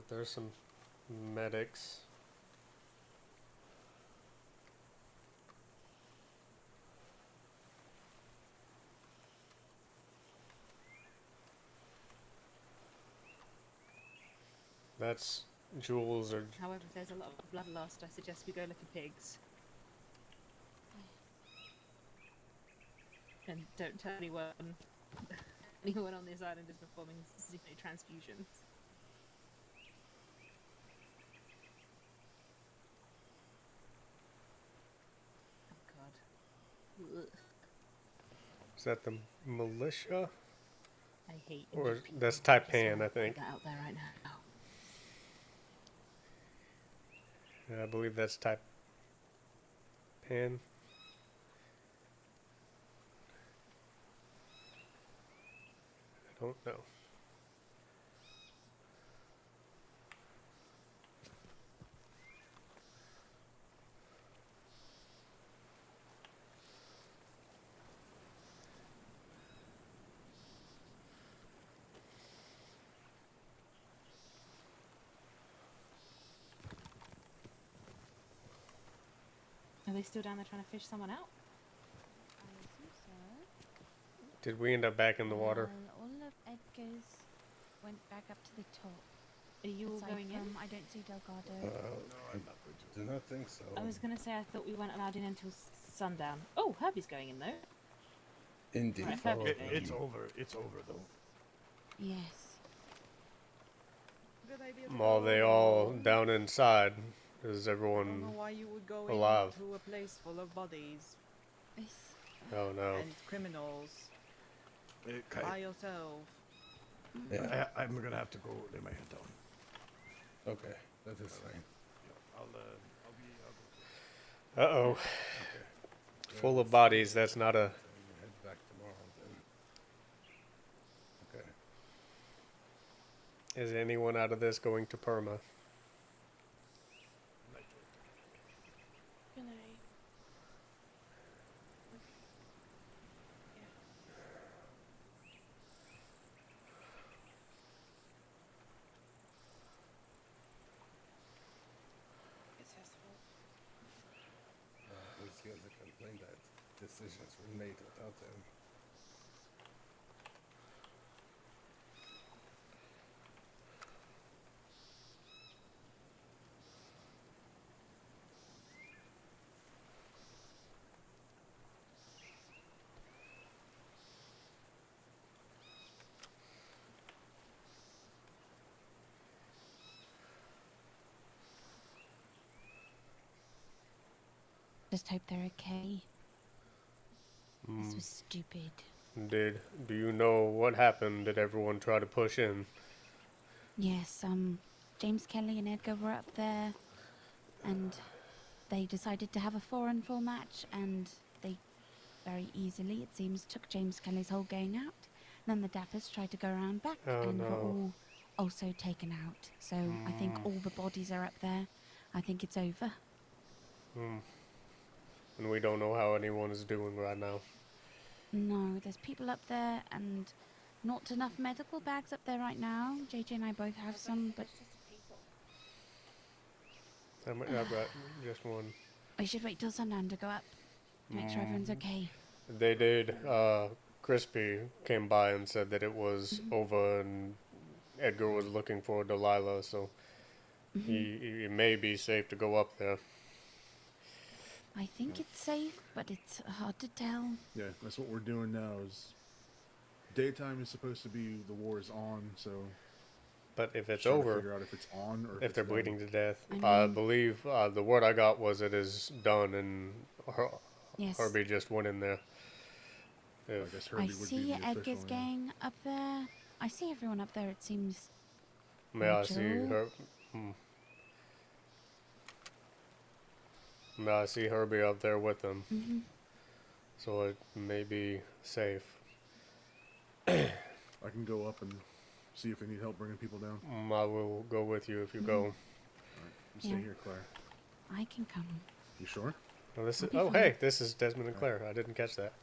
There's some medics. That's Jules or... However, if there's a lot of blood lost, I suggest we go look at pigs. And don't tell anyone on this island is performing transfusions. Oh god. Ugh. Is that the militia? I hate Or injured people. that's Taipan, I think. Get out there right now. Yeah, I believe that's Taipan. I don't know. Are they still down there trying to fish someone out? I assume so. Did we end up back in the water? All of Edgar's went back up to the top. Are you all Aside going in? from, I don't see Delgado. No, I'm not going to. Do not think so. I was going to say I thought we weren't allowed in until sundown. Oh, Herbie's going in though. Indeed. Right, Herbie's going It's in. over. It's over, though. Yes. Good idea. Are they all down inside? Is I don't know everyone why you would go alive? into a place full of bodies Oh no. and criminals by yourself. Yeah, I'm gonna have to go lay my head down. Okay, that is fine. I'll be. Uh-oh. Okay. Full of bodies, that's not a... Head back tomorrow then. Okay. Is anyone out of this going to perma? Good night. It's his fault. At least he hasn't complained that decisions were made without him. Just hope they're okay. This Mm. was stupid. Do you know what happened? Did everyone try to push in? Yes, James Kelly and Edgar were up there, and they decided to have a 4-on-4 match, and they very easily, it seems, took James Kelly's whole gang out. Then the Dappers tried to go around back and were all also taken out. So I think all the bodies are up there. I think it's over. And we don't know how anyone is doing right now. No, there's people up there and not enough medical bags up there right now. JJ and I both have some, but I've got just one. we should wait till sundown to go up to make sure everyone's okay. They did. Crispy came by and said that it was over, and Edgar was looking for Delilah, so he may be safe to go up there. I think it's safe, but it's hard to tell. Yeah, that's what we're doing now. Is daytime is supposed to be the war is on, so. But if it's trying to over, figure out if it's on or if they're it's bleeding done. to death, I I mean- believe the word I got was it is done, and Yes. Herbie just went in there. I guess I Herbie would be see the Edgar's official. gang up there. I see everyone up there. It seems. May I see her? May I see Herbie up there with them? So it may be safe. I can go up and see if they need help bringing people down. I will go with you if you go. All right, you stay Yeah. here, Claire. I can come. You sure? Oh, this is, I'll be oh fine. hey, this is Desmond and Claire. I didn't catch that.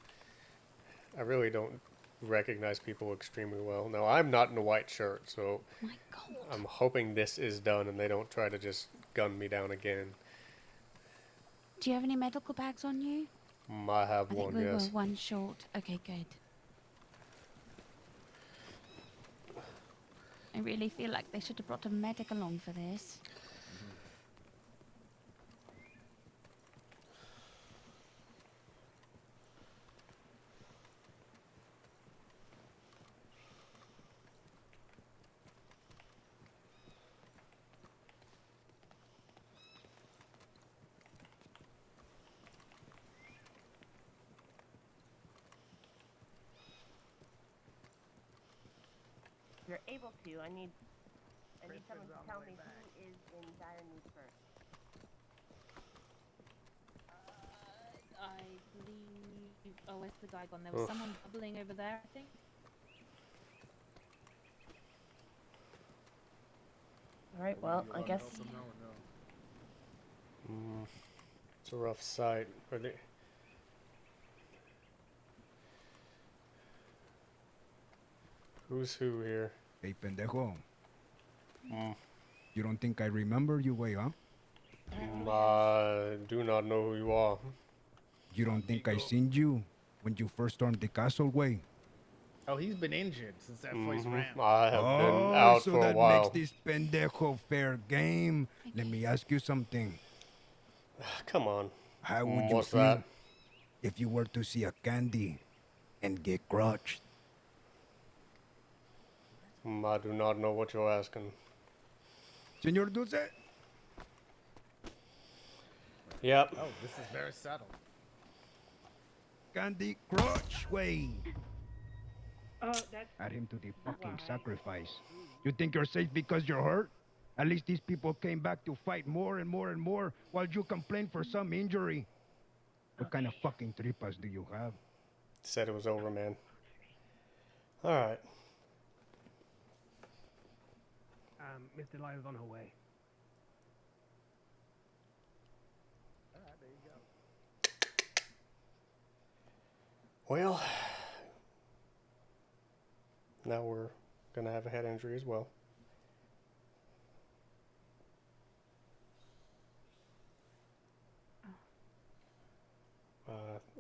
I really don't recognize people extremely well. Now, I'm not in a white shirt, so My God. I'm hoping this is done and they don't try to just gun me down again. Do you have any medical bags on you? I have I think one, we yes. were one short. Okay, good. I really feel like they should have brought a medic along for this. If you're able to, I need someone to tell me who is in dire need first. I believe. Oh, where's the guy gone? There was someone bubbling over there, I think. All right. Well, I guess. It's a rough sight. Are they... Who's who here? Hey, pendejo. You don't think I remember you, way, huh? I do not know who you are. You don't think I seen you when you first stormed the castle, way? Oh, he's been injured since that voice ran. I have been out so for a that while. makes this pendejo fair game. Let me ask you something. Come on. How would you What's feel that? if you were to see a candy and get crushed? I do not know what you're asking. Senor Dulce? Yep. Oh, this is very subtle. Candy crush, way. Oh, that's. Add him to the fucking sacrifice. You think you're safe because you're hurt? At least these people came back to fight more and more and more while you complain for some injury. What kind of fucking tripas do you have? Said it was over, man. Alright. Miss Delilah's on her way. Alright, there you go. Well, now we're gonna have a head injury as well.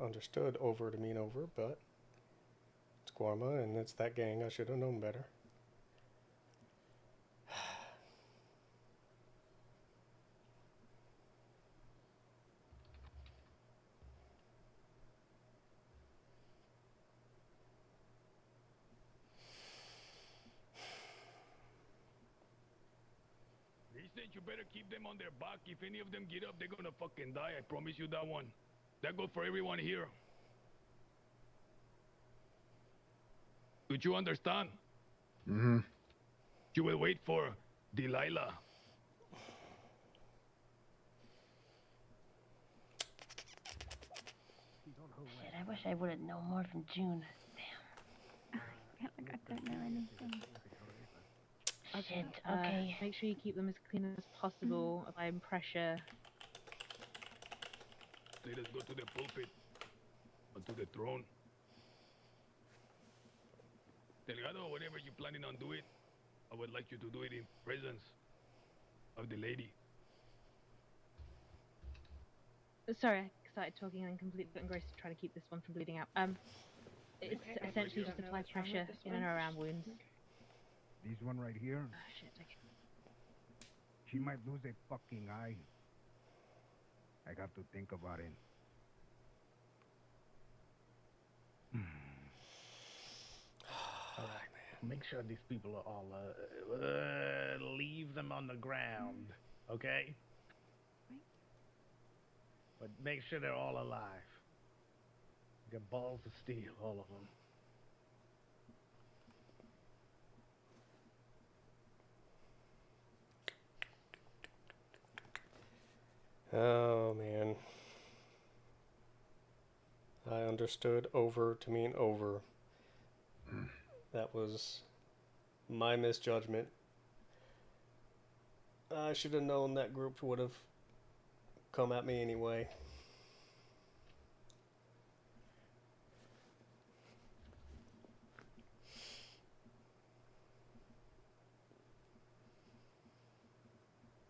Understood over to mean over, but it's Guarma and it's that gang. I should have known better. Listen, you better keep them on their back. If any of them get up, they're gonna fucking die. I promise you that one. That goes for everyone here. Did you understand? Mm-hmm. You will wait for Delilah. Shit, I wish I would have known more from June. Damn. I feel like I don't know anything. Shit, okay. Make sure you keep them as clean as possible. Applying pressure. Let us go to the pulpit. Or to the throne. Delgado, whatever you're planning on doing, I would like you to do it in presence of the lady. Sorry, I started talking and completely engrossed to try to keep this one from bleeding out. It's essentially just apply pressure in and around wounds. This one right here, Oh, shit, okay. she might lose a fucking eye. I got to think about it. All right, make sure these people are all leave them on the ground, okay? But make sure they're all alive. Got balls of steel, all of them. Oh man. I understood over to mean over. That was my misjudgment. I should have known that group would have come at me anyway.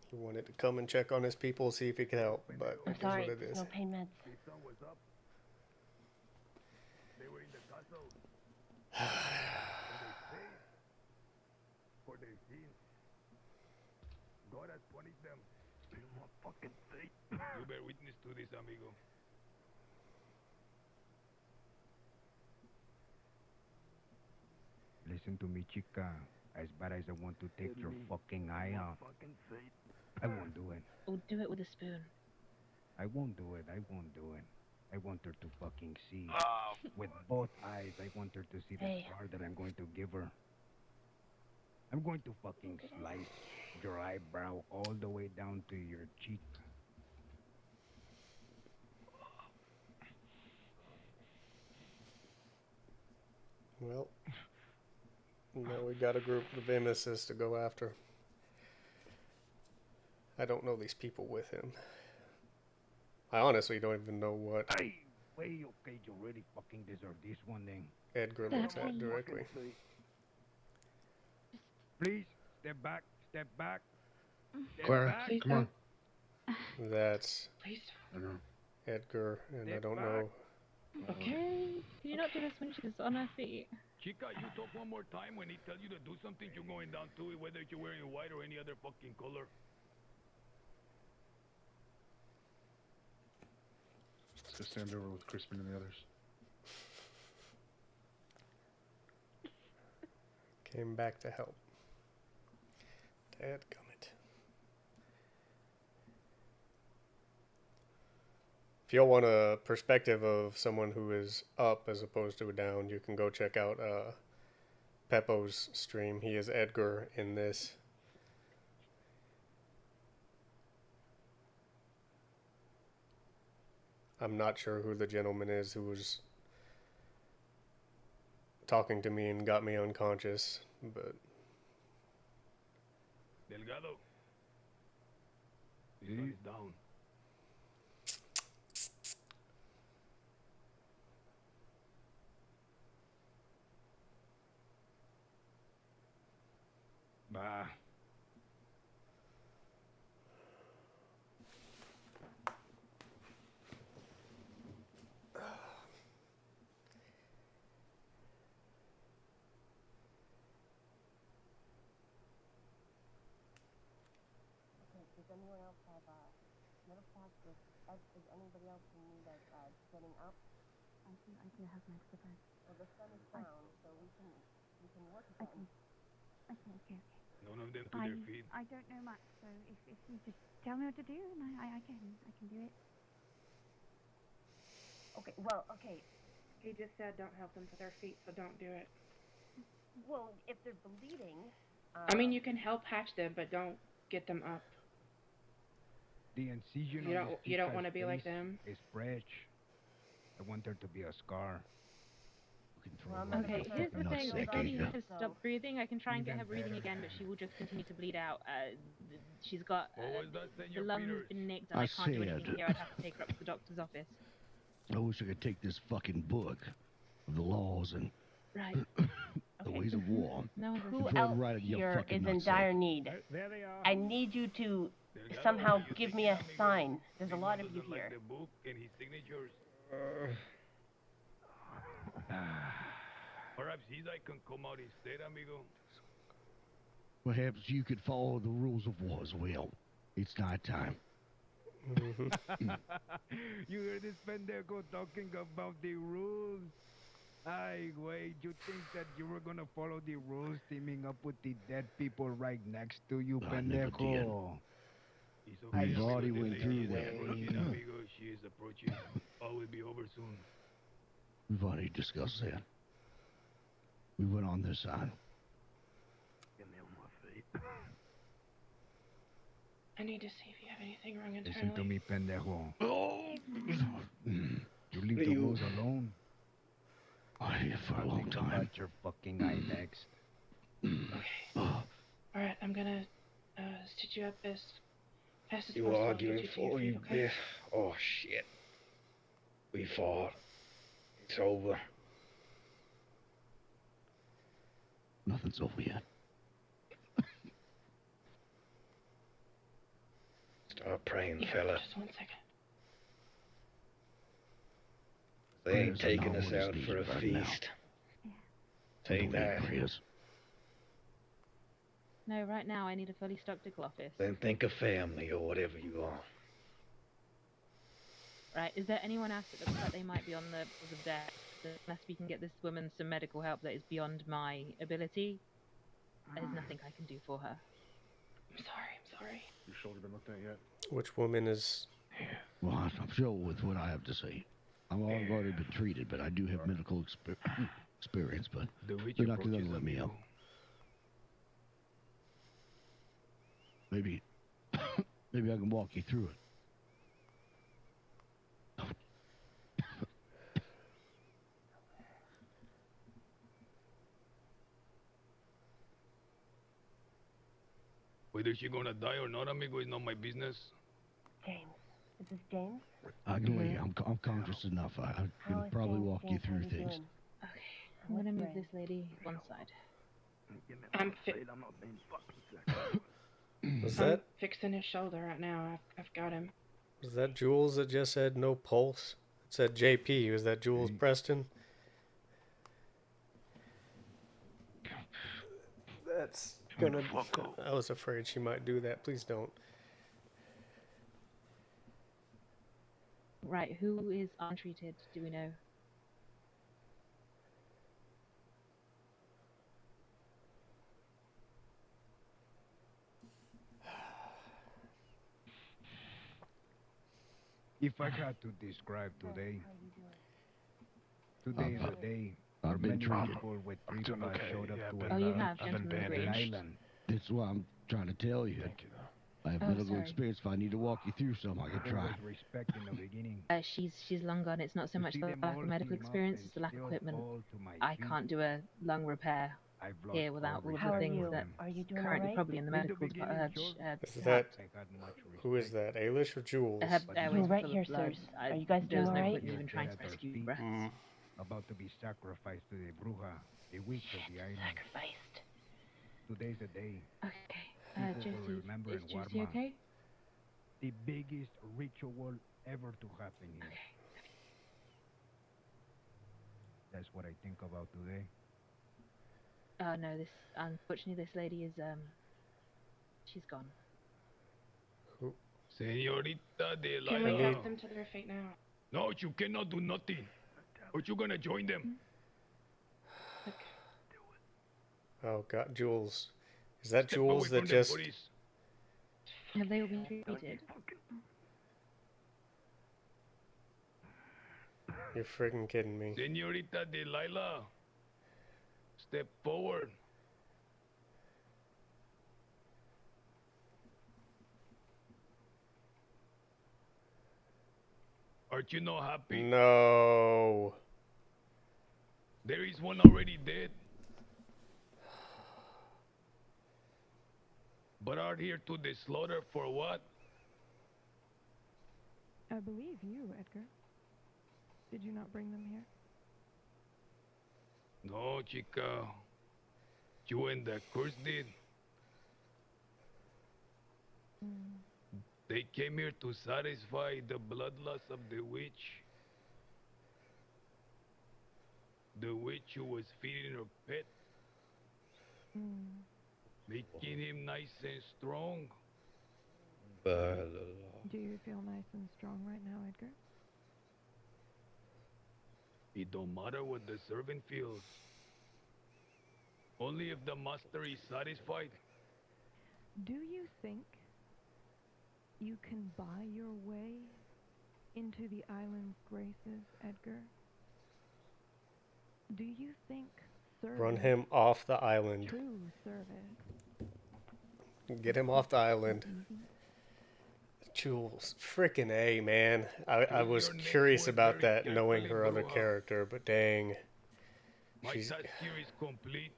He wanted to come and check on his people, see if he could help, but I'm it is sorry, what it is. no pain meds. The sun was up. They were in the castle. For their sins. God has punished them. Still my fucking faith. You bear witness to this, amigo. Listen to me, chica. As bad as I want to take your fucking eye off, I won't do it. Or do it with a spoon. I won't do it. I won't do it. I want her to fucking see. With both eyes, I want her to see the scar that I'm going to give her. I'm going to fucking slice your eyebrow all the way down to your cheek. Well, now we got a group of emissaries to go after. I don't know these people with him. I honestly don't even know what Hey, wait, okay, you really fucking deserve this one then. Edgar looks at directly. Please, step back, step back. Step Clara, back. come on. That's Please. Edgar, and I Step don't back. know. Okay. Can you not do this when she's on her feet? Chica, you talk one more time. When he tells you to do something, you're going down to it, whether you're wearing white or any other fucking color. Let's go stand over with Crispin and the others. Came back to help. Dadgummit. If y'all want a perspective of someone who is up as opposed to down, you can go check out Peppo's stream. He is Edgar in this. I'm not sure who the gentleman is who was talking to me and got me unconscious, but Delgado. This Sí. one is down. Bah. Okay, does anyone else have metal packs with is anybody else in need of setting up? I can have my exercise. Well, the sun is down, so we can work with that. Okay. None of them to their feet. I don't know much, so if you just tell me what to do, and I can do it. Okay. He just said don't help them to their feet, so don't do it. Well, if they're bleeding. I mean, you can help hatch them, but don't get them up. The incision You on don't. this You don't chica's want to be like face them. is fresh. I want there to be a scar. Okay, here's the thing. Bonnie has stopped breathing. I can try and get her breathing again, but she will just continue to bleed out. She's got the lung has been nicked, and I can't do anything here. I'd have to take her up to the doctor's office. I wish I could take this fucking book of the laws and Right. the ways of war. Who else here is in dire need? There they are. I need you to somehow give me a sign. There's a lot of you Doesn't like here. the book and his signatures. Perhaps his eye can come out instead, amigo. Perhaps you could follow the rules of war as well. It's night time. You hear this pendejo talking about the rules? Ay, wait, you think that you were gonna follow the rules teaming up with the dead people right next to you, I never pendejo? We've already went through that. Amigo, she is approaching. All will be over soon. We've already discussed that. We went on this side. Get me on my feet. I need to see if you have anything wrong Listen to internally. me, pendejo. Oh. You leave the rules alone. I here for a long Think time. about your fucking eye next. All right, I'm gonna stitch you up as fast as You possible. arguing Get you to your for feet, you, okay? Biff? Oh shit. We fought. It's over. Nothing's over yet. Start praying, Yeah, fella. just 1 second. They ain't Prayers are taking not us what is out needed for a right now. feast. We Take don't need that. prayers. No, right now I need a fully stocked ickle office. Then think of family or whatever you are. Right, is there anyone else that looks like they might be on the deck? Unless we can get this woman some medical help that is beyond my ability, there's nothing I can do for her. I'm sorry. Your shoulder been looked at yet? Which woman is? Well, I'm sure with what I have to say. I've already been treated, but I do have medical experience, but they're not going to let me out. Maybe I can walk you through it. Whether she gonna die or not, amigo, is not my business. James. Is this James? I can wait. I'm conscious enough. I can probably walk you through things. Okay, I'm gonna move this lady one side. I'm Was that fixing his shoulder right now. I've got him. was that Jules that just said no pulse? It said JP. Was that Jules Preston? That's gonna. I was afraid she might do that. Please don't. Right, who is untreated? Do we know? If I had to describe today is a day I've been many treated. people with I'm doing tripa okay. showed up Yeah, to I've a been, have I've been gentlemen an bridge. island. That's what I'm trying to tell you. I have medical sorry. experience. If I need to walk you through some, I can There try. was respect in the beginning. She's long gone. It's not so To much see the them lack all of medical team up experience, and it's the lack of still equipment. fall to my I feet, can't do a lung repair I've lost here without all of How the are things you? that Are you doing all currently right? probably in the In the medical beginning, sure. Is tab. that I got much who is that? Alish or Jules? Her airways You're were right full here, of blood. sirs. Are you guys There doing was all no right? point in even trying to rescue your breaths. About to be sacrificed to the bruja, the witch of the island. Sacrificed. Today's the day. Okay, People will Josie, remember is in Josie Warma okay? the biggest ritual ever to happen here. That's what I think about today. No, unfortunately this lady is she's gone. Who? Senorita de Can Lila. we help them to their fate now? No, you cannot do nothing. Or you gonna join them. Oh God, Jules. Is that Step away Jules that from them, just? buddies. Have they all been treated? You're freaking kidding me. Senorita Delilah, step forward. Aren't you not happy? No. There is one already dead. But are here to the slaughter for what? I believe you, Edgar. Did you not bring them here? No, chica. You and the curse did. They came here to satisfy the bloodlust of the witch. The witch who was feeding her pet. Making him nice and strong. Do you feel nice and strong right now, Edgar? It don't matter what the servant feels. Only if the master is satisfied. Do you think you can buy your way into the island's graces, Edgar? Do you think service, Run him off the island. true service, Get him off the island. Jules, freaking A, man. I was curious about that, knowing her other character, but dang. My task here is complete.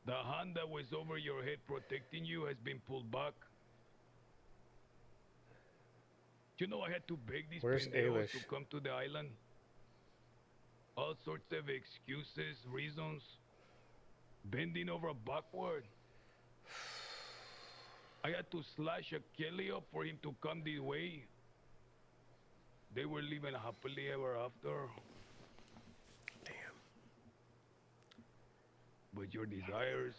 The hand that was over your head protecting you has been pulled back. You know I had to beg these Where's pendejos Ailish? to come to the island. All sorts of excuses, reasons. Bending over backward. I had to slash a Kelly up for him to come this way. They were living happily ever after. Damn. But your desires...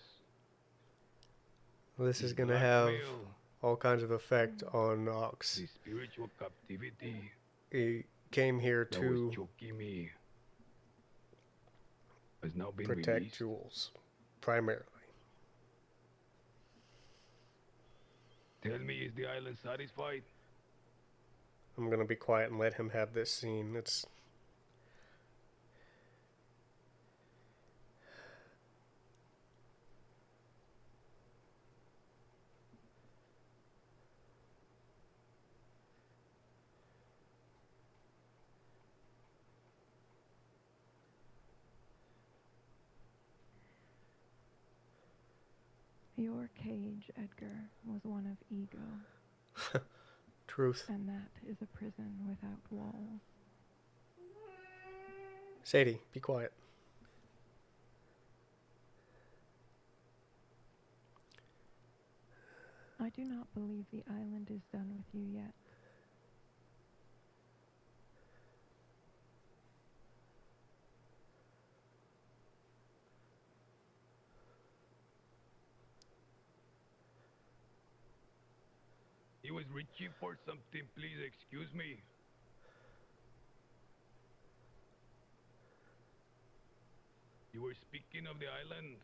Well, this is the going to have blackmail, all kinds of effect on Nox. the spiritual captivity He came here that was to choking me has now been protect released. Jules, primarily. Tell me, is the island satisfied? I'm going to be quiet and let him have this scene. It's... Your cage, Edgar, was one of ego. Truth. And that is a prison without walls. Sadie, be quiet. I do not believe the island is done with you yet. He was reaching for something, please excuse me. You were speaking of the island.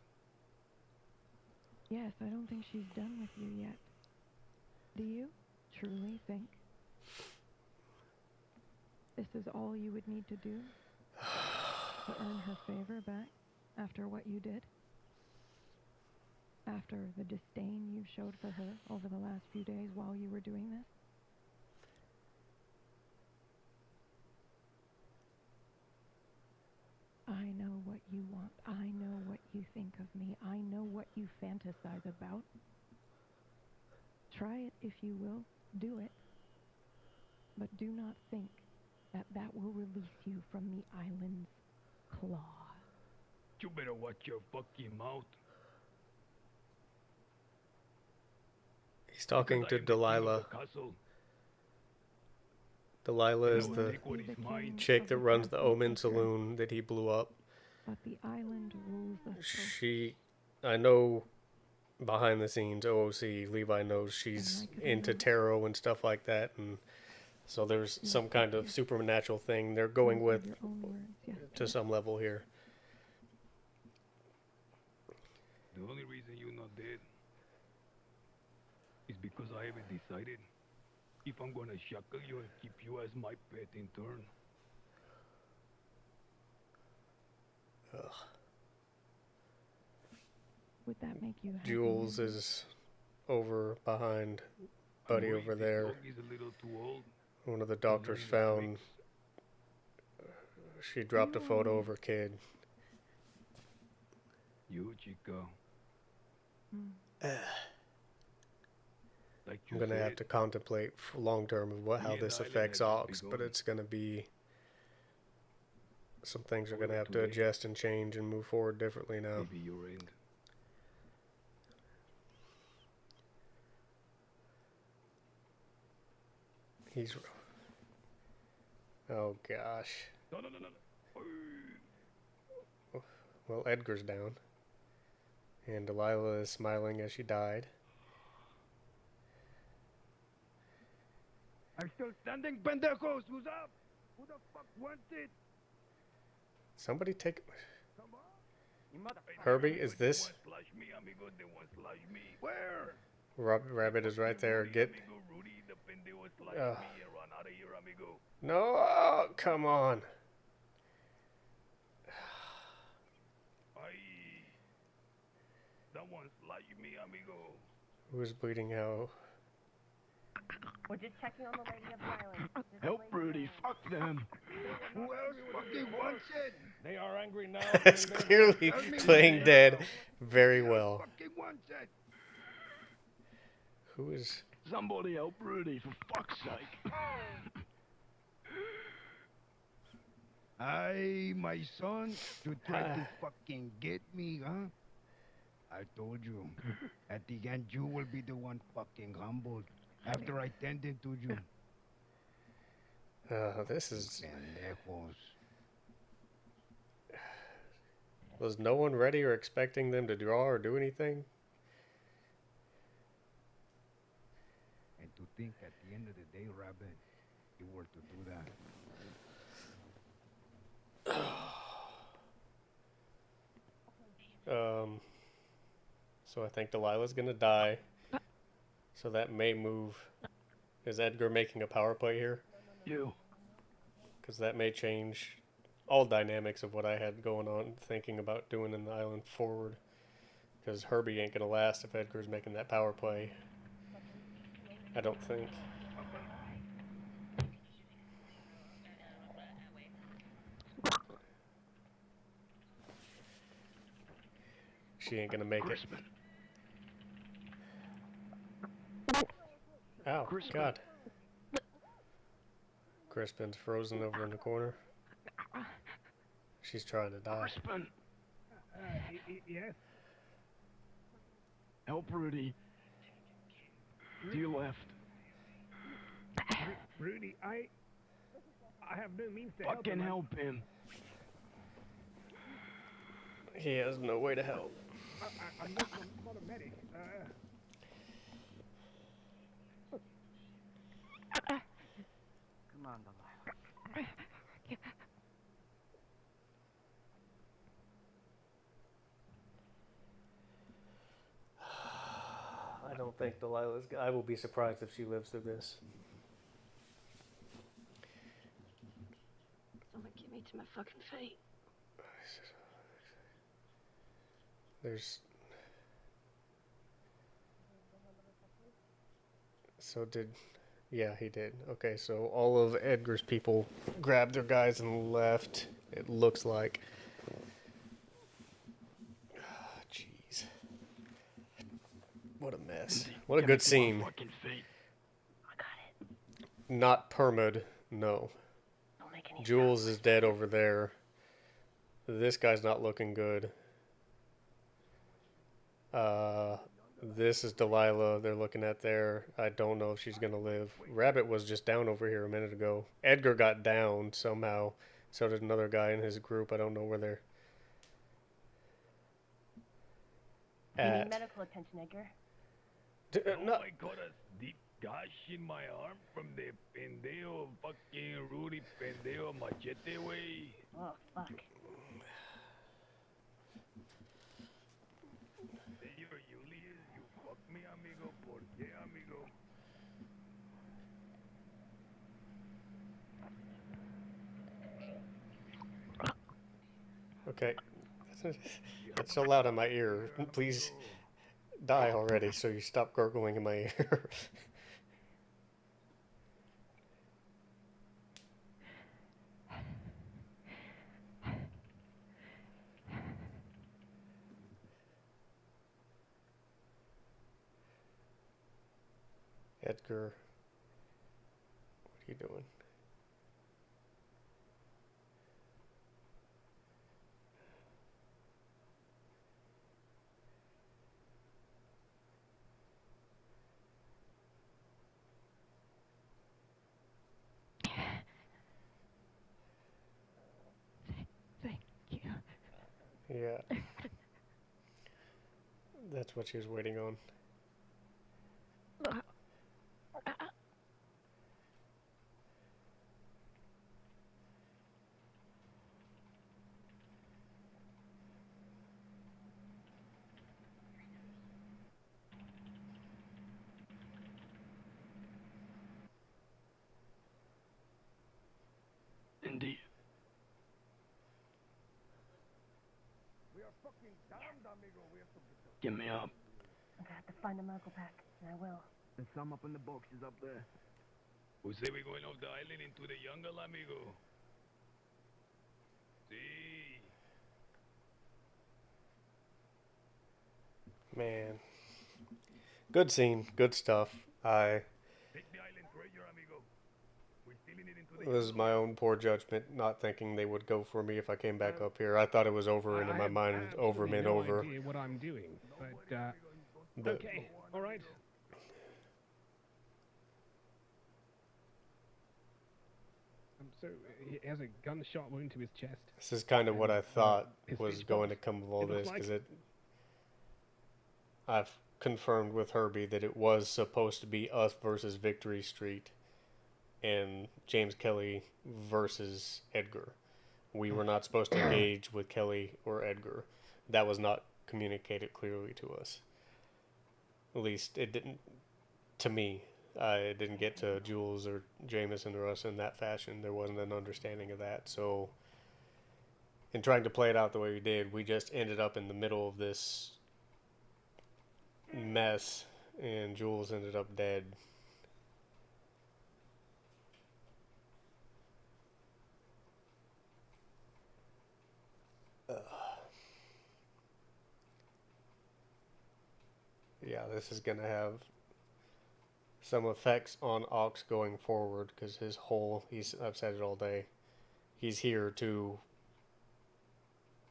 Yes, I don't think she's done with you yet. Do you truly think this is all you would need to do to earn her favor back after what you did? After the disdain you showed for her over the last few days while you were doing this? I know what you think of me. I know what you fantasize about. Try it if you will. Do it. But do not think that that will release you from the island's claw. You better watch your fucking mouth. He's talking to Delilah. Delilah is the chick that runs the Omen Saloon that he blew up. But the island rules us both. I know behind the scenes, OOC, Levi knows she's into tarot and stuff like that, and so there's some kind of supernatural thing they're going with to some level here. The only reason you're not dead is because I haven't decided if I'm gonna shackle you and keep you as my pet in turn. Ugh. Would that make you happy? Jules is over behind Buddy over there. One of the doctors found she dropped a photo of her kid. You, Chico. Like I'm going to have to contemplate long term how this affects Ox, but it's going to be some things are going to have to adjust and change and move forward differently now. Maybe your end. Oh gosh. No. Well, Edgar's down. And Delilah is smiling as she died. I'm still standing, pendejos! Who's up? Who the fuck wants it? Somebody take... Herbie, is this... Where? Rabbit is right there. Get... No! Oh, come on! Who's bleeding out? We're just checking on the lady of the island. Help, Rudy. Fuck them. Who else fucking wants it? They are angry now. It's clearly playing dead very well. Fucking wants it. Who is... Somebody help Rudy, for fuck's sake. Aye, my son, you try to fucking get me, huh? I told you, at the end you will be the one fucking humbled after I tended to you. This is... Pendejos. Was no one ready or expecting them to draw or do anything? And to think at the end of the day, Rabbit, you were to do that. So I think Delilah's gonna die. So that may move. Is Edgar making a power play here? You. Because that may change all dynamics of what I had going on, thinking about doing in the island forward. Because Herbie ain't gonna last if Edgar's making that power play. I don't think. She ain't gonna make it. Ow, God. Crispin's frozen over in the corner. She's trying to die. Crispin. Yes? Help Rudy. To your left. Rudy, I have no means to help him. Fucking help him. He has no way to help. I'm not a medic. Come on, Delilah. I don't think Delilah's... I will be surprised if she lives through this. Someone get me to my fucking feet. There's... So did... Yeah, he did. Okay, so all of Edgar's people grabbed their guys and left, it looks like. What a mess. What a good scene. Not permid, no. Jules is dead over there. This guy's not looking good. This is Delilah they're looking at there. I don't know if she's going to live. Rabbit was just down over here a minute ago. Edgar got down somehow. So did another guy in his group. I don't know where they're You at. need medical attention, Edgar. No, I got a deep gash in my arm from the pendejo fucking Rudy pendejo machete way. Oh, fuck. Señor Julius, you fuck me, amigo. ¿Por qué, amigo? Okay. That's so loud in my ear. Please die already so you stop gurgling in my ear. Edgar, what are you doing? Thank you. Yeah. That's what she was waiting on. Indeed. We are fucking damned, amigo. We have to Get me up. I'm gonna have to find a medical pack, and I will. There's some up in the boxes up there. Who say we're going off the island into the jungle, amigo? See. Man. Good scene. Good stuff. Take the island treasure, amigo. We're stealing it into It was my own poor judgment, not thinking they would go for me if I came back up here. I thought it was over, and in my mind, over meant no over. idea what I'm doing, but okay, all right. So he has a gunshot wound to his chest. This is kind of what I thought his was speech going to box. come of all It looks this, because like- I've confirmed with Herbie that it was supposed to be us versus Victory Street and James Kelly versus Edgar. We were not supposed to engage with Kelly or Edgar. That was not communicated clearly to us. At least it didn't to me. It didn't get to Jules or Jameson or us in that fashion. There wasn't an understanding of that. So, in trying to play it out the way we did, we just ended up in the middle of this mess, and Jules ended up dead. Yeah, this is going to have some effects on Ox going forward, because I've said it all day, he's here to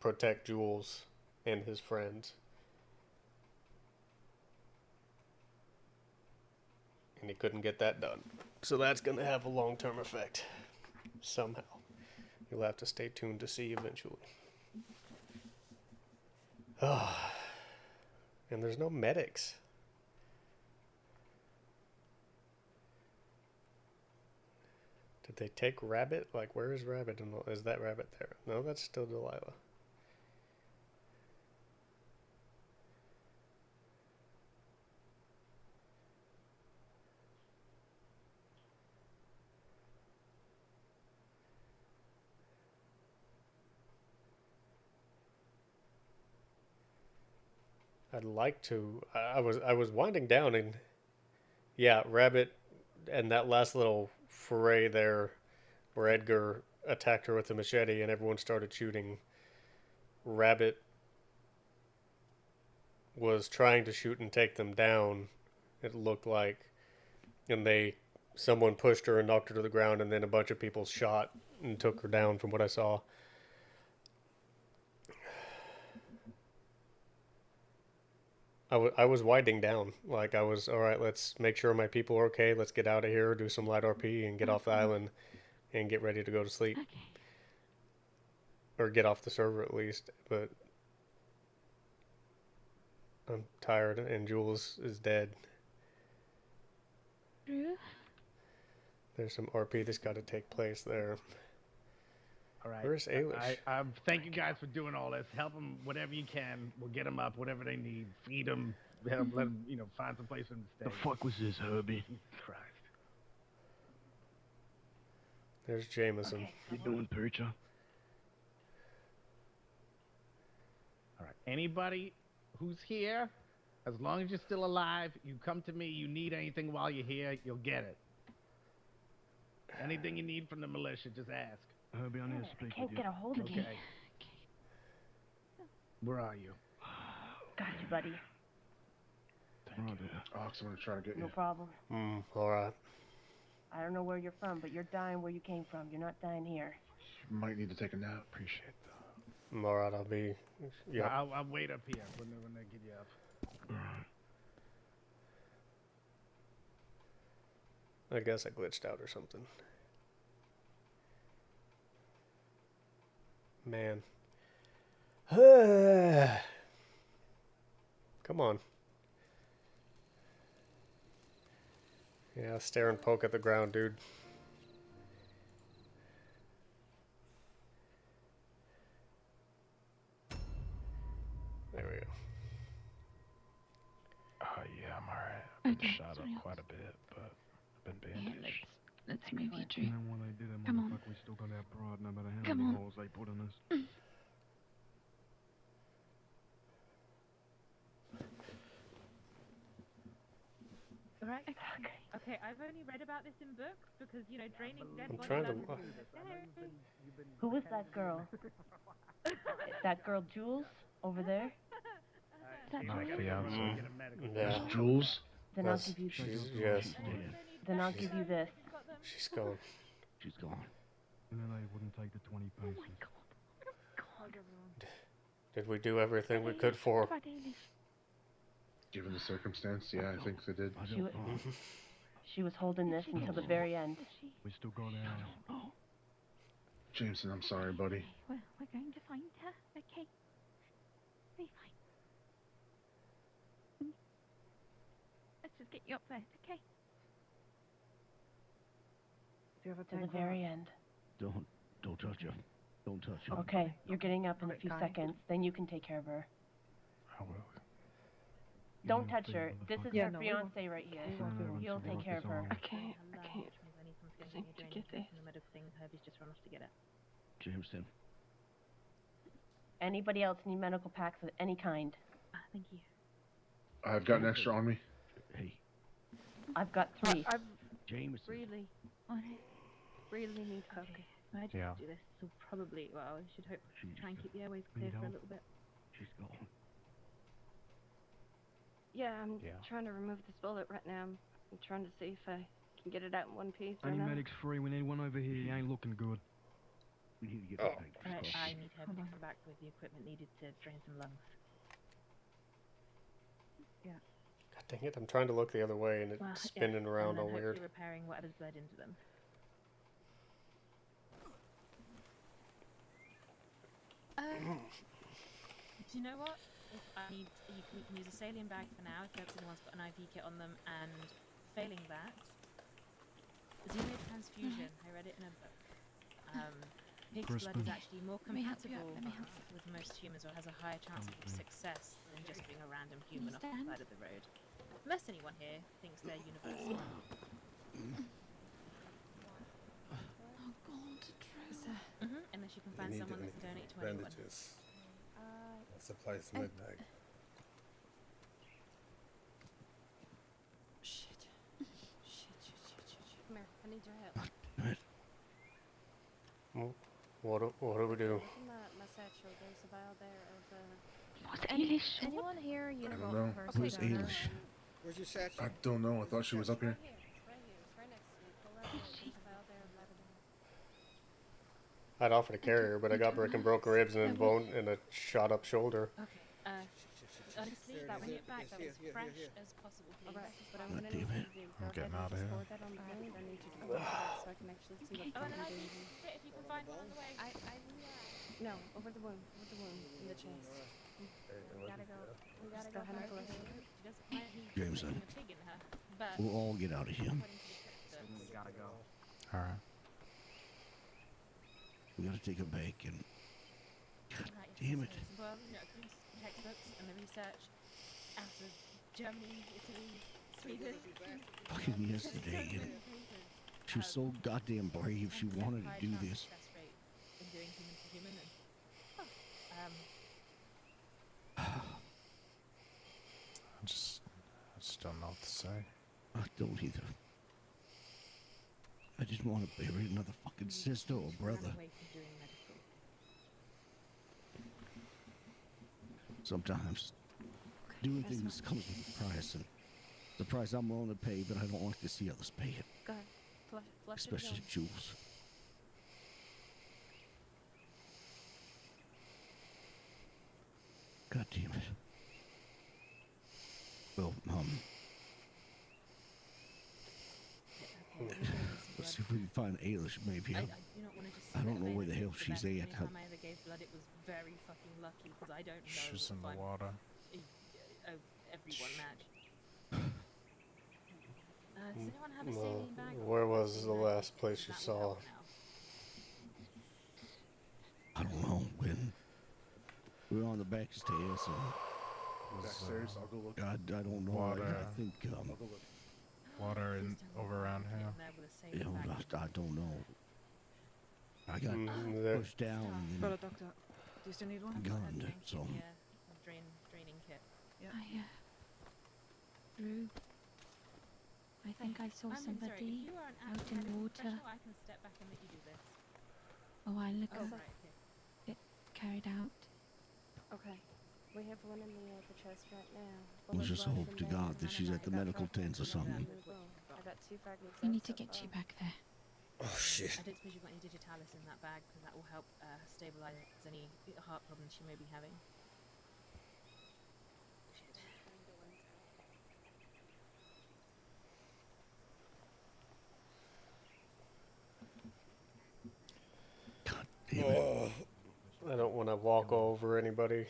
protect Jules and his friends. And he couldn't get that done. So that's going to have a long-term effect somehow. You'll have to stay tuned to see eventually. And there's no medics. Did they take Rabbit? Like, where is Rabbit? Is that Rabbit there? No, that's still Delilah. I'd like to. I was winding down, and yeah, Rabbit, and that last little foray there, where Edgar attacked her with a machete, and everyone started shooting. Rabbit was trying to shoot and take them down. It looked like, and someone pushed her and knocked her to the ground, and then a bunch of people shot and took her down. From what I saw. I was winding down. Like, I was, all right, let's make sure my people are okay. Let's get out of here, do some light RP, and get off the island and get ready to go to sleep. Or get off the server at least. But I'm tired, and Jules is dead. Drew? There's some RP that's got to take place there. All right. Where's Ailish? I thank you guys for doing all this. Help them whatever you can. We'll get them up, whatever they need. Feed them. Help, let them, find some place for them to stay. The fuck was this, Herbie? Jesus Christ. There's Jameson. Okay. You doing, preacher? All right. Anybody who's here, as long as you're still alive, you come to me. You need anything while you're here, you'll get it. Anything you need from the militia, just ask. Herbie, I need to speak I can't with get you. a hold of you. Okay. Where are you? Got you, buddy. Right there. Ox, I'm gonna try to get No you. problem. All right. I don't know where you're from, but you're dying where you came from. You're not dying here. You might need to take a nap. Appreciate that. All right, I'll be. Yeah. I'll wait up here when they get you up. All right. I guess I glitched out or something. Man. Come on. Yeah, stare and poke at the ground, dude. There we go. Yeah, I'm alright. I've been shot up quite a bit, but I've been bandaged. Let's move you, Drew. And then when they do that, Come on. motherfucker, we still got that broad no matter how Come many on. holes they put in us. Right. Okay, I've only read about this in books because, draining dead I'm body trying to- lungs is Who was that girl? That girl Jules over there? Is that My Jules? fiance. Yeah. Jules? Then I'll Yes, give you. yes. Then I'll give you this. She's gone. She's gone. And then they wouldn't take the 20 paces. Did we do everything we could for her? Given the circumstance, yeah, I think they did. She was holding this until the very end. We still got our... Jameson, I'm sorry, buddy. We're going to find her. Okay. Be fine. Let's just get you up there, okay? To the very end. Don't touch her. Don't touch her. Okay, you're getting up in a few seconds. Then you can take care of her. I will. Don't touch her. This is Yeah, her no, we fiance right here. He'll take care of her. Okay, okay. I think to get this. Herbie's just run off to get it. Jameson. Anybody else need medical packs of any kind? Thank you. I've got an extra on me. Hey, I've got 3. I Jameson. really need focus. I just Yeah. do this, so probably, I should hope, try and keep the airways clear for a little bit. She's gone. Yeah, I'm Yeah. trying to remove this bullet right now. I'm trying to see if I can get it out in one piece or Any not. medics free? We need one over here. He ain't looking good. We need to get Oh. back. I need Herb to come back with the equipment needed to drain some lungs. God dang it! I'm trying to look the other way and it's Well, spinning yes, around and all then weird. hopefully repairing whatever's bled into them. Do you know what? If I need, you can use a saline bag for now if anyone's got an IV kit on them, and failing that, xeno transfusion. I read it in a book. Pig's blood is actually more compatible with most humans, or has a higher chance of success than just being a random human off the side of the road. Unless anyone here thinks they're universal. Unless you can find someone that can donate to anyone. Bandages. Supplies in my bag. Shit. Come here, I need your help. What do we do? In my satchel, there's a vial there of What's English? Anyone here don't know. universal Where's donor? Eilish? Where's your satchel? I don't know. I thought she was up here. It's right here. It's right next to me. Pull that into file there and write it down. I'd offer to carry her, but I got broken ribs and a bone and a shot up shoulder. Okay. Honestly, that when you get back, that was fresh as possible, please. Alright, but I'm God gonna damn need it. you to do. I'm getting out of here. Forward that on the phone. I need you to forward that so I can actually see what's Oh, and going an on. IV kit if you can find one on the way. No, over the wound, in the chest. We gotta go. We gotta Still go. having first. flush. She doesn't mind me Jameson. putting a pig in her, but We'll all get out of here. We gotta go. Alright. We gotta take her back and. God right, damn it. well, you know, according to the textbooks and the research out of Germany, Italy, Sweden. Fucking yesterday, and she was so goddamn brave. She wanted to do this. Success rate in doing human to human, and I just don't know what to say. I don't either. I just want to bury another fucking sister or brother. away from doing medical. Sometimes doing things comes with a price, and the price I'm willing to pay, but I don't like to see others pay it, Go ahead. Flush it especially down. Jules. God damn it. Well, let's see if we can find Ailish, maybe. I do not want to just I don't know say where the that hell the she's best. at. Anytime I ever gave blood, it was very fucking lucky because I don't know She's in if the I'm water. everyone match. Does anyone have a saline bag? Where was the last place you That will saw? help now. I don't know when we were on the back stairs. And Backstairs, I'll go look. I don't know. Water. I think I'll go look. Water in over around here. you know, I don't know. I got there. pushed down and Hello, then doctor. Do you still need one? gunned. So Yeah, a draining kit. Yeah. Drew. I think I saw I'm sorry, somebody if you are an out active in medical water. professional, I can step back and let you do this. A while ago. Oh, right, okay. It carried out. Okay. We have one in the chest right now. let's just hope to God that she's at the medical tents or something. I got 2 fragments. We need to get you back there. Oh shit. I don't suppose you've got any digitalis in that bag because that will help stabilize any heart problems she may be having. Shit. Damn it. I don't want to walk over anybody.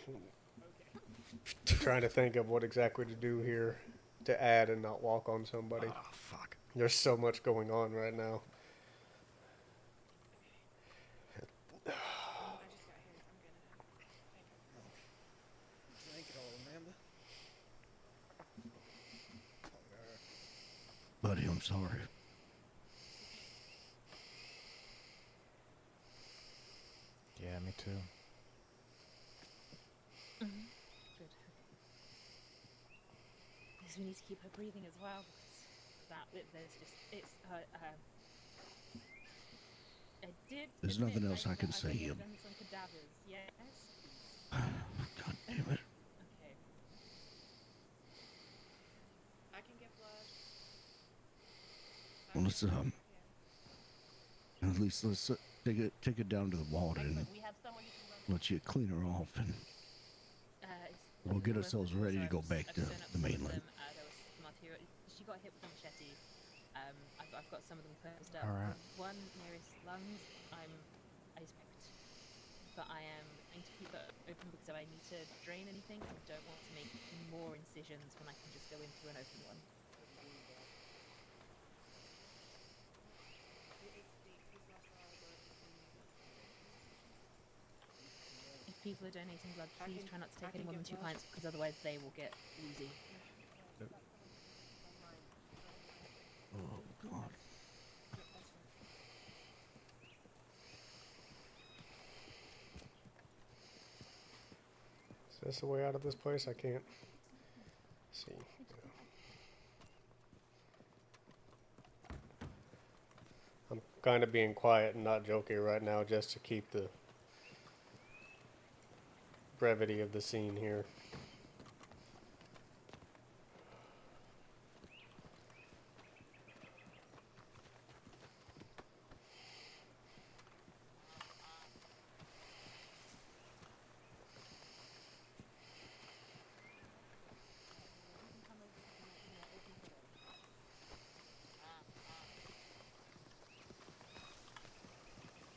Trying to think of what exactly to do here to add and not walk on somebody. Oh, fuck. There's so much going on right now. Drink it all, Amanda. Buddy, I'm sorry. Yeah, me too. Good. Because we need to keep her breathing as well. There's just I did. There's admit nothing else I can I've say. done some cadavers. Yes. God damn it. Okay. I can get blood. Well, let's at least let's take it down to the water and let you clean her off, and we'll get ourselves ready to go back to the mainland. There was material. She got hit with a machete. I've got some of them closed up. Alright. One nearest lungs, I suspect, but I am going to keep it open because if I need to drain anything, I don't want to make more incisions when I can just go in through an open one. If people are donating blood, please try not to take any more than 2 pints because otherwise they will get woozy. Oh, God. Is this the way out of this place? I can't see. I'm kind of being quiet and not joking right now just to keep the brevity of the scene here.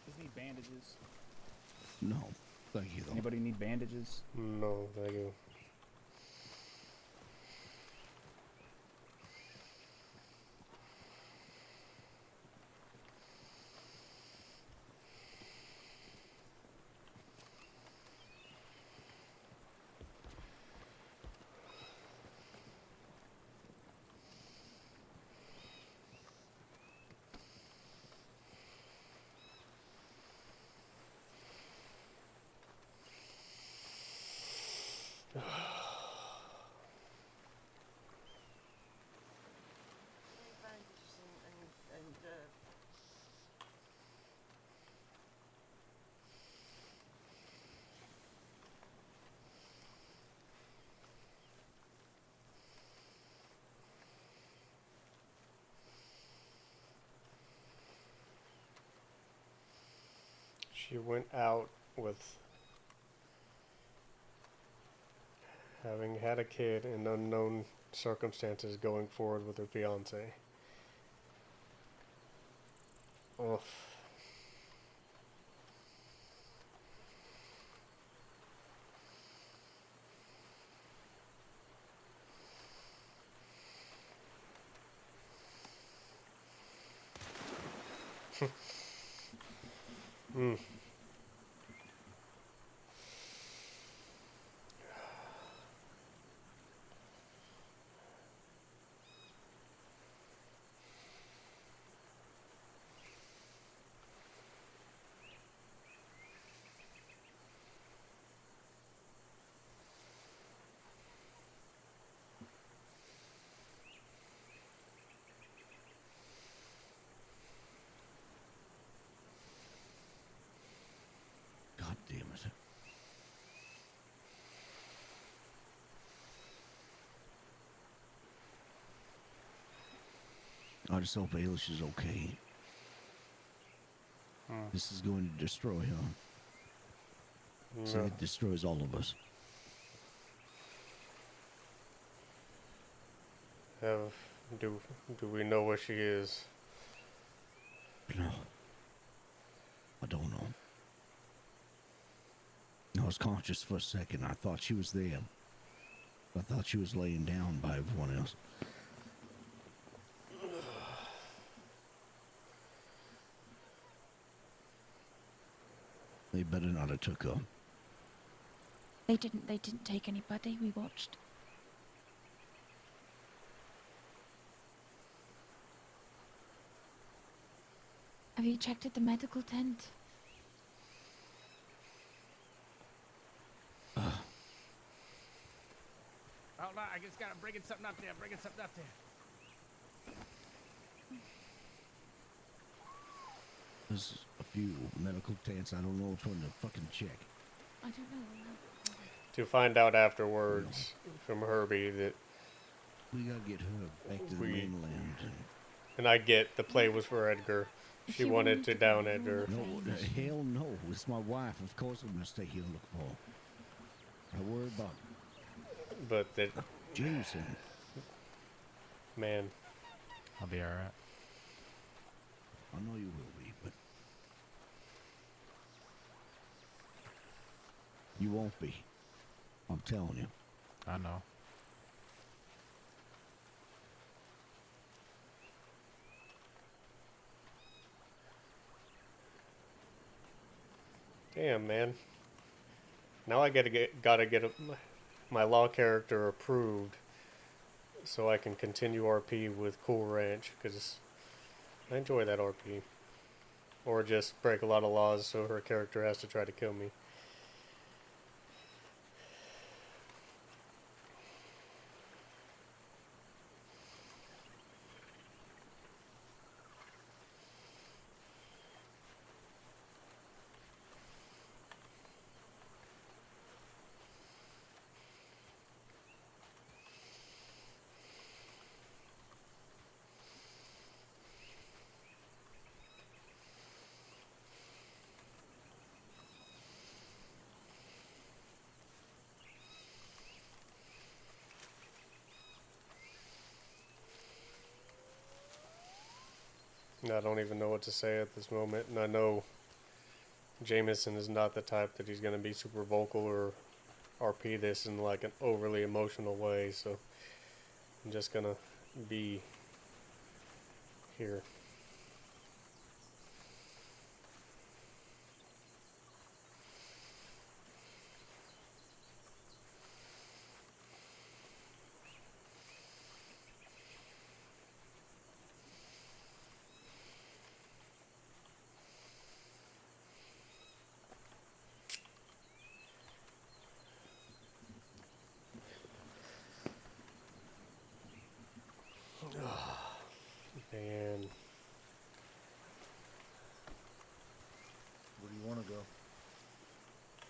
Does he need bandages? No, thank you though. Anybody need bandages? No, thank you. She went out with having had a kid in unknown circumstances going forward with her fiance. Oof. Hmm. God damn it. I just hope Ailish is okay. This is going to destroy her. So No. it destroys all of us. Do we know where she is? No. I don't know. I was conscious for a second. I thought she was there. I thought she was laying down by everyone else. They better not have took her. They didn't take anybody. We watched. Have you checked at the medical tent? Hold on, I just gotta bringing something up there. There's a few medical tents. I don't know which one to fucking check. I don't know. To find out afterwards from Herbie that we gotta get her back to the mainland. And I get the play was for Edgar. She wanted to down Edgar. No, hell no. It's my wife. Of course I'm gonna stay here and look for her. I worry about it. But that Jameson. Man. I'll be alright. I know you will be, but you won't be. I'm telling you. I know. Damn, man. Now I gotta get my law character approved so I can continue RP with Cool Ranch, because I enjoy that RP. Or just break a lot of laws so her character has to try to kill me. I don't even know what to say at this moment, and I know Jameson is not the type that he's going to be super vocal or RP this in like an overly emotional way, so I'm just going to be here. And Where do you want to go?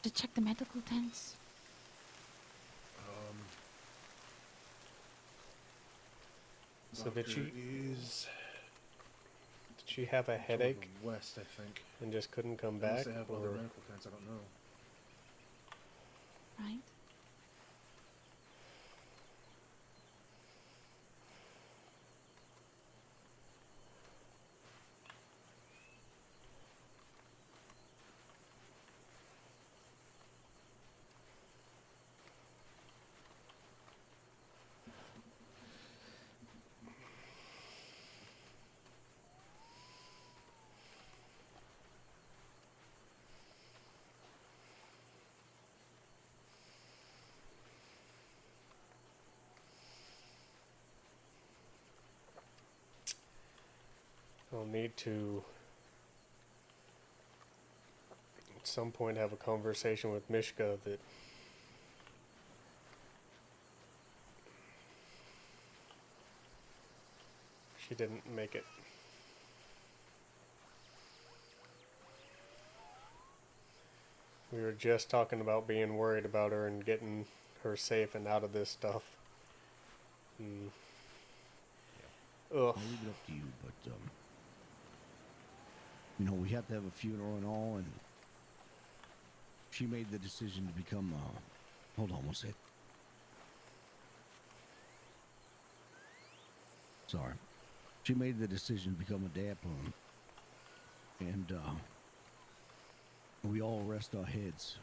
To check the medical tents. So did she is... did she have a headache West, I think. and just couldn't come Unless back? they have Or other medical tents, I don't know. Right? I'll need to at some point have a conversation with Mishka that she didn't make it. We were just talking about being worried about her and getting her safe and out of this stuff. Ugh. I'll leave it up to you, but you know, we have to have a funeral and all, and she made the decision to become. Hold on one sec. Sorry. She made the decision to become a dad parent, and we all rest our heads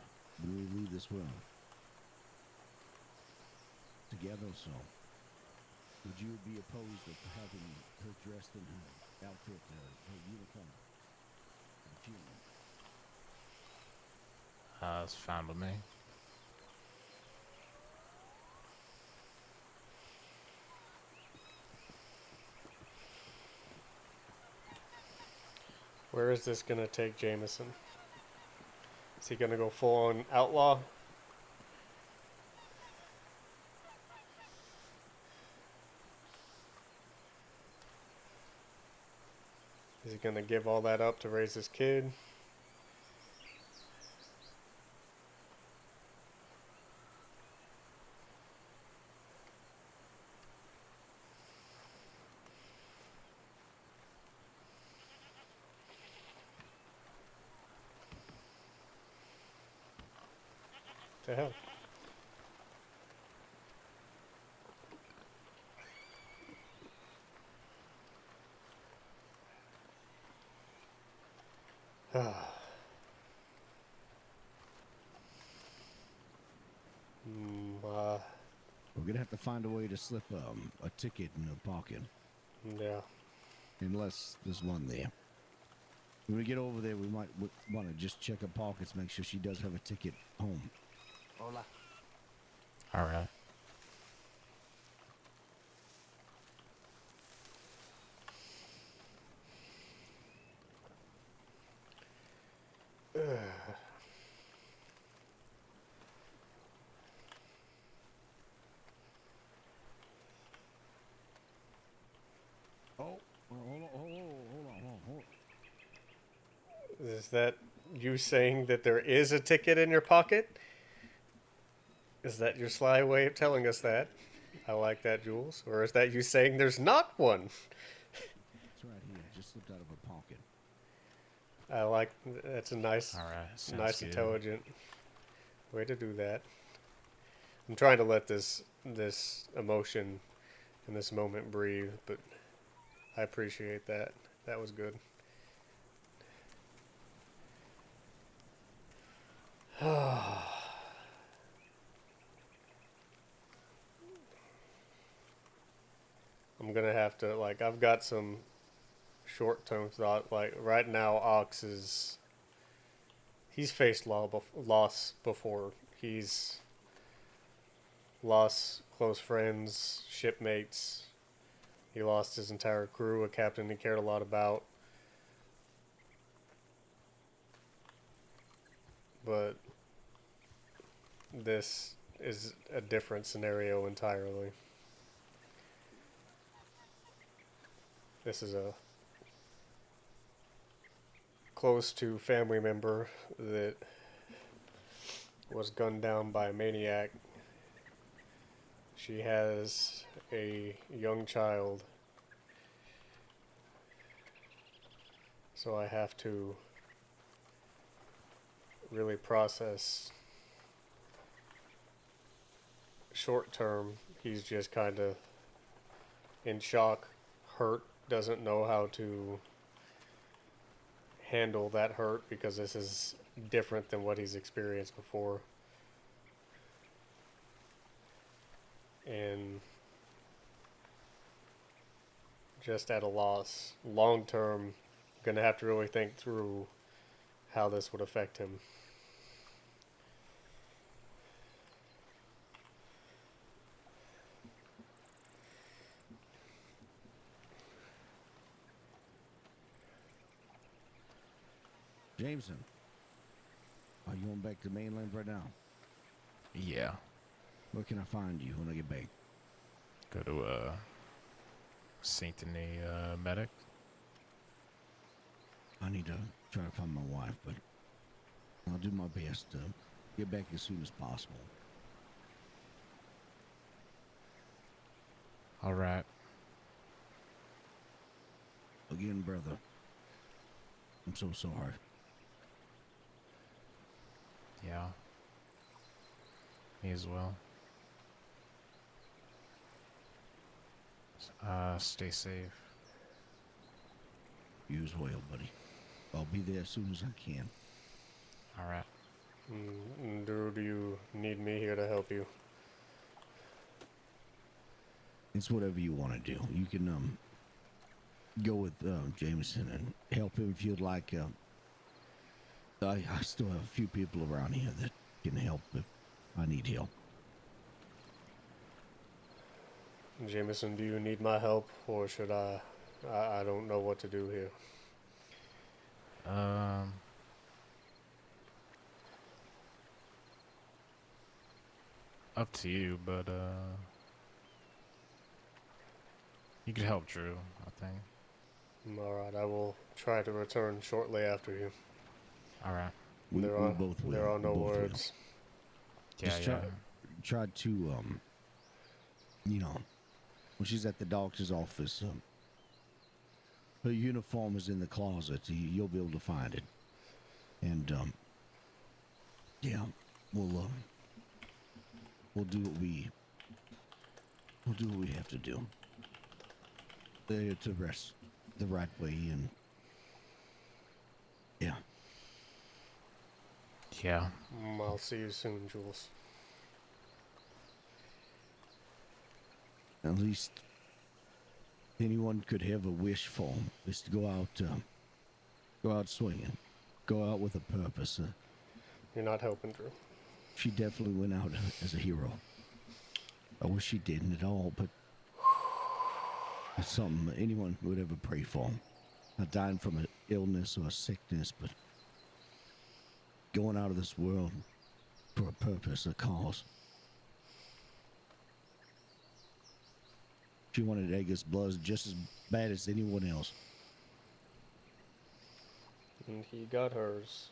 when we leave this world together. So, would you be opposed to having her dressed in her outfit, her uniform, for the funeral? It's fine with me. Where is this gonna take Jameson? Is he gonna go full on outlaw? Is he gonna give all that up to raise his kid? The hell? We're gonna have to find a way to slip a ticket in her pocket. Yeah. Unless there's one there. When we get over there, we might want to just check her pockets, make sure she does have a ticket home. Hola. All right. Hold on. Is that you saying that there is a ticket in your pocket? Is that your sly way of telling us that? I like that, Jules. Or is that you saying there's not one? It's right here. It just slipped out of her pocket. I like that's a nice, Sounds nice, good. intelligent way to do that. I'm trying to let this emotion in this moment breathe, but I appreciate that. That was good. I'm gonna have to, like, I've got some short-term thought. Like, right now, Ox is... He's faced loss before. He's lost close friends, shipmates. He lost his entire crew, a captain he cared a lot about. But this is a different scenario entirely. This is a close to family member that was gunned down by a maniac. She has a young child. So I have to really process. Short term, he's just kind of in shock, hurt, doesn't know how to handle that hurt because this is different than what he's experienced before. And just at a loss. Long term, gonna have to really think through how this would affect him. Jameson, are you going back to mainland right now? Yeah. Where can I find you when I get back? Go to, Saint Denis, medic. I need to try to find my wife, but I'll do my best to get back as soon as possible. All right. Again, brother, I'm so sorry. Yeah. Me as well. Stay safe. You as well, buddy. I'll be there as soon as I can. All right. Drew, do you need me here to help you? It's whatever you want to do. You can go with Jameson and help him if you'd like. I still have a few people around here that can help if I need help. Jameson, do you need my help, or should I don't know what to do here. Up to you, but you could help Drew, I think. Alright, I will try to return shortly after you. Alright. We both will. There are no We both will. words. Yeah, Just try to, you know, when she's at the doctor's office, her uniform is in the closet. You'll be able to find it. And, yeah, we'll do what we have to do. To rest the right way, and yeah. Yeah. I'll see you soon, Jules. At least anyone could have a wish for him is to go out swinging, go out with a purpose. You're not helping, Drew. She definitely went out as a hero. I wish she didn't at all, but it's something anyone would ever pray for. Not dying from an illness or a sickness, but going out of this world for a purpose, a cause. She wanted Edgar's blood just as bad as anyone else. And he got hers.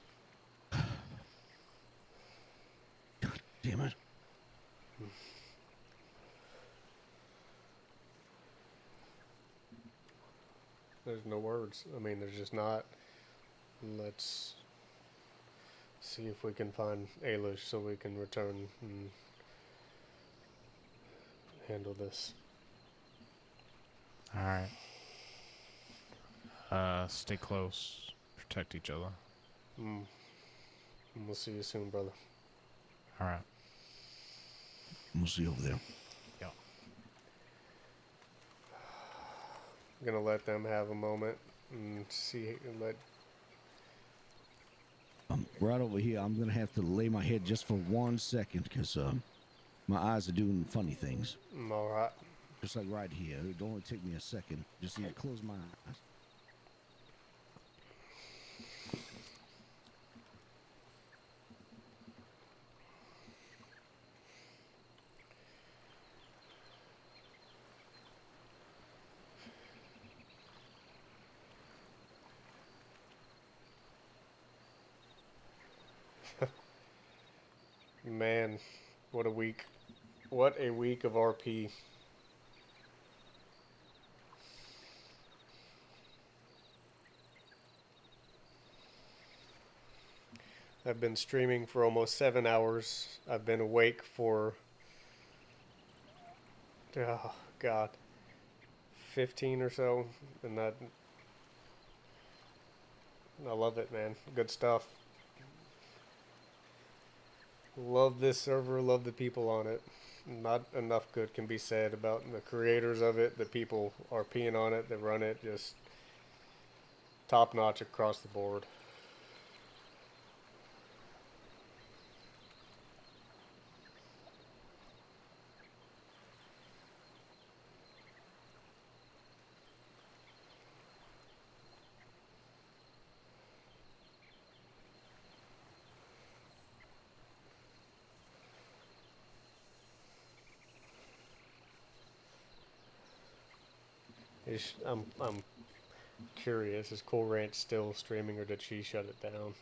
God damn it. There's no words. I mean, there's just not. Let's see if we can find Ailish so we can return and handle this. Alright. Stay close. Protect each other. We'll see you soon, brother. All right. We'll see you over there. Yeah. I'm gonna let them have a moment and see and let. Right over here, I'm gonna have to lay my head just for 1 second because my eyes are doing funny things. All right. Just like right here. It'll only take me a second. Just need to close my eyes. Man, what a week. What a week of RP. I've been streaming for almost 7 hours. I've been awake for, oh God, 15 or so. And I love it, man. Good stuff. Love this server, love the people on it. Not enough good can be said about the creators of it, the people RPing on it that run it. Just top notch across the board. I'm curious. Is Cool Ranch still streaming, or did she shut it down?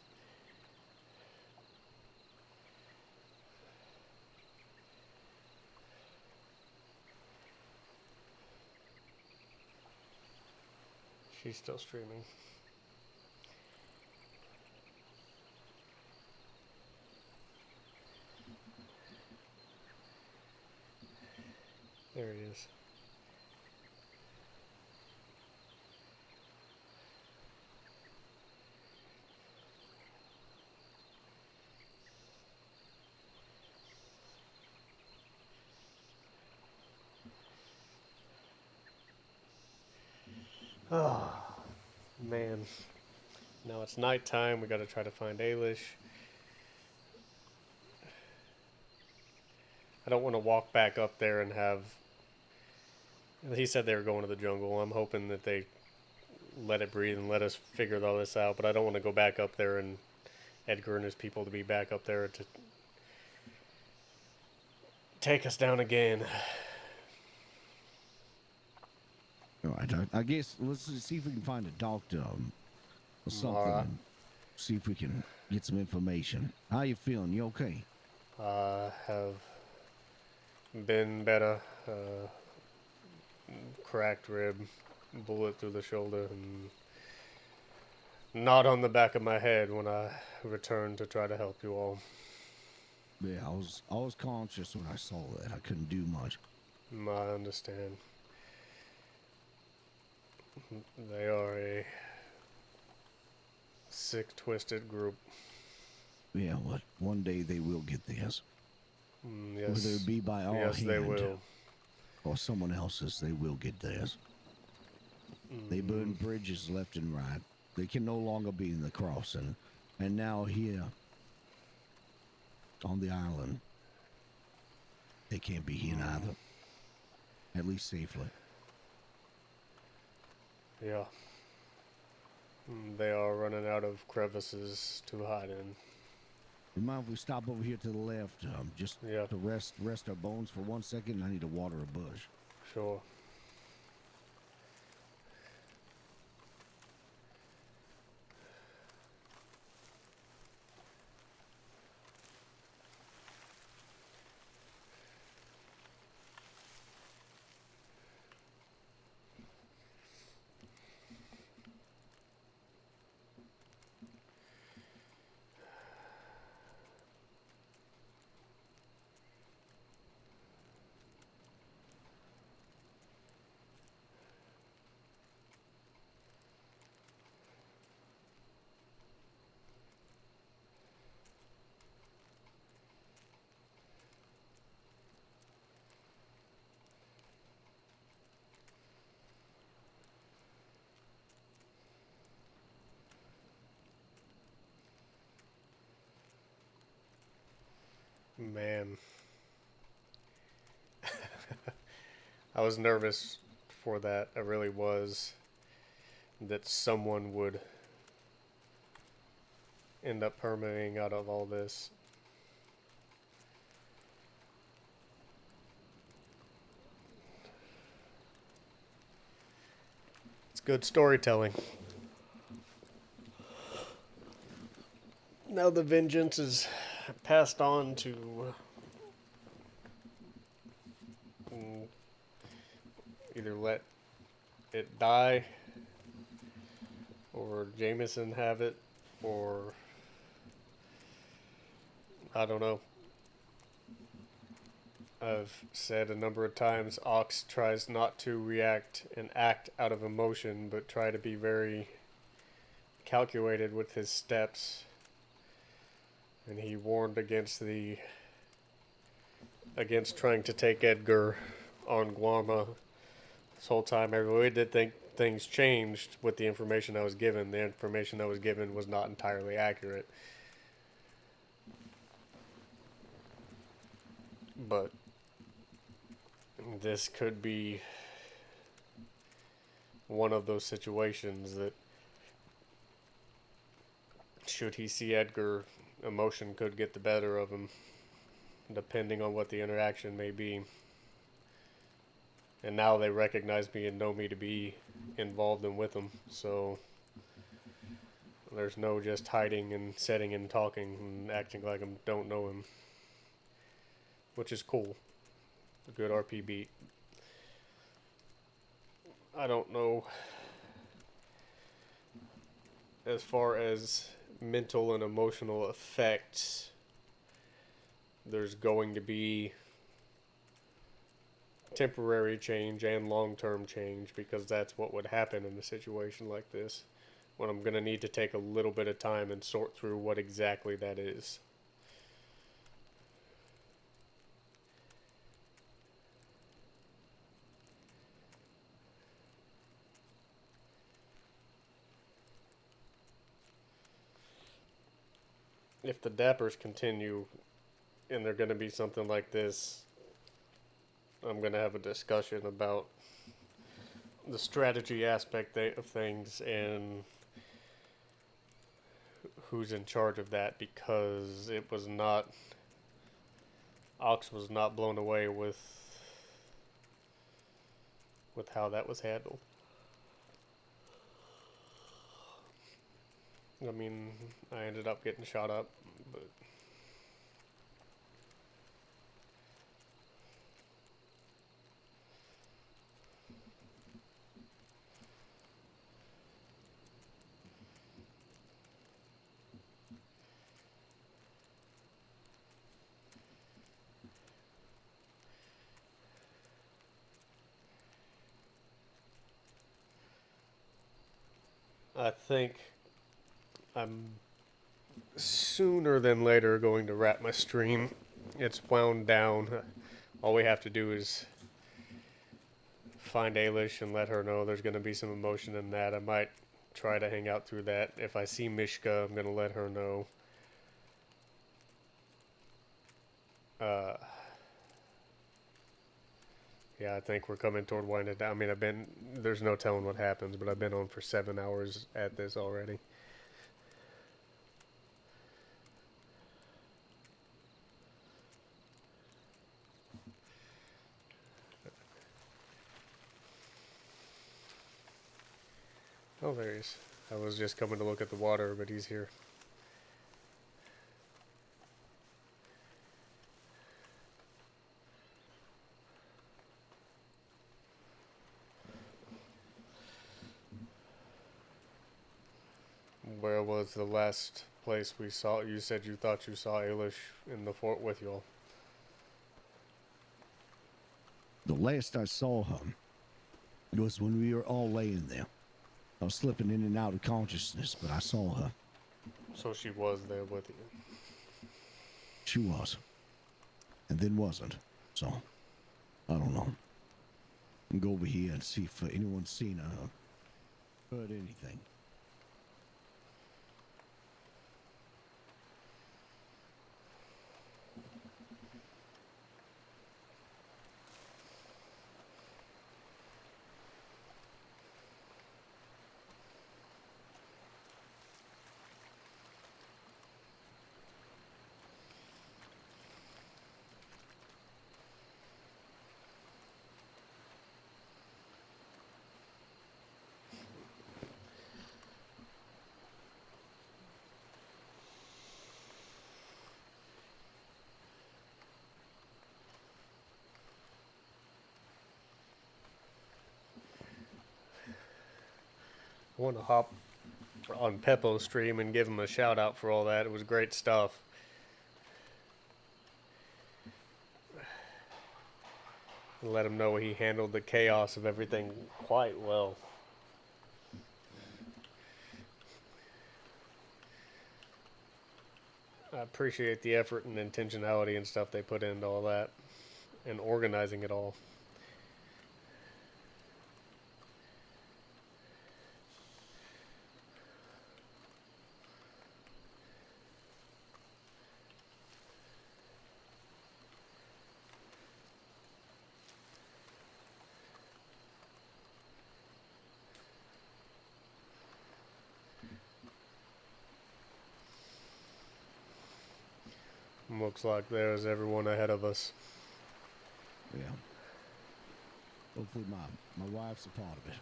She's still streaming. There it is. Oh, man. Now it's nighttime. We gotta try to find Ailish. I don't want to walk back up there and have... He said they were going to the jungle. I'm hoping that they let it breathe and let us figure all this out. But I don't want to go back up there and Edgar and his people to be back up there to take us down again. All right, I guess let's see if we can find a doctor or something. Right. And see if we can get some information. How you feeling? You okay? I have been better. Cracked rib, bullet through the shoulder, and not on the back of my head when I returned to try to help you all. Yeah, I was conscious when I saw that. I couldn't do much. I understand. They are a sick, twisted group. Yeah, but one day they will get this. Yes. Whether it be by our Yes, hand they will. or someone else's, they will get theirs. They burn bridges left and right. They can no longer be in the crossing. And now here on the island, they can't be here neither. At least safely. Yeah. They are running out of crevices to hide in. You mind if we stop over here to the left, just to rest our bones for 1 second? I need to water a bush. Sure. Man. I was nervous for that. I really was. That someone would end up permitting out of all this. It's good storytelling. Now the vengeance is passed on to either let it die or Jameson have it, or I don't know. I've said a number of times Ox tries not to react and act out of emotion, but try to be very calculated with his steps. And he warned against trying to take Edgar on Guarma. This whole time I really did think things changed with the information I was given. The information I was given was not entirely accurate. But this could be one of those situations that, should he see Edgar, emotion could get the better of him, depending on what the interaction may be. And now they recognize me and know me to be involved and with them, so there's no just hiding and sitting and talking and acting like I don't know him, which is cool. A good RP beat. I don't know, as far as mental and emotional effects, there's going to be temporary change and long-term change, because that's what would happen in a situation like this, when I'm going to need to take a little bit of time and sort through what exactly that is. If the Dappers continue and they're going to be something like this, I'm going to have a discussion about the strategy aspect of things and who's in charge of that, because it was not, Ox was not blown away with how that was handled. I mean, I ended up getting shot up, but I think I'm sooner than later going to wrap my stream. It's wound down. All we have to do is find Ailish and let her know there's going to be some emotion in that. I might try to hang out through that. If I see Mishka, I'm going to let her know. Yeah, I think we're coming toward winding down. I mean, there's no telling what happens, but I've been on for 7 hours at this already. Oh, there he is. I was just coming to look at the water, but he's here. Where was the last place we saw? You said you thought you saw Ailish in the fort with y'all. The last I saw her was when we were all laying there. I was slipping in and out of consciousness, but I saw her. So she was there with you? She was. And then wasn't. So, I don't know. I'll go over here and see if anyone's seen her, heard anything. I want to hop on Peppo's stream and give him a shout out for all that. It was great stuff. And let him know he handled the chaos of everything quite well. I appreciate the effort and intentionality and stuff they put into all that and organizing it all. Looks like there's everyone ahead of us. Yeah. Hopefully my wife's a part of it.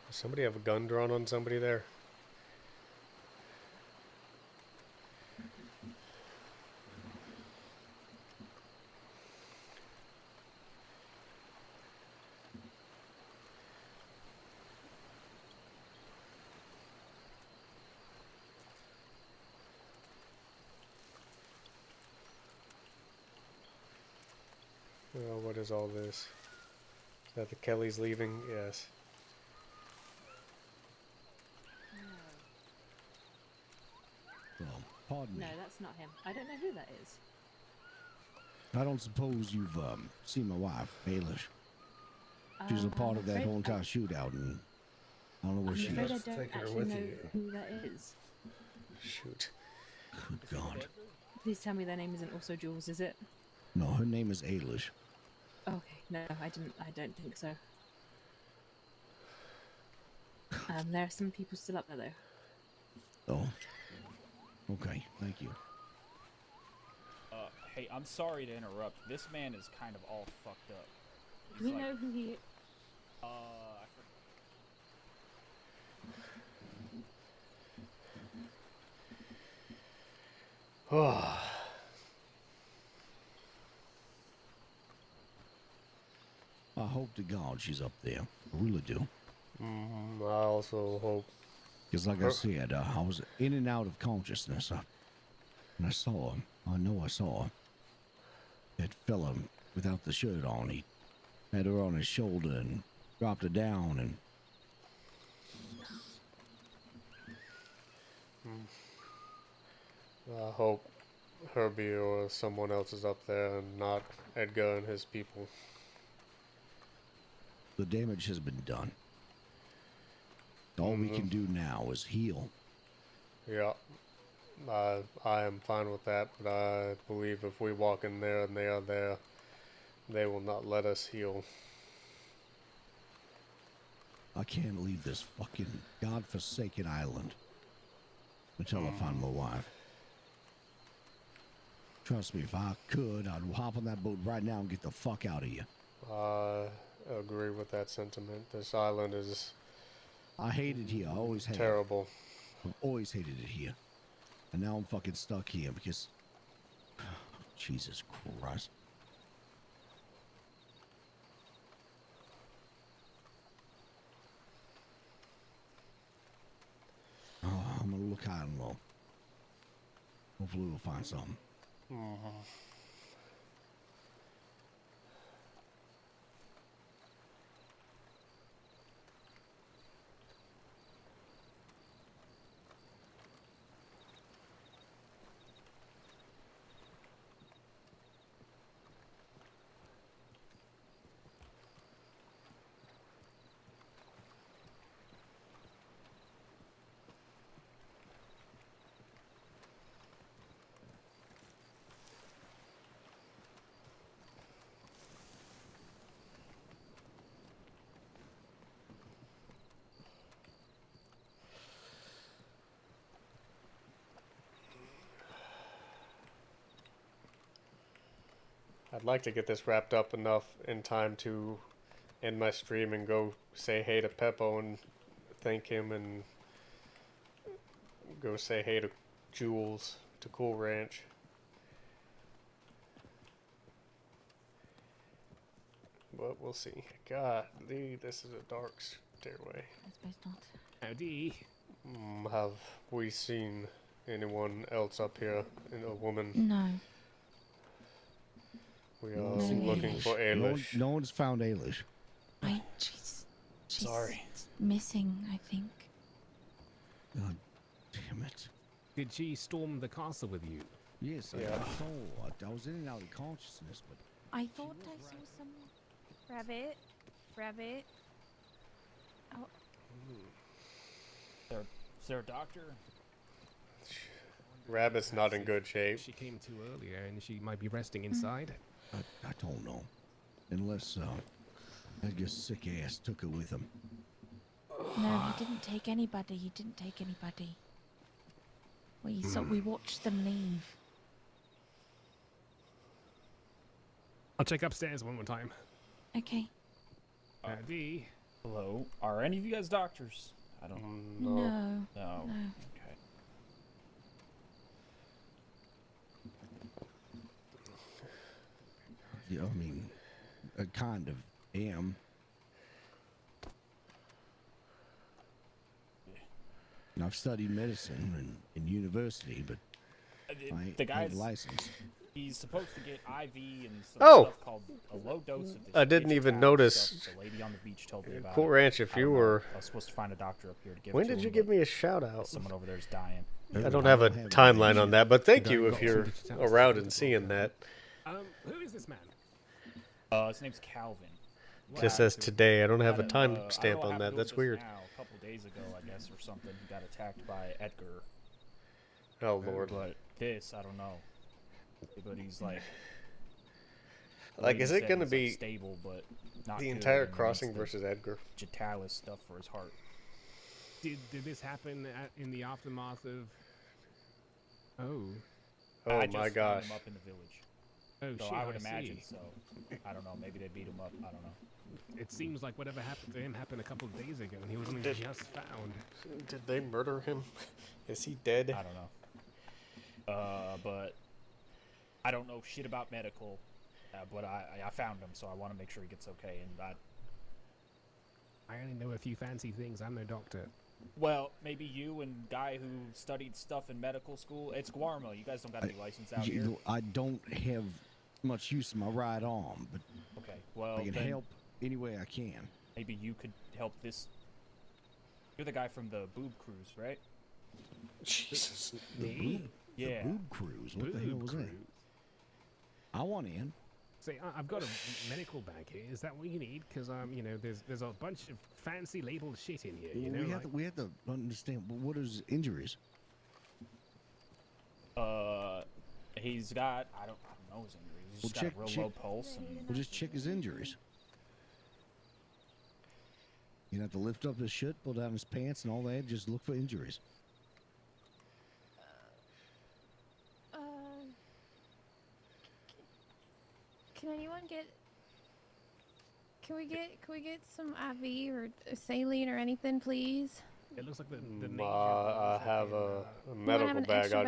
Does somebody have a gun drawn on somebody there? Oh, what is all this? Is that the Kellys leaving? Yes. Well, pardon me. No, that's not him. I don't know who that is. I don't suppose you've seen my wife, Baelish. She's a part of that whole entire shootout, and I don't know where she I'm afraid is. I don't actually know who that is. Shoot. Good God. Please tell me their name isn't also Jules, is it? No, her name is Ailish. Okay, no, I don't think so. There are some people still up there though. Oh. Okay, thank you. Hey, I'm sorry to interrupt. This man is kind of all fucked up. Do we know who he? I Oh. I hope to God she's up there. I really do. I also hope. Because like I said, I was in and out of consciousness. And I saw him. I know I saw him. That fella without the shirt on. He had her on his shoulder and dropped her down and... I hope Herbie or someone else is up there and not Edgar and his people. The damage has been done. All we can do now is heal. Yeah. I am fine with that, but I believe if we walk in there and they are there, they will not let us heal. I can't leave this fucking godforsaken island until I find my wife. Trust me, if I could, I'd hop on that boat right now and get the fuck out of here. I agree with that sentiment. This island is... I hate it here. I always have. Terrible. I've always hated it here. And now I'm fucking stuck here because... Jesus Christ. Oh, I'm gonna look high and low. Hopefully we'll find something. I'd like to get this wrapped up enough in time to end my stream and go say hey to Peppo and thank him and go say hey to Jules, to Cool Ranch. But we'll see. God, this is a dark stairway. I suppose not. Howdy. Have we seen anyone else up here? A woman? No. We No are one's seen looking for Ailish. No one's found Ailish. She's Sorry. missing, I think. God damn it. Did she storm the castle with you? Yes, Yeah. I saw. I was in and out of consciousness, but I thought I saw some. Rabbit. Rabbit. Oh, Is there a doctor? Rabbit's not in good shape. She came too earlier, and she might be resting inside. I don't know. Unless, I guess sick ass took her with him. No, he didn't take anybody. He didn't take anybody. We watched them leave. I'll check upstairs one more time. Okay. Howdy. Hello. Are any of you guys doctors? I don't. No. No. No. Okay. Yeah, I mean, I kind of am. And I've studied medicine in university, but I ain't The had guy's a license. He's supposed to get IV and some Oh! stuff called a low dose of this. I didn't even digital notice. stuff. The lady on the beach told me about Cool it. Ranch, if I you don't know. were. I was supposed to find a doctor up here to give When it to did him, you give but me a shout out? someone over there's dying. I don't have a timeline on that, but thank you if you're around and seeing that. Who is this man? His name's Calvin. Just says today. I don't have a I don't time know stamp what on happened that. to him That's just weird. Now, a couple days ago, I guess, or something. He got attacked by Edgar. Oh Lord. But this, I don't know. But he's like. Like, is it gonna be stable, but not the good, entire and he crossing needs the versus Edgar? Jatalis stuff for his heart. Did this happen in the aftermath of? Oh. Oh I just my found gosh. him up in the village. Oh So shit! I would imagine see. so. I don't know. Maybe they beat him up. I don't know. It seems like whatever happened to him happened a couple of days ago, and he was only Did- just found. Did they murder him? Is he dead? I don't know. But I don't know shit about medical. But I found him, so I want to make sure he gets okay. And I only know a few fancy things. I'm no doctor. well, maybe you and guy who studied stuff in medical school. It's Guarma. You guys don't got any license out here. I don't have much use of my right arm, but Okay. Well, I can then help any way I can. maybe you could help this. You're the guy from the boob cruise, right? Jesus. Me? Yeah. The boob cruise. What the hell Boob was that? cruise. I want in. Say, I've got a medical bag here. Is that what you need? Because there's a bunch of fancy labeled shit in here. You know, we have to understand. What is injuries? He's got I don't know his injuries. He's just got a real low pulse. And We'll just check his injuries. You have to lift up his shit, pull down his pants, and all that. Just look for injuries. Can anyone get? Can we get some IV or saline or anything, please? It looks like the I have a You medical have an bag. extra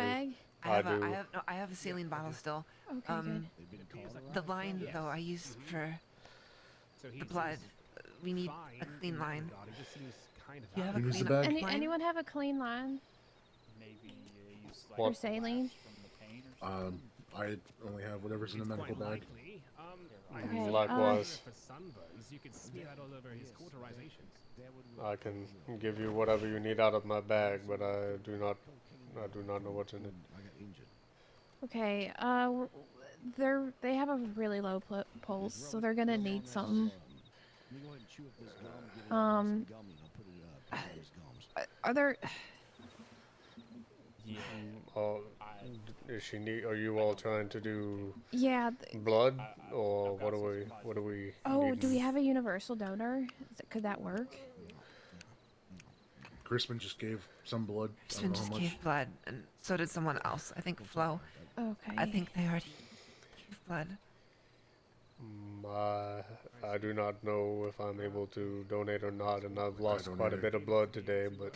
I bag? do. I have a saline bottle still. Okay, good. The line though I use for the blood. We need a clean line. You have a Use the clean bag? line? Anyone have a clean line maybe use like or saline? I only have whatever's in the medical bag. Okay, Likewise. For sunburns, you could smear that all over his cauterizations. I can give you whatever you need out of my bag, but I do not know what's in it. Okay, they have a really low pulse, so they're gonna need something. Are there? Yeah. Is she need? Are you all trying to do? Yeah. Blood, or what do we? What do we? Oh, need? do we have a universal donor? Could that work? Crispin just gave some blood. I Crispin don't know just how much. gave blood, and so did someone else. I think Flo. Okay. I think they already gave blood. I do not know if I'm able to donate or not, and I've lost don't quite a either. bit of blood today. But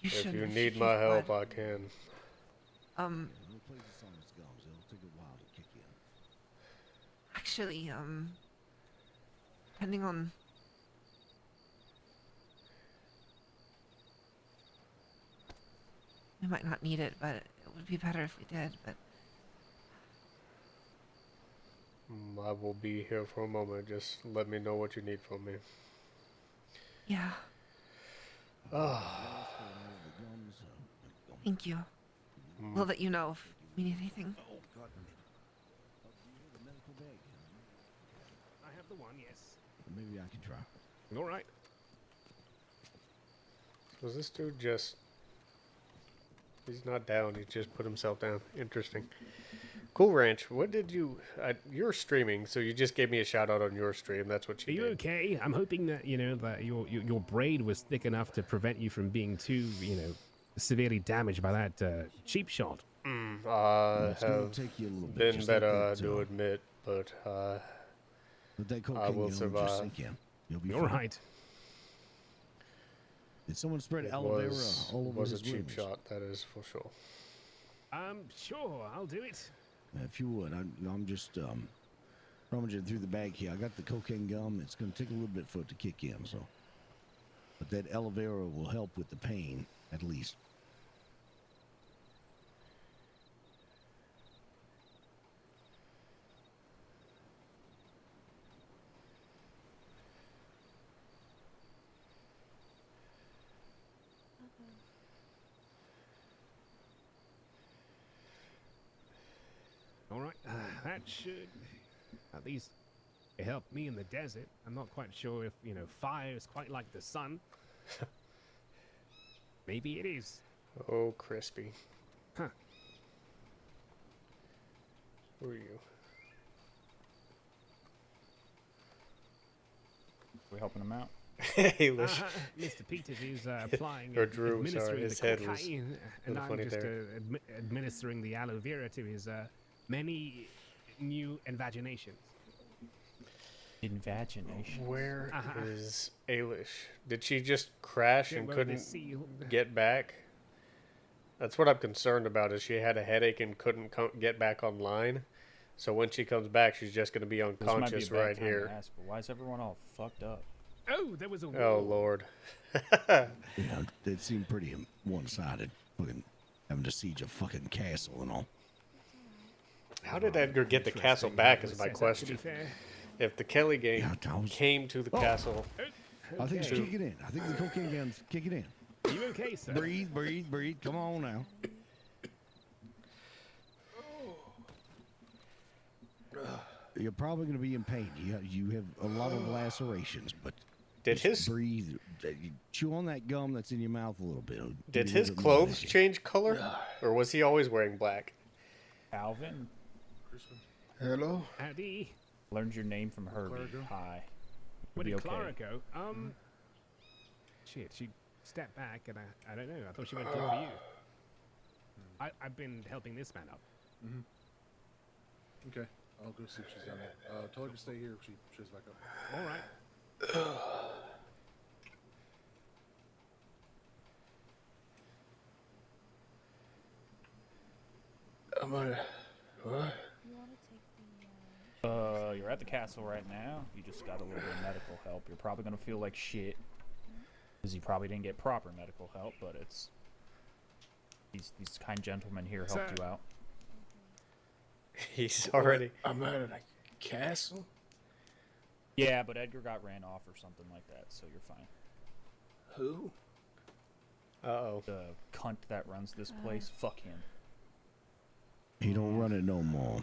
You if shouldn't. you You need should my give help, blood. I can. Actually, depending on We might not need it, but it would be better if we did. But I will be here for a moment. Just let me know what you need from me. yeah, Oh. thank you. We'll let you know if we need anything. I have the one, yes. Maybe I can try. All right. Was this dude just... He's not down, he just put himself down. Interesting. Cool Ranch, what did you... you're streaming, so you just gave me a shout out on your stream. That's what Are you you did. okay? I'm hoping that, you know, that your braid was thick enough to prevent you from being too, you know, severely damaged by that cheap shot. I have take you a little bit, been just better, like I that, do admit, but that cocaine I will gun survive. just sink in. You'll be All fine. right. Did someone spread It aloe vera was, all over was a his cheap wounds? shot, that is for sure. Sure, I'll do it. If you would, I'm just rummaging through the bag here. I got the cocaine gum. It's going to take a little bit for it to kick in, so. But that aloe vera will help with the pain, at least. All right, that should at least help me in the desert. I'm not quite sure if, you know, fire is quite like the sun. Maybe it is. Oh, crispy. Huh. Who are you? We helping him out? Hey, Lish. Mr. Peters is applying, Or Drew, administering sorry, his the head was cocaine, a and little I'm funny just there. administering the aloe vera to his many new invaginations. Invagination. Where is Ailish? Did she just crash and Well, the couldn't seal. get back? That's what I'm concerned about, is she had a headache and couldn't get back online. So when she comes back, she's just going to be This might be unconscious a bad right time here. to ask, but why is everyone all fucked up? Oh, there was a war. Oh, Lord. Yeah, it seemed pretty one-sided. Fucking having to siege a fucking castle and all. How did Edgar get the castle back is my To be question. fair. If the Kelly gang came to the castle... I think it's to- kicking in. I think the cocaine gun's kicking in. You okay, sir? Breathe, breathe, breathe. Come on now. You're probably going to be in pain. You have a lot of lacerations, but Did just his- breathe? Chew on that gum that's in your mouth a little bit. It'll Did give you a his little bit more clothes energy. change color? Or was he always wearing black? Alvin? Hello? Howdy. Learned your name from Herbie. Hi. Where Be did okay. Clara go? Shit, she stepped back, and I don't know. I thought she went to look for you. I've been helping this man up. Okay, I'll go see if she's down there. Tell her to stay here if she shows back up. All right. I'm gonna... What? You're at the castle right now. You just got a little bit of medical help. You're probably gonna feel like shit. Because you probably didn't get proper medical help, but it's... These kind gentlemen here helped you out. He's already... I'm at a castle? Yeah, but Edgar got ran off or something like that, so you're fine. Who? Uh-oh. The cunt that runs this place, fuck him. He don't run it no more.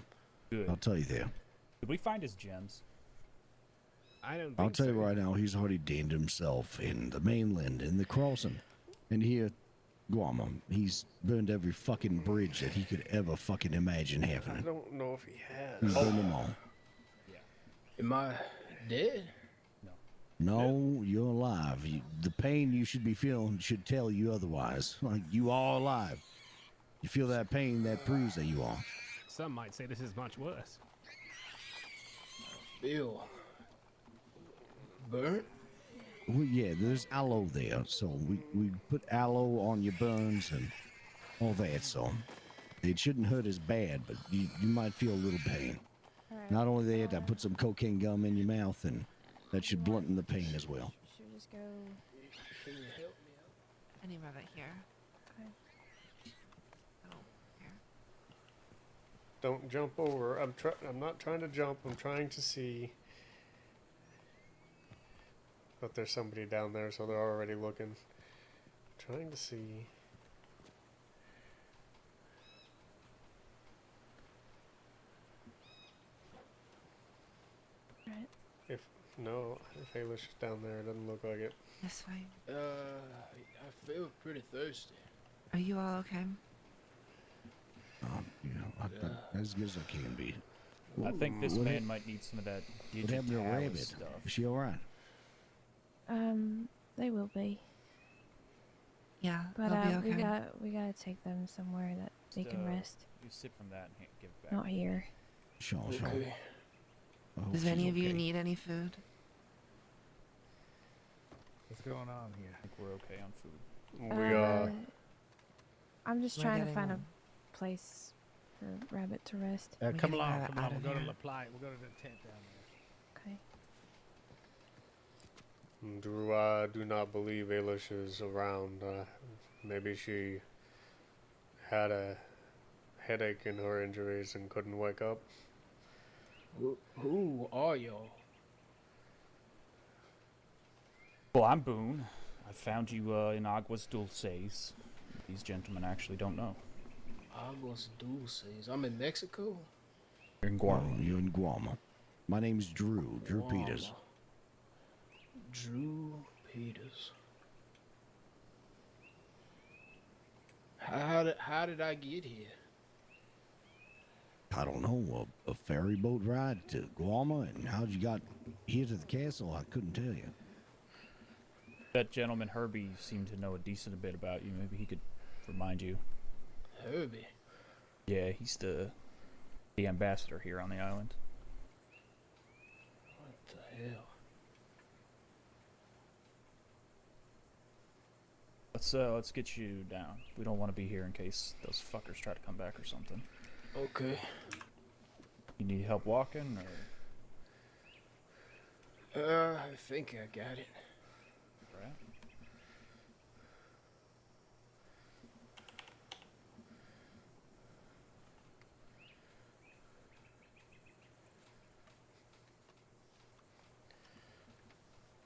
Good. I'll tell you that. Did we find his gems? I don't think I'll tell you so. right now, he's already damned himself in the mainland, in the crossing. And here, Guam, he's burned every fucking bridge that he could ever fucking imagine I having. don't know if he He's has. burned them all. Am I dead? No, you're alive. The pain you should be feeling should tell you otherwise. Like, you are alive. You feel that pain, that proves that you are. Some might say this is much worse. Feel burnt? Well, yeah, there's aloe there, so we put aloe on your burns and all that, so it shouldn't hurt as bad, but you might feel a little pain. Not only that, I put some cocaine gum in your mouth, and that should blunt the pain as well. Should we just go? Any rabbit here? Don't jump over. I'm not trying to jump. I'm trying to see. But there's somebody down there, so they're already looking. Trying to see. Right. If Alish is down there, it doesn't look like it. This way. I feel pretty thirsty. Are you all okay? As good as I can be. I think this What man hap- might need some of that What happened to digitalis Rabbit? stuff. Is she alright? They will be. Yeah, But they'll be okay. we gotta take them somewhere that they can rest. You sip from that and give it back. Not here. Sure. Okay. Does any of you need any food? What's going on here? I think we're okay on food. We are. I'm just We're trying to getting find a one. place for Rabbit to rest. Come get along, Rabbit come out along. of We'll go to here. La Playa. We'll go to the tent down there. Okay. Do not believe Alish is around. Maybe she had a headache in her injuries and couldn't wake up. Who are y'all? Well, I'm Boone. I found you in Aguas Dulces. These gentlemen actually don't know. Aguas Dulces. I'm in Mexico. You're in Guam. You're in Guam. My name's Drew. Drew Peters. Drew Peters. How did I get here? I don't know. A ferry boat ride to Guam, and how'd you got here to the castle? I couldn't tell you. That gentleman Herbie seemed to know a decent bit about you. Maybe he could remind you. Herbie. Yeah, he's the ambassador here on the island. What the hell? Let's get you down. We don't want to be here in case those fuckers try to come back or something. Okay. You need help walking, or? I think I got it. Right.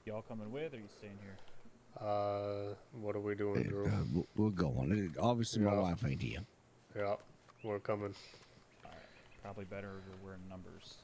Y'all coming with, or you staying here? What are we doing, Drew? We're going. Obviously, my Yeah. wife ain't here. Yeah, we're coming. Alright. Probably better if we're in numbers.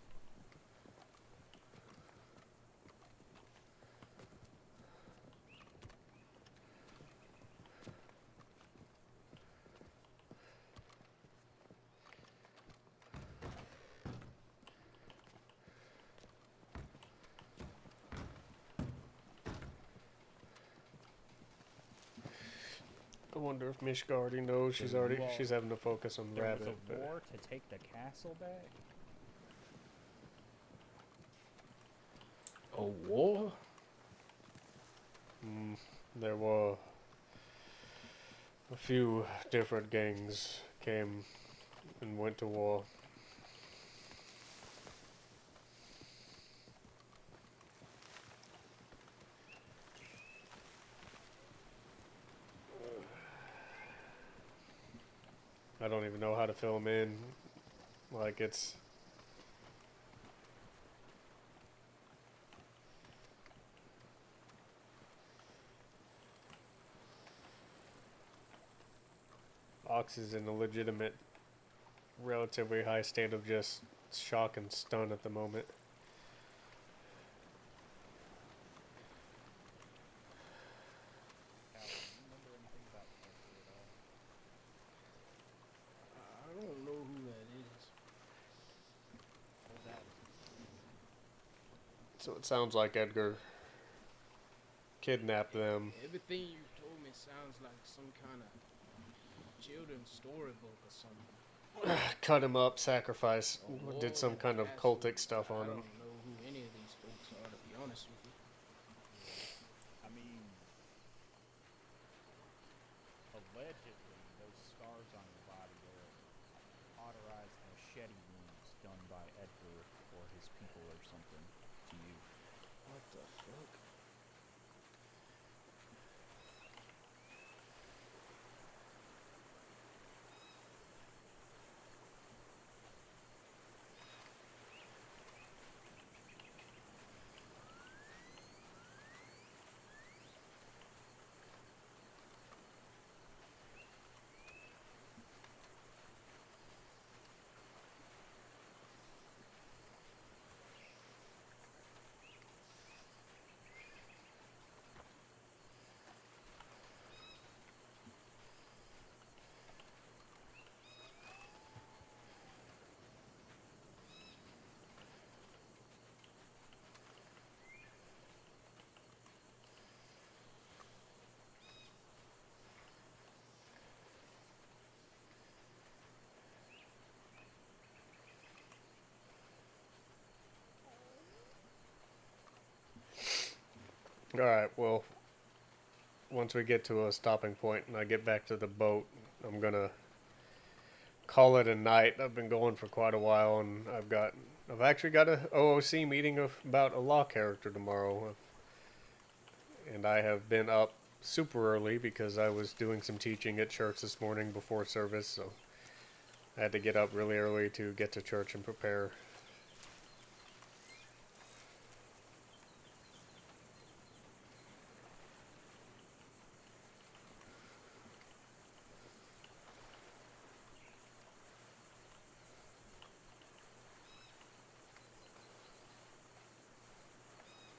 I wonder if Mishka already knows. She's having to focus on There Rabbit. was a but- war to take the castle back? A war? There were a few different gangs came and went to war. I don't even know how to fill them in. Like it's. Ox is in a legitimate, relatively high state of just shock and stun at the moment. I don't know who that is. So it sounds like Edgar kidnapped them. Everything you've told me sounds like some kind of children's storybook or something. Cut him up, sacrificed, A did some war kind of has cultic to- stuff on I him. don't know who any of these folks are, to be honest with you. I mean, allegedly, those scars on your body were cauterized machete wounds done by Edgar or his people or something to you. What the fuck? All right. Well, once we get to a stopping point and I get back to the boat, I'm gonna call it a night. I've been going for quite a while, and I've actually got a OOC meeting about a law character tomorrow, and I have been up super early because I was doing some teaching at church this morning before service, so I had to get up really early to get to church and prepare.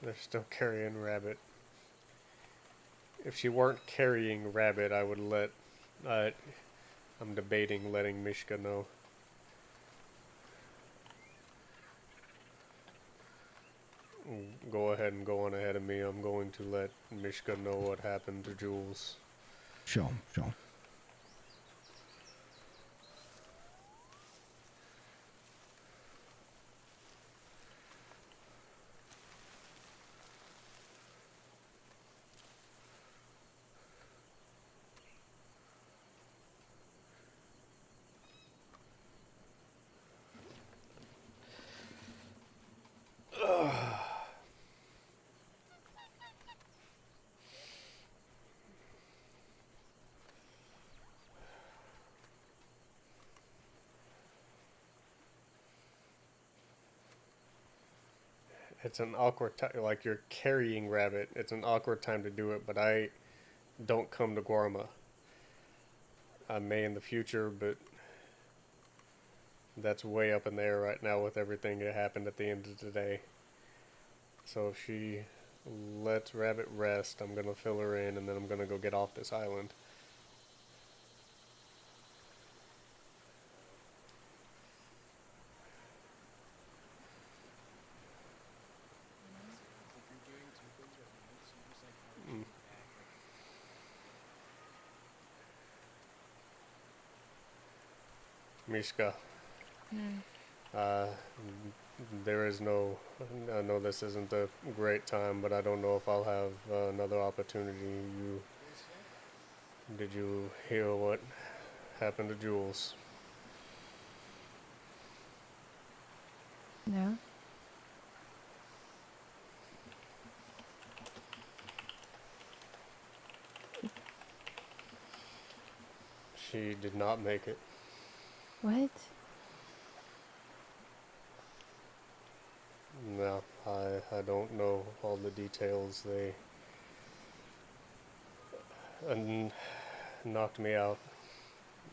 They're still carrying Rabbit. If she weren't carrying Rabbit, I would let... I'm debating letting Mishka know. Go ahead and go on ahead of me. I'm going to let Mishka know what happened to Jules. Sure. It's an awkward time, like you're carrying Rabbit. It's an awkward time to do it, but I don't come to Guarma. I may in the future, but that's way up in the air right now with everything that happened at the end of the day. So if she lets Rabbit rest, I'm gonna fill her in, and then I'm gonna go get off this island. Mishka. There is no... I know this isn't a great time, but I don't know if I'll have another opportunity. Did you hear what happened to Jules? No. She did not make it. What? No, I don't know all the details. They knocked me out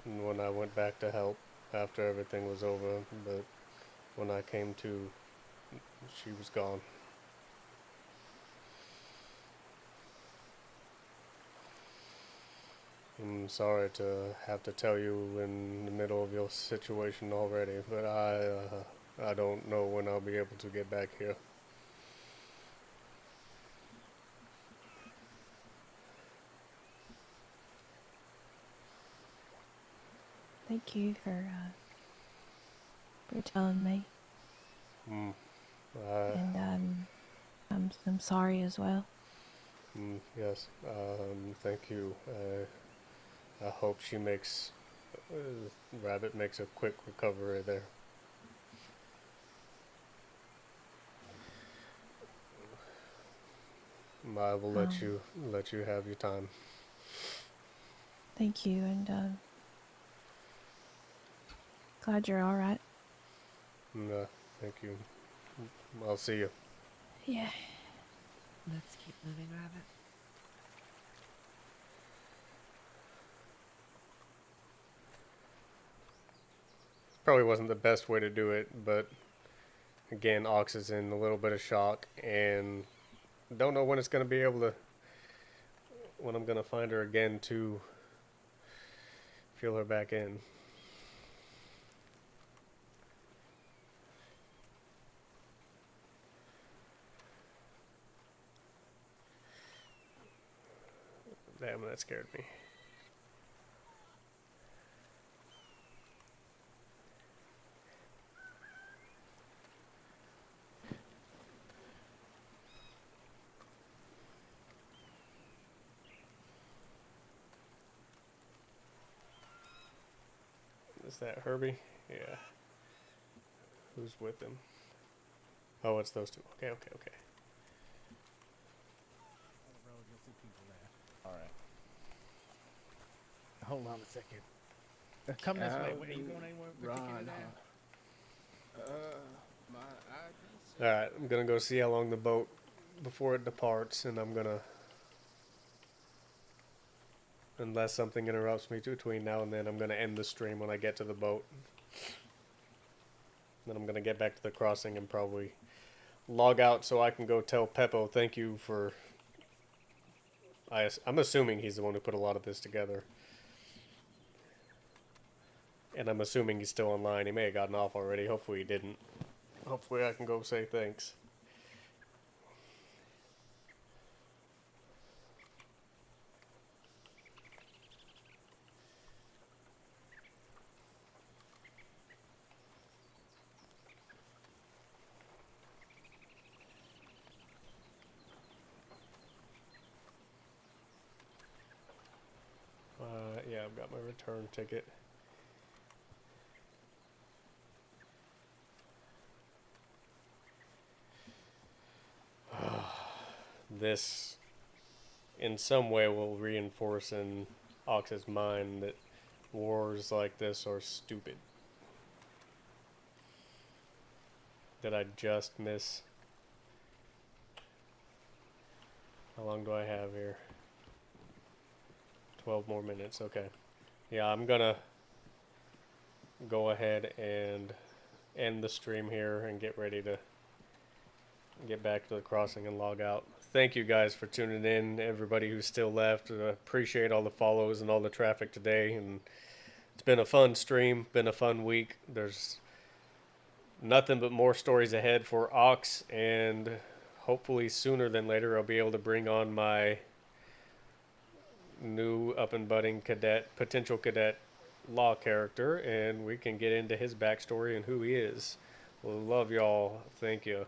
when I went back to help after everything was over, but when I came to, she was gone. I'm sorry to have to tell you in the middle of your situation already, but I don't know when I'll be able to get back here. Thank you for telling me. And I'm sorry as well. Yes. Thank you. I hope she makes Rabbit makes a quick recovery there. I will let you have your time. Thank you, and glad you're all right. Thank you. I'll see you. Yeah. Let's keep moving, Rabbit. Probably wasn't the best way to do it, but again, Ox is in a little bit of shock and don't know when it's going to be able to, when I'm going to find her again to feel her back in. Damn, that scared me. Is that Herbie? Yeah. Who's with him? Oh, it's those two. Okay, okay, okay. All right. Hold on a second. Come this way. Are you going anywhere in particular Ron, there? My ID. Alright, I'm gonna go see how long the boat before it departs, and I'm gonna, unless something interrupts me between now and then, I'm gonna end the stream when I get to the boat. Then I'm gonna get back to the crossing and probably log out so I can go tell Peppo thank you for... I'm assuming he's the one who put a lot of this together. And I'm assuming he's still online. He may have gotten off already. Hopefully he didn't. Hopefully I can go say thanks. Yeah, I've got my return ticket. This, in some way, will reinforce in Ox's mind that wars like this are stupid. Did I just miss? How long do I have here? 12 more minutes, okay. Yeah, I'm gonna go ahead and end the stream here and get ready to get back to the crossing and log out. Thank you guys for tuning in, everybody who's still left. Appreciate all the follows and all the traffic today, and it's been a fun stream, been a fun week. There's nothing but more stories ahead for Ox, and hopefully sooner than later I'll be able to bring on my new up and budding cadet, potential cadet law character, and we can get into his backstory and who he is. Well, love y'all. Thank you.